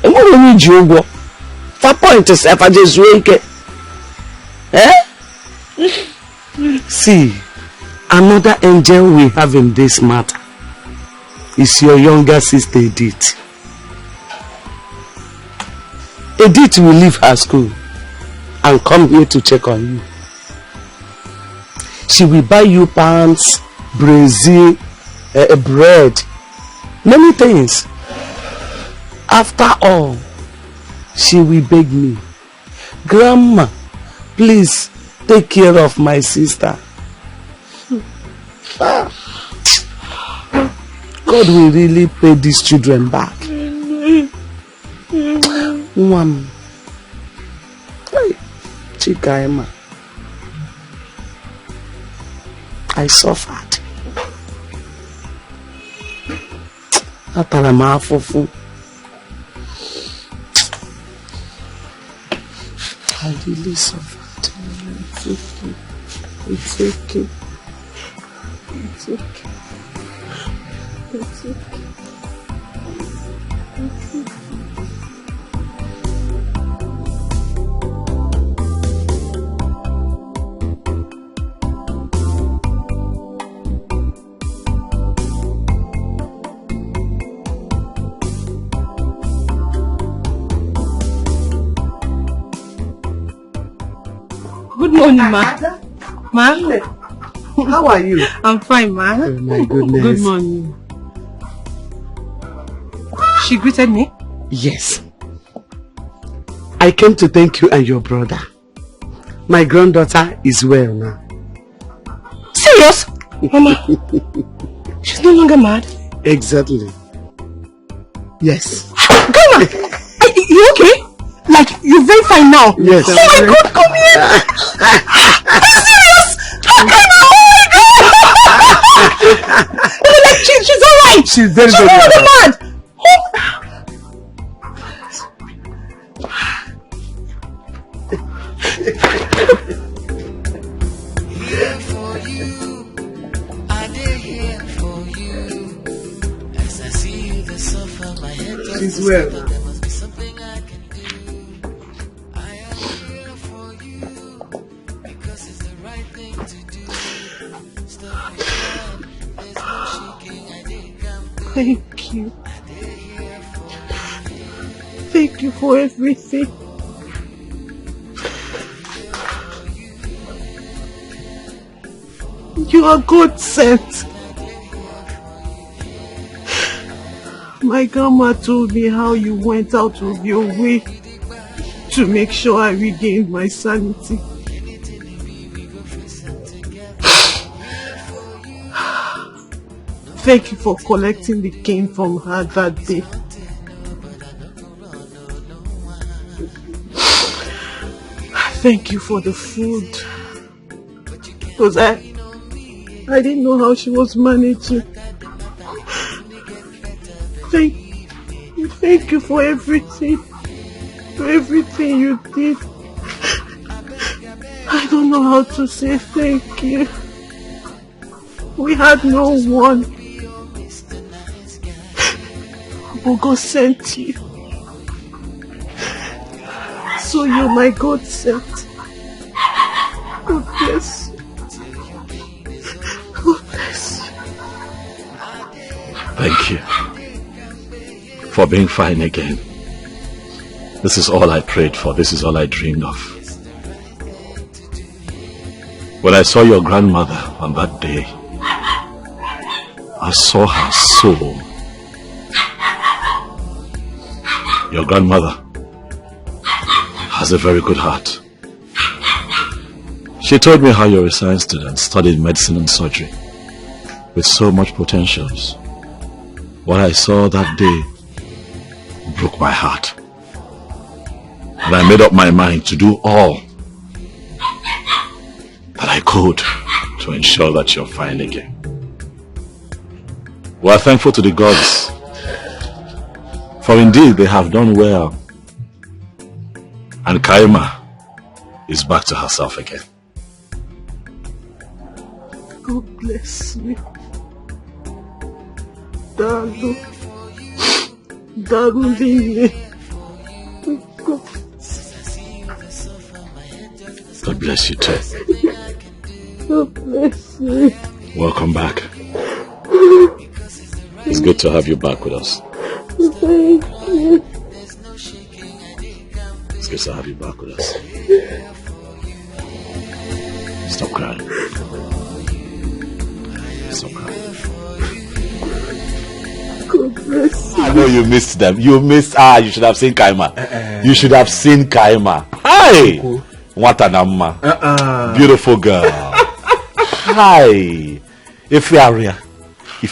And what do you need you? For point yourself and just wake. See, another angel we have in this matter is your younger sister Edith. Edith will leave her school and come here to check on you. She will buy you pants, brazier, bread, many things. After all, she will beg me, Grandma, please take care of my sister. God will really pay these children back. Chikaima, I suffered. I really suffered. It's okay. It's okay. It's okay. It's okay. Good morning, ma. Ma? How are you? I'm fine, ma. Oh my goodness. Good morning. She greeted me? Yes. I came to thank you and your brother. My granddaughter is well now. Serious? Mama, she's no longer mad? Exactly. Yes. Grandma, you okay? Like, you're very fine now? Yes. Oh my God, come here! Are you serious? she's very, She's very mad. Here for you, I did here for you. As I see you, the suffer, my head just She's well. there must be something I can do. I am here for you because it's the right thing to do. Stop it up, there's no shaking. I did come through. Thank you. Thank you for everything. You are God sent. My grandma told me how you went out of your way to make sure I regained my sanity. Thank you for collecting the cane from her that day. Thank you for the food. Because I didn't know how she was managing. Thank you for everything. For everything you did. I don't know how to say thank you. We had no one. But God sent you. So you're my God sent. God bless you. God bless you. Thank you for being fine again. This is all I prayed for. This is all I dreamed of. When I saw your grandmother on that day, I saw her soul. Your grandmother has a very good heart. She told me how you're a science student, studied medicine and surgery with so much potentials. What I saw that day broke my heart. And I made up my mind to do all that I could to ensure that you're fine again. We are thankful to the gods, for indeed they have done well. And Kaima is back to herself again. God bless you. Dalu. Dalu. God bless you too. God bless you. Welcome back. It's good to have you back with us. Thank you. It's good to have you back with us. Stop crying. Stop crying. God bless you. I know you missed them. You missed. You should have seen Kaima. You should have seen Kaima. Hi! What an amma. Beautiful girl. Hi! If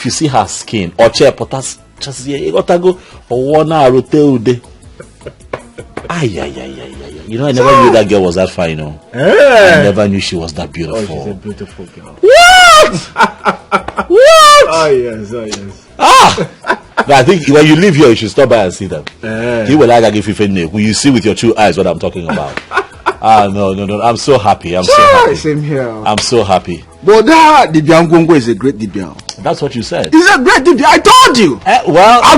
you see her skin, or chair potas, just you gotta go for 1 hour ude. You know, I never knew that girl was that fine. I never knew she was that beautiful. Oh, she's a beautiful girl. What? What? Oh yes. No, I think when you live here, you should stop by and see them. You will like give you when you see with your 2 eyes what I'm talking about. No. I'm so happy. I'm so happy. Same here. I'm so happy. But that Dibian Gongo is a great Dibian. That's what you said. He's a great Dibian. I told you. Well, I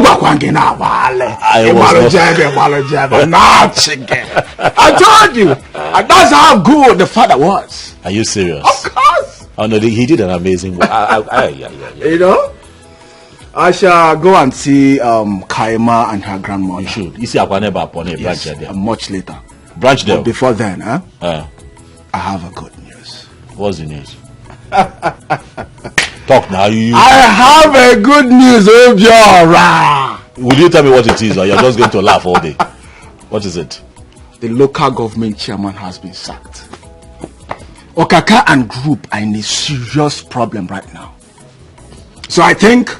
told you. And that's how good the father was. Are you serious? Of course. Oh no, he did an amazing work. Yeah. You know? I shall go and see Kaima and her grandmother. You should. You see Akwaneba upon a branch there. Much later. Branch there. But before then, I have a good news. What's the news? Talk now. I have a good news, Obiora. Will you tell me what it is, or you're just going to laugh all day? What is it? The local government chairman has been sacked. Okaka and group are in a serious problem right now. So I think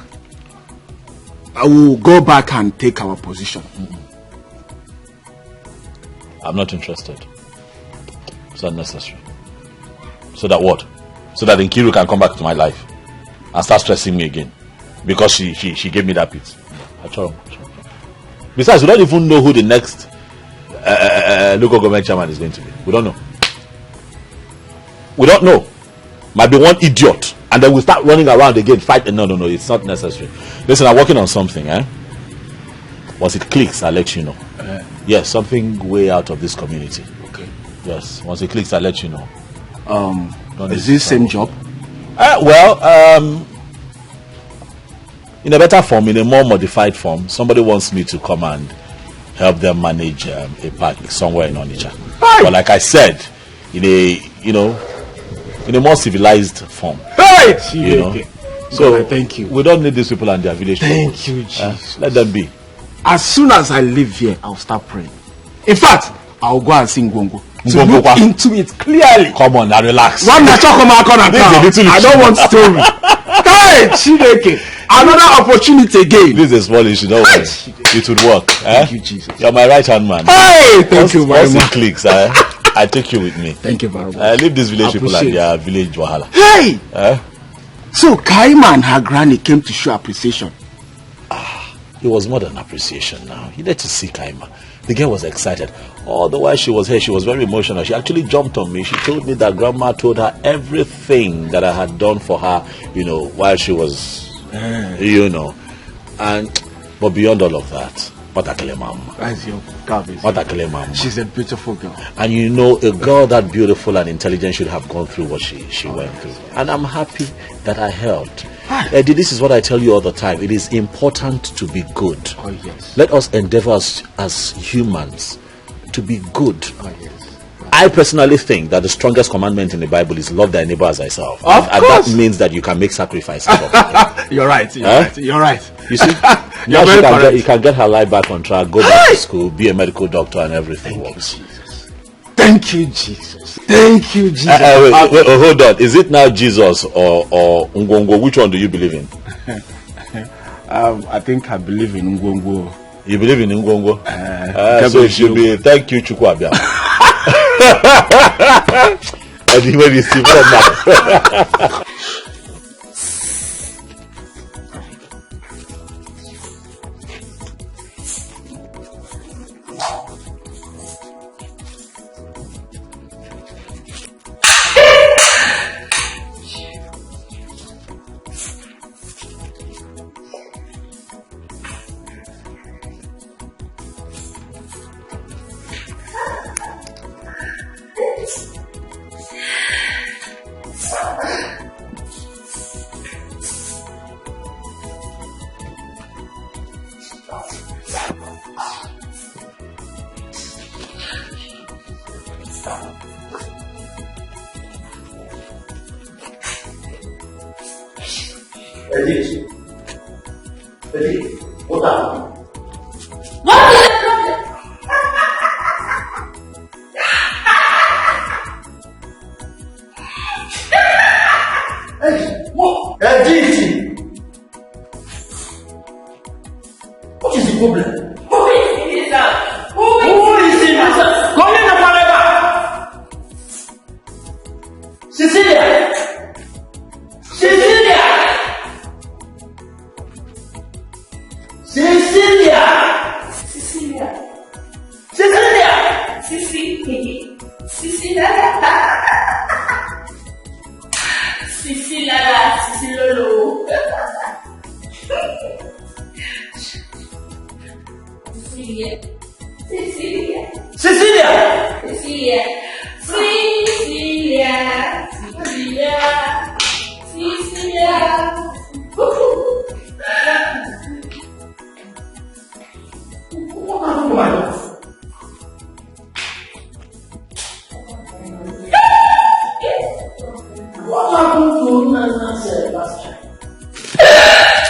I will go back and take our position. I'm not interested. It's not necessary. So that what? So that Nkiru can come back to my life and start stressing me again. because she gave me that pit. Besides, we don't even know who the next local government chairman is going to be. We don't know. We don't know. Might be one idiot, and then we start running around again, fighting. No, it's not necessary. Listen, I'm working on something. Once it clicks, I'll let you know. Yes, something way out of this community. Okay. Yes, once it clicks, I'll let you know. Is this same job? In a better form, in a more modified form, somebody wants me to come and help them manage a park somewhere in Onitsha. But like I said, in a more civilized form. So thank you. We don't need these people and their village. Thank you, Jesus. Let them be. As soon as I leave here, I'll start praying. In fact, I'll go and sing Gongo. To look into it clearly. Come on, now relax. One I don't want story. Hey, Chineke. Another opportunity again. This is a small issue, don't worry. It would work. Thank you, Jesus. You're my right hand man. Hey, thank you very much. Once it clicks, I take you with me. Thank you very much. I leave these village people and their village wahala. Hey! So Kaima and her granny came to show appreciation. It was more than appreciation now. You need to see Kaima. The girl was excited. All the while she was here, she was very emotional. She actually jumped on me. She told me that grandma told her everything that I had done for her, while she was, but beyond all of that, That's your garbage. She's a beautiful girl. And a girl that beautiful and intelligent should have gone through what she went through. And I'm happy that I helped. Eddie, this is what I tell you all the time. It is important to be good. Oh, yes. Let us endeavor as humans to be good. Oh, yes. I personally think that the strongest commandment in the Bible is love thy neighbor as thyself. Of and course. That means that you can make sacrifices. You're right. You're right. You see, now you can get her life back on track, go back to school, be a medical doctor, and everything works. Thank you, Jesus. Thank you, Jesus. Wait, hold on. Is it now Jesus or Ngongo? Which one do you believe in? I think I believe in Ngongo. You believe in Ngongo? So it should be thank you, Chukwabia. And you may receive that.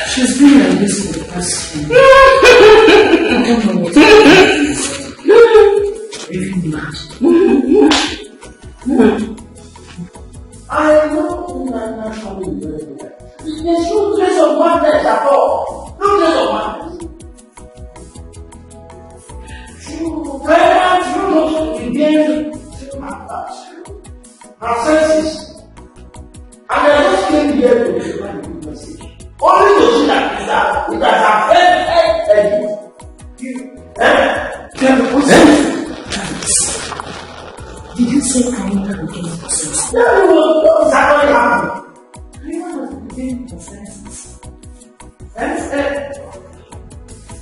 She's been like this for the past few years. I know not coming very well. There's no trace of madness at all. No trace of madness. Very much began to her senses. And I just came here to explain the message. Only to see that Did you say Karina became possessed? No, what exactly happened? Karina became possessed.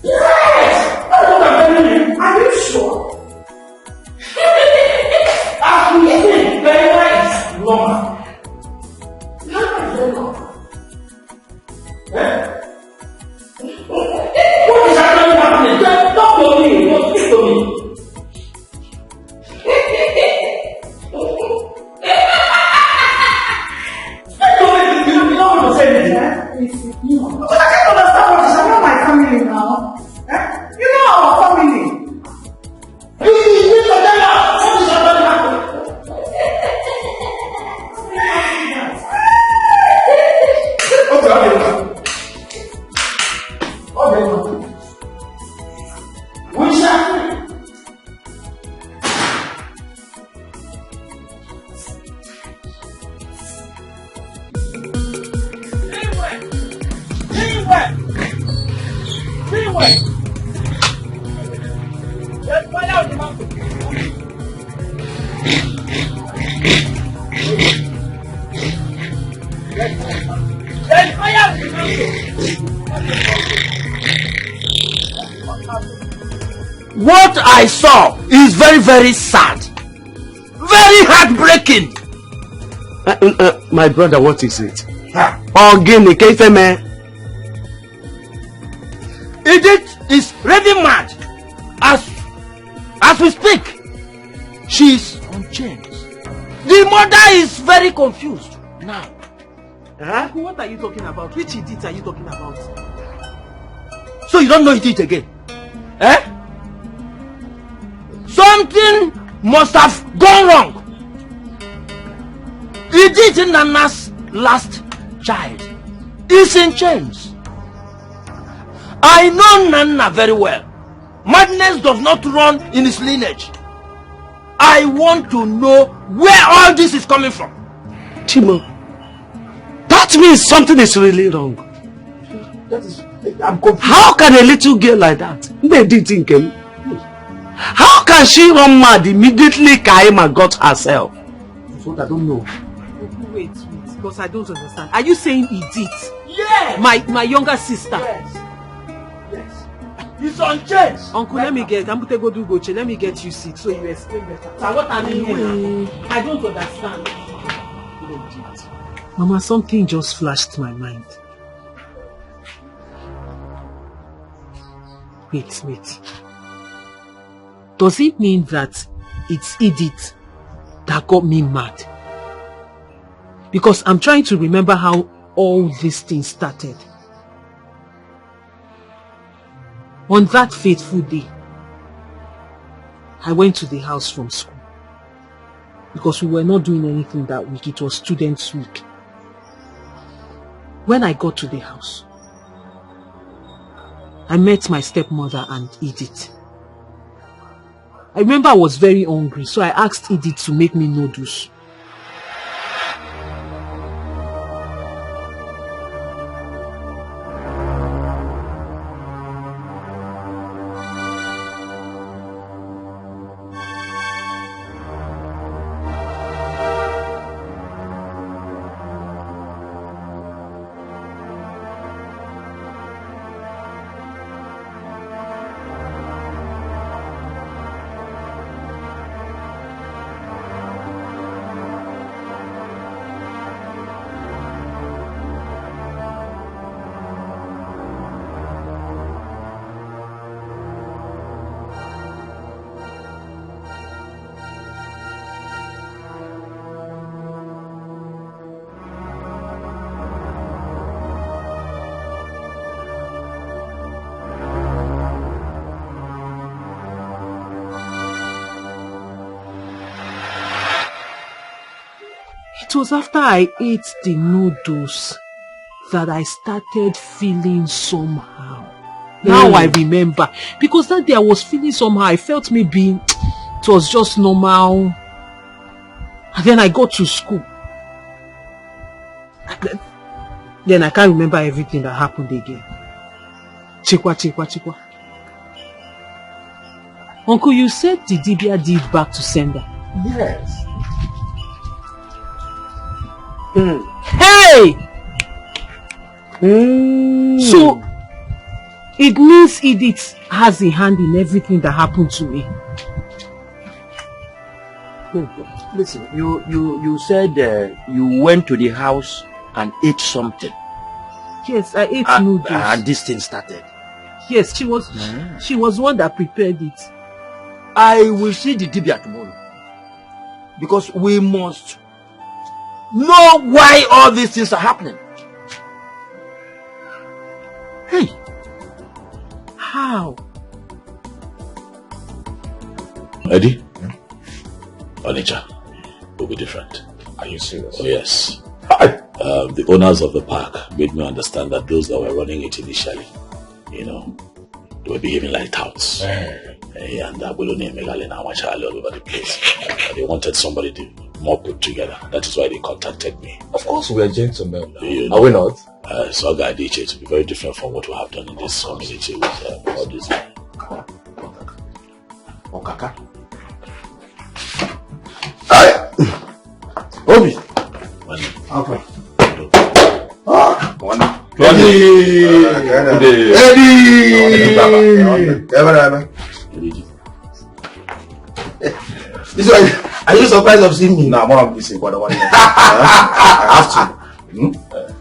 Yes! That's what I'm telling you. Are you sure? Absolutely. Karina is normal. Karina is normal. What is actually happening? Talk to me. Don't speak to me. But I can't understand what is about my family now. You know our family. You need to tell us what is about happening. Okay. What's happening? What I saw is very, very sad. Very heartbreaking. My brother, what is it? Ogini Keifeme. Edith is really mad. As we speak, she is on chains. The mother is very confused now. Uncle, what are you talking about? Which Edith are you talking about? So you don't know Edith again? Eh? Something must have gone wrong. Edith Nana's last child is in chains. I know Nana very well. Madness does not run in his lineage. I want to know where all this is coming from. Timo, that means something is really wrong. I'm confused. How can a little girl like that? How can she run mad immediately Kaima got herself? That's what I don't know. Wait, because I don't understand. Are you saying Edith? Yes. My younger sister? Yes. He's on chains. Uncle, let me get you seat so you explain better. So what I mean here, I don't understand. Mama, something just flashed my mind. Wait. Does it mean that it's Edith that got me mad? Because I'm trying to remember how all these things started. On that fateful day, I went to the house from school because we were not doing anything that week. It was Students' Week. When I got to the house, I met my stepmother and Edith. I remember I was very hungry, so I asked Edith to make me noodles. It was after I ate the noodles that I started feeling somehow. Now I remember. Because that day I was feeling somehow. I felt maybe it was just normal. And then I got to school. Then I can't remember everything that happened again. Chikwa. Uncle, you said the Dibia did back to sender. Yes. Hey! So, it means Edith has a hand in everything that happened to me. Listen, you said you went to the house and ate something. Yes, I ate noodles. And this thing started. Yes, she was one that prepared it. I will see the Dibia tomorrow. Because we must know why all these things are happening. Hey. How? Eddie? Onitsha will be different. Are you serious? Oh yes. The owners of the park made me understand that those that were running it initially, they were behaving like touts. And Abuloni and Megali now much all over the place. They wanted somebody to more put together. That is why they contacted me. Of course we are gentlemen. Are we not? So I did it to be very different from what we have done in this community with all this. Okaka. Obi. Okay. This one, are you surprised of seeing me? No, I'm missing what I want. I have to.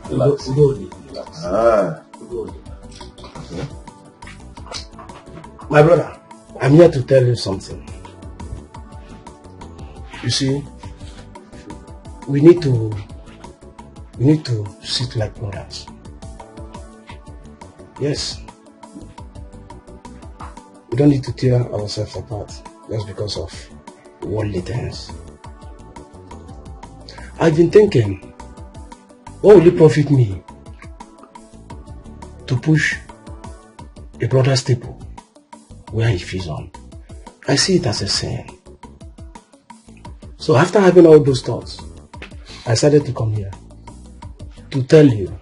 Relax. My brother, I'm here to tell you something. You see, we need to sit like brothers. Yes. We don't need to tear ourselves apart just because of worldly things. I've been thinking, what will it profit me to push a brother's staple where he feeds on? I see it as a sin. So after having all those thoughts, I decided to come here to tell you,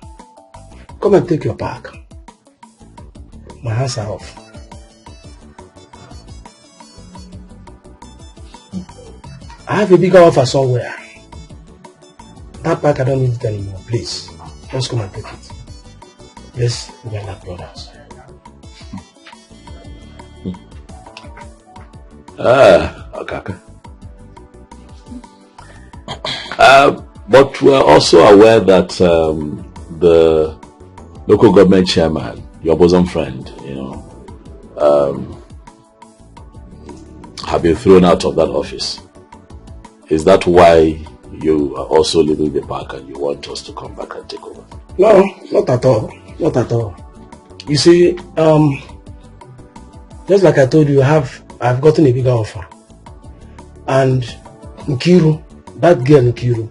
come and take your bag. My hands are off. I have a bigger offer somewhere. That bag, I don't need it anymore. Please, just come and take it. Yes, we are like brothers. Okay. But we're also aware that the local government chairman, your bosom friend, have been thrown out of that office. Is that why you are also leaving the park and you want us to come back and take over? No, not at all. Not at all. You see, just like I told you, I've gotten a bigger offer. And Nkiru, that girl Nkiru,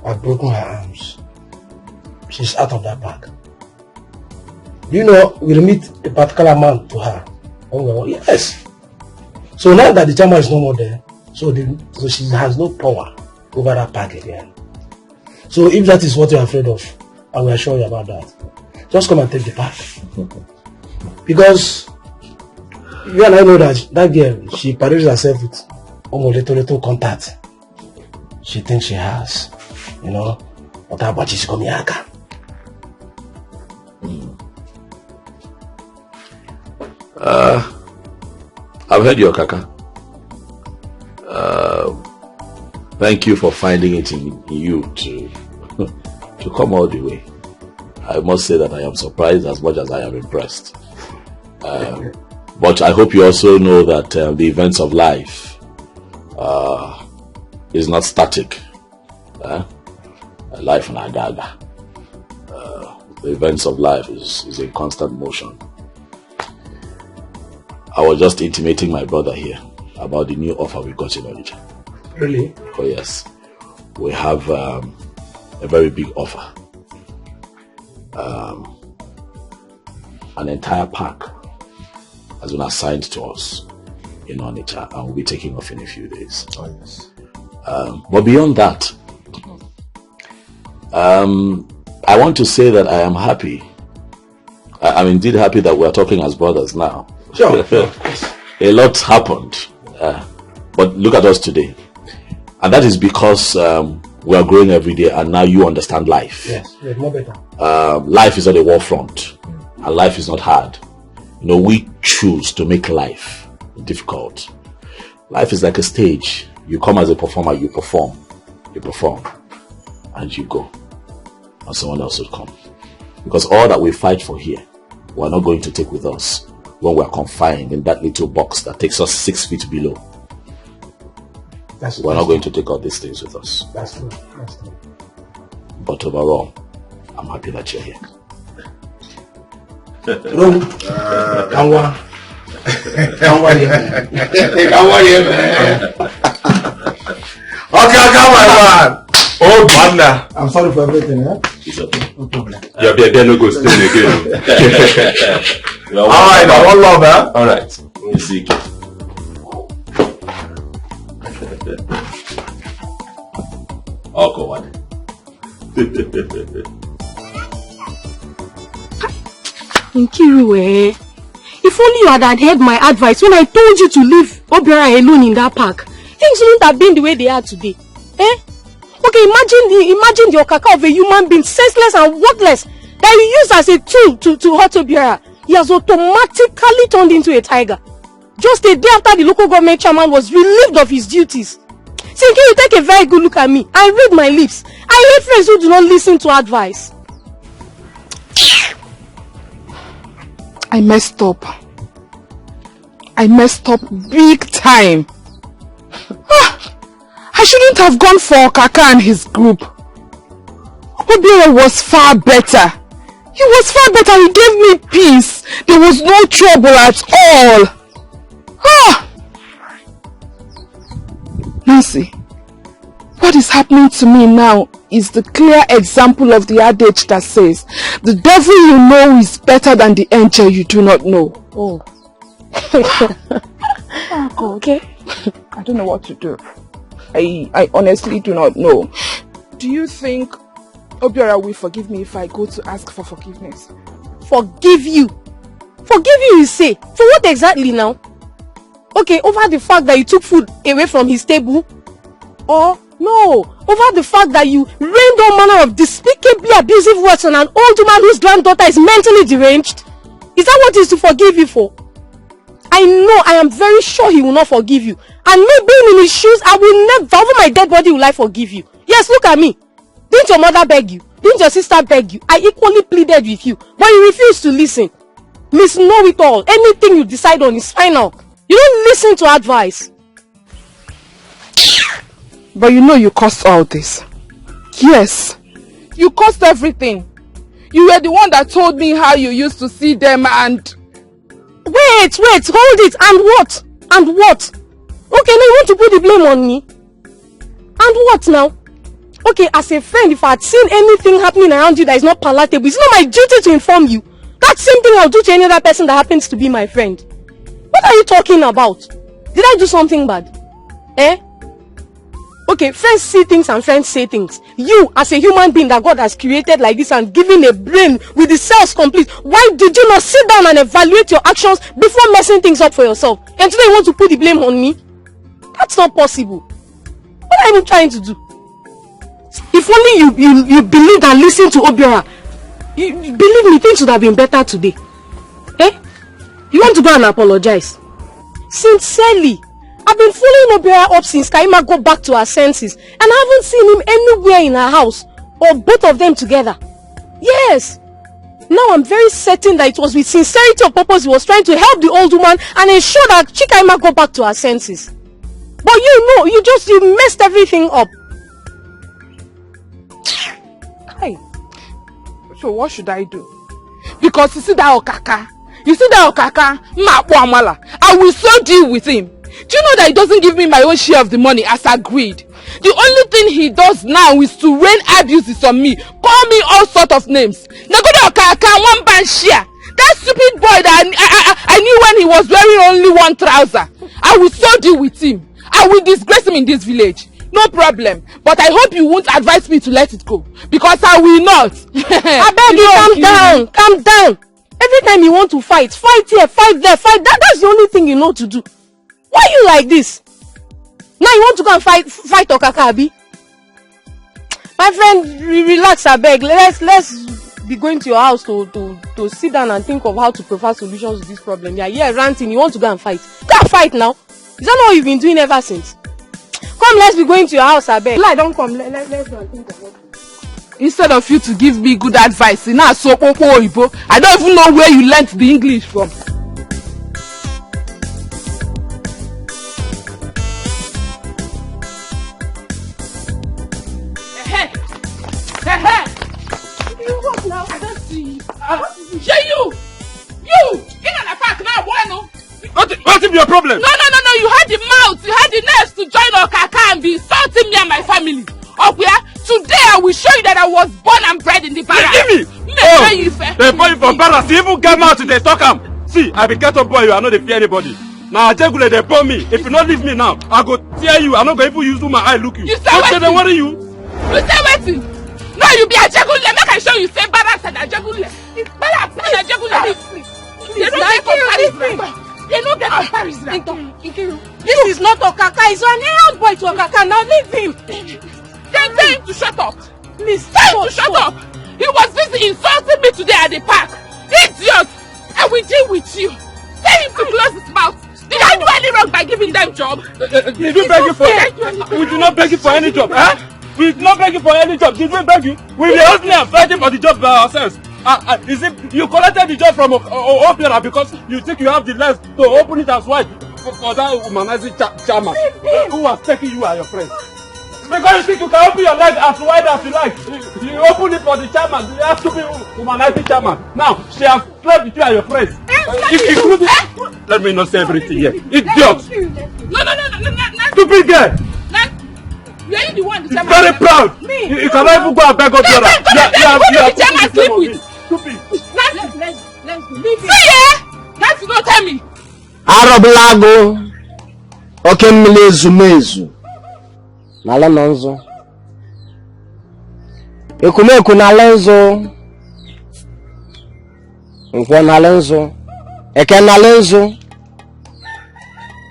I've broken her arms. She's out of that bag. You know, we'll meet a particular man to her. Oh, yes. So now that the chairman is no more there, so she has no power over that bag again. So if that is what you're afraid of, I will assure you about that. Just come and take the bag. Because you and I know that girl, she parades herself with almost little contact. She thinks she has, but how about she's coming here? I've heard your kaka. Thank you for finding it in you to come all the way. I must say that I am surprised as much as I am impressed. But I hope you also know that the events of life is not static. Life in Agaga. The events of life is in constant motion. I was just intimating my brother here about the new offer we got in Onitsha. Really? Oh yes. We have a very big offer. An entire park has been assigned to us in Onitsha and will be taking off in a few days. Oh yes. But beyond that, I want to say that I am happy. I'm indeed happy that we're talking as brothers now. Sure. A lot happened. But look at us today. And that is because we are growing every day, and now you understand life. Yes, more better. Life is not a war front, and life is not hard. You know, we choose to make life difficult. Life is like a stage. You come as a performer, you perform, and you go. And someone else will come. Because all that we fight for here, we're not going to take with us when we're confined in that little box that takes us 6 feet below. We're not going to take all these things with us. That's true. That's true. But overall, I'm happy that you're here. Don't worry, man. Okay, come on, man. Oh, man. I'm sorry for everything, eh? It's okay. No problem. Yeah, they're no go stay again. Alright, now one love, eh? Alright. You see. Oh, go on. Nkiru, if only you had heard my advice when I told you to leave Obiora alone in that park, things wouldn't have been the way they are today. Okay, imagine the Okaka of a human being, senseless and worthless, that you use as a tool to hurt Obiora. He has automatically turned into a tiger. Just a day after the local government chairman was relieved of his duties. See, can you take a very good look at me and read my lips? I hate friends who do not listen to advice. I messed up. I messed up big time. I shouldn't have gone for Kaka and his group. Obiora was far better. He was far better. He gave me peace. There was no trouble at all. Nancy, what is happening to me now is the clear example of the adage that says, the devil you know is better than the angel you do not know. Oh. Okay. I don't know what to do. I honestly do not know. Do you think Obiora will forgive me if I go to ask for forgiveness? Forgive you? Forgive you, you say? For what exactly now? Okay, over the fact that you took food away from his table? Or no, over the fact that you rained all manner of despicably abusive words on an old woman whose granddaughter is mentally deranged? Is that what he is to forgive you for? I know, I am very sure he will not forgive you. And me being in his shoes, I will never, over my dead body will I forgive you. Yes, look at me. Didn't your mother beg you? Didn't your sister beg you? I equally pleaded with you, but you refused to listen. Miss Know It All, anything you decide on is final. You don't listen to advice. But you know you caused all this. Yes, you caused everything. You were the one that told me how you used to see them and... Wait, hold it. And what? And what? Okay, now you want to put the blame on me? And what now? Okay, as a friend, if I had seen anything happening around you that is not palatable, it's not my duty to inform you. That same thing I'll do to any other person that happens to be my friend. What are you talking about? Did I do something bad? Okay, friends see things and friends say things. You, as a human being that God has created like this and given a brain with the cells complete, why did you not sit down and evaluate your actions before messing things up for yourself? And today you want to put the blame on me? That's not possible. What are you trying to do? If only you believed and listened to Obiora, believe me, things would have been better today. You want to go and apologize? Sincerely, I've been following Obiora up since Kaima got back to her senses, and I haven't seen him anywhere in her house, or both of them together. Yes. Now I'm very certain that it was with sincerity of purpose he was trying to help the old woman and ensure that Chikaima got back to her senses. But you know, you messed everything up. Hey. So what should I do? Because you see that Okaka, I will so deal with him. Do you know that he doesn't give me my own share of the money as agreed? The only thing he does now is to rain abuses on me, call me all sort of names. That stupid boy that I knew when he was wearing only one trouser. I will so deal with him. I will disgrace him in this village. No problem. But I hope you won't advise me to let it go. Because I will not. I beg you, calm down. Calm down. Every time you want to fight here, fight there, fight. That's the only thing you know to do. Why are you like this? Now you want to go and fight Okaka, Abi? My friend, relax, I beg. Let's be going to your house to sit down and think of how to provide solutions to this problem. Yeah, ranting. You want to go and fight? Go and fight now. Is that not what you've been doing ever since? Come, let's be going to your house, I beg. Don't come. Let's go and think of it. Instead of you to give me good advice, I don't even know where you learnt the English from. You walk now, I don't see you. You! In an park now, bueno. What is your problem? No, you had the mouth, you had the nerves to join Okaka and be insulting me and my family. Today I will show you that I was born and bred in the barracks. Give me! They boy from barracks, you even come out today, talk am. See, I be get up boy, I know they fear anybody. Now Jegule, they burn me. If you not leave me now, I go tear you. I'm not going to even use my eye look you. You say what? They worry you. You say waiting. No, you be a Jegule. Make I show you say barracks and a Jegule. It's barracks and a Jegule. Please, they don't get comparison. This is not Okaka. He's an errand boy to Okaka. Now leave him. Then tell him to shut up. Please, tell him to shut up. He was busy insulting me today at the park. Idiot! I will deal with you. Tell him to close his mouth. Did I do any wrong by giving them job? Did we beg you for it? We did not beg you for any job. We did not beg you for any job. Did we beg you? We were only fighting for the job by ourselves. Is it you collected the job from Opera because you think you have the lens to open it as wide for that humanizing chairman who was taking you and your friends? Because you think you can open your leg as wide as you like. You open it for the chairman. You have to be humanizing chairman. Now, she has slept with you and your friends. Let me not say everything here. Idiot! No. Stupid girl! You're the one. Very proud! Me? You cannot even go and beg up your life. You are chairman sleep with. Stupid! Let's leave it. Say that's not tell me. Arablago. Okay, Milezumezu. Nala nonzo. Ekumeku nalenzo. Nkwa nalenzo. Eke nalenzo.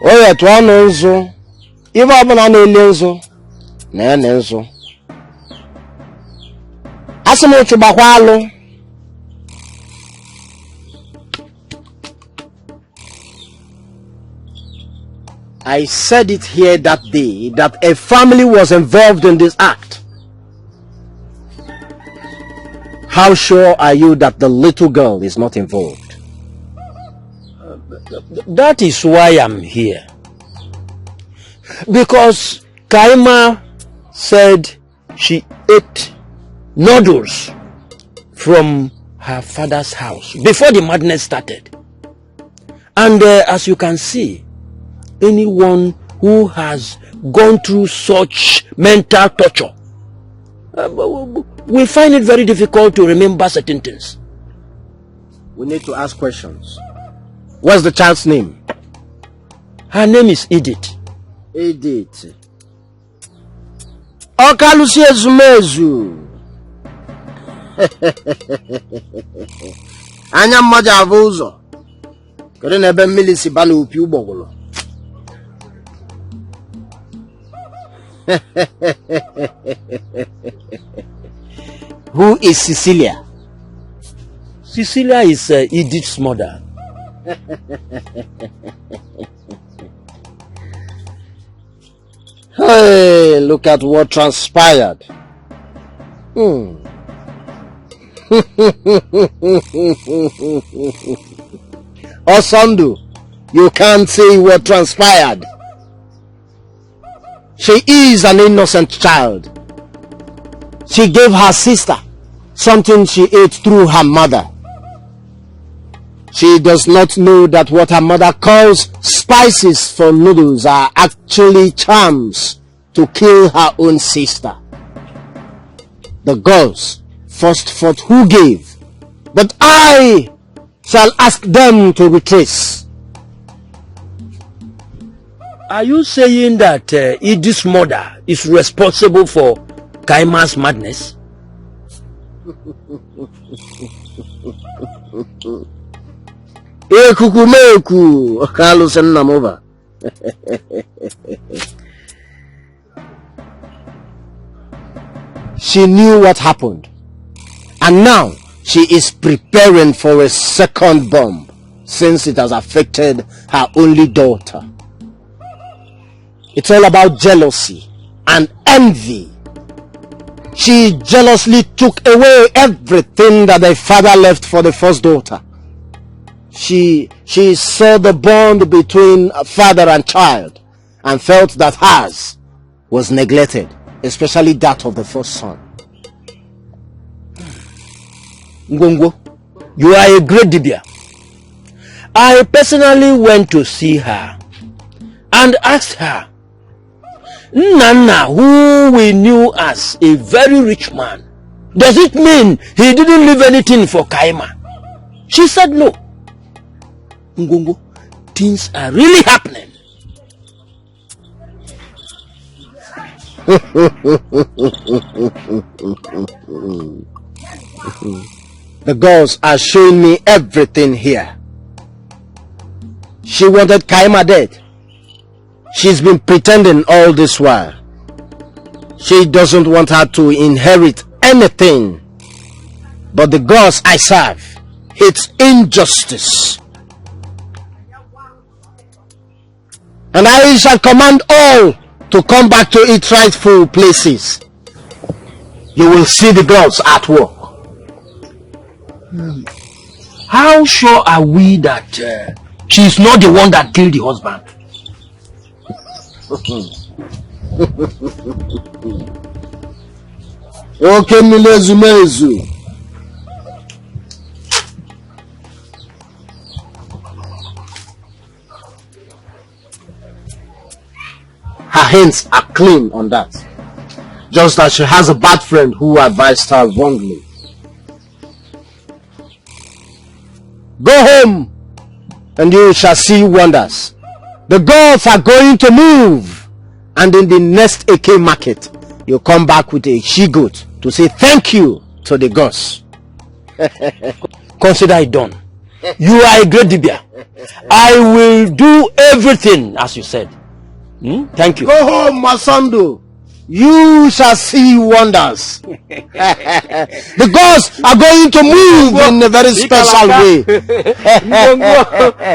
Oye tuwa nonzo. Iwa abuna nelenzo. Nenenzo. Asimu chubakwalo. I said it here that day that a family was involved in this act. How sure are you that the little girl is not involved? That is why I'm here. Because Kaima said she ate noodles from her father's house before the madness started. And as you can see, anyone who has gone through such mental torture, we find it very difficult to remember certain things. We need to ask questions. What's the child's name? Her name is Edith. Edith. Okalusi Ezumezu. Anya mmaja avuzo. Kere nebe milisi bana upi ubogolo. Who is Cecilia? Cecilia is Edith's mother. Hey, look at what transpired. Osandu, you can't say what transpired. She is an innocent child. She gave her sister something she ate through her mother. She does not know that what her mother calls spices for noodles are actually charms to kill her own sister. The girls first fought who gave, but I shall ask them to retrace. Are you saying that Edith's mother is responsible for Kaima's madness? Kukumeku. Carlos and Namova. She knew what happened. And now she is preparing for a second bomb since it has affected her only daughter. It's all about jealousy and envy. She jealously took away everything that the father left for the first daughter. She saw the bond between a father and child and felt that hers was neglected, especially that of the first son. Ngongo, you are a great Dibia. I personally went to see her and asked her, Nana, who we knew as a very rich man, does it mean he didn't leave anything for Kaima? She said no. Ngongo, things are really happening. The girls are showing me everything here. She wanted Kaima dead. She's been pretending all this while. She doesn't want her to inherit anything. But the gods I serve, it's injustice. And I shall command all to come back to its rightful places. You will see the gods at work. How sure are we that she's not the one that killed the husband? Okay, Milezu. Her hands are clean on that. Just that she has a bad friend who advised her wrongly. Go home and you shall see wonders. The gods are going to move, and in the next AK market you come back with a she-goat to say thank you to the gods. Consider it done. You are a great Dibia. I will do everything as you said. Thank you. Go home, Masando. You shall see wonders. The gods are going to move in a very special way.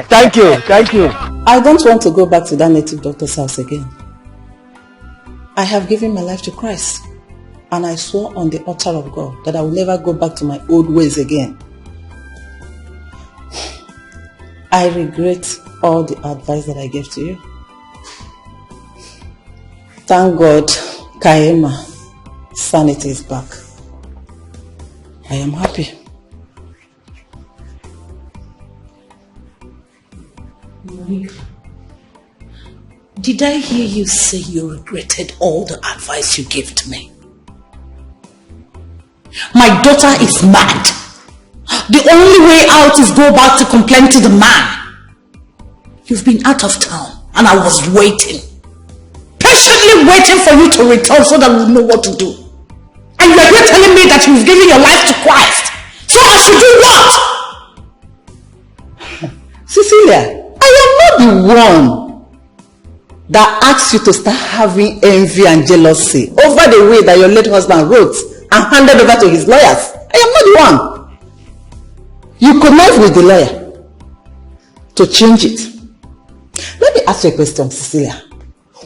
Thank you. Thank you. I don't want to go back to that native doctor's house again. I have given my life to Christ, and I swore on the altar of God that I will never go back to my old ways again. I regret all the advice that I gave to you. Thank God, Kaima, sanity is back. I am happy. Did I hear you say you regretted all the advice you gave to me? My daughter is mad. The only way out is go back to complain to the man. You've been out of town and I was waiting. Patiently waiting for you to return so that we know what to do. And you are here telling me that you've given your life to Christ. So I should do what? Cecilia, I am not the one that asked you to start having envy and jealousy over the way that your late husband wrote and handed over to his lawyers. I am not the one. You connived with the lawyer to change it. Let me ask you a question, Cecilia.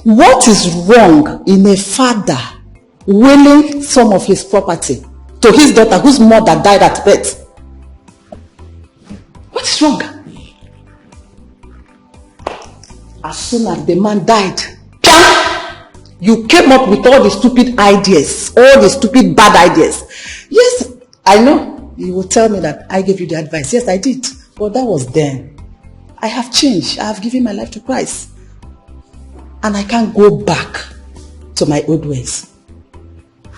What is wrong in a father willing some of his property to his daughter whose mother died at birth? What is wrong? As soon as the man died, you came up with all the stupid ideas, all the stupid bad ideas. Yes, I know. You will tell me that I gave you the advice. Yes, I did. But that was then. I have changed. I have given my life to Christ. And I can't go back to my old ways.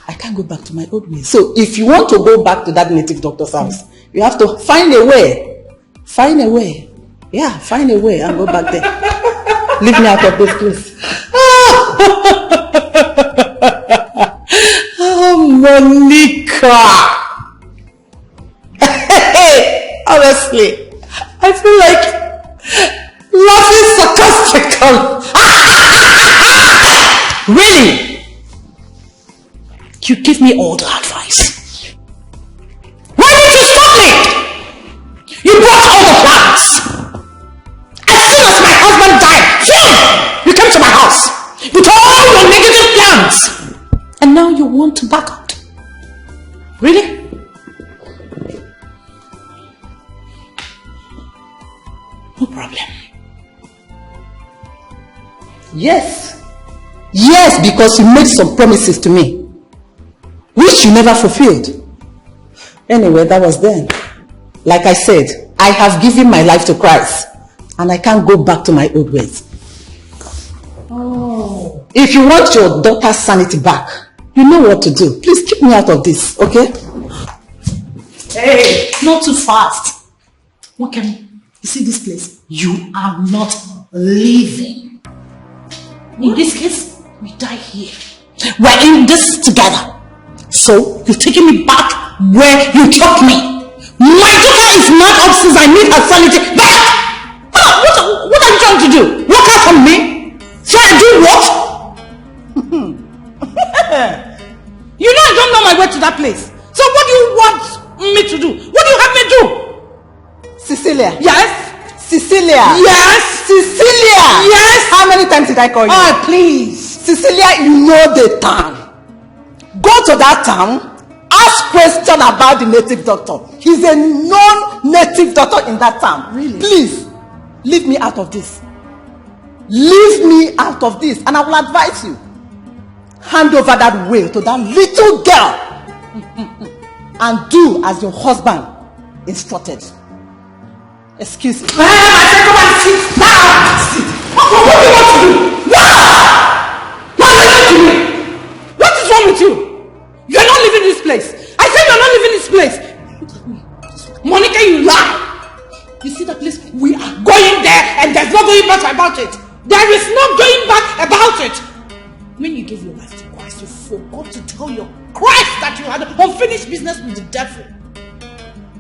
I can't go back to my old ways. So if you want to go back to that native doctor's house, you have to find a way. Find a way. Yeah, find a way and go back there. Leave me out of this place. Oh, Monica! Honestly, I feel like call. Really? You give me all the advice. Why did you stop me? You brought all the plans. As soon as my husband died, you came to my house with all your negative plans. And now you want to back out. Really? No problem. Yes. Yes, because you made some promises to me, which you never fulfilled. Anyway, that was then. Like I said, I have given my life to Christ, and I can't go back to my old ways. Oh. If you want your daughter's sanity back, you know what to do. Please keep me out of this, okay? Hey, not too fast. Okay, you see this place? You are not leaving. In this case, we die here. We're in this together. So, you're taking me back where you took me. My daughter is not up since I need her sanity back. What are you trying to do? Walk out from me? Try to do what? You know I don't know my way to that place. So what do you want me to do? What do you have me do? Cecilia. Yes? Cecilia. Yes? Cecilia. Yes? How many times did I call you? Oh, please. Cecilia, you know the town. Go to that town, ask question about the native doctor. He's a non-native doctor in that town. Really? Please, leave me out of this. Leave me out of this, and I will advise you. Hand over that will to that little girl and do as your husband instructed. Excuse me. I said come and sit down. Sit. What do you want to do? What listen to me? What is wrong with you? You're not leaving this place. I said you're not leaving this place. Monica, you lie. You see that place? We are going there and there's no going back about it. There is no going back about it. When you gave your life to Christ, you forgot to tell your Christ that you had unfinished business with the devil.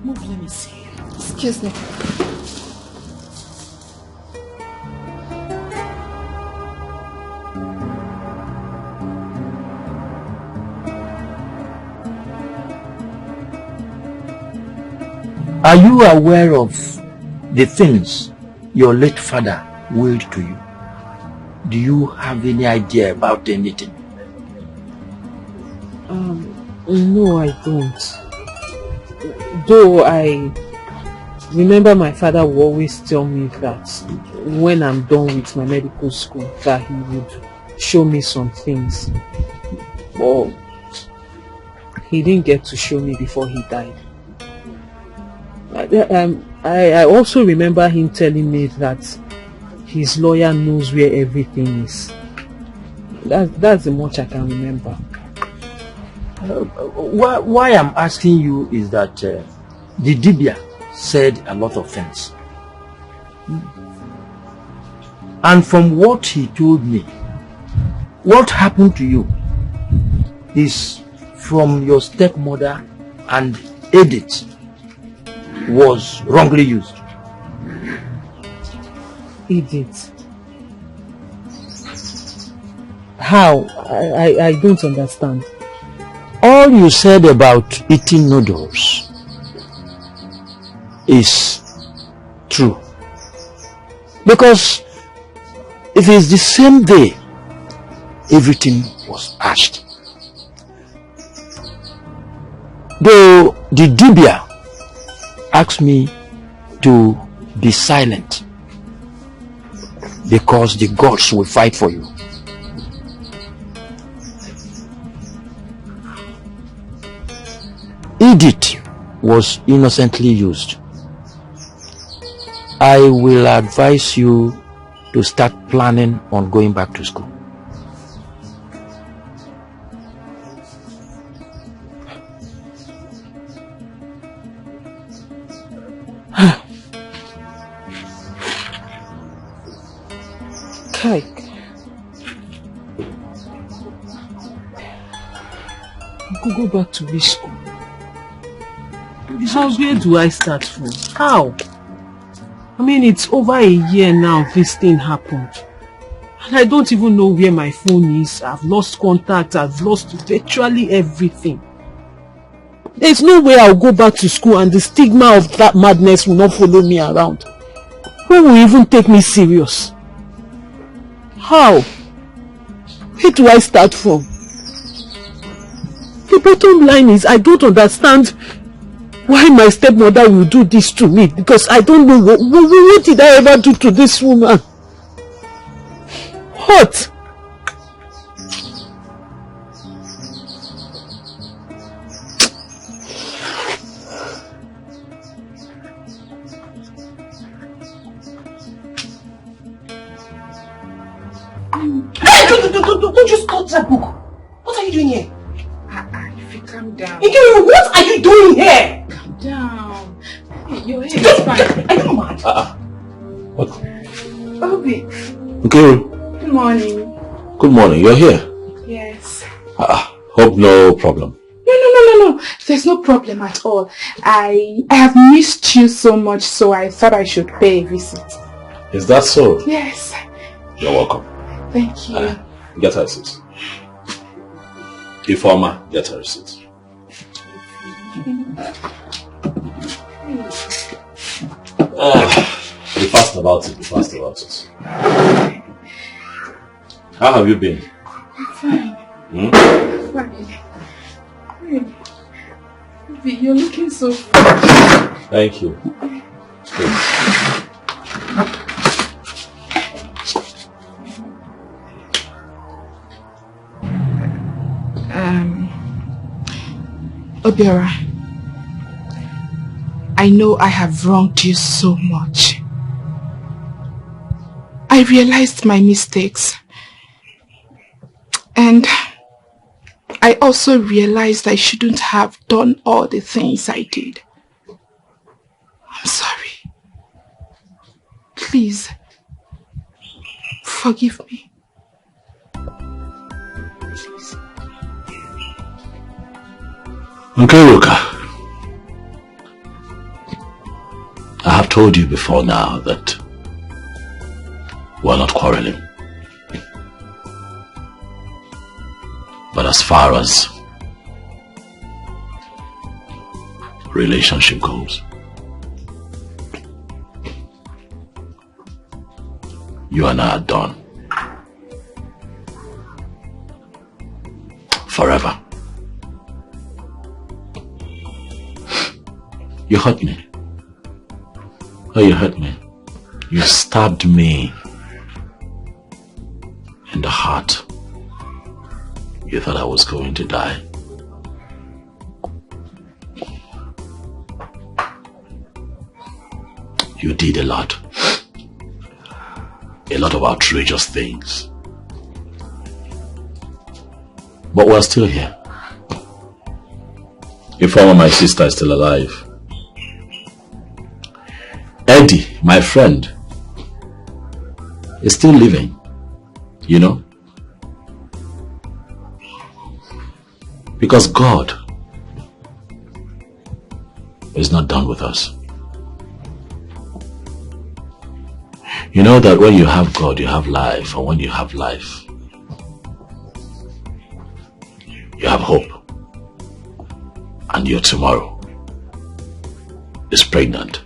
Move, let me see. Excuse me. Are you aware of the things your late father willed to you? Do you have any idea about anything? No, I don't. Though I remember my father would always tell me that when I'm done with my medical school, that he would show me some things. But he didn't get to show me before he died. I also remember him telling me that his lawyer knows where everything is. That's the much I can remember. Why I'm asking you is that the Dibia said a lot of things. And from what he told me, what happened to you is from your stepmother, and Edith was wrongly used. Edith? How? I don't understand. All you said about eating noodles is true. Because if it's the same day, everything was asked. Though the Dibia asked me to be silent because the gods will fight for you. Edith was innocently used. I will advise you to start planning on going back to school. Kai. I could go back to this school. Where do I start from? How? I mean, it's over a year now this thing happened. And I don't even know where my phone is. I've lost contact. I've lost virtually everything. There's no way I'll go back to school and the stigma of that madness will not follow me around. Who will even take me serious? How? Where do I start from? The bottom line is I don't understand why my stepmother will do this to me, because I don't know what did I ever do to this woman? What? Hey, don't just touch that book. What are you doing here? If you calm down. Igwe, what are you doing here? Calm down. Your hair is fine. Are you mad? What? Obi, Okay. good morning. Good morning. You're here. Yes. Hope no problem. No. There's no problem at all. I have missed you so much, so I thought I should pay a visit. Is that so? Yes. You're welcome. Thank you. Get her a seat. Informer, get her a seat. Be fast about it. How have you been? I'm fine. Fine. Obi, you're looking so fine. Thank you. Obiora, I know I have wronged you so much. I realized my mistakes. And I also realized I shouldn't have done all the things I did. I'm sorry. Please, forgive me. Okay, Ruka. I have told you before now that we're not quarreling. But as far as relationship goes, you and I are done. Forever. You hurt me. Oh, you hurt me. You stabbed me in the heart. You thought I was going to die. You did a lot of outrageous things. But we're still here. Informer, my sister, is still alive. Eddie, my friend, is still living, you know? Because God is not done with us. You know that when you have God, you have life, and when you have life, you have hope. And your tomorrow is pregnant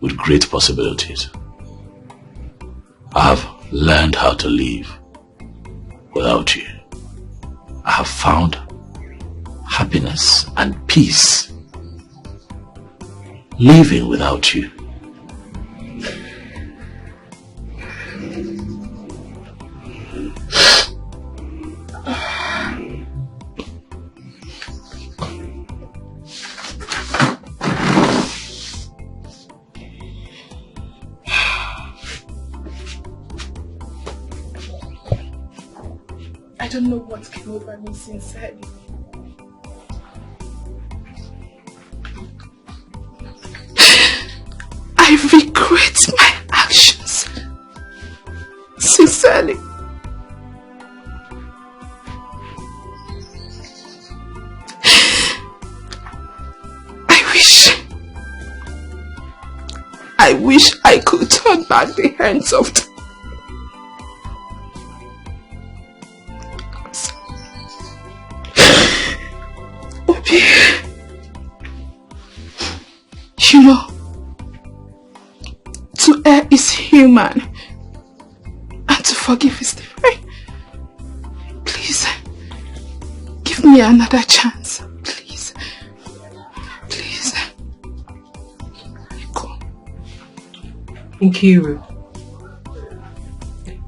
with great possibilities. I have learned how to live without you. I have found happiness and peace living without you. I don't know what came over me sincerely. I regret my actions. Sincerely. I wish I could turn back the hands of time. You know, to err is human, and to forgive is divine. Please, give me another chance. Please. Please. Nkiru,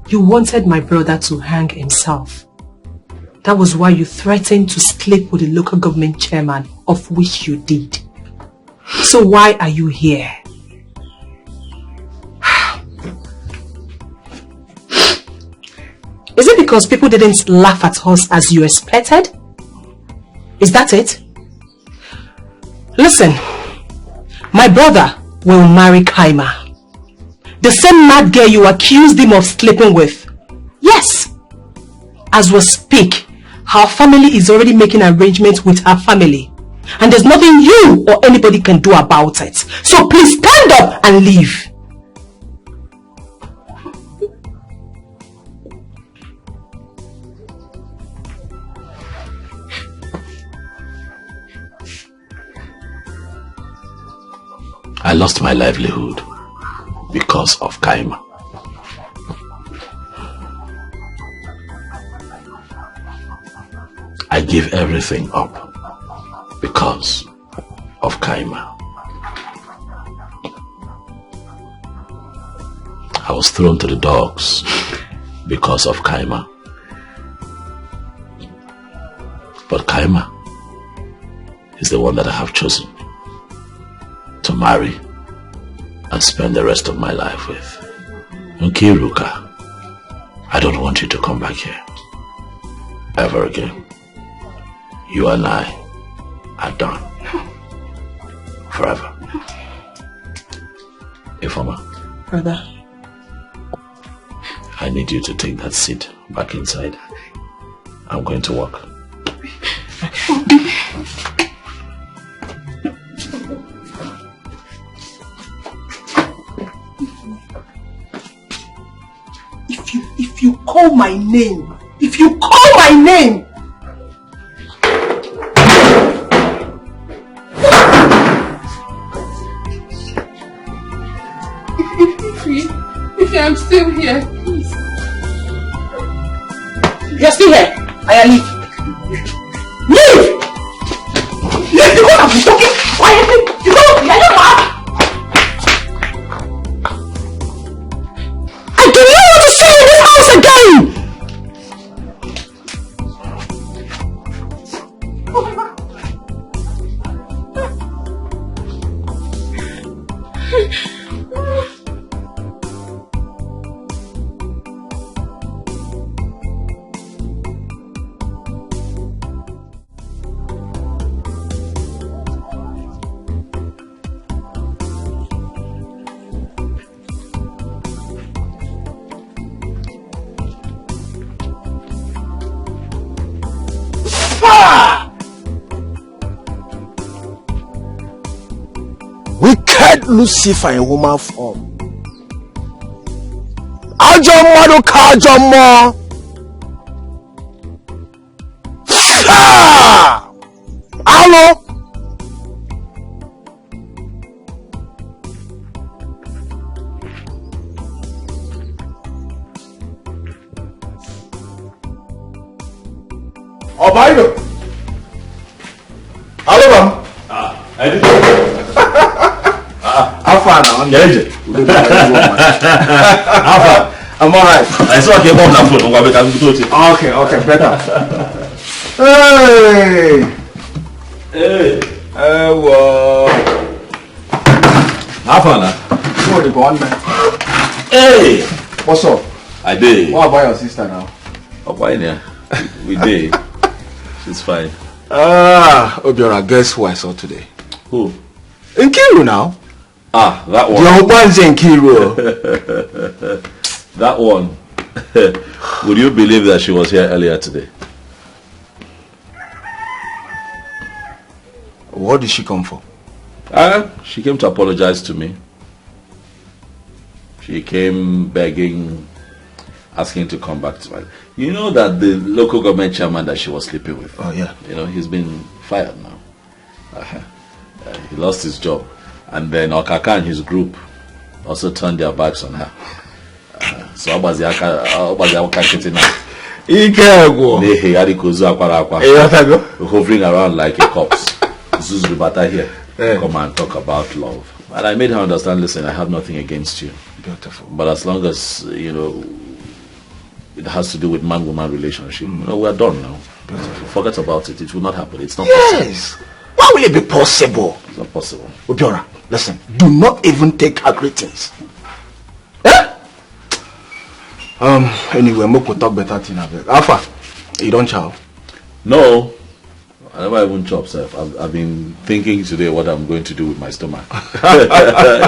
you wanted my brother to hang himself. That was why you threatened to sleep with the local government chairman, of which you did. So why are you here? Is it because people didn't laugh at us as you expected? Is that it? Listen, my brother will marry Kaima. The same mad girl you accused him of sleeping with. Yes. As we speak, her family is already making arrangements with her family. And there's nothing you or anybody can do about it. So please stand up and leave. I lost my livelihood because of Kaima. I gave everything up because of Kaima. I was thrown to the dogs because of Kaima. But Kaima is the one that I have chosen to marry and spend the rest of my life with. Nkiruka, I don't want you to come back here ever again. You and I are done. Forever. Ifoma. Brother. I need you to take that seat back inside. I'm going to work. If you call my name, if you call my name, If I'm still here, please. You're still here. I leave. Leave! Leave! You don't have to talking quietly. You don't mad. I do not want to see you in this house again. Lucifer in woman form. Ajomo kajomo. Hello. Obayo. Hello, ma'am. I did. How now? I'm Nigerian. I'm alright. I saw you on that phone. Okay, better. Hey. Well. How far now? What the gone, man? Hey. What's up? I did. What about your sister now? Obayo, we did. She's fine. Obiora, guess who I saw today? Who? Nkiru now. Ah, that one. Your one's Nkiru. That one. Would you believe that she was here earlier today? What did she come for? She came to apologize to me. She came begging, asking to come back to my... You know that the local government chairman that she was sleeping with? Oh, yeah. You know, he's been fired now. He lost his job. And then Okaka and his group also turned their backs on her. So Obaziaka sitting now. Hovering around like a corpse. Zuzubata here. Come and talk about love. And I made her understand, listen, I have nothing against you. Beautiful. But as long as, you know, it has to do with man-woman relationship, you know, we're done now. Beautiful. Forget about it. It will not happen. It's not possible. Yes. Why will it be possible? It's not possible. Obiora, listen, do not even take her greetings. Anyway, Moko talk better thing. Alpha, you don't chow? No. I never even chop, sir. I've been thinking today what I'm going to do with my stomach.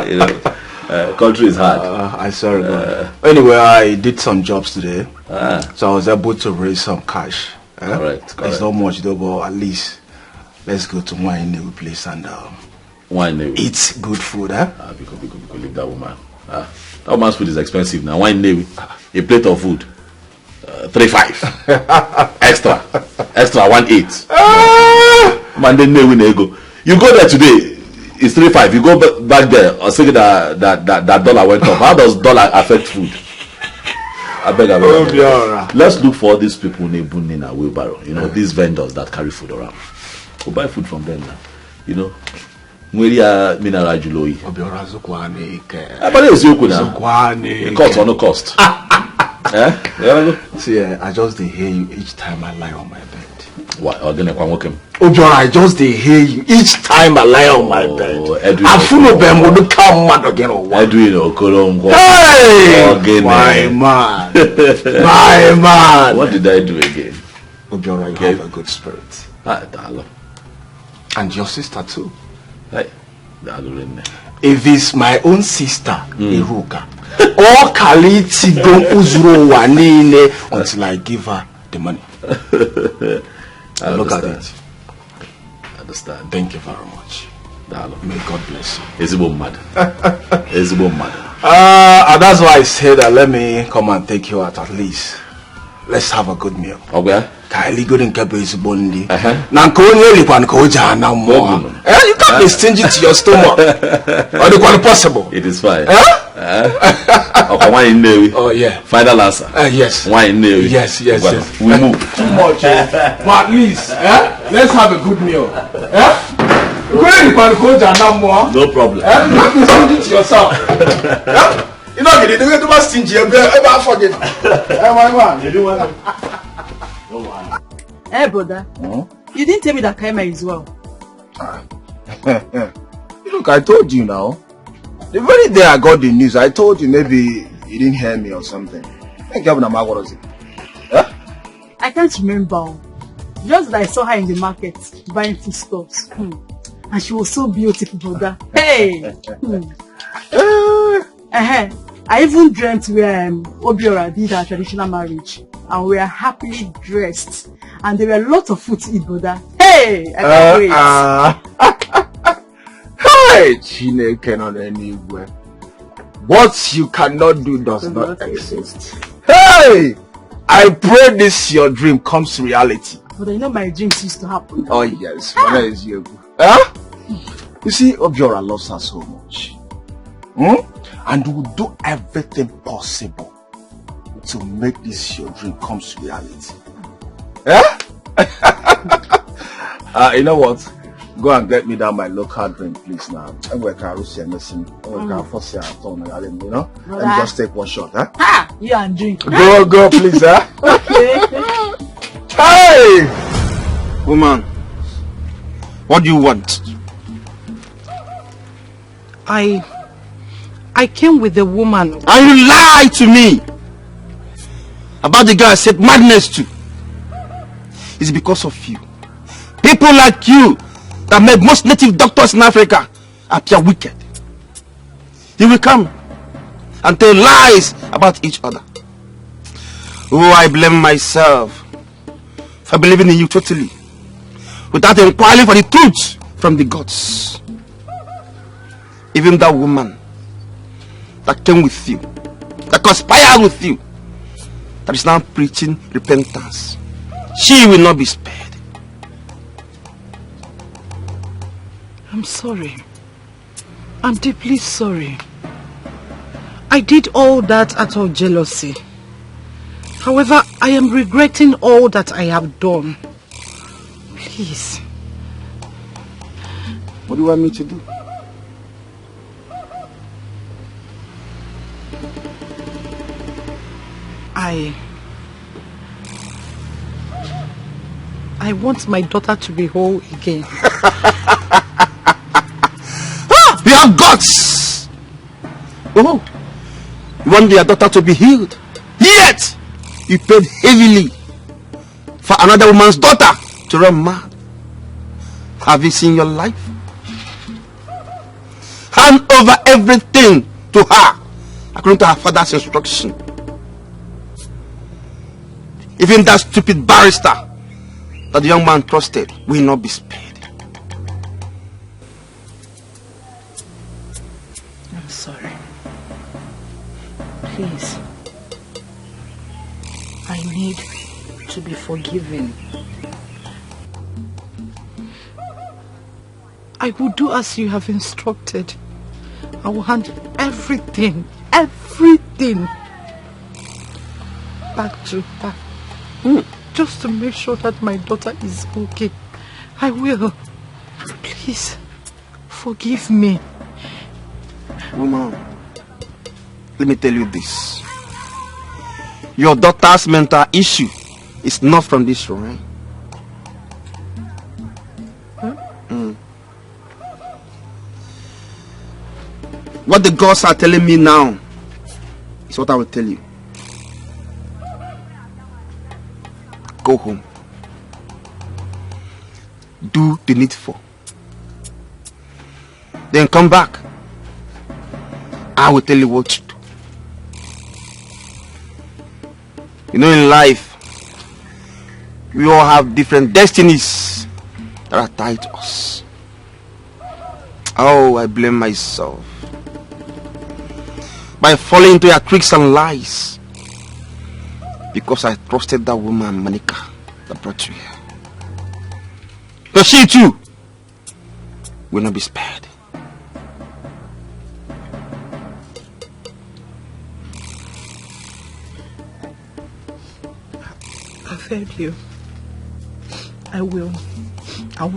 You know, country is hard. I saw it. Anyway, I did some jobs today, so I was able to raise some cash. Correct. It's not much though, but at least let's go to Wine place and eat good food. Because leave that woman. That woman's food is expensive now. Wine Navy, a plate of food, 3.5 extra 1.8. Man, then go. You go there today, it's 3.5. You go back there, or say that dollar went up. How does dollar affect food? I beg. Let's look for these people in a wheelbarrow. You know, these vendors that carry food around. We'll buy food from them now. You know. Mineral Juloi. But it's Yoku now. Cost or no cost. See, I just hear you each time I lie on my bed. What? Obiora, I just hear you each time I lie on my bed. I full of them would come mad again. Hey, my man. My man. What did I do again? Obiora, you have a good spirit. And your sister too. Hey, if it's my own sister, Iruka, or Kaliti go Uzuro Wanine until I give her the money. Look at it. Understand. Thank you very much. May God bless you. It's mad. It's mad. And that's why I said that let me come and take you out at least. Let's have a good meal. Okay. Kylie good in Cabbage Bondi. Nankonye Lipan Koja no more. You can't be stingy to your stomach. Or the quite possible. It is fine. Oh yeah. Final answer. Yes. Wine Navy. Yes. We move. Too much. But at least, let's have a good meal. No problem. You can't be stingy to yourself. You know, you don't get stingy. Ever forget. My man, you do what? Hey, brother. You didn't tell me that Kaima is well. Look, I told you now. The very day I got the news, I told you maybe you didn't hear me or something. I can't remember. Just that I saw her in the market buying foodstuffs. And she was so beautiful, brother. Hey! I even dreamt where Obiora did her traditional marriage. And we are happily dressed. And there were a lot of food to eat, brother. Hey! I can't wait. Hey! Chineke not anywhere. What you cannot do does not exist. Hey! I pray this your dream comes to reality. But you know my dreams used to happen. Oh yes. Where is you? You see, Obiora loves her so much. And will do everything possible to make this your dream come to reality. You know what? Go and get me down my local drink, please now. I'm going to missing. You know? Let me just take one shot, You and drink. Go, please, Okay. Hey! Woman, what do you want? I came with the woman. And you lied to me about the girl I said madness to. It's because of you. People like you that make most native doctors in Africa appear wicked. You will come and tell lies about each other. Oh, I blame myself for believing in you totally without inquiring for the truth from the gods. Even that woman that came with you, that conspired with you, that is now preaching repentance, she will not be spared. I'm sorry. I'm deeply sorry. I did all that out of jealousy. However, I am regretting all that I have done. Please. What do you want me to do? I want my daughter to be whole again. You have guts! Oh, you want your daughter to be healed? Yet, you paid heavily for another woman's daughter to run mad. Have you seen your life? Hand over everything to her according to her father's instruction. Even that stupid barrister that the young man trusted will not be spared. I'm sorry. Please. I need to be forgiven. I will do as you have instructed. I will hand everything back to her. Just to make sure that my daughter is okay. I will. Please, forgive me. Woman, let me tell you this. Your daughter's mental issue is not from this realm. What the gods are telling me now is what I will tell you. Go home. Do the needful. Then come back. I will tell you what to do. You know, in life, we all have different destinies that are tied to us. Oh, I blame myself by falling into your tricks and lies because I trusted that woman, Monica, that brought you here. But she too will not be spared. I've heard you. I will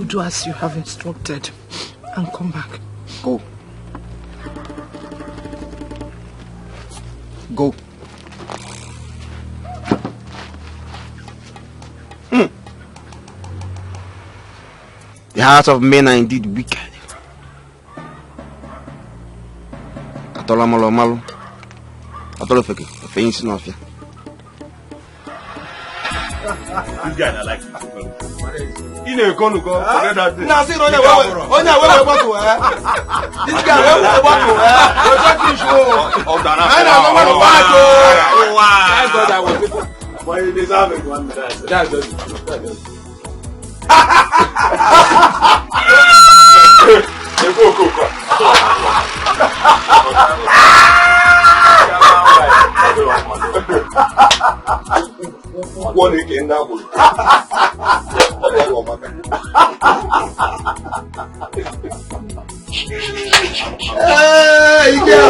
do as you have instructed and come back. Go. Go. The hearts of men are indeed wicked. Atola malo malo. Atola feke. Feinsi no afia. This guy I like. In a con go forget that thing. Now see on your bottle. This guy where bottle. Of the I don't know what to Thank God I was able. But you deserve it one minute. That's just One again now. Hey, you get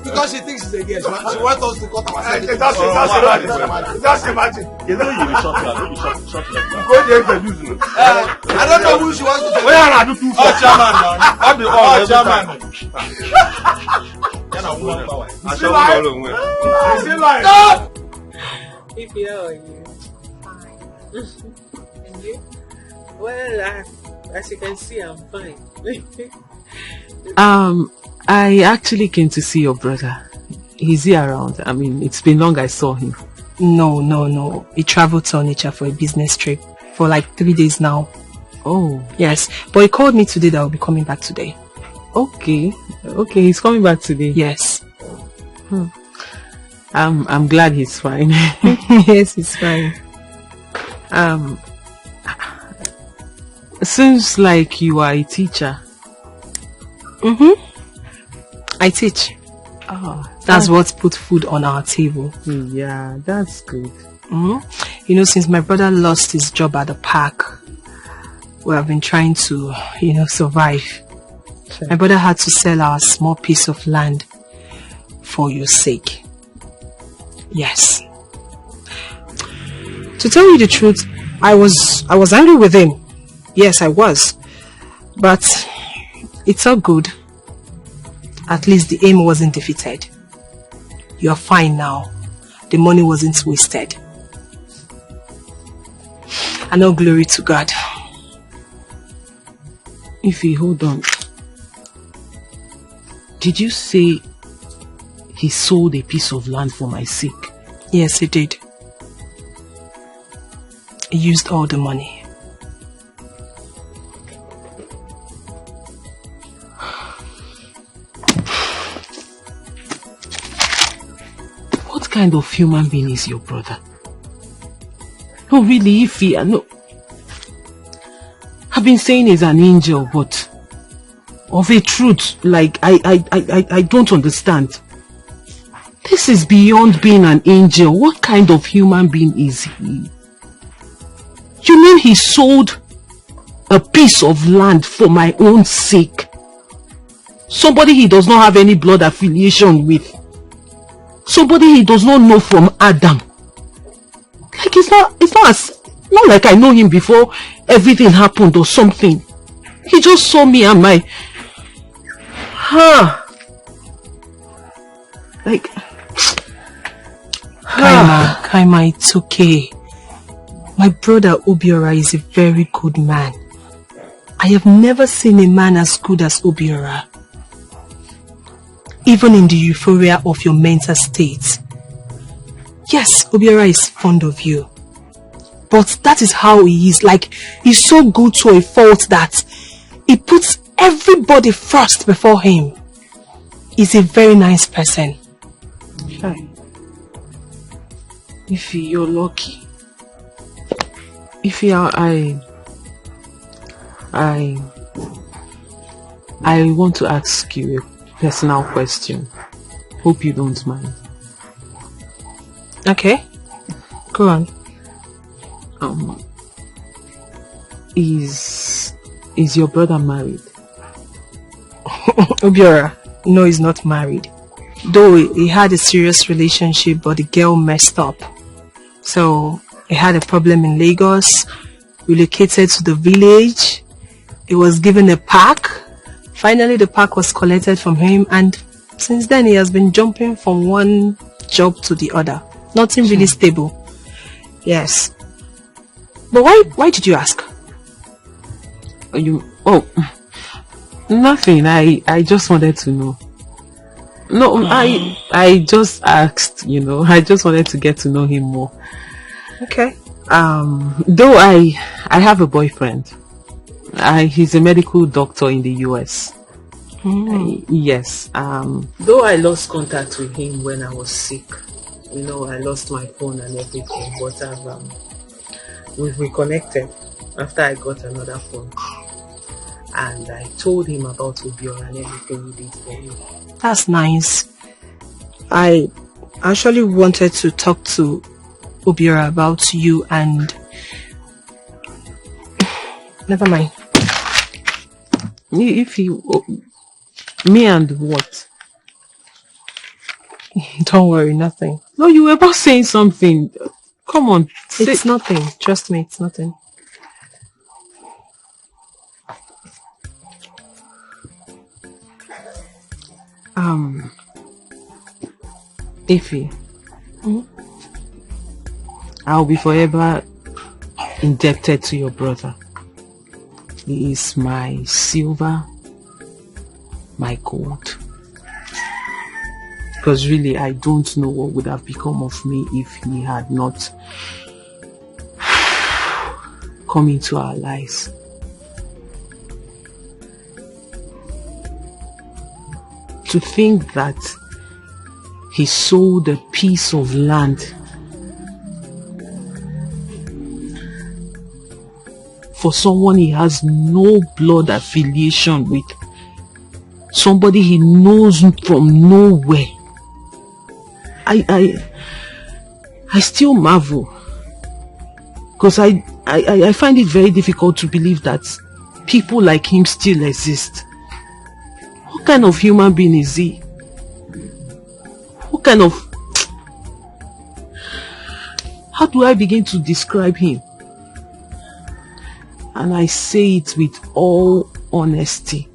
because she thinks she's a girl. She wants us to cut her. That's imagine. You know you shot her. I don't know who she wants to. Where are you two for chairman now? I'll be all chairman. If you are you. And you? Well, as you can see, I'm fine. I actually came to see your brother. Is he around? I mean, it's been long I saw him. No. He traveled to Onitsha for a business trip for like 3 days now. Oh. Yes, but he called me today that I'll be coming back today. Okay, he's coming back today. Yes. I'm glad he's fine. Yes, he's fine. Seems like you are a teacher. I teach. Oh, That's what put food on our table. Yeah, that's good. You know, since my brother lost his job at the park, we have been trying to, survive. Sure. My brother had to sell our small piece of land for your sake. Yes. To tell you the truth, I was angry with him. Yes, I was. But it's all good. At least the aim wasn't defeated. You are fine now. The money wasn't wasted. And all glory to God. Ify, hold on. Did you say he sold a piece of land for my sake? Yes, he did. He used all the money. What kind of human being is your brother? No, really, Ify, no. I've been saying he's an angel, but of a truth, like, I don't understand. This is beyond being an angel. What kind of human being is he? You mean he sold a piece of land for my own sake? Somebody he does not have any blood affiliation with. Somebody he does not know from Adam. Like it's not like I know him before everything happened or something. He just saw me and my like Kaima, it's okay. My brother Obiora is a very good man. I have never seen a man as good as Obiora. Even in the euphoria of your mental state. Yes, Obiora is fond of you. But that is how he is. Like, he's so good to a fault that he puts everybody first before him. He's a very nice person. Shy. Ify, you're lucky. Ify, I want to ask you a personal question. Hope you don't mind. Okay. Go on. Is your brother married? Obiora, no, he's not married. Though he had a serious relationship, but the girl messed up. So he had a problem in Lagos, relocated to the village. He was given a park. Finally, the park was collected from him, and since then he has been jumping from one job to the other. Nothing really stable. Yes. But why did you ask? Nothing. I just wanted to know. No, I just asked, I just wanted to get to know him more. Okay. Though I have a boyfriend. He's a medical doctor in the US. Yes. Though I lost contact with him when I was sick. I lost my phone and everything, but we've reconnected after I got another phone. And I told him about Obiora and everything he did for me. That's nice. I actually wanted to talk to Obiora about you and... Never mind. If you... Me and what? Don't worry, nothing. No, you were about saying something. Come on. It's nothing. Trust me, it's nothing. Ify, I'll be forever indebted to your brother. He is my silver, my gold. Because really, I don't know what would have become of me if he had not come into our lives. To think that he sold a piece of land for someone he has no blood affiliation with. Somebody he knows from nowhere. I still marvel. Because I find it very difficult to believe that people like him still exist. What kind of human being is he? What kind of... How do I begin to describe him? And I say it with all honesty.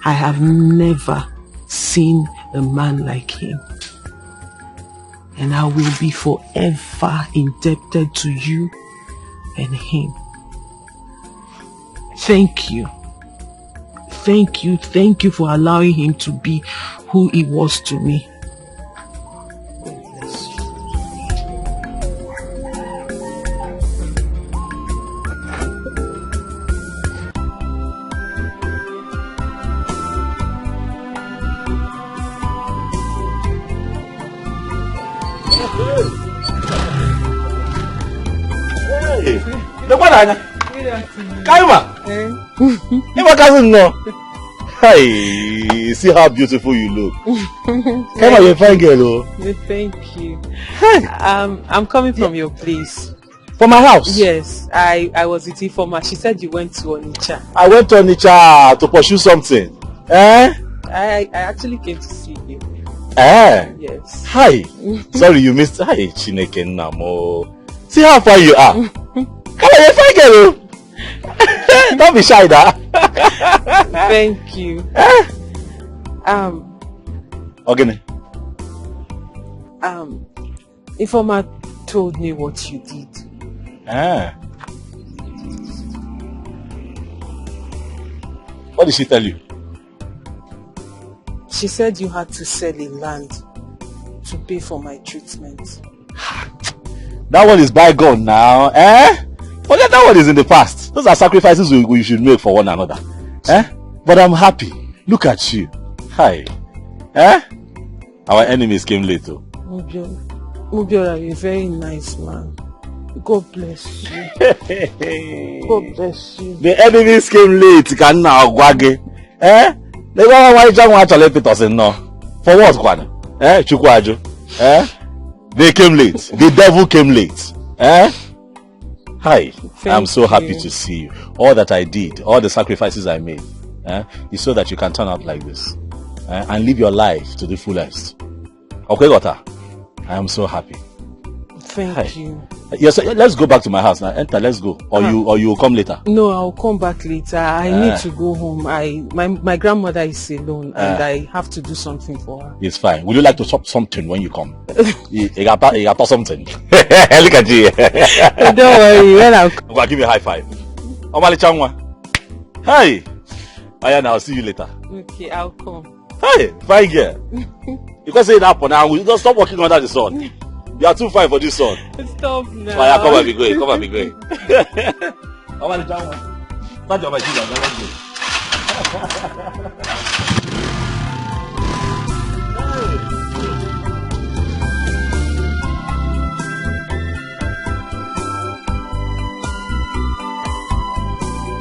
I have never seen a man like him. And I will be forever indebted to you and him. Thank you. Thank you. Thank you for allowing him to be who he was to me. Kaima cousin no. Hey, see how beautiful you look. Kaima, you're a fine girl, oh. Thank you. I'm coming from your place. From my house? Yes, I was with Ifoma. She said you went to Onitsha. I went to Onitsha to pursue something. Eh? I actually came to see you. Eh? Yes. Hi. Sorry you missed. Hi, Chineke Namo. See how far you are. Come on, you're a fine girl, oh. Don't be shy, da. Thank you. Okay. Ifoma told me what you did. What did she tell you? She said you had to sell a land to pay for my treatment. That one is bygone now, eh? Forget that one is in the past. Those are sacrifices we should make for one another. Eh? But I'm happy. Look at you. Hi. Eh? Our enemies came late too. Mubiola, you're a very nice man. God bless you. God bless you. The enemies came late. Can now gwage. Eh? They don't want to actually put us in no. For what, Kwana? Eh? Chukwajo. Eh? They came late. The devil came late. Eh? Hi, I'm so happy to see you. All that I did, all the sacrifices I made, is so that you can turn out like this and live your life to the fullest. Okay, Gota? I am so happy. Thank you. Yes, let's go back to my house now. Enter, let's go. Or you will come later. No, I'll come back later. I need to go home. My grandmother is alone and I have to do something for her. It's fine. Would you like to chop something when you come? You got something. Look at you. Don't worry, when I'll come. Give me a high five. Omali Changwa. Hi. Ayana, I'll see you later. Okay, I'll come. Hi, fine girl. You can say that for now. We don't stop working under the sun. You are too fine for this sun. Stop now. Fire, come and be going. Come and be going. Omali Changwa. Start your machine.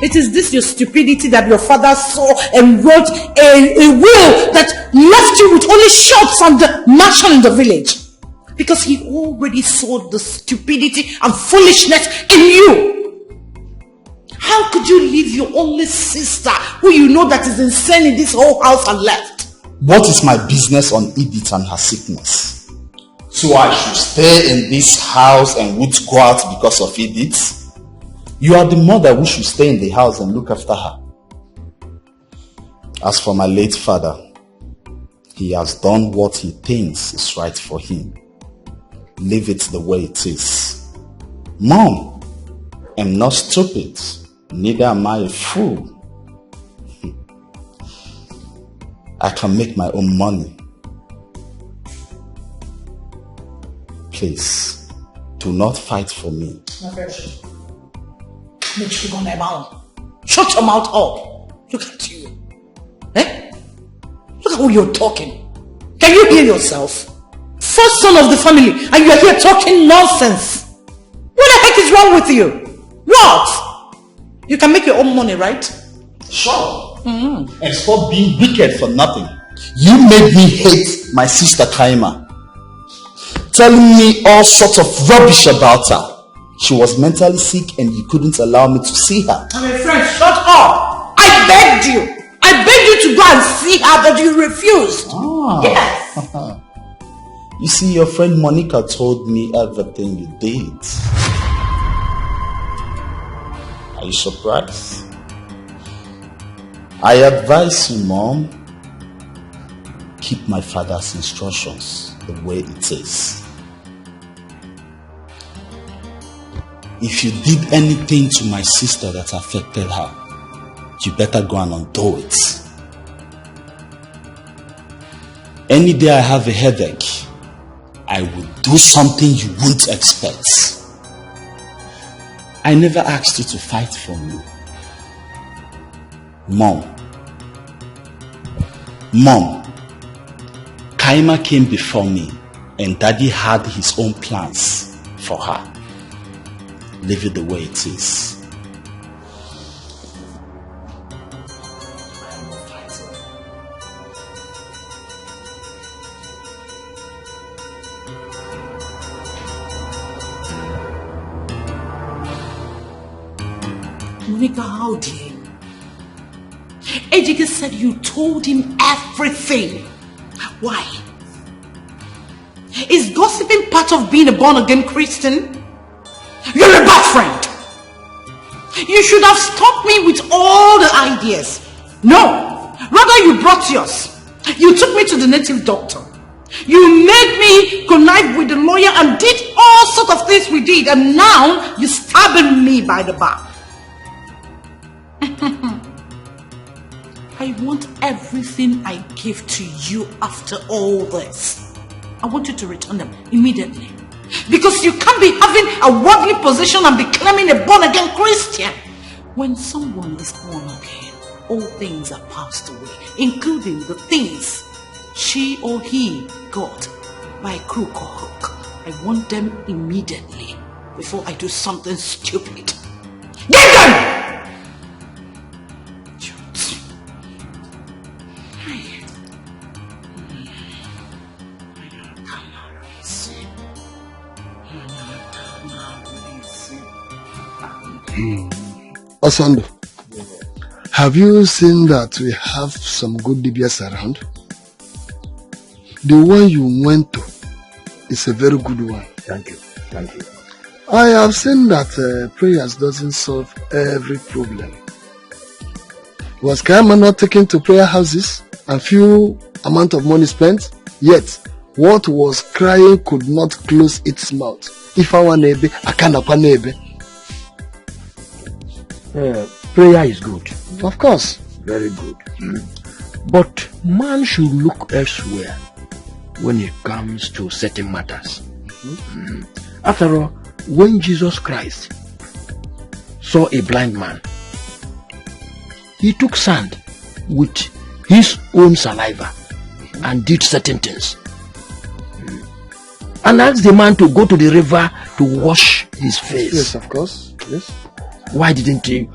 It is this your stupidity that your father saw and wrote a will that left you with only shops and the mansion in the village. Because he already saw the stupidity and foolishness in you. How could you leave your only sister, who you know that is insane in this whole house, and left? What is my business on Edith and her sickness? So I should stay in this house and would go out because of Edith? You are the mother who should stay in the house and look after her. As for my late father, he has done what he thinks is right for him. Leave it the way it is. Mom, I'm not stupid. Neither am I a fool. I can make my own money. Please, do not fight for me. Shut your mouth up. Look at you. Eh? Look at who you're talking. Can you hear yourself? First son of the family, and you are here talking nonsense. What the heck is wrong with you? What? You can make your own money, right? Sure. And stop being wicked for nothing. You made me hate my sister Kaima, telling me all sorts of rubbish about her. She was mentally sick and you couldn't allow me to see her. My friend, shut up! I begged you! I begged you to go and see her, but you refused. Yes. You see, your friend Monica told me everything you did. Are you surprised? I advise you, Mom, keep my father's instructions the way it is. If you did anything to my sister that affected her, you better go and undo it. Any day I have a headache, I will do something you won't expect. I never asked you to fight for me. Mom, Kaima came before me and Daddy had his own plans for her. Leave it the way it is. Monica, how dare you? Ejike said you told him everything. Why? Is gossiping part of being a born-again Christian? You're a bad friend. You should have stopped me with all the ideas. No, rather you brought yours. You took me to the native doctor. You made me connive with the lawyer and did all sorts of things we did, and now you're stabbing me by the back. I want everything I gave to you after all this. I want you to return them immediately. Because you can't be having a worldly position and be claiming a born-again Christian. When someone is born again, all things are passed away, including the things she or he got by crook or hook. I want them immediately before I do something stupid. Get them! Osando, have you seen that we have some good DBS around? The one you went to is a very good one. Thank you. Thank you. I have seen that prayers doesn't solve every problem. Was Kaima not taken to prayer houses and few amount of money spent? Yet, what was crying could not close its mouth. If I want nebe, I can't nebe. Prayer is good. Of course. Very good. But man should look elsewhere when it comes to certain matters. After all, when Jesus Christ saw a blind man, he took sand with his own saliva and did certain things. And asked the man to go to the river to wash his face. Yes, of course. Yes. Why didn't he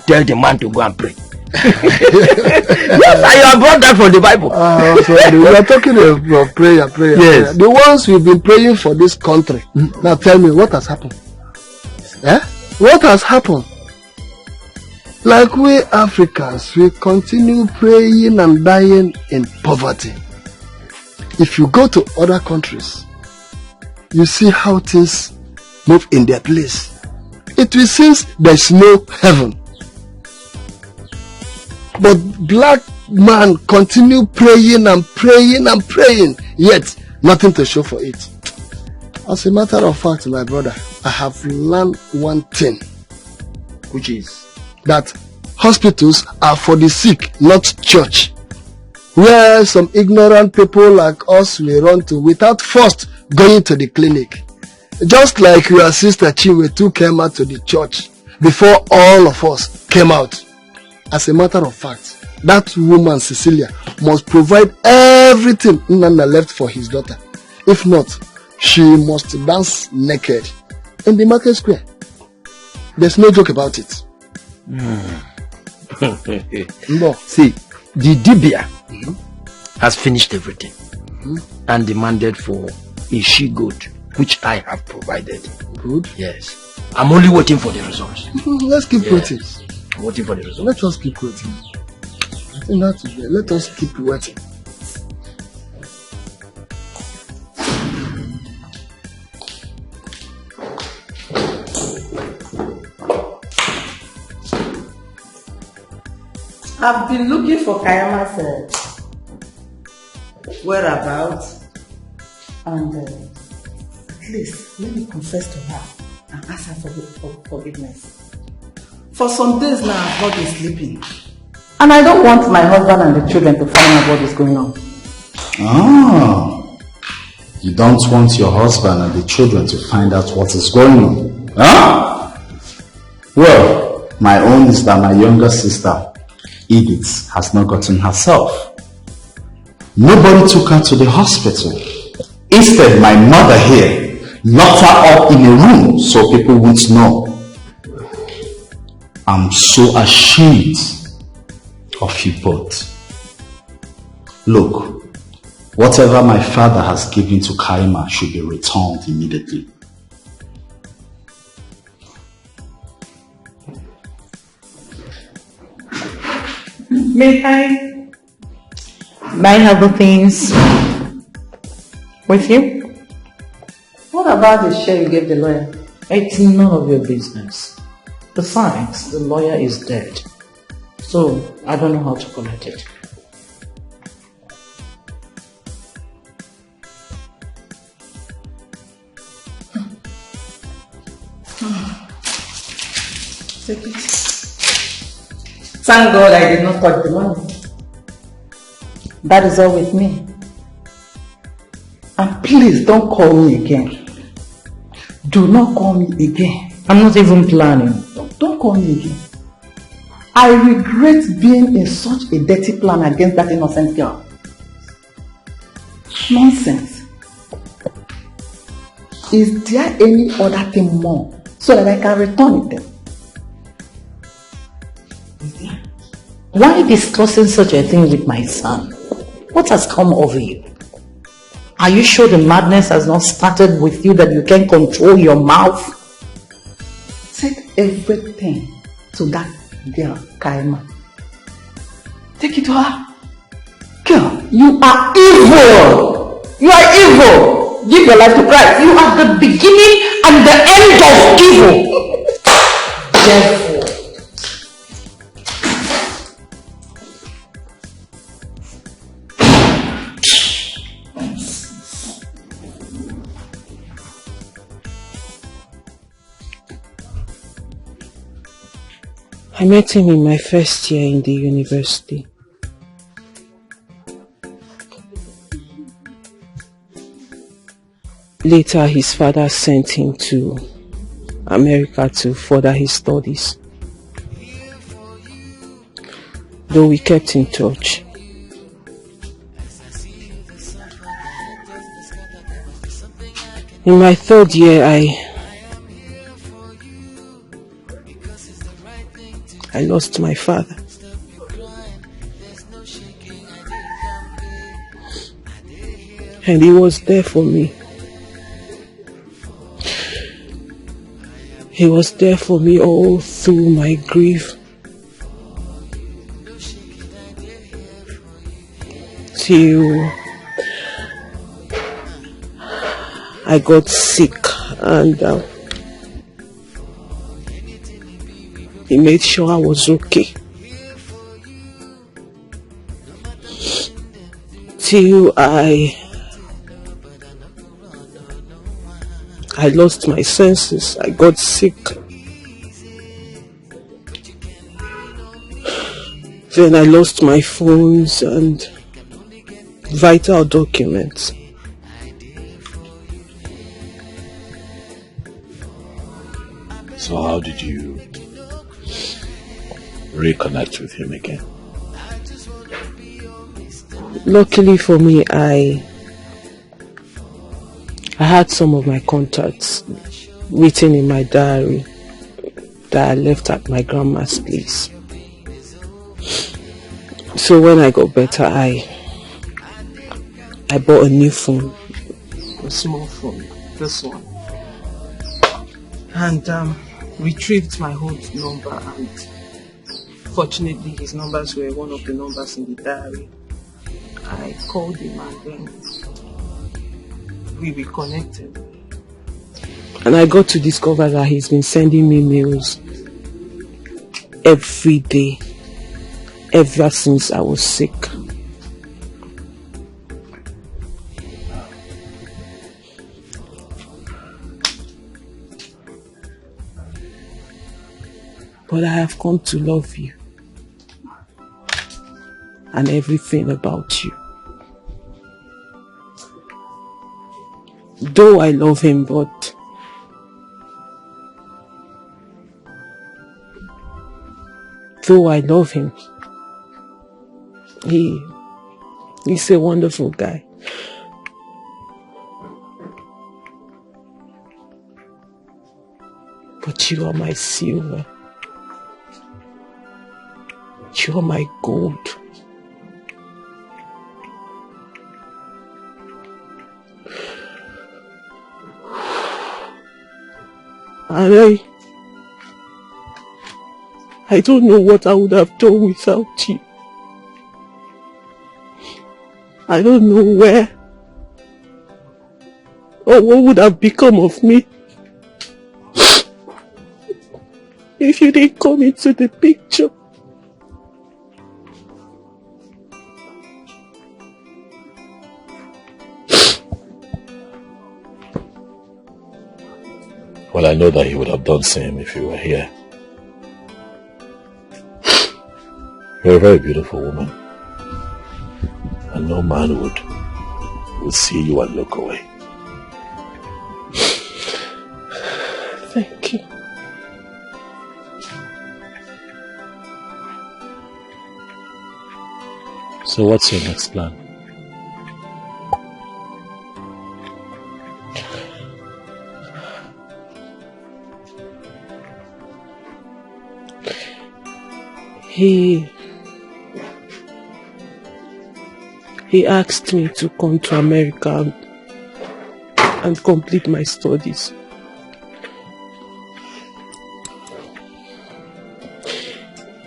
tell the man to go and pray? Yes, I have brought that from the Bible. We are talking about prayer. Yes. The ones we've been praying for this country. Now tell me, what has happened? What has happened? Like we Africans, we continue praying and dying in poverty. If you go to other countries, you see how things move in their place. It will seem there's no heaven. But black man continue praying and praying and praying, yet nothing to show for it. As a matter of fact, my brother, I have learned one thing, which is that hospitals are for the sick, not church. Where some ignorant people like us will run to without first going to the clinic. Just like your sister Chinwe too came out to the church before all of us came out. As a matter of fact, that woman Cecilia must provide everything Nana left for his daughter. If not, she must dance naked in the market square. There's no joke about it. See, the Dibia has finished everything and demanded for a she-goat, which I have provided. Good. Yes. I'm only waiting for the results. Let's keep waiting. I'm waiting for the results. Let us keep waiting. I think that's it. Let us keep waiting. I've been looking for Kayama's whereabouts, and at least let me confess to her and ask her for forgiveness. For some days now, I've not been sleeping, and I don't want my husband and the children to find out what is going on. Ah, you don't want your husband and the children to find out what is going on, huh? Well, my own is that my younger sister, Edith, has not gotten herself. Nobody took her to the hospital. Instead, my mother here locked her up in a room so people won't know. I'm so ashamed of you both. Look, whatever my father has given to Kaima should be returned immediately. May I have the things with you? What about the share you gave the lawyer? It's none of your business. Besides, the lawyer is dead. So, I don't know how to collect it. Take it. Thank God I did not touch the money. That is all with me. And please don't call me again. Do not call me again. I'm not even planning. Don't call me again. I regret being in such a dirty plan against that innocent girl. Nonsense. Is there any other thing more so that I can return it then? Why discussing such a thing with my son? What has come over you? Are you sure the madness has not started with you, that you can't control your mouth? Take everything to that girl, Kaima. Take it to her. Girl, you are evil. You are evil. Give your life to Christ. You are the beginning and the end of evil. Therefore, I met him in my first year in the university. Later, his father sent him to America to further his studies. Though we kept in touch. In my third year, I lost my father. And he was there for me. He was there for me all through my grief. Till I got sick, and he made sure I was okay. Till I lost my senses. I got sick. Then I lost my phones and vital documents. So how did you reconnect with him again? Luckily for me, I had some of my contacts written in my diary. that I left at my grandma's place. So when I got better, I bought a new phone, a small phone, this one, and retrieved my old number, and fortunately his numbers were one of the numbers in the diary. I called him and then we reconnected. And I got to discover that he's been sending me mails every day, ever since I was sick. But I have come to love you and everything about you. Though I love him, but he's a wonderful guy. But you are my silver. You are my gold. And I don't know what I would have done without you. I don't know where or what would have become of me if you didn't come into the picture. Well, I know that he would have done the same if you were here. You're a very beautiful woman. And no man would see you and look away. Thank you. So what's your next plan? He asked me to come to America and complete my studies.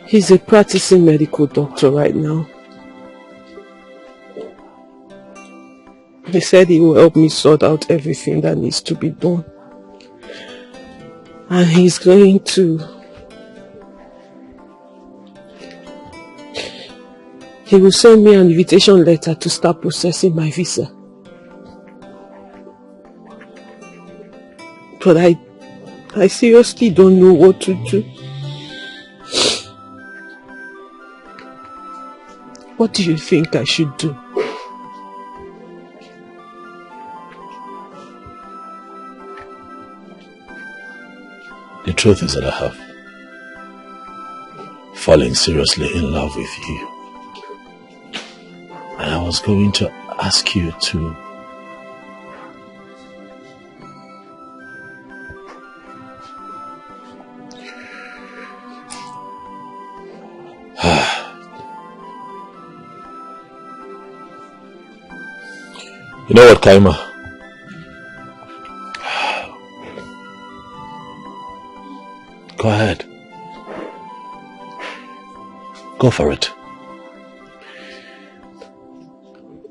He's a practicing medical doctor right now. He said he will help me sort out everything that needs to be done. And he's going to... He will send me an invitation letter to start processing my visa. But I seriously don't know what to do. What do you think I should do? The truth is that I have fallen seriously in love with you. And I was going to ask you to you know what, Kaima? Go ahead. Go for it.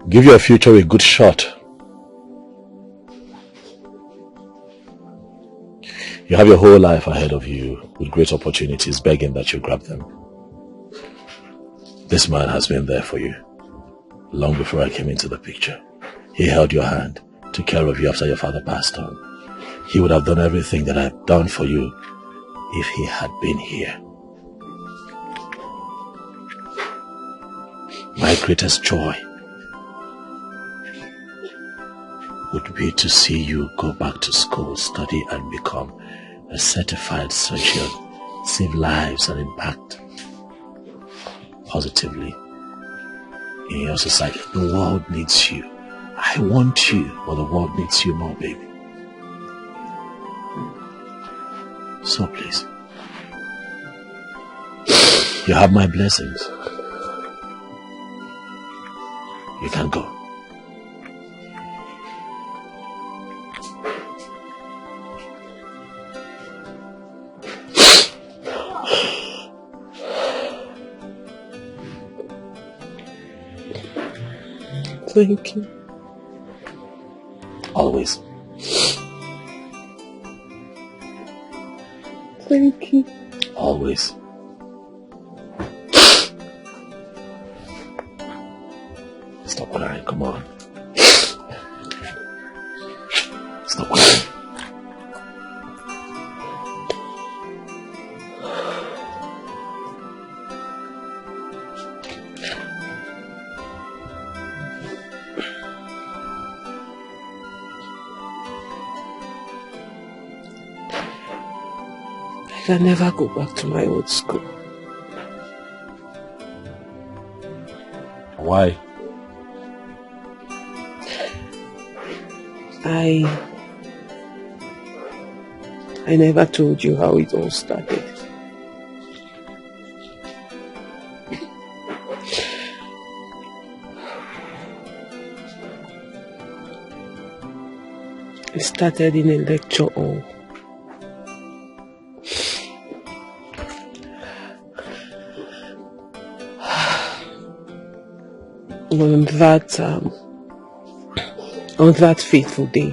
Give your future a good shot. You have your whole life ahead of you with great opportunities begging that you grab them. This man has been there for you long before I came into the picture. He held your hand, took care of you after your father passed on. He would have done everything that I've done for you if he had been here. My greatest joy would be to see you go back to school, study and become a certified surgeon, save lives and impact positively in your society. The world needs you. I want you, but the world needs you more, baby. So please, You have my blessings. You can go. Thank you. Always. Thank you. Always. Stop crying, come on. Stop crying. I can never go back to my old school. Why? I never told you how it all started. It started in a lecture hall. On that fateful day,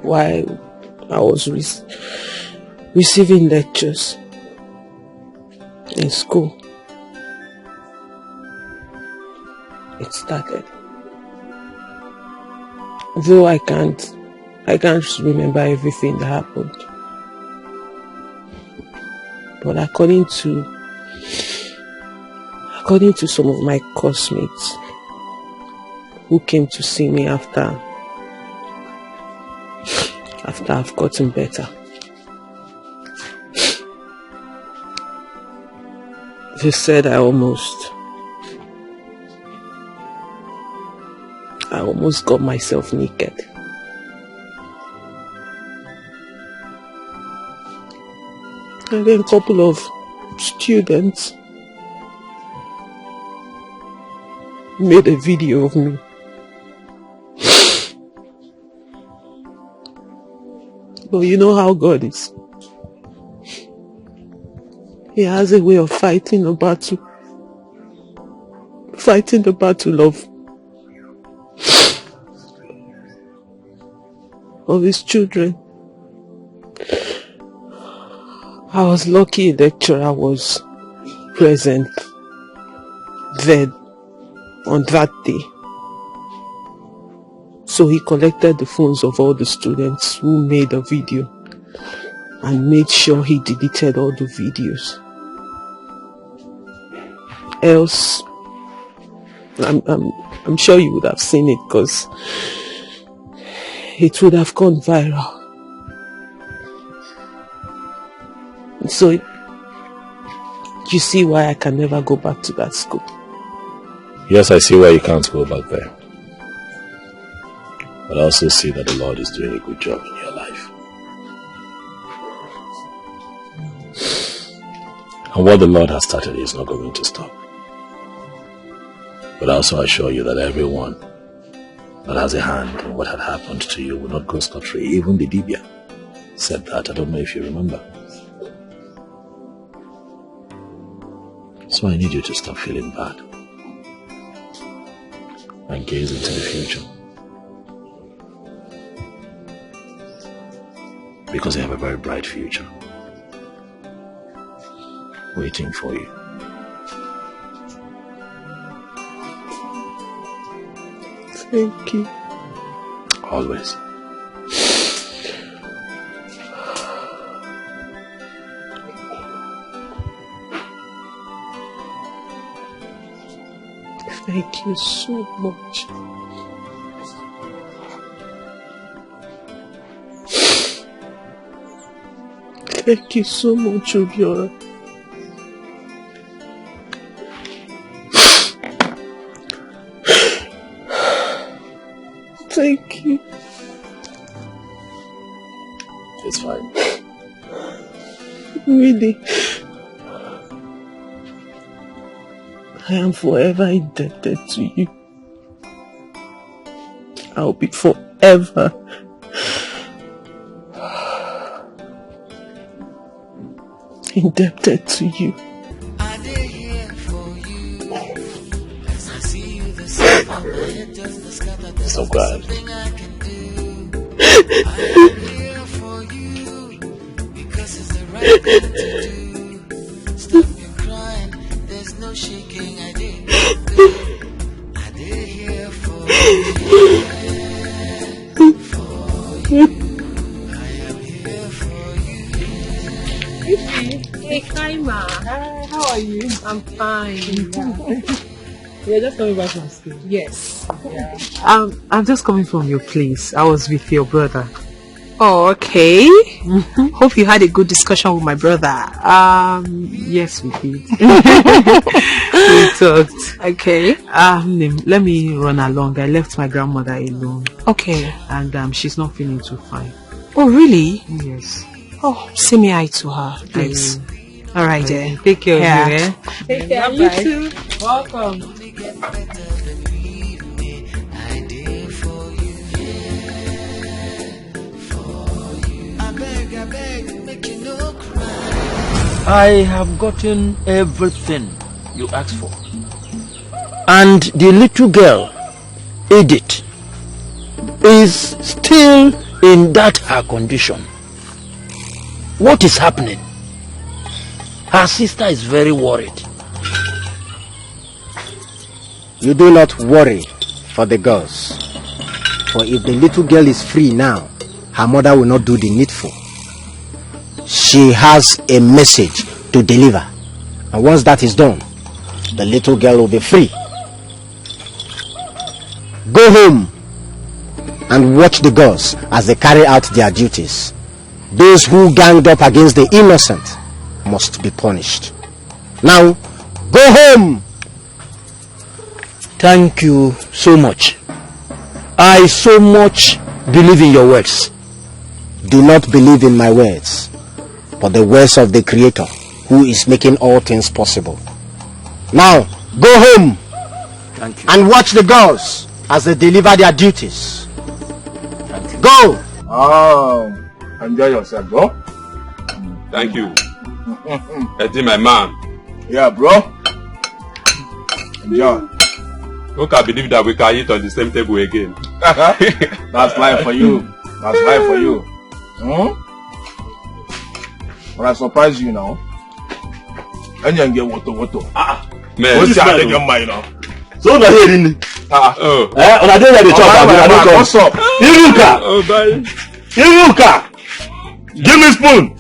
while I was receiving lectures in school, it started. Though I can't remember everything that happened, but according to some of my classmates who came to see me after I've gotten better, they said I almost got myself naked. And then a couple of students made a video of me. But you know how God is. He has a way of fighting the battle of his children. I was lucky a lecturer was present then on that day. So he collected the phones of all the students who made a video and made sure he deleted all the videos. Else, I'm sure you would have seen it because it would have gone viral. So, you see why I can never go back to that school. Yes, I see why you can't go back there. But I also see that the Lord is doing a good job in your life. And what the Lord has started is not going to stop. But I also assure you that everyone that has a hand in what had happened to you will not go scot-free. Even the Dibia said that. I don't know if you remember. So I need you to stop feeling bad and gaze into the future. Because you have a very bright future waiting for you. Thank you. Always. Thank you so much. Thank you so much, Obiora. Thank you. It's fine. Really, I am forever indebted to you. I'll be forever indebted to you. So glad. Stop your crying, there's no shaking. I did here for you. I am here for you. Hey, Kaima. Hi, how are you? I'm fine. You're just coming back from school? Yes. Yeah. I'm just coming from your place. I was with your brother. Oh, okay. Hope you had a good discussion with my brother. Yes, we did. We talked. Okay. Let me run along. I left my grandmother alone. Okay. And she's not feeling too fine. Oh, really? Yes. Oh, say me hi to her, please. All right, then. Take care of you, eh? Take care. You too. Welcome. I have gotten everything you asked for. And the little girl, Edith, is still in that her condition. What is happening? Her sister is very worried. You do not worry for the girls. For if the little girl is free now, her mother will not do the needful. She has a message to deliver. And once that is done, the little girl will be free. Go home and watch the girls as they carry out their duties. Those who ganged up against the innocent must be punished. Now, go home. Thank you so much. I so much believe in your words. Do not believe in my words, but the words of the Creator, who is making all things possible. Now, go home. Thank you. And watch the girls as they deliver their duties. Thank you. Go! Enjoy yourself, bro. Thank you. Eddie, my man. Yeah, bro. Enjoy. Who can believe that we can eat on the same table again? That's life for you. That's life for you. But I surprise you now. And you get woto. Man, what's that again, man? So na here in. Oh. On a day that they talk about. What's up? Iruka. Oh, bye. Iruka. Give me spoon.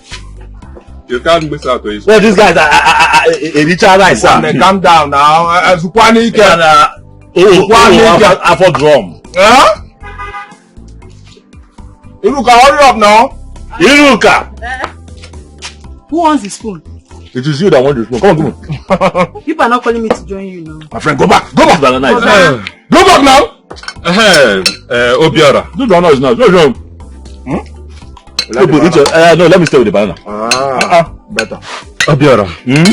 You can't miss out to his. Well, these guys are Richard Rice. Calm down now. Zukwani can. I for drum. Huh? Iruka, hurry up now. Iruka. Who wants the spoon? It is you that want the spoon. Come on, People are not calling me to join you now. My friend, go back. Go back. Banana is Go back now. Obiora. This banana is nice. No, let me stay with the banana. Better. Obiora,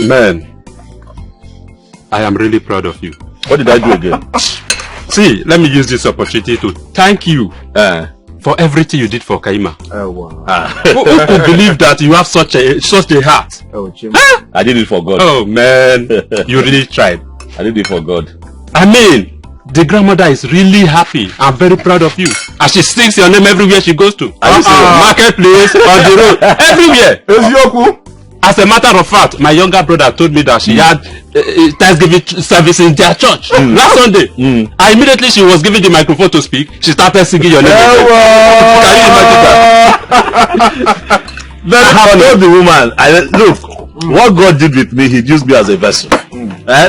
man, I am really proud of you. What did I do again? See, let me use this opportunity to thank you for everything you did for Kaima. Oh, wow. Who could believe that you have such a heart? Oh, Jim. I did it for God. Oh man, you really tried. I did it for God. I mean, the grandmother is really happy. I'm very proud of you. And she sings your name everywhere she goes to. Marketplace, on the road, everywhere. As a matter of fact, my younger brother told me that she had Thanksgiving service in their church last Sunday. And immediately she was given the microphone to speak, she started singing your name. Can you imagine that? I have told the woman, look, what God did with me, He used me as a vessel.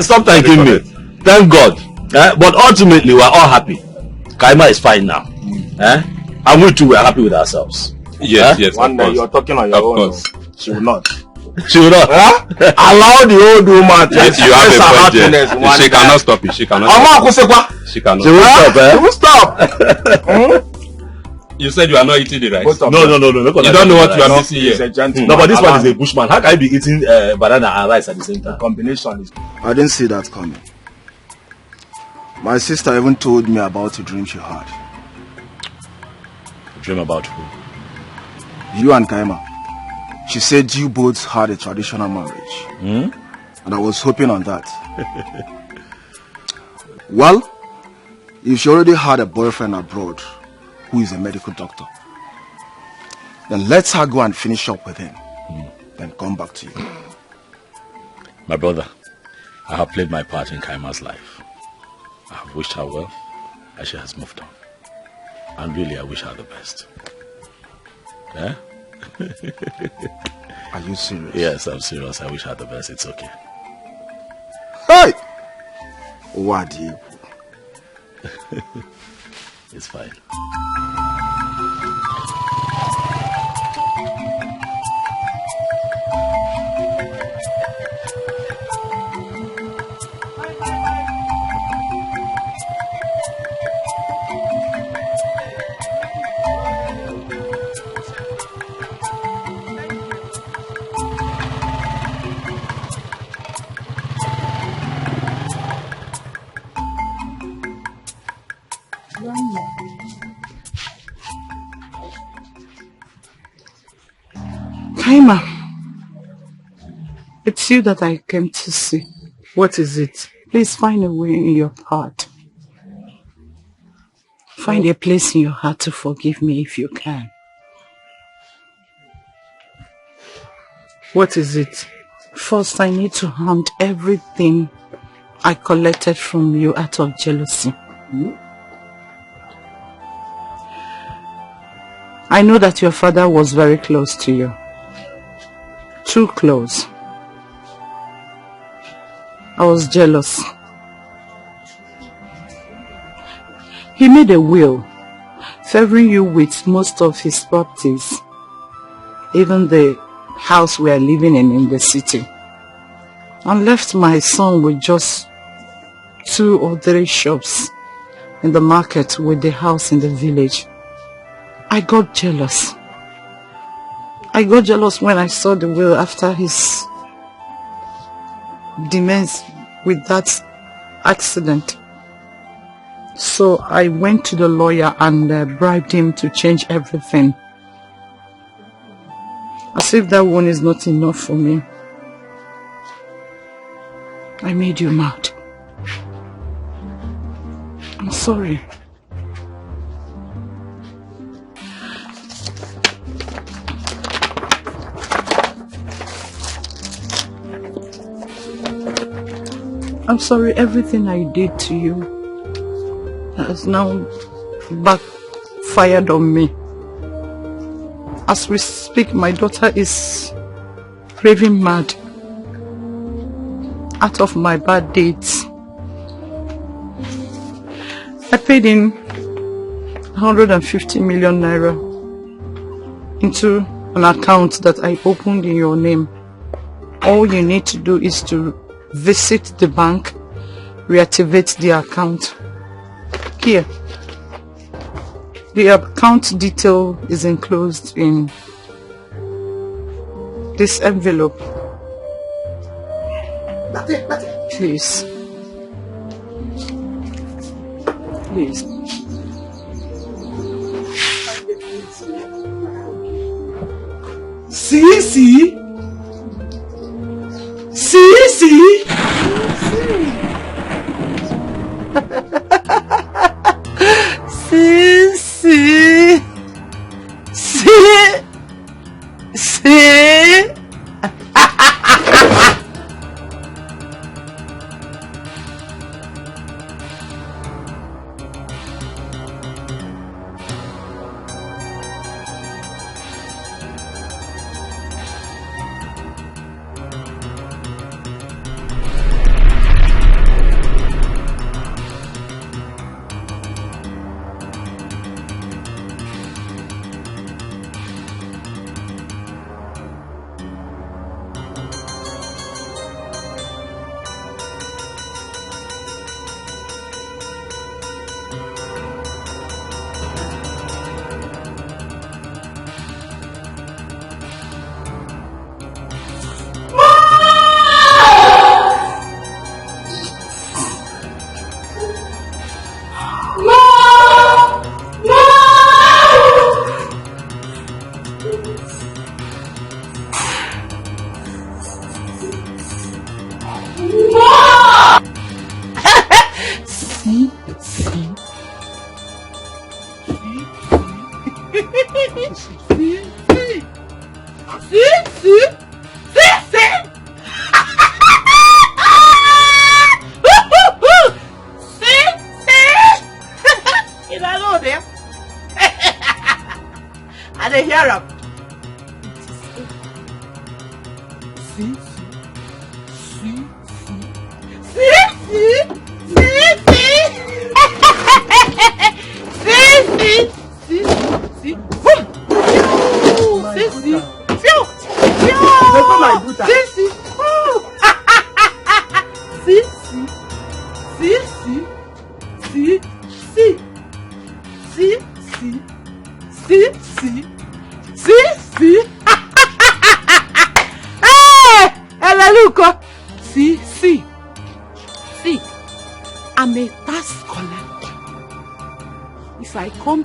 Stop thanking me. Thank God. But ultimately, we are all happy. Kaima is fine now. And we too, we are happy with ourselves. Yes, One day you are talking on your own. She will not. She will not. Allow the old woman to Yes, you have a point there. She cannot stop it. She cannot. She cannot. She will stop. She will stop. You said you are not eating the rice. No. You don't know what you are missing here. No, but this one is a bushman. How can you be eating banana and rice at the same time? The combination is... I didn't see that coming. My sister even told me about a dream she had. A dream about who? You and Kaima. She said you both had a traditional marriage. And I was hoping on that. Well, if she already had a boyfriend abroad who is a medical doctor, then let her go and finish up with him. Then come back to you. My brother, I have played my part in Kaima's life. I have wished her well, and she has moved on. And really, I wish her the best. Yeah? Are you serious? Yes, I'm serious. I wish her the best. It's okay. Hey! What do you? It's fine. Kaima, it's you that I came to see. What is it? Please find a way in your heart. Find a place in your heart to forgive me if you can. What is it? First, I need to hand everything I collected from you out of jealousy. I know that your father was very close to you. Too close. I was jealous. He made a will, favoring you with most of his properties, even the house we are living in the city, and left my son with just 2 or 3 shops in the market with the house in the village. I got jealous. I got jealous when I saw the will after his demise with that accident. So I went to the lawyer and bribed him to change everything. As if that one is not enough for me. I made you mad. I'm sorry. I'm sorry, everything I did to you has now backfired on me. As we speak, my daughter is raving mad out of my bad deeds. I paid in 150 million naira into an account that I opened in your name. All you need to do is to visit the bank, reactivate the account. Here, the account detail is enclosed in this envelope. Please. Please. See? See?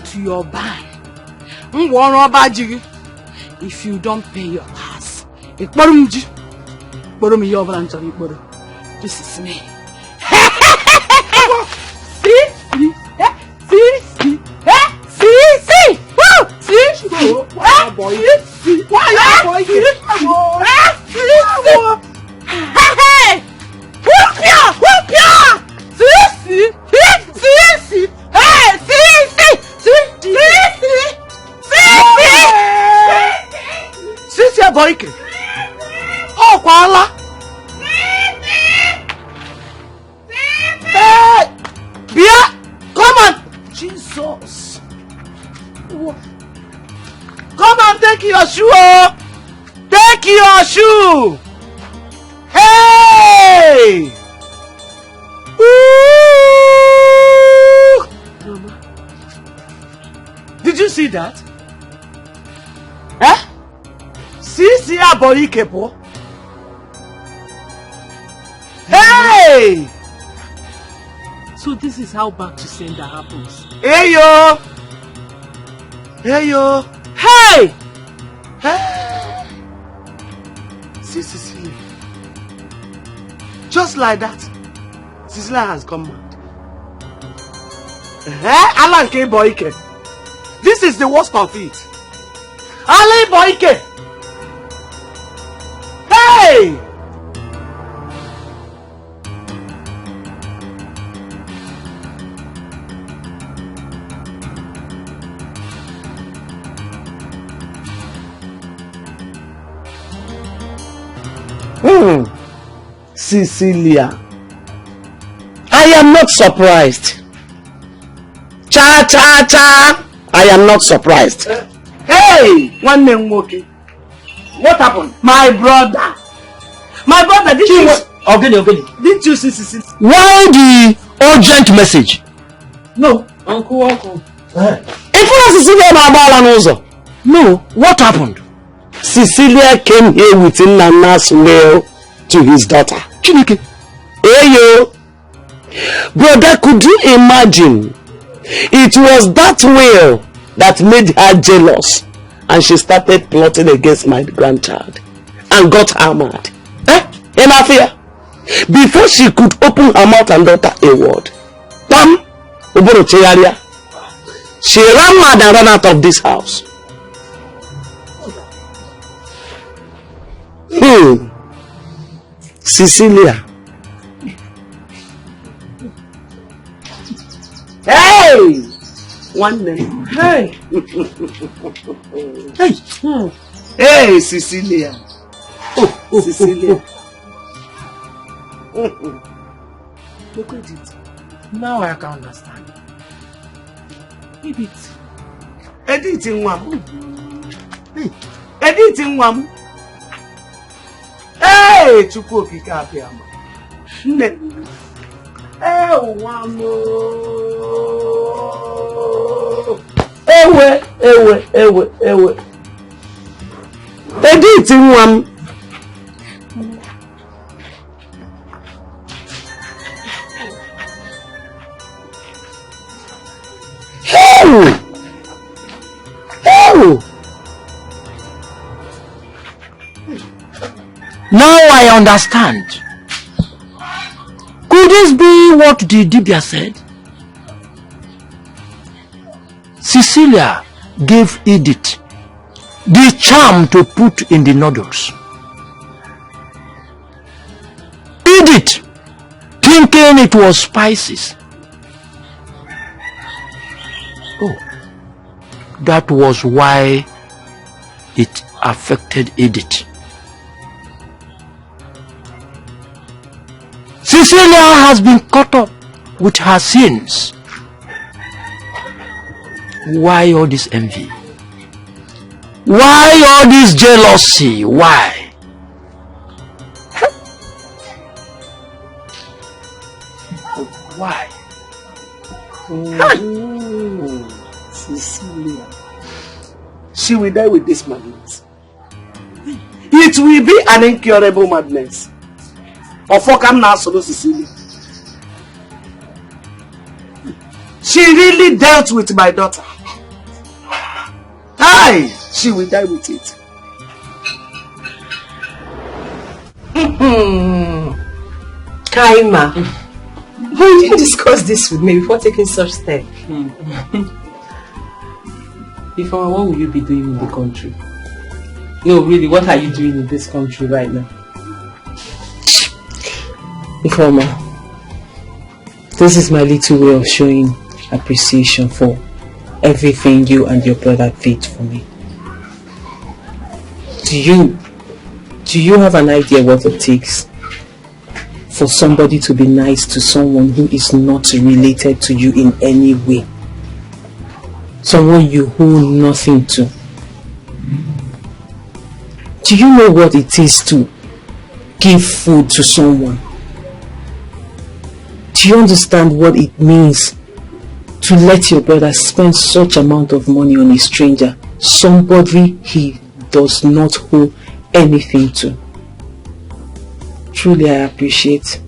To your bank. If you don't pay your pass, this is me. Hey! Did you see that? See boy kepo. Hey! So this is how back to sender happens. Hey yo! Hey yo! Hey! Hey! See Cecilia. Just like that, Cecilia has come mad. Alan K. Boyke. This is the worst of it. Alan Boyke. Hey! Cecilia, I am not surprised. Cha cha cha! I am not surprised. Hey! One name walking. What happened? My brother, didn't you Didn't you see Cecilia? Why the urgent message? No, Uncle. No, what happened? Cecilia came here with Nana's mail to his daughter. Chineke. Hey yo! Brother, could you imagine? It was that will that made her jealous, and she started plotting against my grandchild and got her mad. Enafia, before she could open her mouth and utter a word, Pam, she ran mad and ran out of this house. Cecilia. Hey! One name. Hey! Hey! Hey, Cecilia. Cecilia. Look at it. Now I can understand. Maybe it's editing one. Editing one. Hey, Chukoki Kapiama. Oh, one more. Ewe. Editing one. Now I understand. Could this be what the Dibia said? Cecilia gave Edith the charm to put in the noodles. Edith, thinking it was spices. Oh, that was why it affected Edith. Cecilia has been caught up with her sins. Why all this envy? Why all this jealousy? Why? Why? Oh, Cecilia. She will die with this madness. It will be an incurable madness. Of what I'm now solo Cecilia. She really dealt with my daughter. Aye, she will die with it. Kaima, why did you discuss this with me before taking such steps? Before, what will you be doing in the country? No, really, what are you doing in this country right now? Ifeoma, this is my little way of showing appreciation for everything you and your brother did for me. Do you have an idea what it takes for somebody to be nice to someone who is not related to you in any way? Someone you owe nothing to. Do you know what it is to give food to someone? Do you understand what it means to let your brother spend such amount of money on a stranger, somebody he does not owe anything to? Truly I appreciate,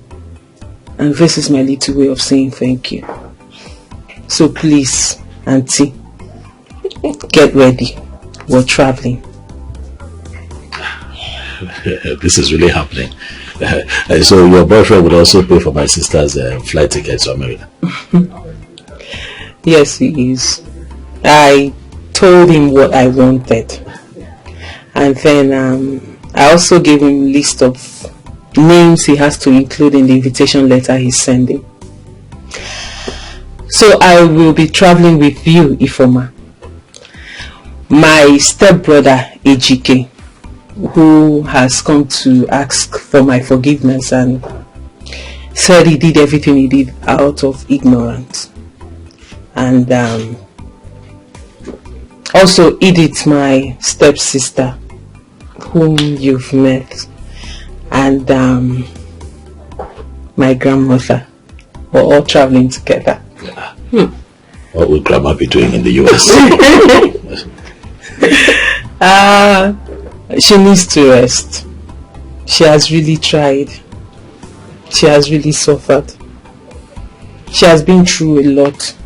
and this is my little way of saying thank you. So please, Auntie, get ready, we're traveling. This is really happening. So your boyfriend would also pay for my sister's flight ticket to America? Yes, he is. I told him what I wanted, and then I also gave him a list of names he has to include in the invitation letter he's sending. So I will be traveling with you, Ifeoma. My stepbrother Ejike, who has come to ask for my forgiveness and said he did everything he did out of ignorance. And also Edith, my stepsister, whom you've met, and my grandmother. We're all traveling together. What would Grandma be doing in the US? She needs to rest. She has really tried. She has really suffered. She has been through a lot.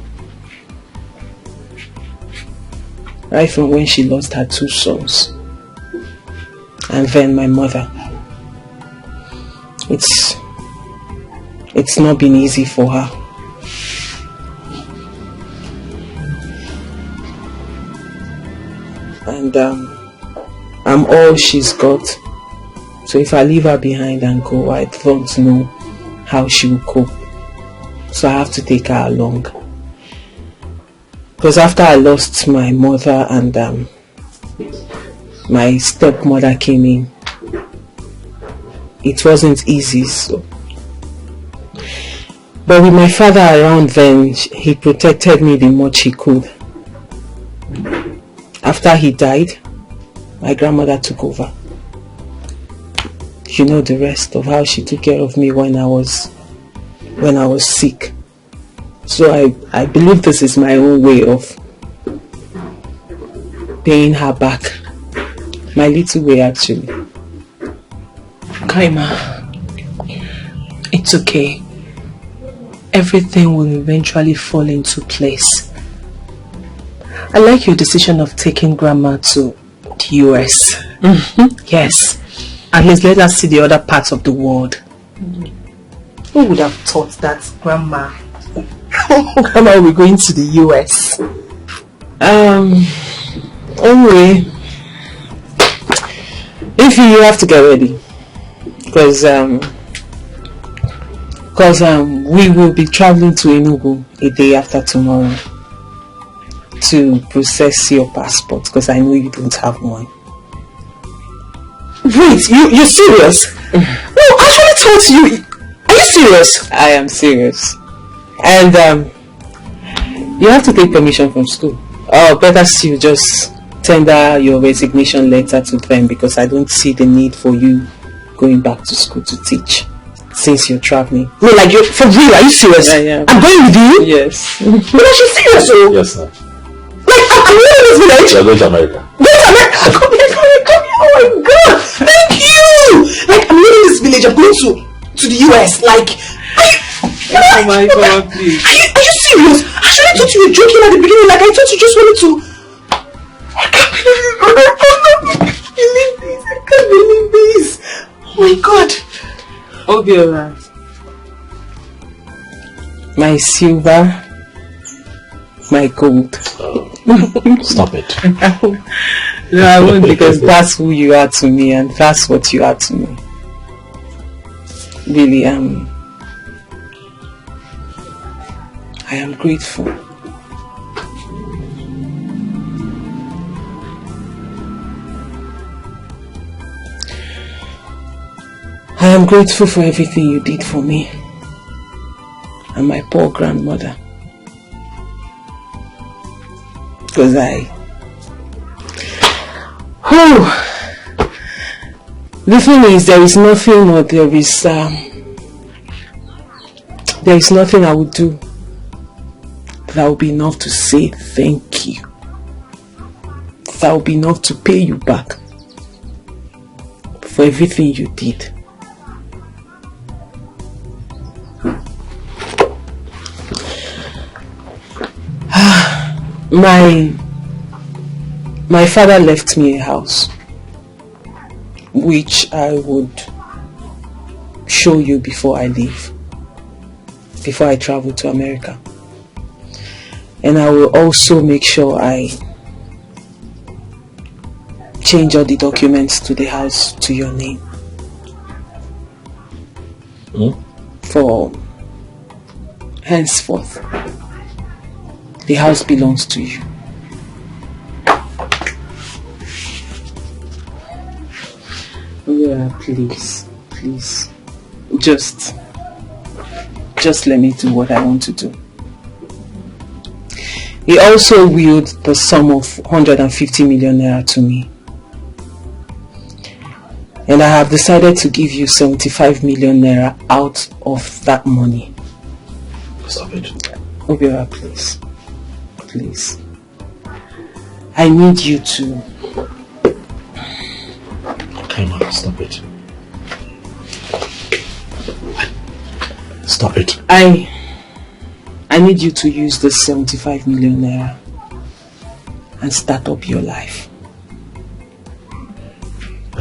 Right from when she lost her 2 sons. And then my mother. It's not been easy for her. And I'm all she's got. So if I leave her behind and go, I don't know how she will cope. So I have to take her along. Because after I lost my mother and my stepmother came in, it wasn't easy. So, but with my father around then, he protected me the much he could. After he died, my grandmother took over. You know the rest of how she took care of me when I was sick. So I believe this is my own way of paying her back. My little way, actually. Kaima, it's okay. Everything will eventually fall into place. I like your decision of taking Grandma to the US. Yes. At least let us see the other parts of the world. Who would have thought that Grandma will be going to the US? Anyway, if you have to get ready, because we will be traveling to Enugu a day after tomorrow to process your passport, because I know you don't have one. Wait, you're serious? No, I actually told you. Are you serious? I am serious. And you have to take permission from school. Or better still, just tender your resignation letter to them, because I don't see the need for you going back to school to teach since you're traveling. No, like, you're for real? Are you serious? Yeah. I'm going with you? Yes. But she's serious, oh? Yes, sir. Like, I'm leaving this village? You're going to America. Going to America? Come here. Oh my God. Thank you. Like, I'm leaving this village. I'm going to the US. Like, oh my God, please. Are you serious? Actually, I thought you were joking at the beginning. Like, I thought you just wanted to. I can't believe this. I can't believe this. Oh my God. I'll be alright. My silver, my gold. Stop it. No, I won't, because that's who you are to me, and that's what you are to me. Really, I am grateful. I am grateful for everything you did for me and my poor grandmother. Because the thing is, there is nothing I would do that will be enough to say thank you. That will be enough to pay you back for everything you did. My father left me a house which I would show you before I leave, before I travel to America. And I will also make sure I change all the documents to the house to your name. For henceforth, the house belongs to you. Yeah, please. Just let me do what I want to do. He also willed the sum of 150 million naira to me. And I have decided to give you 75 million naira out of that money. Stop it. Obiora, please. Please. I need you to... Okay, man, stop it. Stop it. I need you to use the 75 million naira and start up your life.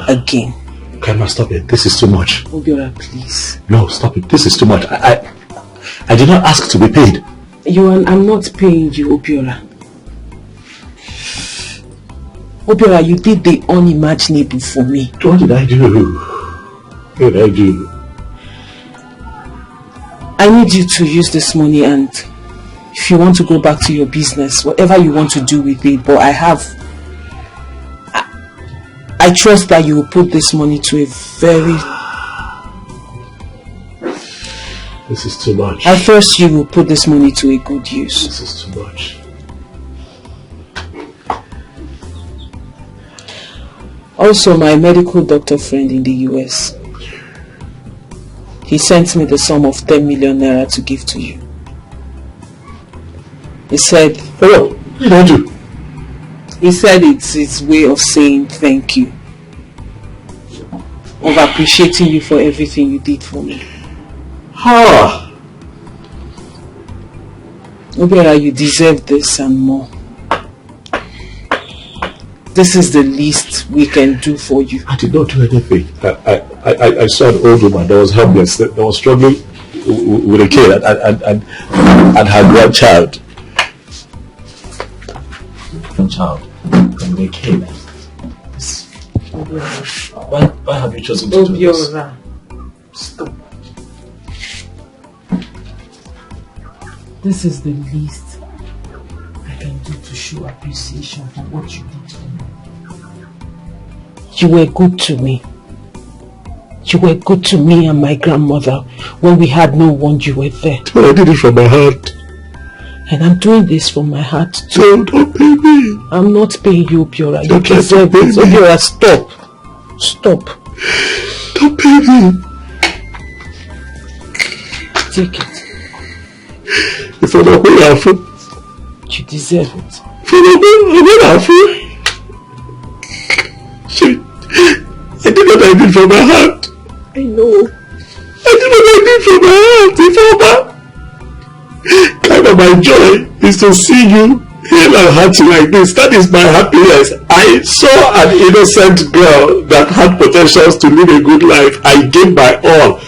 Again. Okay, man, stop it. This is too much. Obiora, please. No, stop it. This is too much. I did not ask to be paid. I'm not paying you, Obiora. Obiora, you did the unimaginable for me. What did I do? What did I do? I need you to use this money, and if you want to go back to your business, whatever you want to do with it, but I trust that you will put this money to a very... This is too much. I trust you will put this money to a good use. This is too much. Also, my medical doctor friend in the US, he sent me the sum of 10 million naira to give to you. He said... Hello, what did you do? He said it's his way of saying thank you. Of appreciating you for everything you did for me. Obiora, you deserve this and more. This is the least we can do for you. I did not do anything. I saw an old woman that was helpless, that was struggling with a kid and her grandchild. Grandchild and a kid. Why have you chosen to do this? Stop. This is the least I can do to show appreciation for what you did for me. You were good to me. You were good to me and my grandmother when we had no one. You were there. But I did it from my heart. And I'm doing this from my heart too. No, don't pay me. I'm not paying you, Obiora. You Don't try to deserve pay it. me. Obiora, stop. Stop. Don't pay me. Take it. If I'm not paying half, You deserve it. if I'm not half, I did what I did from my heart. I know. I did what I did from my heart. Kind of my joy is to see you hale and hearty like this. That is my happiness. I saw an innocent girl that had potentials to live a good life. I gave my all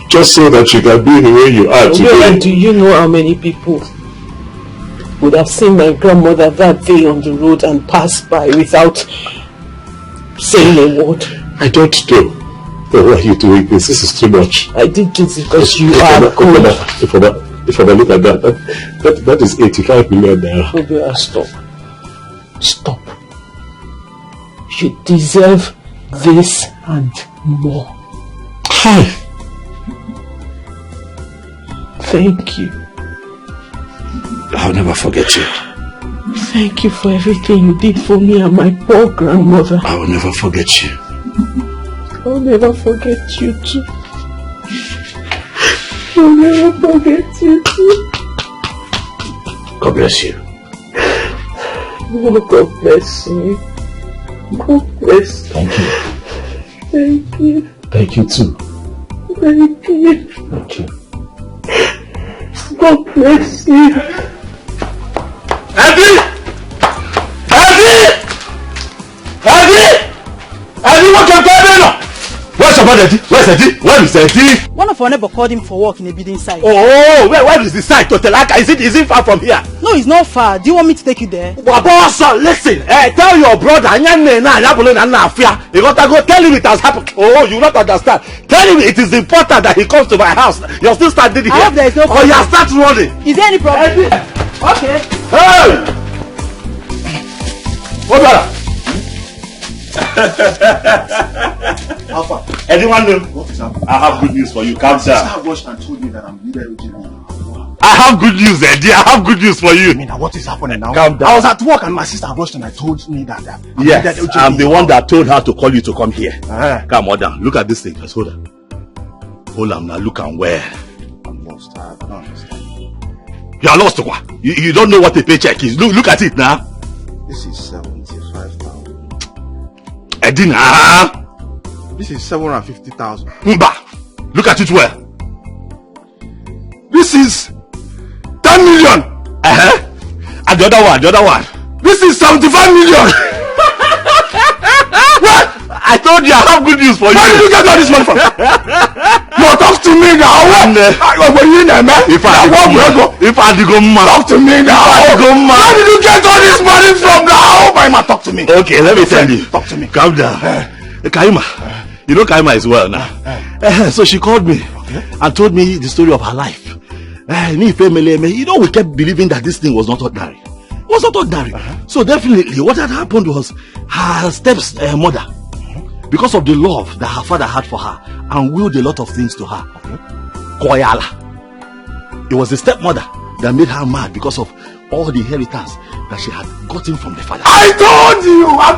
just so that you can be the way you are today. Do you know how many people would have seen my grandmother that day on the road and passed by without saying a word? I don't know. But why are you doing this? This is too much. I did this because you are good. If I look at that is 85 million naira. Obiora, stop. Stop. You deserve this and more. Hi. Thank you. I'll never forget you. Thank you for everything you did for me and my poor grandmother. I will never forget you. I'll never forget you too. I'll never forget you too. God bless you. Oh, God bless you. God bless you. Thank you. Thank you. Thank you too. Thank you. Thank you. God bless you. Eddie! What can I do? Where's your Eddie? Where's Eddie? Where is Eddie? One of our neighbors called him for work in a building site. Oh, where is the site? Totelaka? Is it far from here? No, it's not far. Do you want me to take you there? Boss, listen. Tell your brother. You got to go tell him it has happened. Oh, you not understand. Tell him it is important that he comes to my house. You're still standing here. I hope there is no problem. Oh, you start running. Is there any problem? Okay. Hey! What brother? Alpha. Anyone know? I have good news for you. Calm down. Sister watched and told me that I'm leader of I have good news, Eddie. I have good news for you. I mean, what is happening now? Calm down. I was at work and my sister rushed and I told me that. Yes, I'm the one that told her to call you to come here. Come on down. Look at this thing. Just hold on. Hold on now. Look and where. I'm lost. I don't understand. You are lost, what? You don't know what a paycheck is. Look at it now. This is 75,000. Eddie, nah. This is 750,000. Mba. Look at it well. This is 10 million. And the other one. This is 75 million. What? I told you I have good news for you. Where did you get all this money from? No, talk to me now. If I go mad. Talk to me now. Where did you get all this money from now? My man, talk to me. Okay, let me tell you. Talk to me. Calm down. Kaima. You know Kaima is well now. So she called me and told me the story of her life. You know, we kept believing that this thing was not ordinary. It was not ordinary. So definitely what had happened was her stepmother, because of the love that her father had for her and willed a lot of things to her, Koyala. It was the stepmother that made her mad because of all the inheritance that she had gotten from the father. I told you! I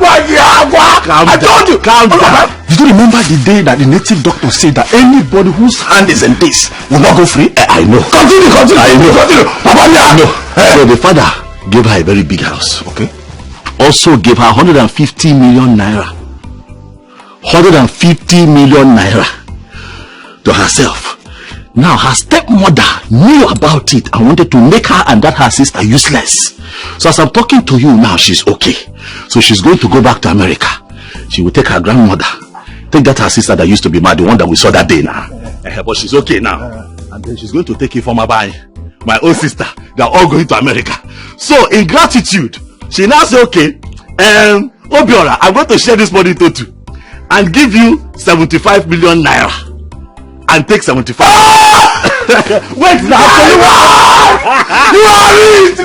told you! Calm down. Did you remember the day that the native doctor said that anybody whose hand is in this will not go free? I know. Continue. I know. Papa, I know. So the father gave her a very big house. Okay. Also gave her 150 million naira. 150 million naira to herself. Now her stepmother knew about it and wanted to make her and her sister useless. So as I'm talking to you now, she's okay. So she's going to go back to America. She will take her grandmother, take that her sister that used to be mad, the one that we saw that day now. But she's okay now. And then she's going to take Ifeoma by my own sister. They're all going to America. So in gratitude, she now say, okay, Obiora, I'm going to share this money to you and give you 75 million naira and take 75. Wait now, you are rich.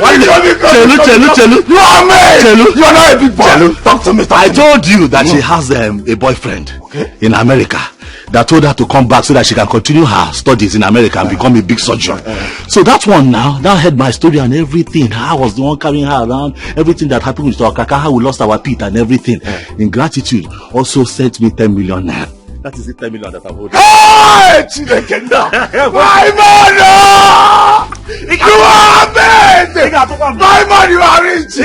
Chelu. You are made. You are not a big boy. Talk to me. I told you that she has a boyfriend in America that told her to come back so that she can continue her studies in America and become a big surgeon. So that one now heard my story and everything. I was the one carrying her around. Everything that happened with our kaka, how we lost our teeth and everything. In gratitude, also sent me 10 million naira. That is the 10 million that I'm holding. Hey, Chinekenda! My man! You are amazing! My man, you are rich!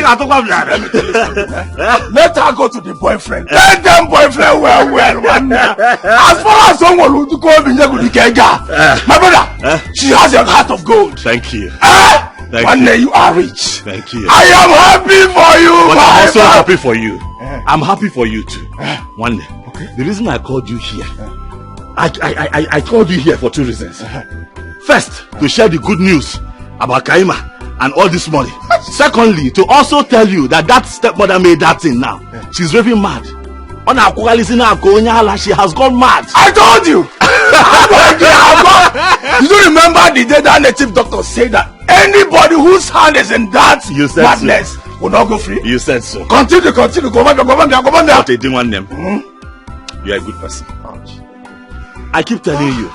Let her go to the boyfriend. Let them boyfriend well. As far as someone who call me, my brother, she has a heart of gold. Thank you. One day you are rich. Thank you. I am happy for you. But I'm also happy for you. I'm happy for you too. One day. The reason I called you here, I called you here for two reasons. First, to share the good news about Kaima and all this money. Secondly, to also tell you that stepmother made that thing now. She's raving mad. She has gone mad. I told you. You don't remember the day that native doctor said that anybody whose hand is in that madness will not go free? You said so. Continue. Go on there. What they didn't want them. You are a good person. I keep telling you,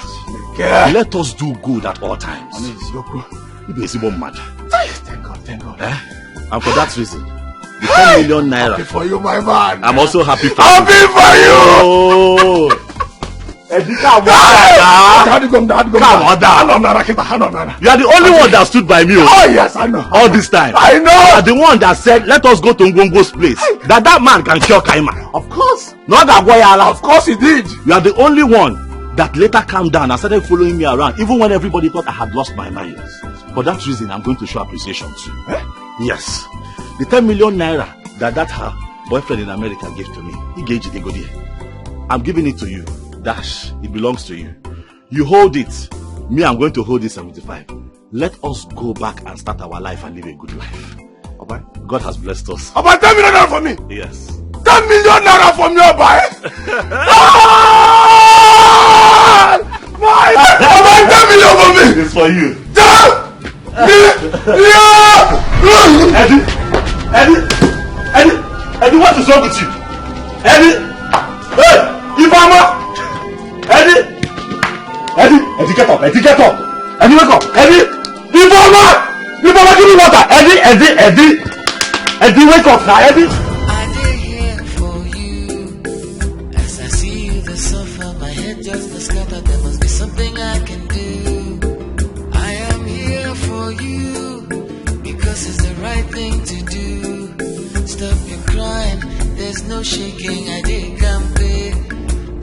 let us do good at all times. Thank God. And for that reason, the 10 million naira. Happy for you, my man. I'm also happy for you. Happy for you. Oh. Come on down. You are the only one that stood by me. Oh yes, I know. All this time. I know. You are the one that said, let us go to Ngongo's place. That man can cure Kaima. Of course. Not that boy. Of course he did. You are the only one that later calmed down and started following me around, even when everybody thought I had lost my mind. For that reason, I'm going to show appreciation too. Yes. The 10 million naira that her boyfriend in America gave to me, he gave it a good year. I'm giving it to you. Dash, it belongs to you. You hold it. Me, I'm going to hold it 75. Let us go back and start our life and live a good life. Okay? God has blessed us. About 10 million naira for me? Yes. 10 million naira from your boy? About 10 million for me? It's for you. Eddie, what is wrong with you? Eddie! Hey! Ifeoma! Eddie, get up! Eddie, wake up! Eddie! Ifeoma, give me water! Eddie, wake up now! Eddie! I did here for you. As I see you, the sofa, my head just the scatter. There must be something I can do. I am here for you because it's the right thing to do. Stop your crying, there's no shaking. I did campaign.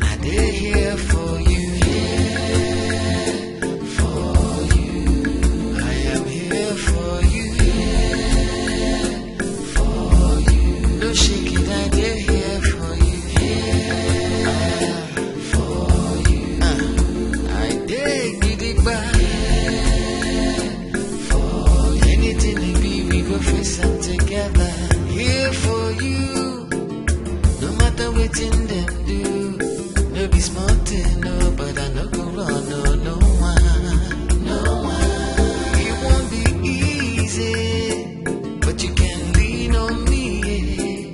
I did here for you, here for you. I am here for you, here for you. No shaking, I did here for you, here for you. I did get it back for you. Anything to be, we go face up together. Here for you, no matter what in them do. No be smart, no, but I no go run, no one. It won't be easy, but you can lean on me.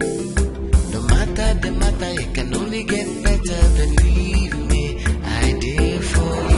No matter the matter, it can only get better. Believe me, I did for you.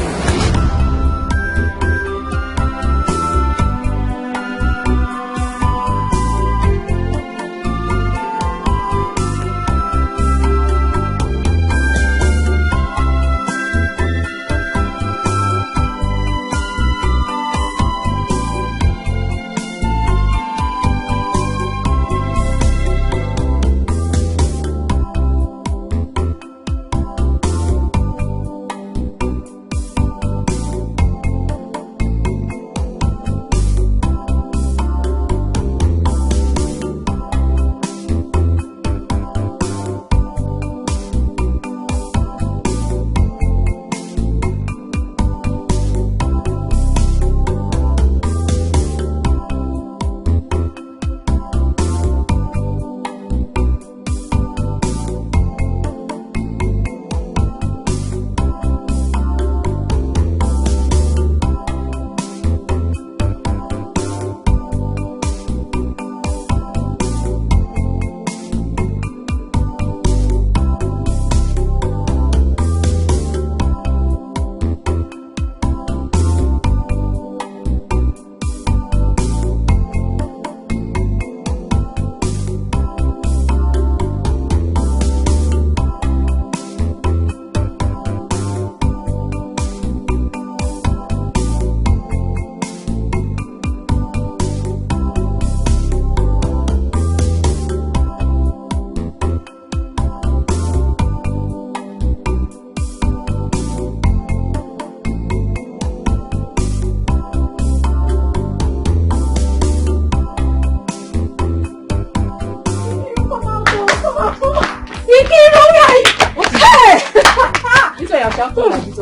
happen like this?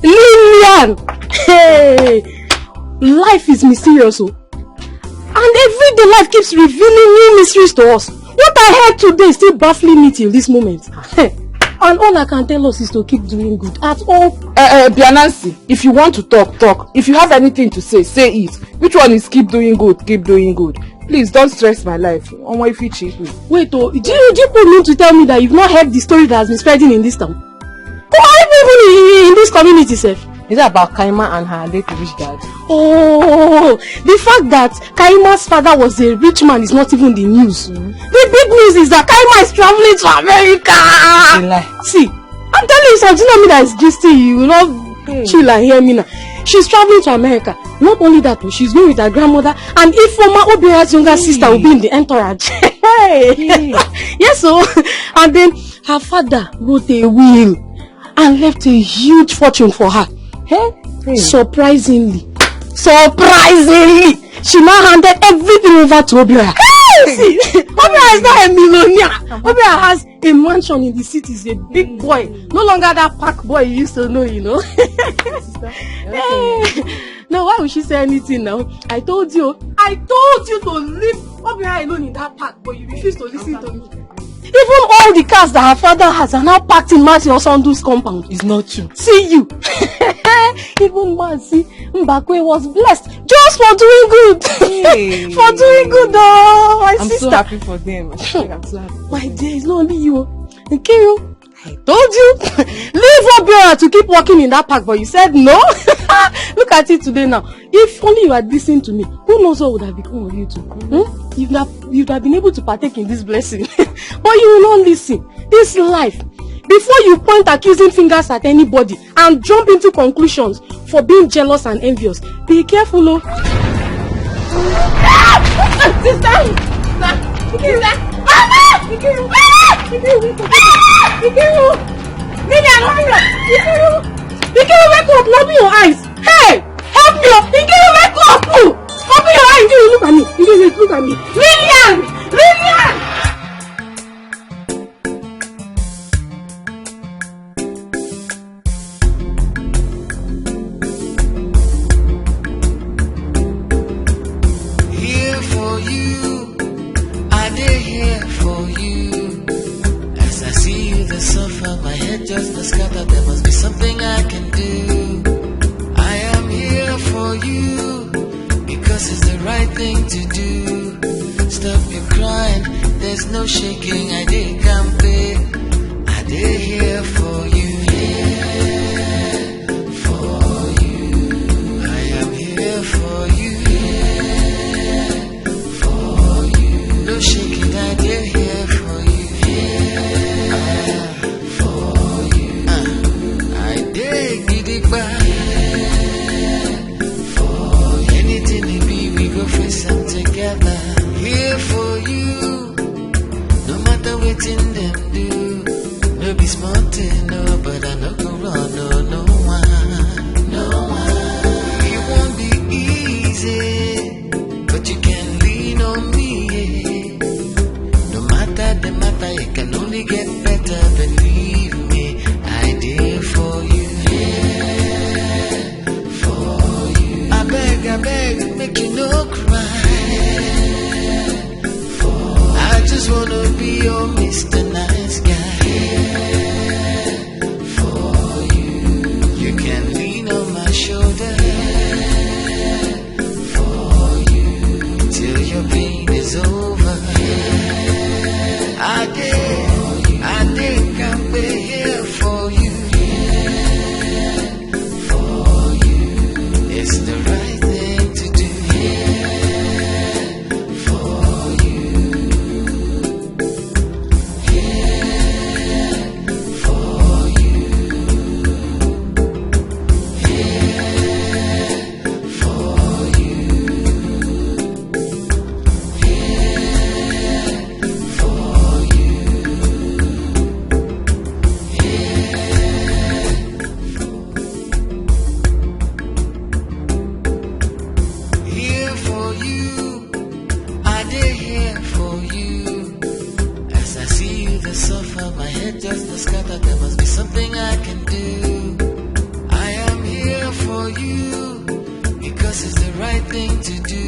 Lillian! Hey! Life is mysterious, oh. And every day life keeps revealing new mysteries to us. What I heard today is still baffling me till this moment. And all I can tell us is to keep doing good at all. Bianansi, if you want to talk, talk. If you have anything to say, say it. Which one is keep doing good, keep doing good? Please don't stress my life. On my feet, cheat me. Wait, do you mean to tell me that you've not heard the story that has been spreading in this town? Or even in this community, sir? Is it about Kaima and her late rich dad? Oh, the fact that Kaima's father was a rich man is not even the news. The big news is that Kaima is traveling to America. See, I'm telling you something that is gisty. You will not chill and hear me now. She's traveling to America. Not only that, she's going with her grandmother, and if former Obiara's younger sister will be in the entourage. Yes, so and then her father wrote a will and left a huge fortune for her. Surprisingly, she now handed everything over to Obiara. See, Obiara is not a millionaire. Obiara has a mansion in the city. He's a big boy. No longer that park boy you used to know, you know. Now, why would she say anything now? I told you to leave Obiara alone in that park, but you refuse to listen to me. Even all the cars that her father has are now packed in Marty Osondu's compound. It's not true. See you. Even Marcy Mbakwe was blessed just for doing good. For doing good, oh, my sister. I'm so happy for them. I'm so happy. My dear, it's not only you. Nkiru, I told you. Leave Obiora to keep working in that park, but you said no. Look at it today now. If only you had listened to me, who knows what would have become of you two? You'd have been able to partake in this blessing. But you will not listen. This life, before you point accusing fingers at anybody and jump into conclusions for being jealous and envious, be careful, oh. Wake up, open your eyes. Hey, help me up. Wake up. Open your eyes. Look at me. Look at me. Lillian. Here for you, I did here for you. As I see you, the suffer, my head just the scatter. There must be something I can do. I am here for you because it's the right thing to do. Stop your crying, there's no shaking. I did campaign. I did here for you. Here for you. I am here for you. Here for you. No shaking, I did here for you. Here for you. I did get it back. For anything to be, we go face them together. Here for you. No matter what in them do. No be smart, no, but I no go wrong, no one. No one. It won't be easy, but you can lean on me. No matter the matter, it can only get better, believe me. I did for you. For you. I beg, make you no cry. I just wanna be your Mr. Nice Guy. For you. You can lean on my shoulder. For you. Till your pain is over. I can be here for you. For you. It's the right thing to do. For you. For you. For here for you. I did here for you. As I see you, the suffer, my head just the scatter. There must be something I can do. for you because it's the right thing to do.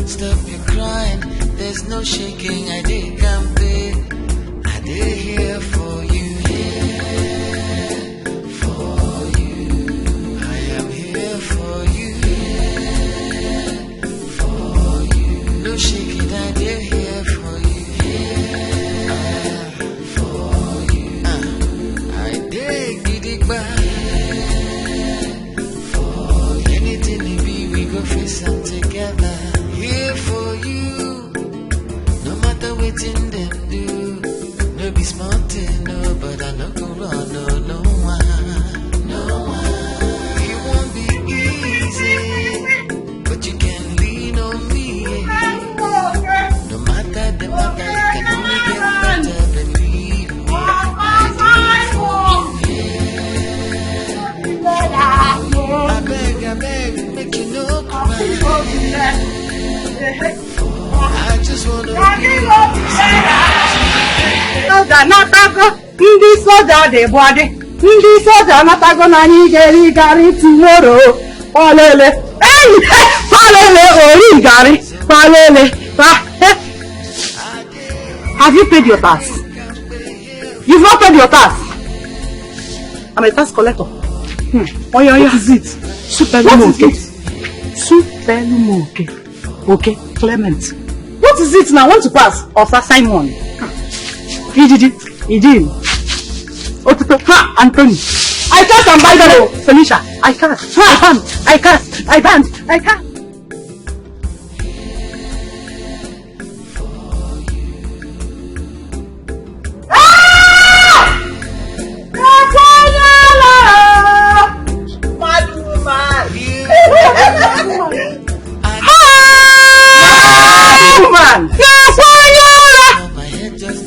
Stop your crying, there's no shaking. I did campaign, I did here for you, here for you. I am here for you, here for you. No shaking, I did here for you, here for you. I did get it back. Anything it be, we go face them together. Here for you, no matter what in them do. No be smart, no, but I no go run, no one. It won't be easy, but you can lean on me. No matter the matter, you can only get better, believe me. I beg, make you no cry. I just wanna Soja natago, ndị soja dị bọdị, ndị soja natago na anyị ga-eri garị tomorrow. Olele, olele, ori garị, olele. Have you paid your tax? You've not paid your tax. I'm a tax collector. What is it? Superlumoke. Okay, Clement. What is it now? Want to pass? Officer Simon. He did it. He did. Anthony. I can't and by the way, Felicia. I can't. I can't.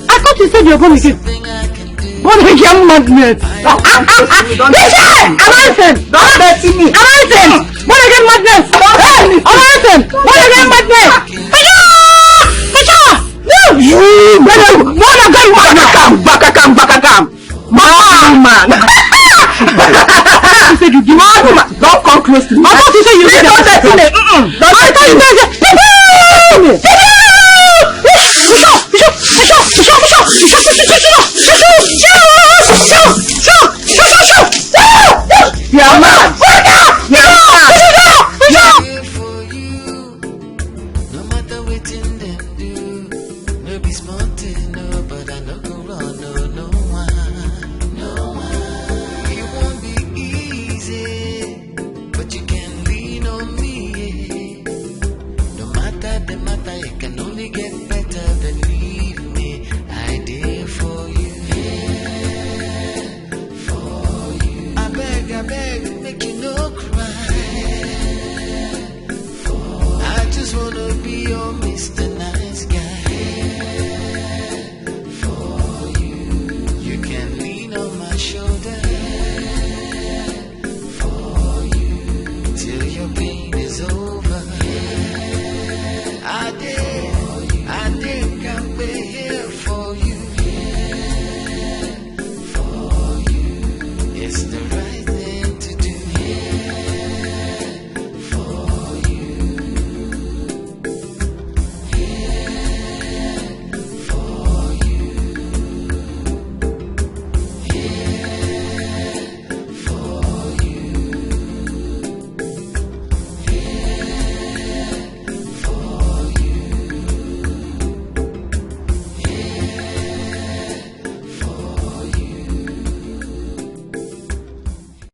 I thought you said you're born again. Born again madness. Listen! Don't dirty me. Born again madness. Born again madness. No! You! Born again madness. Come. Man. You said you give man. Don't come close to me. I thought you said you said don't dirty me. I thought you said